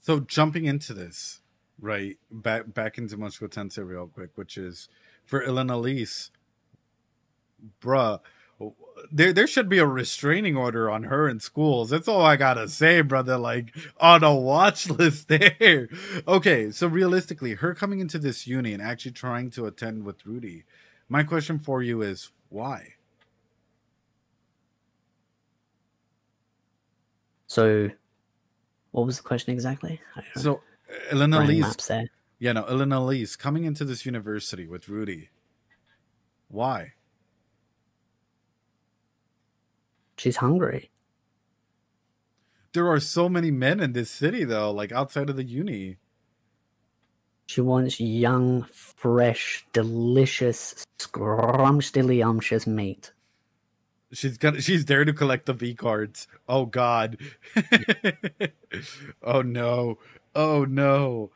So jumping into this, right, back into Mushoku Tensei real quick, which is for Elinalise, bruh, There should be a restraining order on her in schools. That's all I gotta say, brother. Like, on a watch list there. Okay, so realistically, her coming into this uni and actually trying to attend with Rudy, my question for you is, why? So, what was the question exactly? So, Elinalise, Elinalise coming into this university with Rudy, why? She's hungry. There are so many men in this city, though, like outside of the uni. She wants young, fresh, delicious, scrumptious meat. She's there to collect the V cards. Oh God. Oh no. Oh no.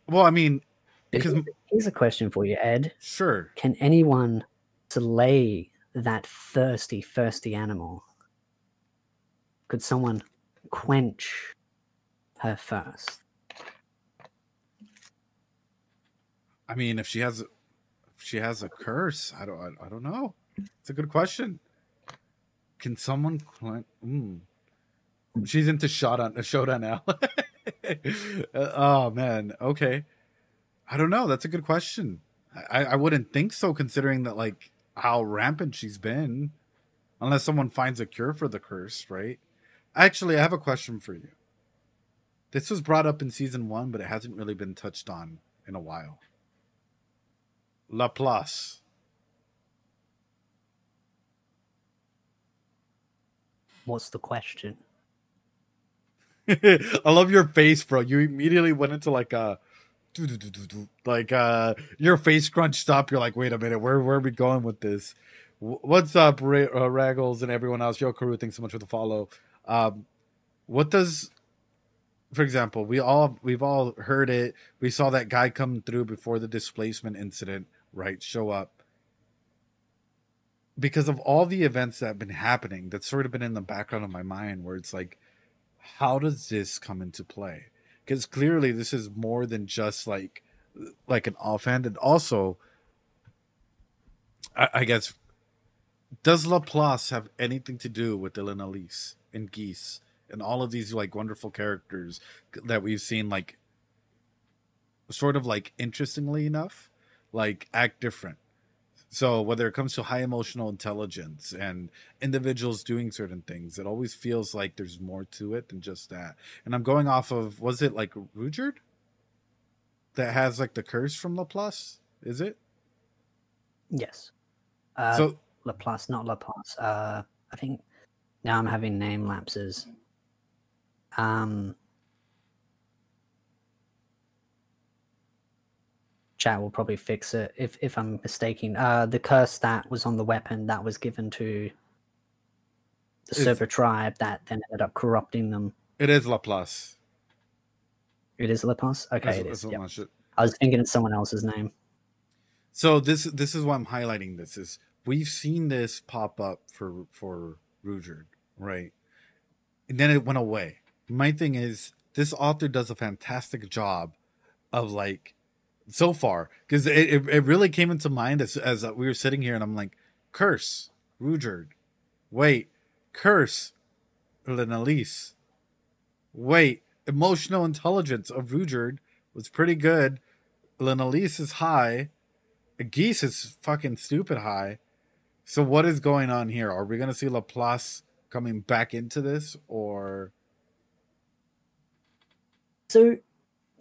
Well, I mean, because here's a question for you, Ed. Sure. Can anyone slay that thirsty animal? Could someone quench her thirst? I mean, if she has a curse, I don't know. It's a good question. Can someone She's into showdown now. Oh man, okay. I don't know. That's a good question. I wouldn't think so, considering that like how rampant she's been, unless someone finds a cure for the curse, right? Actually, I have a question for you. This was brought up in season 1, but it hasn't really been touched on in a while. Laplace. What's the question? I love your face, bro. You immediately went into like your face scrunched up. You're like, wait a minute, where are we going with this? What's up, Raggles and everyone else? Yo, Karu, thanks so much for the follow. What does, for example, we've all heard it. We saw that guy come through before the displacement incident, right? Show up. Because of all the events that have been happening, that's sort of been in the background of my mind, where it's like, how does this come into play? Because clearly this is more than just like an offhand. And also, I guess, does Laplace have anything to do with Elinalise and Geese and all of these like wonderful characters that we've seen, like sort of like interestingly enough, like act different? So whether it comes to high emotional intelligence and individuals doing certain things, it always feels like there's more to it than just that. And I'm going off of, was it like Rudyard that has like the curse from Laplace? Is it? Yes. So Laplace, not Laplace. I think now I'm having name lapses. Chat will probably fix it if I'm mistaken. The curse that was on the weapon that was given to the server tribe that then ended up corrupting them. It is Laplace. It is Laplace? Okay, it is. Yep. It. I was thinking it's someone else's name. So this is why I'm highlighting this. Is we've seen this pop up for Rudyard, right? And then it went away. My thing is, this author does a fantastic job of like, so far, because it really came into mind as we were sitting here, and I'm like, curse Rudyard, wait, curse Elinalise, wait, emotional intelligence of Rudyard was pretty good. Elinalise is high, Geese is fucking stupid high. So what is going on here? Are we gonna see Laplace coming back into this, or? So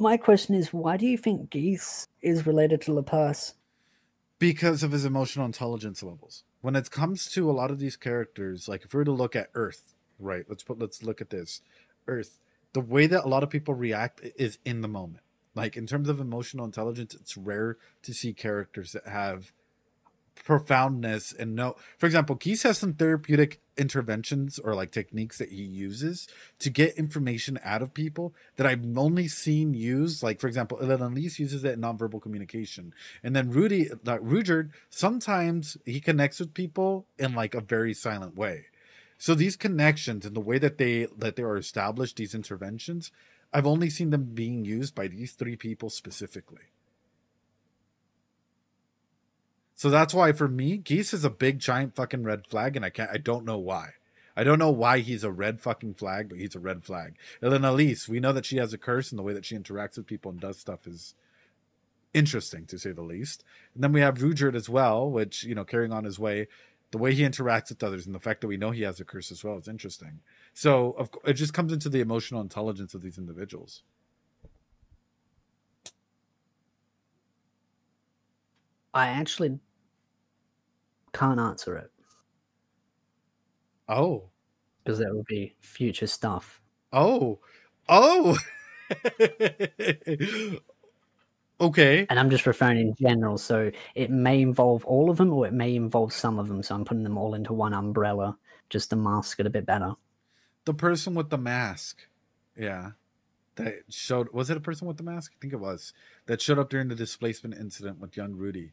my question is, why do you think Geese is related to Laplace? Because of his emotional intelligence levels. When it comes to a lot of these characters, like if we were to look at Earth, right? Let's look at this. Earth. The way that a lot of people react is in the moment. Like in terms of emotional intelligence, it's rare to see characters that have profoundness and no, for example, Geese has some therapeutic interventions or like techniques that he uses to get information out of people that I've only seen used. Like for example, Elinalise uses it in nonverbal communication, and then Rudyard, sometimes he connects with people in like a very silent way. So these connections and the way that they are established, these interventions, I've only seen them being used by these three people specifically. So that's why for me, Geese is a big giant fucking red flag, and I don't know why. I don't know why he's a red fucking flag, but he's a red flag. Elinalise, we know that she has a curse, and the way that she interacts with people and does stuff is interesting, to say the least. And then we have Rujert as well, which, you know, carrying on his way, the way he interacts with others and the fact that we know he has a curse as well is interesting. So it just comes into the emotional intelligence of these individuals. I actually can't answer it. Oh. Because that would be future stuff. Oh. Okay. And I'm just referring in general, so it may involve all of them or it may involve some of them, so I'm putting them all into one umbrella just to mask it a bit better. The person with the mask. Yeah. That showed, was it a person with the mask? I think it was. That showed up during the displacement incident with young Rudy.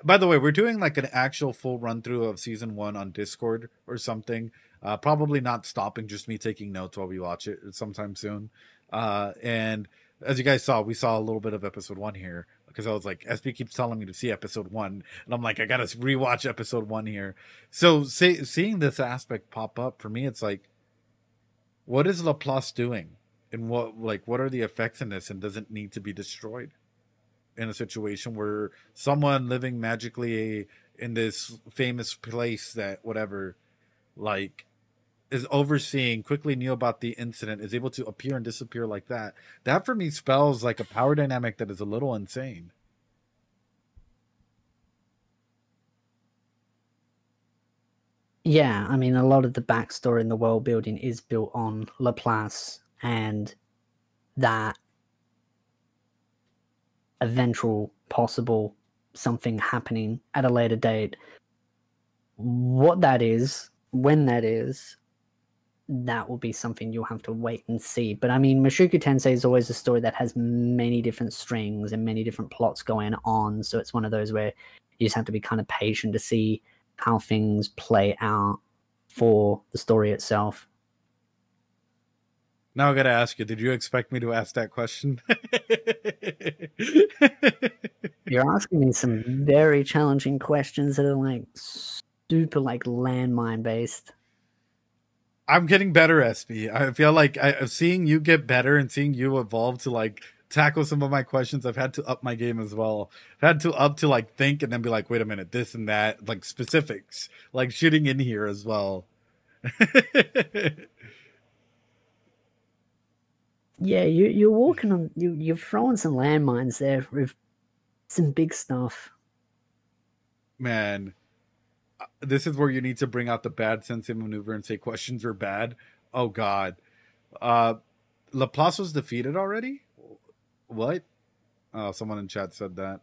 By the way, we're doing like an actual full run through of season 1 on Discord or something. Probably not stopping, just me taking notes while we watch it sometime soon. And as you guys saw, we saw a little bit of episode 1 here because I was like, SB keeps telling me to see episode 1, and I'm like, I gotta rewatch episode 1 here. So seeing this aspect pop up for me, it's like, what is Laplace doing? And what are the effects in this, and does it need to be destroyed in a situation where someone living magically in this famous place that whatever, like, is overseeing, quickly knew about the incident, is able to appear and disappear like that? That for me spells like a power dynamic that is a little insane. Yeah, I mean, a lot of the backstory and the world building is built on Laplace and that eventual possible something happening at a later date. What that is, when that is, that will be something you'll have to wait and see. But I mean, Mushoku Tensei is always a story that has many different strings and many different plots going on, so it's one of those where you just have to be kind of patient to see how things play out for the story itself. Now I gotta ask you, did you expect me to ask that question? You're asking me some very challenging questions that are like super like landmine based. I'm getting better, SB. I feel like seeing you get better and seeing you evolve to like tackle some of my questions, I've had to up my game as well. I've had to up to like think and then be like, wait a minute, this and that, like specifics, like shooting in here as well. Yeah, you're walking on, you're throwing some landmines there with some big stuff. Man, this is where you need to bring out the bad sensei maneuver and say questions are bad. Oh God. Laplace was defeated already? What? Oh, someone in chat said that.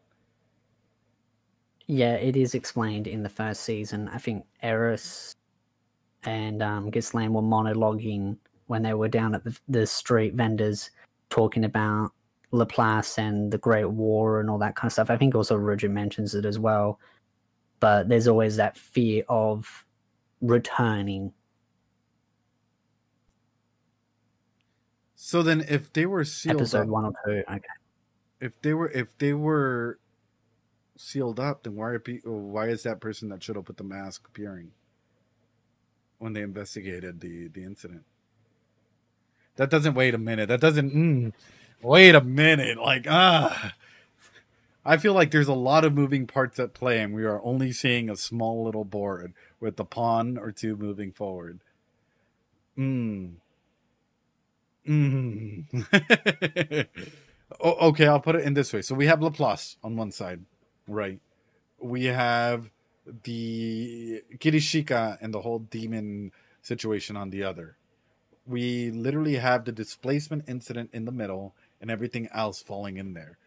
Yeah, it is explained in the first season. I think Eris and Gislan were monologuing when they were down at the street vendors talking about Laplace and the Great War and all that kind of stuff. I think also Roger mentions it as well. But there's always that fear of returning. So then if they were sealed Episode up, 1 or 2, okay. If they were sealed up, then why is that person that showed up with the mask appearing when they investigated the incident? That doesn't wait a minute. That doesn't wait a minute. Like I feel like there's a lot of moving parts at play, and we are only seeing a small little board with a pawn or two moving forward. Okay, I'll put it in this way. So we have Laplace on one side, right? We have the Kirishika and the whole demon situation on the other. We literally have the displacement incident in the middle and everything else falling in there.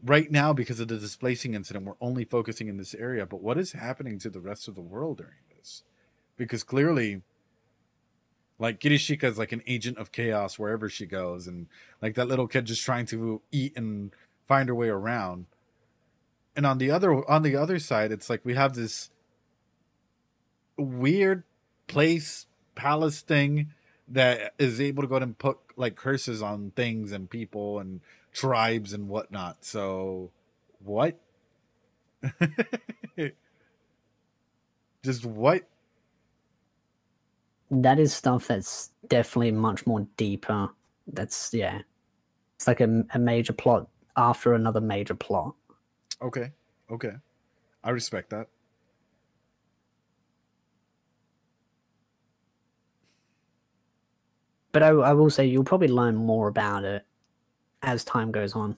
Right now, because of the displacing incident, we're only focusing in this area. But what is happening to the rest of the world during this? Because clearly, like, Kirishika is like an agent of chaos wherever she goes. And like that little kid just trying to eat and find her way around. And on the other side, it's like we have this weird palace thing that is able to go ahead and put like curses on things and people and tribes and whatnot. So what? Just what? That is stuff that's definitely much more deeper. That's, yeah. It's like a major plot after another major plot. Okay. I respect that. But I will say you'll probably learn more about it as time goes on.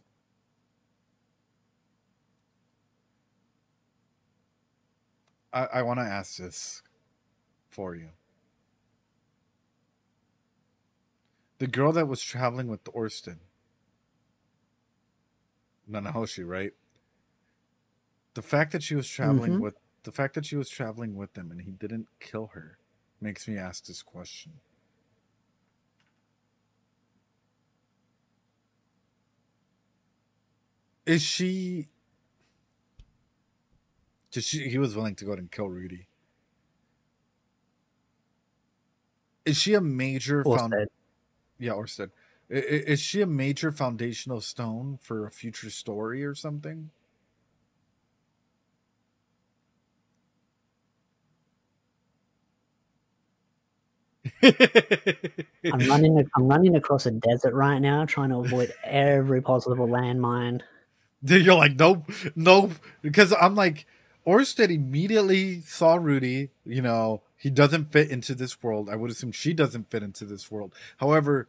I want to ask this for you. The girl that was traveling with Orston, Nanahoshi, right? The fact that she was traveling with him and he didn't kill her makes me ask this question. Is she... He was willing to go ahead and kill Rudy. Is she a major... Orsted. Is she a major foundational stone for a future story or something? I'm running across a desert right now, trying to avoid every possible landmine. You're like, nope. Because I'm like, Orsted immediately saw Rudy. You know, he doesn't fit into this world. I would assume she doesn't fit into this world. However,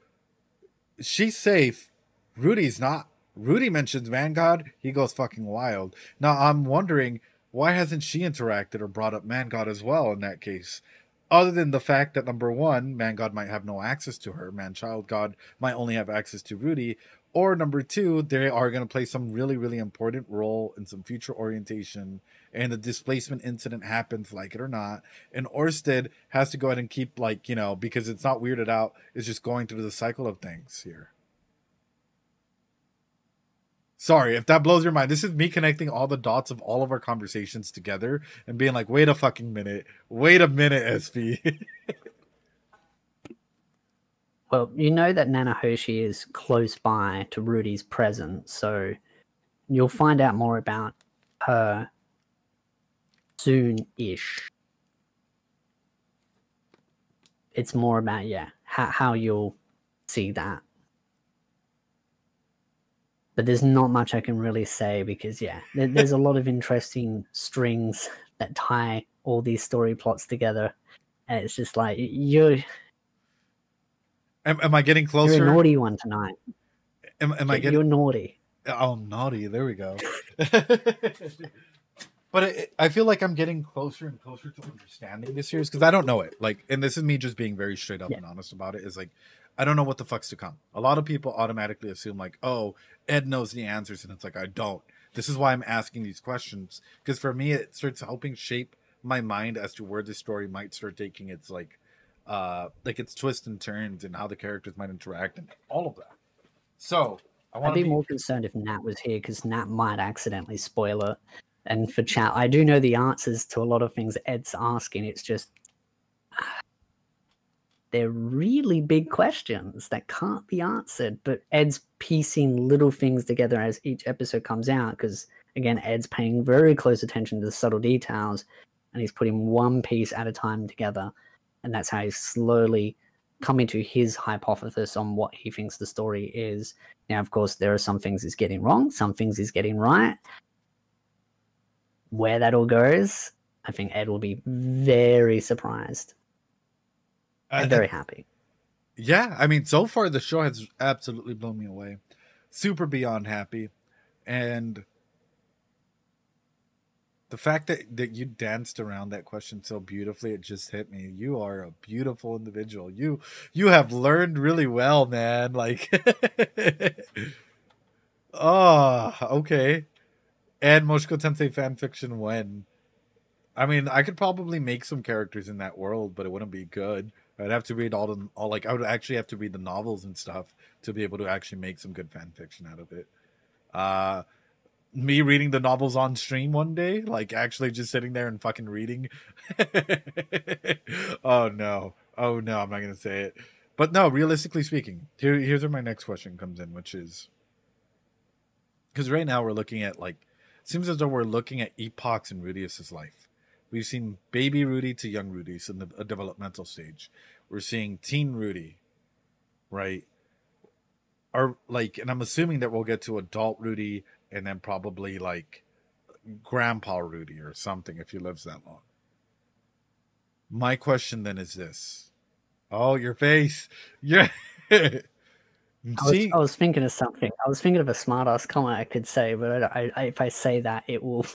she's safe. Rudy's not. Rudy mentions Man God. He goes fucking wild. Now, I'm wondering, why hasn't she interacted or brought up Man God as well in that case? Other than the fact that, number one, Man God might have no access to her. Man Child God might only have access to Rudy. Or number two, they are going to play some really, really important role in some future orientation. And the displacement incident happens, like it or not. And Orsted has to go ahead and keep, like, you know, because it's not weirded out. It's just going through the cycle of things here. Sorry, if that blows your mind. This is me connecting all the dots of all of our conversations together and being like, wait a fucking minute. Wait a minute, SP. Well, you know that Nanahoshi is close by to Rudy's presence, so you'll find out more about her soon-ish. It's more about, how you'll see that. But there's not much I can really say because, there's a lot of interesting strings that tie all these story plots together. And it's just like, you're... Am I getting closer? You're a naughty one tonight. Am I getting... You're naughty. Oh, naughty. There we go. But I feel like I'm getting closer and closer to understanding this series because I don't know it. Like, and this is me just being very straight up and honest about it. Is like, I don't know what the fuck's to come. A lot of people automatically assume like, oh, Ed knows the answers, and it's like, I don't. This is why I'm asking these questions because for me, it starts helping shape my mind as to where this story might start taking its like its twists and turns and how the characters might interact and all of that. So I'd be more concerned if Nat was here because Nat might accidentally spoil it. And for chat, I do know the answers to a lot of things Ed's asking. It's just they're really big questions that can't be answered. But Ed's piecing little things together as each episode comes out because, again, Ed's paying very close attention to the subtle details and he's putting one piece at a time together. And that's how he's slowly coming to his hypothesis on what he thinks the story is. Now, of course, there are some things he's getting wrong, some things he's getting right. Where that all goes, I think Ed will be very surprised and very happy. Yeah, I mean, so far the show has absolutely blown me away. Super beyond happy. And the fact that you danced around that question so beautifully, it just hit me. You are a beautiful individual. You have learned really well, man. Like, oh, okay. And Mushoku Tensei fanfiction when? I mean, I could probably make some characters in that world, but it wouldn't be good. I'd have to read I would actually have to read the novels and stuff to be able to actually make some good fanfiction out of it. Me reading the novels on stream one day, like actually just sitting there and fucking reading. Oh no, I'm not gonna say it. But no, realistically speaking, here's where my next question comes in, which is because right now we're looking at like, it seems as though we're looking at epochs in Rudius's life. We've seen baby Rudy to young Rudy, so in a developmental stage. We're seeing teen Rudy, right? And I'm assuming that we'll get to adult Rudy and then probably like grandpa Rudy or something if he lives that long. My question then is this. Oh, your face. Yeah. I was thinking of something. I was thinking of a smart-ass comment I could say, but if I say that, it will...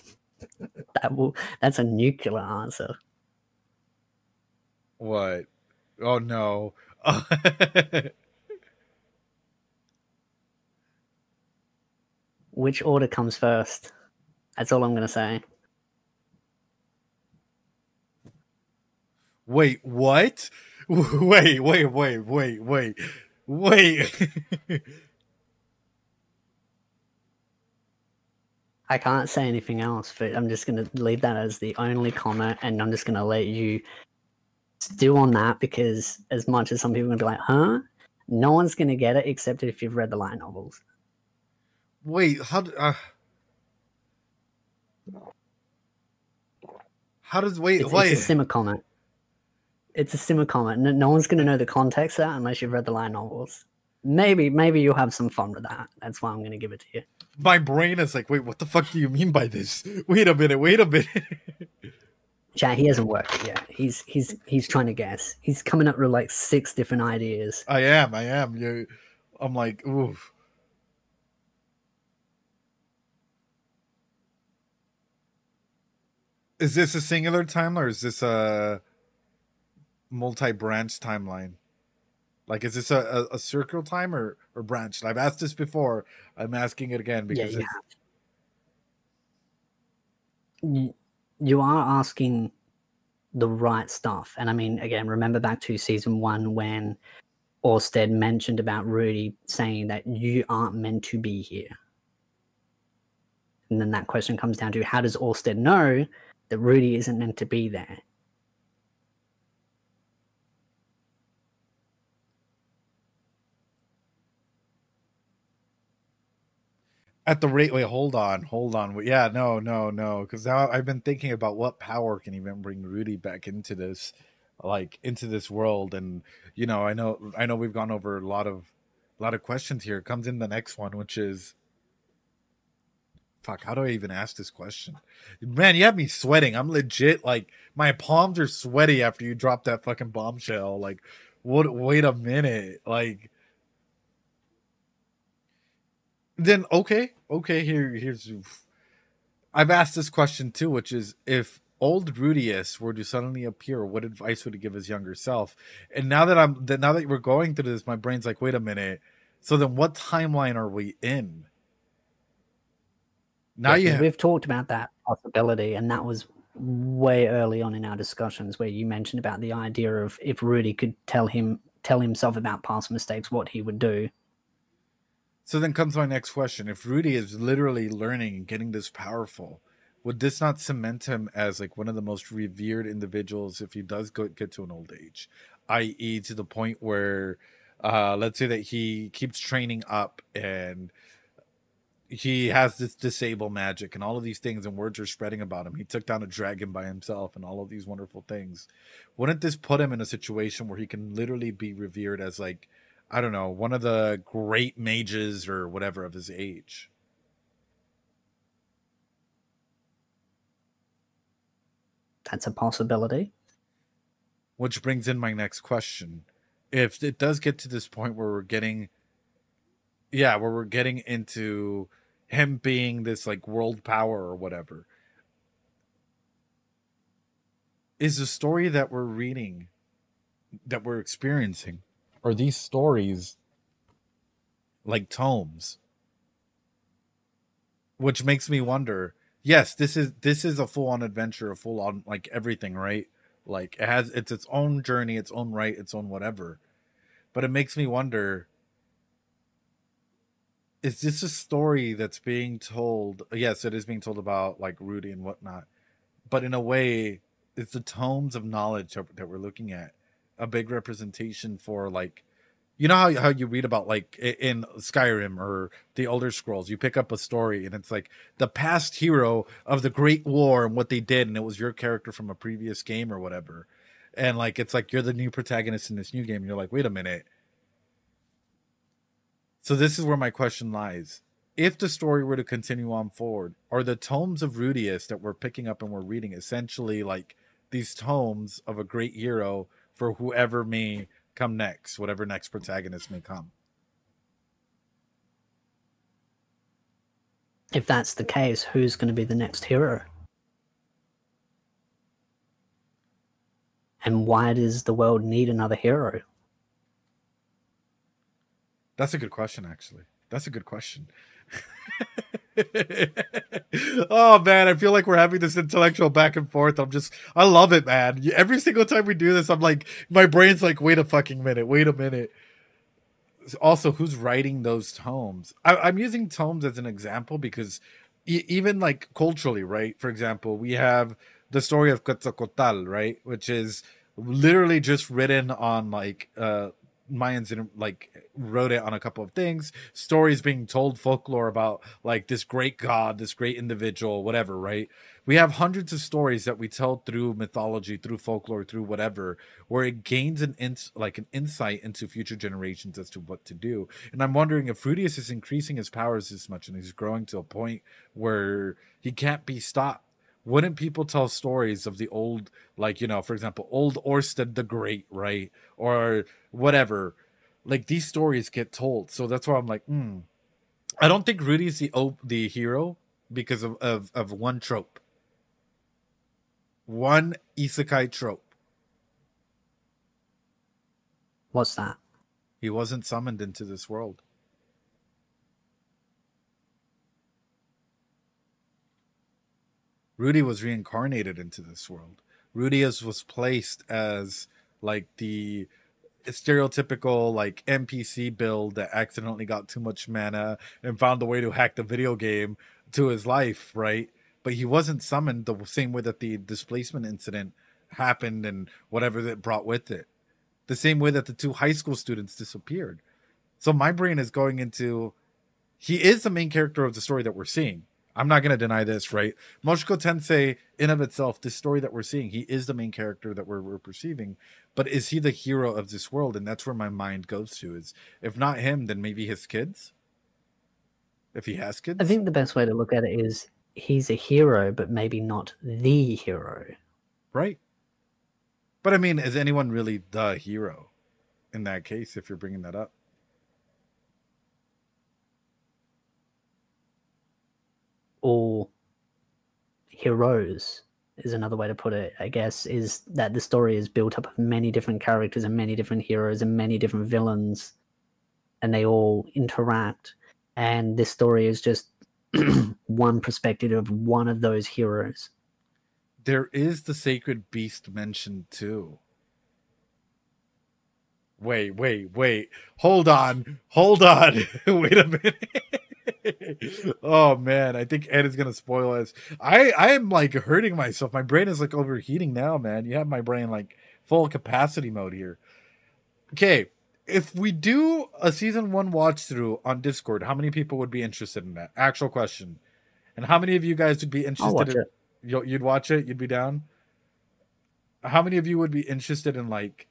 That's a nuclear answer. What? Oh, no. Which order comes first? That's all I'm going to say. Wait, what? Wait. I can't say anything else, but I'm just going to leave that as the only comment, and I'm just going to let you stew on that, because as much as some people are going to be like, huh? No one's going to get it except if you've read the light novels. Wait, how does It's a simmer comment. It's a simmer comment. No one's going to know the context of that unless you've read the light novels. Maybe you'll have some fun with that. That's why I'm going to give it to you. My brain is like, wait, what the fuck do you mean by this? Wait a minute. Chat, he hasn't worked yet. He's trying to guess. He's coming up with like 6 different ideas. I am. I'm like, oof. Is this a singular timeline or is this a multi-branch timeline? Like, is this a circle time or branch? I've asked this before. I'm asking it again because you are asking the right stuff. And I mean, again, remember back to season 1 when Orsted mentioned about Rudy saying that you aren't meant to be here. And then that question comes down to, how does Orsted know that Rudy isn't meant to be there? At the rate, wait, hold on. Yeah, no, because now I've been thinking about what power can even bring Rudy back into this, like into this world, and you know, I know we've gone over a lot of questions here. It comes in the next one, which is, fuck, how do I even ask this question? Man, you have me sweating. I'm legit, like, my palms are sweaty after you drop that fucking bombshell. Like, what? Wait a minute, like. Then here's I've asked this question too, which is, if old Rudius were to suddenly appear, what advice would he give his younger self? And now that we're going through this, my brain's like, wait a minute. So then what timeline are we in? Now we've talked about that possibility, and that was way early on in our discussions where you mentioned about the idea of if Rudy could tell himself about past mistakes, what he would do. So then comes my next question. If Rudy is literally learning and getting this powerful, would this not cement him as like one of the most revered individuals if he does get to an old age? I.e. to the point where, let's say that he keeps training up and he has this disable magic and all of these things, and words are spreading about him. He took down a dragon by himself and all of these wonderful things. Wouldn't this put him in a situation where he can literally be revered as, like, I don't know, one of the great mages or whatever of his age? That's a possibility. Which brings in my next question. If it does get to this point where we're getting into him being this like world power or whatever, is the story that we're reading, that we're experiencing, are these stories like tomes? Which makes me wonder, yes, this is a full-on adventure, a full-on, like, everything, right? Like, it's its own journey, its own right, its own whatever. But it makes me wonder, is this a story that's being told? Yes, it is being told about, like, Rudy and whatnot. But in a way, is the tomes of knowledge that we're looking at a big representation for, like, You know how you read about, like, in Skyrim or the Elder Scrolls, you pick up a story and it's like the past hero of the Great War and what they did, and it was your character from a previous game or whatever. And like it's like you're the new protagonist in this new game, and you're like, wait a minute. So this is where my question lies. If the story were to continue on forward, are the tomes of Rudius that we're picking up and we're reading essentially like these tomes of a great hero for whoever may come next, whatever next protagonist may come? If that's the case, who's going to be the next hero? And why does the world need another hero? That's a good question, actually. That's a good question. Oh man, I feel like we're having this intellectual back and forth. I love it, man. Every single time we do this, I'm like, my brain's like, wait a minute. Also, who's writing those tomes? I'm using tomes as an example because even like culturally, right? For example, we have the story of Quetzalcoatl, right? Which is literally just written on like Mayans like wrote it on a couple of things, stories being told, folklore about like this great god, this great individual, whatever, right? We have hundreds of stories that we tell through mythology, through folklore, through whatever, where it gains an insight into future generations as to what to do. And I'm wondering if Rudius is increasing his powers this much and he's growing to a point where he can't be stopped. Wouldn't people tell stories of the old, like, you know, for example, old Orsted the Great, right? Or whatever. Like, these stories get told. So that's why I'm like, I don't think Rudy's the hero because of one trope. One isekai trope. What's that? He wasn't summoned into this world. Rudy was reincarnated into this world. Rudius was placed as like the stereotypical like NPC build that accidentally got too much mana and found a way to hack the video game to his life, right? But he wasn't summoned the same way that the displacement incident happened and whatever that brought with it. The same way that the two high school students disappeared. So my brain is going into, he is the main character of the story that we're seeing. I'm not going to deny this, right? Mushoku Tensei, in of itself, this story that we're seeing, he is the main character that we're perceiving. But is he the hero of this world? And that's where my mind goes to. Is if not him, then maybe his kids? If he has kids? I think the best way to look at it is he's a hero, but maybe not the hero. Right. But I mean, is anyone really the hero in that case, if you're bringing that up? Or heroes is another way to put it, I guess, is that the story is built up of many different characters and many different heroes and many different villains, and they all interact. And this story is just one perspective of one of those heroes. There is the sacred beast mentioned too. Wait. Hold on. Wait a minute. Oh man, I think Ed is gonna spoil us. I am like hurting myself. My brain is like overheating now, man. You have my brain like full capacity mode here. Okay, if we do a season 1 watch through on Discord, how many people would be interested in that? Actual question. And how many of you guys would be interested in it? You'd watch it? You'd be down? How many of you would be interested in like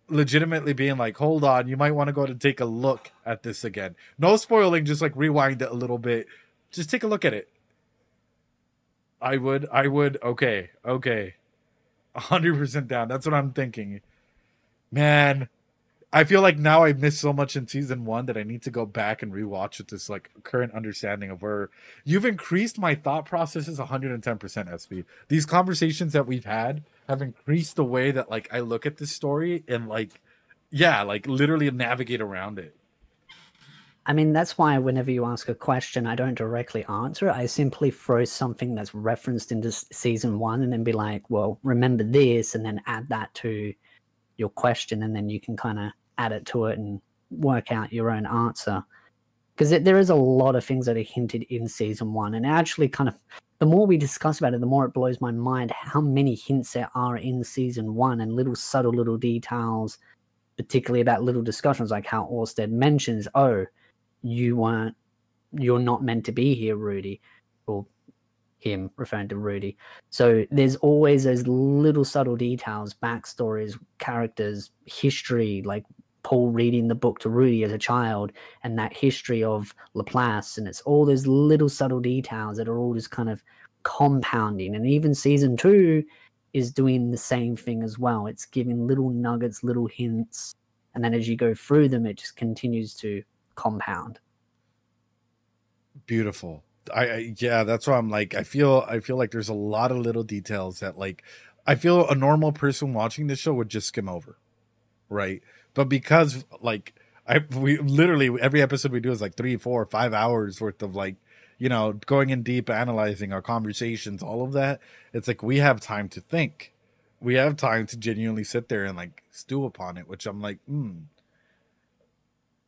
legitimately being like, hold on, you might want to go to take a look at this again? No spoiling, just like rewind it a little bit. Just take a look at it. I would. Okay. 100% down. That's what I'm thinking. Man, I feel like now I missed so much in season 1 that I need to go back and rewatch with this like current understanding of where you've increased my thought processes 110%, SB. These conversations that we've had have increased the way that like I look at this story and like, yeah, like literally navigate around it. I mean, that's why whenever you ask a question, I don't directly answer it. I simply throw something that's referenced into season 1 and then be like, well, remember this, and then add that to your question, and then you can kind of add it to it and work out your own answer. Because there is a lot of things that are hinted in season 1, and actually kind of, the more we discuss about it, the more it blows my mind how many hints there are in season 1 and little subtle little details particularly about little discussions like how Orsted mentions, oh, you're not meant to be here, Rudy, or him referring to Rudy. So there's always those little subtle details, backstories, characters, history, like Paul reading the book to Rudy as a child, and that history of Laplace, and it's all those little subtle details that are all just kind of compounding. And even season 2 is doing the same thing as well. It's giving little nuggets, little hints, and then as you go through them, it just continues to compound. Beautiful. Yeah, that's why I'm like, I feel like there's a lot of little details that, like, I feel a normal person watching this show would just skim over, right? But because, like, we literally every episode we do is like 3, 4, 5 hours worth of, like, you know, going in deep, analyzing our conversations, all of that. It's like we have time to think, we have time to genuinely sit there and like stew upon it, which I'm like,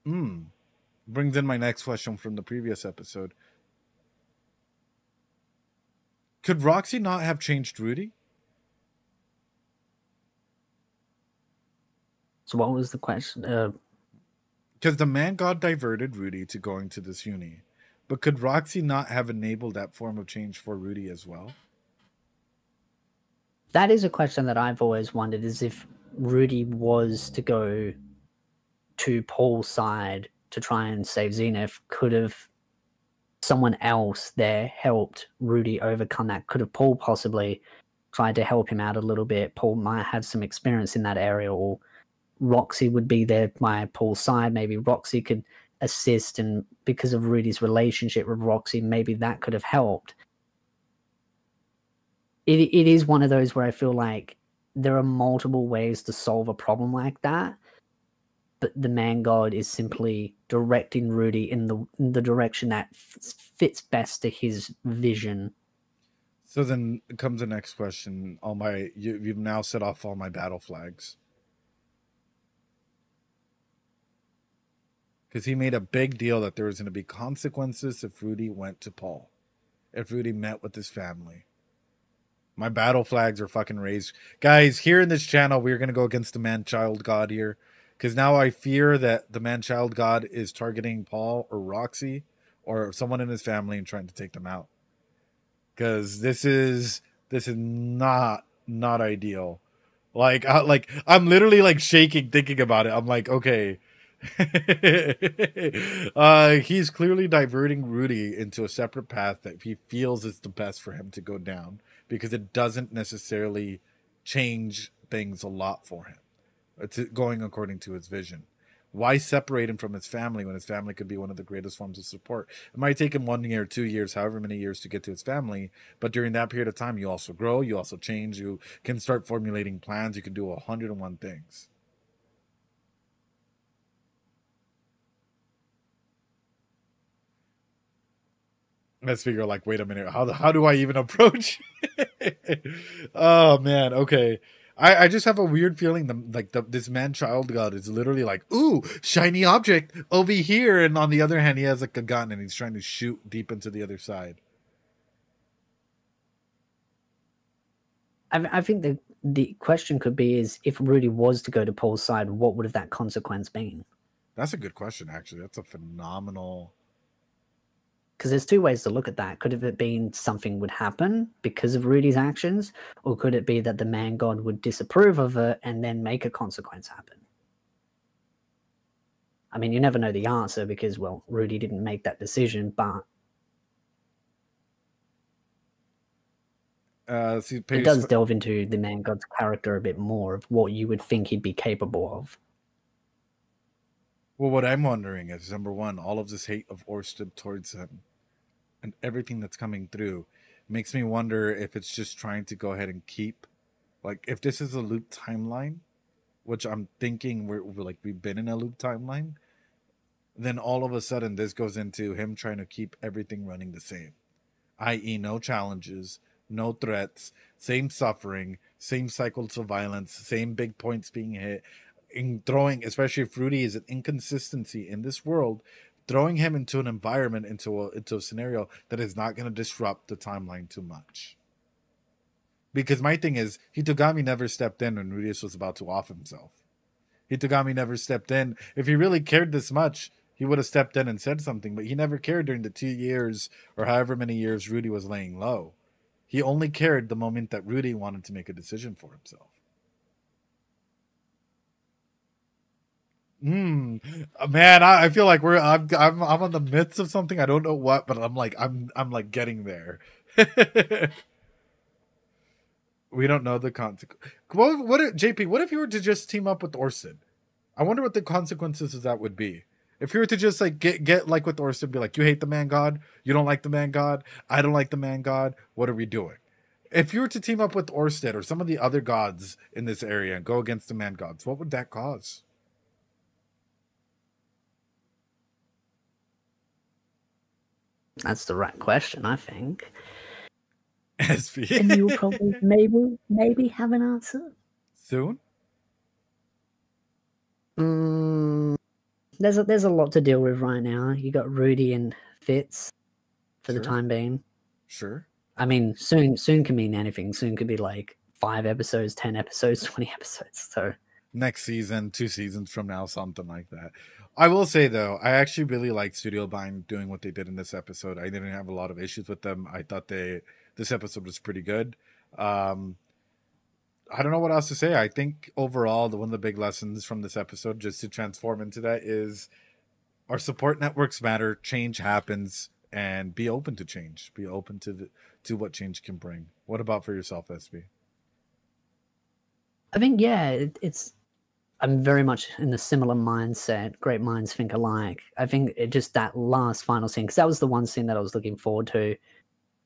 brings in my next question from the previous episode. Could Roxy not have changed Rudy? So what was the question? Because the man god diverted Rudy to going to this uni. But could Roxy not have enabled that form of change for Rudy as well? That is a question that I've always wondered, is if Rudy was to go to Paul's side to try and save Zenith, could have someone else there helped Rudy overcome that? Could have Paul possibly tried to help him out a little bit? Paul might have some experience in that area, or Roxy would be there by Paul's side. Maybe Roxy could assist, and because of Rudy's relationship with Roxy, maybe that could have helped. It is one of those where I feel like there are multiple ways to solve a problem like that, but the man god is simply directing Rudy in the direction that fits best to his vision. So then comes the next question. You've now set off all my battle flags. Because he made a big deal that there was going to be consequences if Rudy went to Paul, if Rudy met with his family. My battle flags are fucking raised. Guys, here in this channel, we're going to go against the man-child god here. Because now I fear that the man-child god is targeting Paul or Roxy or someone in his family and trying to take them out. Because this is not ideal. Like I'm literally like shaking thinking about it. I'm like, okay. He's clearly diverting Rudy into a separate path that he feels is the best for him to go down, because it doesn't necessarily change things a lot for him. It's going according to his vision. Why separate him from his family when his family could be one of the greatest forms of support? It might take him 1 year, 2 years, however many years to get to his family, but during that period of time, you also grow, you also change, you can start formulating plans, you can do 101 things. Let's figure, like, wait a minute, how do I even approach? Oh man, okay. I just have a weird feeling this man-child god is literally like, ooh, shiny object over here, and on the other hand, he has like a gun and he's trying to shoot deep into the other side. I think the question could be is, if Rudy was to go to Paul's side, what would have that consequence been? That's a good question, actually. That's a phenomenal... Because there's two ways to look at that. Could have it been something would happen because of Rudy's actions, or could it be that the man god would disapprove of it and then make a consequence happen? I mean, you never know the answer because, well, Rudy didn't make that decision, but it does delve into the man god's character a bit more of what you would think he'd be capable of. Well, what I'm wondering is, number one, all of this hate of Orsted towards him and everything that's coming through makes me wonder if it's just trying to go ahead and keep, like, if this is a loop timeline, which I'm thinking we've been in a loop timeline, then all of a sudden this goes into him trying to keep everything running the same, i.e. no challenges, no threats, same suffering, same cycles of violence, same big points being hit. In throwing, especially if Rudy is an inconsistency in this world, throwing him into an environment, into a scenario that is not going to disrupt the timeline too much. Because my thing is, Hitogami never stepped in when Rudius was about to off himself. Hitogami never stepped in. If he really cared this much, he would have stepped in and said something, but he never cared during the 2 years or however many years Rudy was laying low. He only cared the moment that Rudy wanted to make a decision for himself. Man, I feel like I'm on the midst of something. I don't know what, but I'm like getting there. We don't know the consequence. What JP? What if you were to just team up with Orsted? I wonder what the consequences of that would be. If you were to just like get like with Orsted, be like, you hate the man god, you don't like the man god, I don't like the man god. What are we doing? If you were to team up with Orsted or some of the other gods in this area and go against the man gods, what would that cause? That's the right question, I think. SV. And you'll probably maybe have an answer soon. There's a lot to deal with right now. You got Rudy and Fitz for the time being. Sure. I mean, soon can mean anything. Soon could be like 5 episodes, 10 episodes, 20 episodes. So next season, 2 seasons from now, something like that. I will say though, I actually really liked Studio Bind doing what they did in this episode. I didn't have a lot of issues with them. I thought this episode was pretty good. I don't know what else to say. I think overall, one of the big lessons from this episode, just to transform into that, is our support networks matter. Change happens, and be open to change. Be open to what change can bring. What about for yourself, SB? I think I'm very much in the similar mindset. Great minds think alike. I think just that last final scene, because that was the one scene that I was looking forward to,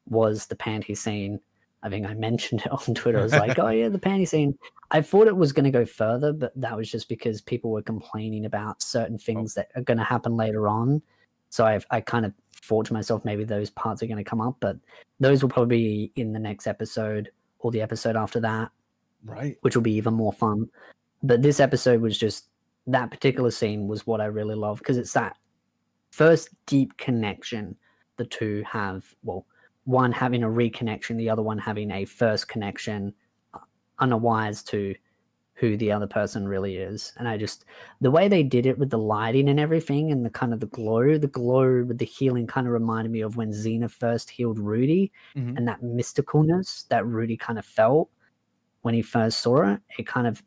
was the panty scene. I think I mentioned it on Twitter. I was like, oh yeah, the panty scene. I thought it was going to go further, but that was just because people were complaining about certain things that are going to happen later on. So I kind of thought to myself, maybe those parts are going to come up, but those will probably be in the next episode or the episode after that. Right. Which will be even more fun. But this episode was just, that particular scene was what I really love, because it's that first deep connection the two have. Well, one having a reconnection, the other one having a first connection, unaware to who the other person really is. And the way they did it with the lighting and everything, and the kind of the glow with the healing kind of reminded me of when Xena first healed Rudy, and that mysticalness that Rudy kind of felt when he first saw it. It kind of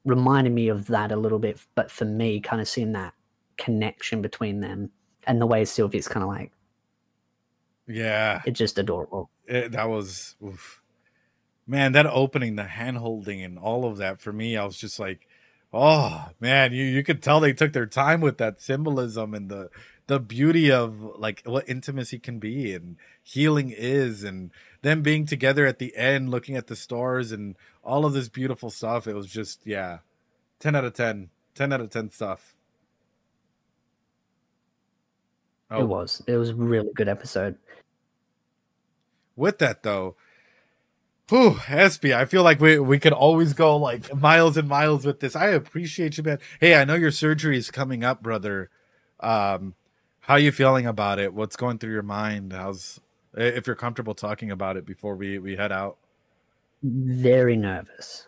reminded me of that a little bit, but for me, kind of seeing that connection between them, and the way Sylvia's kind of like, it's just adorable. That was, oof. Man, that opening, the hand holding and all of that, for me, I was just like, oh man, you could tell they took their time with that symbolism and the beauty of like what intimacy can be and healing is, and them being together at the end, looking at the stars and all of this beautiful stuff. It was just, 10 out of 10 stuff. It was a really good episode. With that though, SB, I feel like we could always go like miles and miles with this. I appreciate you, man. Hey, I know your surgery is coming up, brother. How are you feeling about it? What's going through your mind? If you're comfortable talking about it before we head out? Very nervous.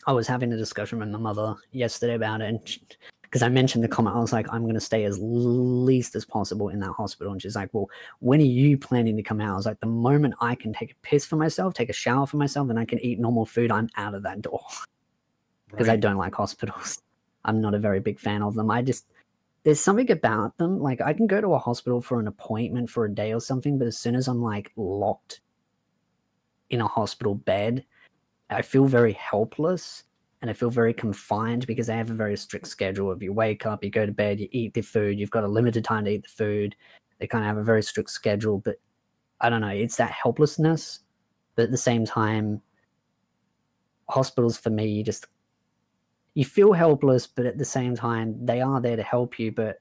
I was having a discussion with my mother yesterday about it, and because I mentioned the comment, I was like, I'm going to stay as least as possible in that hospital. And she's like, well, when are you planning to come out? I was like, the moment I can take a piss for myself, take a shower for myself, and I can eat normal food, I'm out of that door. Because I don't like hospitals. I'm not a very big fan of them. There's something about them. Like, I can go to a hospital for an appointment for a day or something, but as soon as I'm like locked in a hospital bed, I feel very helpless. And I feel very confined, because they have a very strict schedule. If you wake up, you go to bed, you eat the food, you've got a limited time to eat the food. They kind of have a very strict schedule, but I don't know, it's that helplessness. But at the same time, hospitals for me, you feel helpless, but at the same time, they are there to help you. But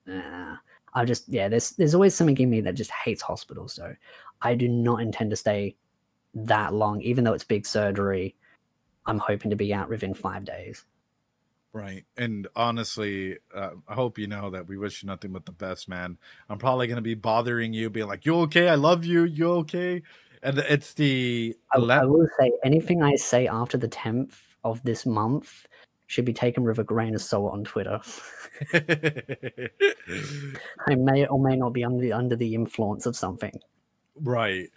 there's always something in me that just hates hospitals. So I do not intend to stay that long, even though it's big surgery. I'm hoping to be out within 5 days. Right. And honestly, I hope you know that we wish you nothing but the best, man. I'm probably going to be bothering you, being like, you okay? I love you. You okay? And it's the... I will say, anything I say after the 10th of this month, should be taken with a grain of salt on Twitter. I may or may not be under the influence of something. Right.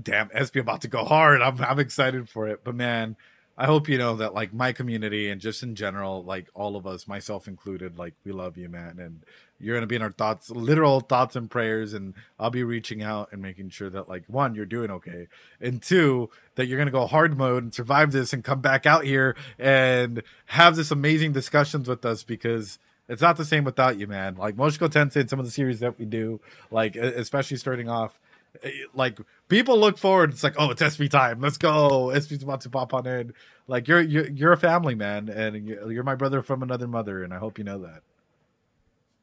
Damn, SB about to go hard. I'm excited for it. But man, I hope you know that like my community and just in general, like all of us, myself included, like we love you, man. And you're going to be in our thoughts, literal thoughts and prayers. And I'll be reaching out and making sure that like, one, you're doing okay. And two, that you're going to go hard mode and survive this and come back out here and have this amazing discussions with us, because it's not the same without you, man. Like Mushoku Tensei and some of the series that we do, like especially starting off, like people look forward. It's like, oh, it's SB time. Let's go. SB's about to pop on in. Like you're a family, man, and you're my brother from another mother, and I hope you know that.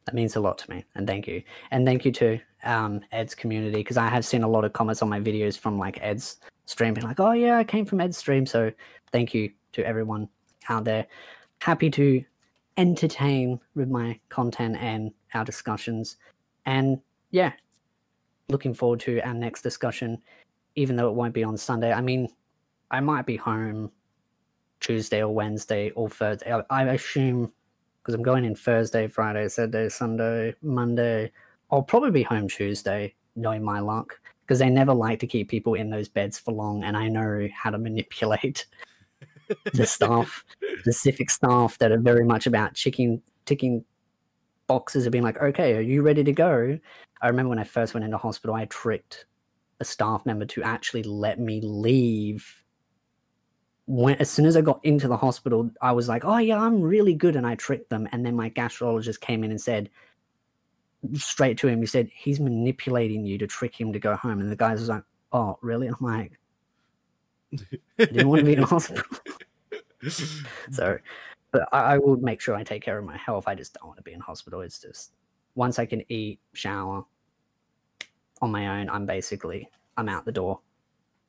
That means a lot to me, and thank you. And thank you to Ed's community, because I have seen a lot of comments on my videos from like Ed's stream being like, oh yeah, I came from Ed's stream. So thank you to everyone out there. Happy to entertain with my content and our discussions. And yeah, looking forward to our next discussion, even though it won't be on Sunday. I mean, I might be home Tuesday or Wednesday or Thursday. I assume, because I'm going in Thursday, Friday, Saturday, Sunday, Monday. I'll probably be home Tuesday, knowing my luck, because they never like to keep people in those beds for long, and I know how to manipulate the staff, specific staff that are very much about ticking boxes of being like, okay, are you ready to go? I remember when I first went into hospital, I tricked a staff member to actually let me leave. As soon as I got into the hospital, I was like, oh yeah, I'm really good. And I tricked them. And then my gastrologist came in and said, straight to him, he said, he's manipulating you to trick him to go home. And the guy was like, oh, really? I'm like, I didn't want to be in hospital. So, but I will make sure I take care of my health. I just don't want to be in hospital. It's just, once I can eat, shower on my own, I'm out the door.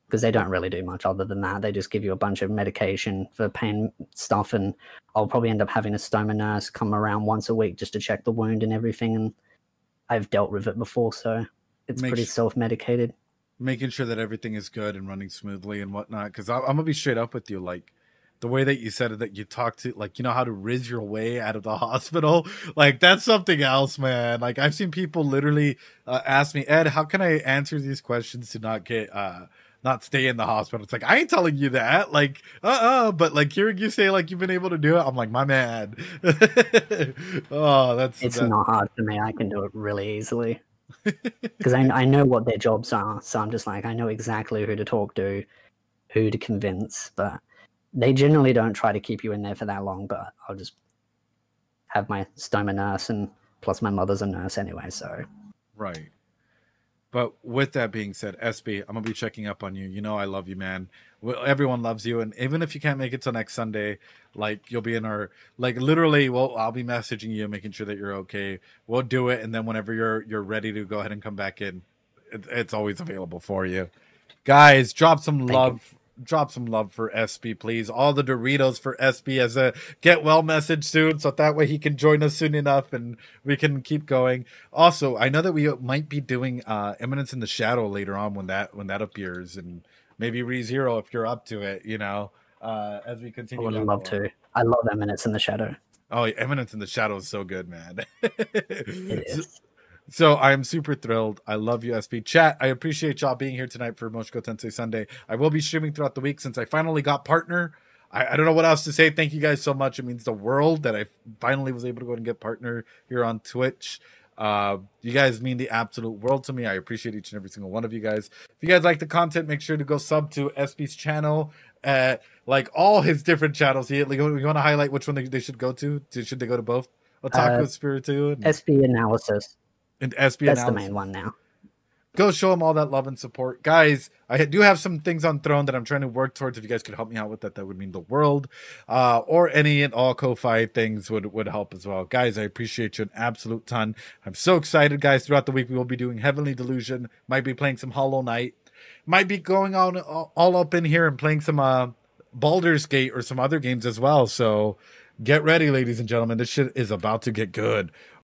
Because they don't really do much other than that. They just give you a bunch of medication for pain stuff, and I'll probably end up having a stoma nurse come around once a week just to check the wound and everything, and I've dealt with it before, so it's pretty self-medicated. Making sure that everything is good and running smoothly and whatnot, because I'm going to be straight up with you, like, the way that you said it, that you talk to, like, you know how to riz your way out of the hospital? Like, that's something else, man. Like, I've seen people literally ask me, Ed, how can I answer these questions to not get... not stay in the hospital? It's like, I ain't telling you that. Like, but like hearing you say like you've been able to do it, I'm like, my man. It's not hard for me. I can do it really easily because I know what their jobs are. So I'm just like, I know exactly who to talk to, who to convince. But they generally don't try to keep you in there for that long. But I'll just have my stoma nurse, and plus my mother's a nurse anyway. So right. But with that being said, SB, I'm going to be checking up on you. You know I love you, man. Everyone loves you. And even if you can't make it till next Sunday, like, you'll be in our... Like, literally, I'll be messaging you, making sure that you're okay. We'll do it, and then whenever you're ready to go ahead and come back in, it's always available for you. Guys, drop some love. Drop some love for SB, please. All the Doritos for SB as a get well message soon, so that way he can join us soon enough and we can keep going. Also, I know that we might be doing Eminence in the Shadow later on when that appears, and maybe ReZero if you're up to it, you know, as we continue. I would love to. I love Eminence in the Shadow. Oh, Eminence in the Shadow is so good, man. It is. So I am super thrilled. I love you, SB. Chat, I appreciate y'all being here tonight for Mushoku Tensei Sunday. I will be streaming throughout the week since I finally got partner. I don't know what else to say. Thank you guys so much. It means the world that I finally was able to go and get partner here on Twitch. You guys mean the absolute world to me. I appreciate each and every single one of you guys. If you guys like the content, make sure to go sub to SB's channel. Like all his different channels. You want to highlight which one they should go to? Should they go to both? Otaku, Spiritu, and SB Analysis. And SB That's Analysis. the main one now. Go show them all that love and support. Guys, I do have some things on Throne that I'm trying to work towards. If you guys could help me out with that, that would mean the world. Or any and all Ko-Fi things would help as well. Guys, I appreciate you an absolute ton. I'm so excited, guys. Throughout the week, we will be doing Heavenly Delusion. Might be playing some Hollow Knight. Might be going on all up in here and playing some Baldur's Gate or some other games as well. So get ready, ladies and gentlemen. This shit is about to get good.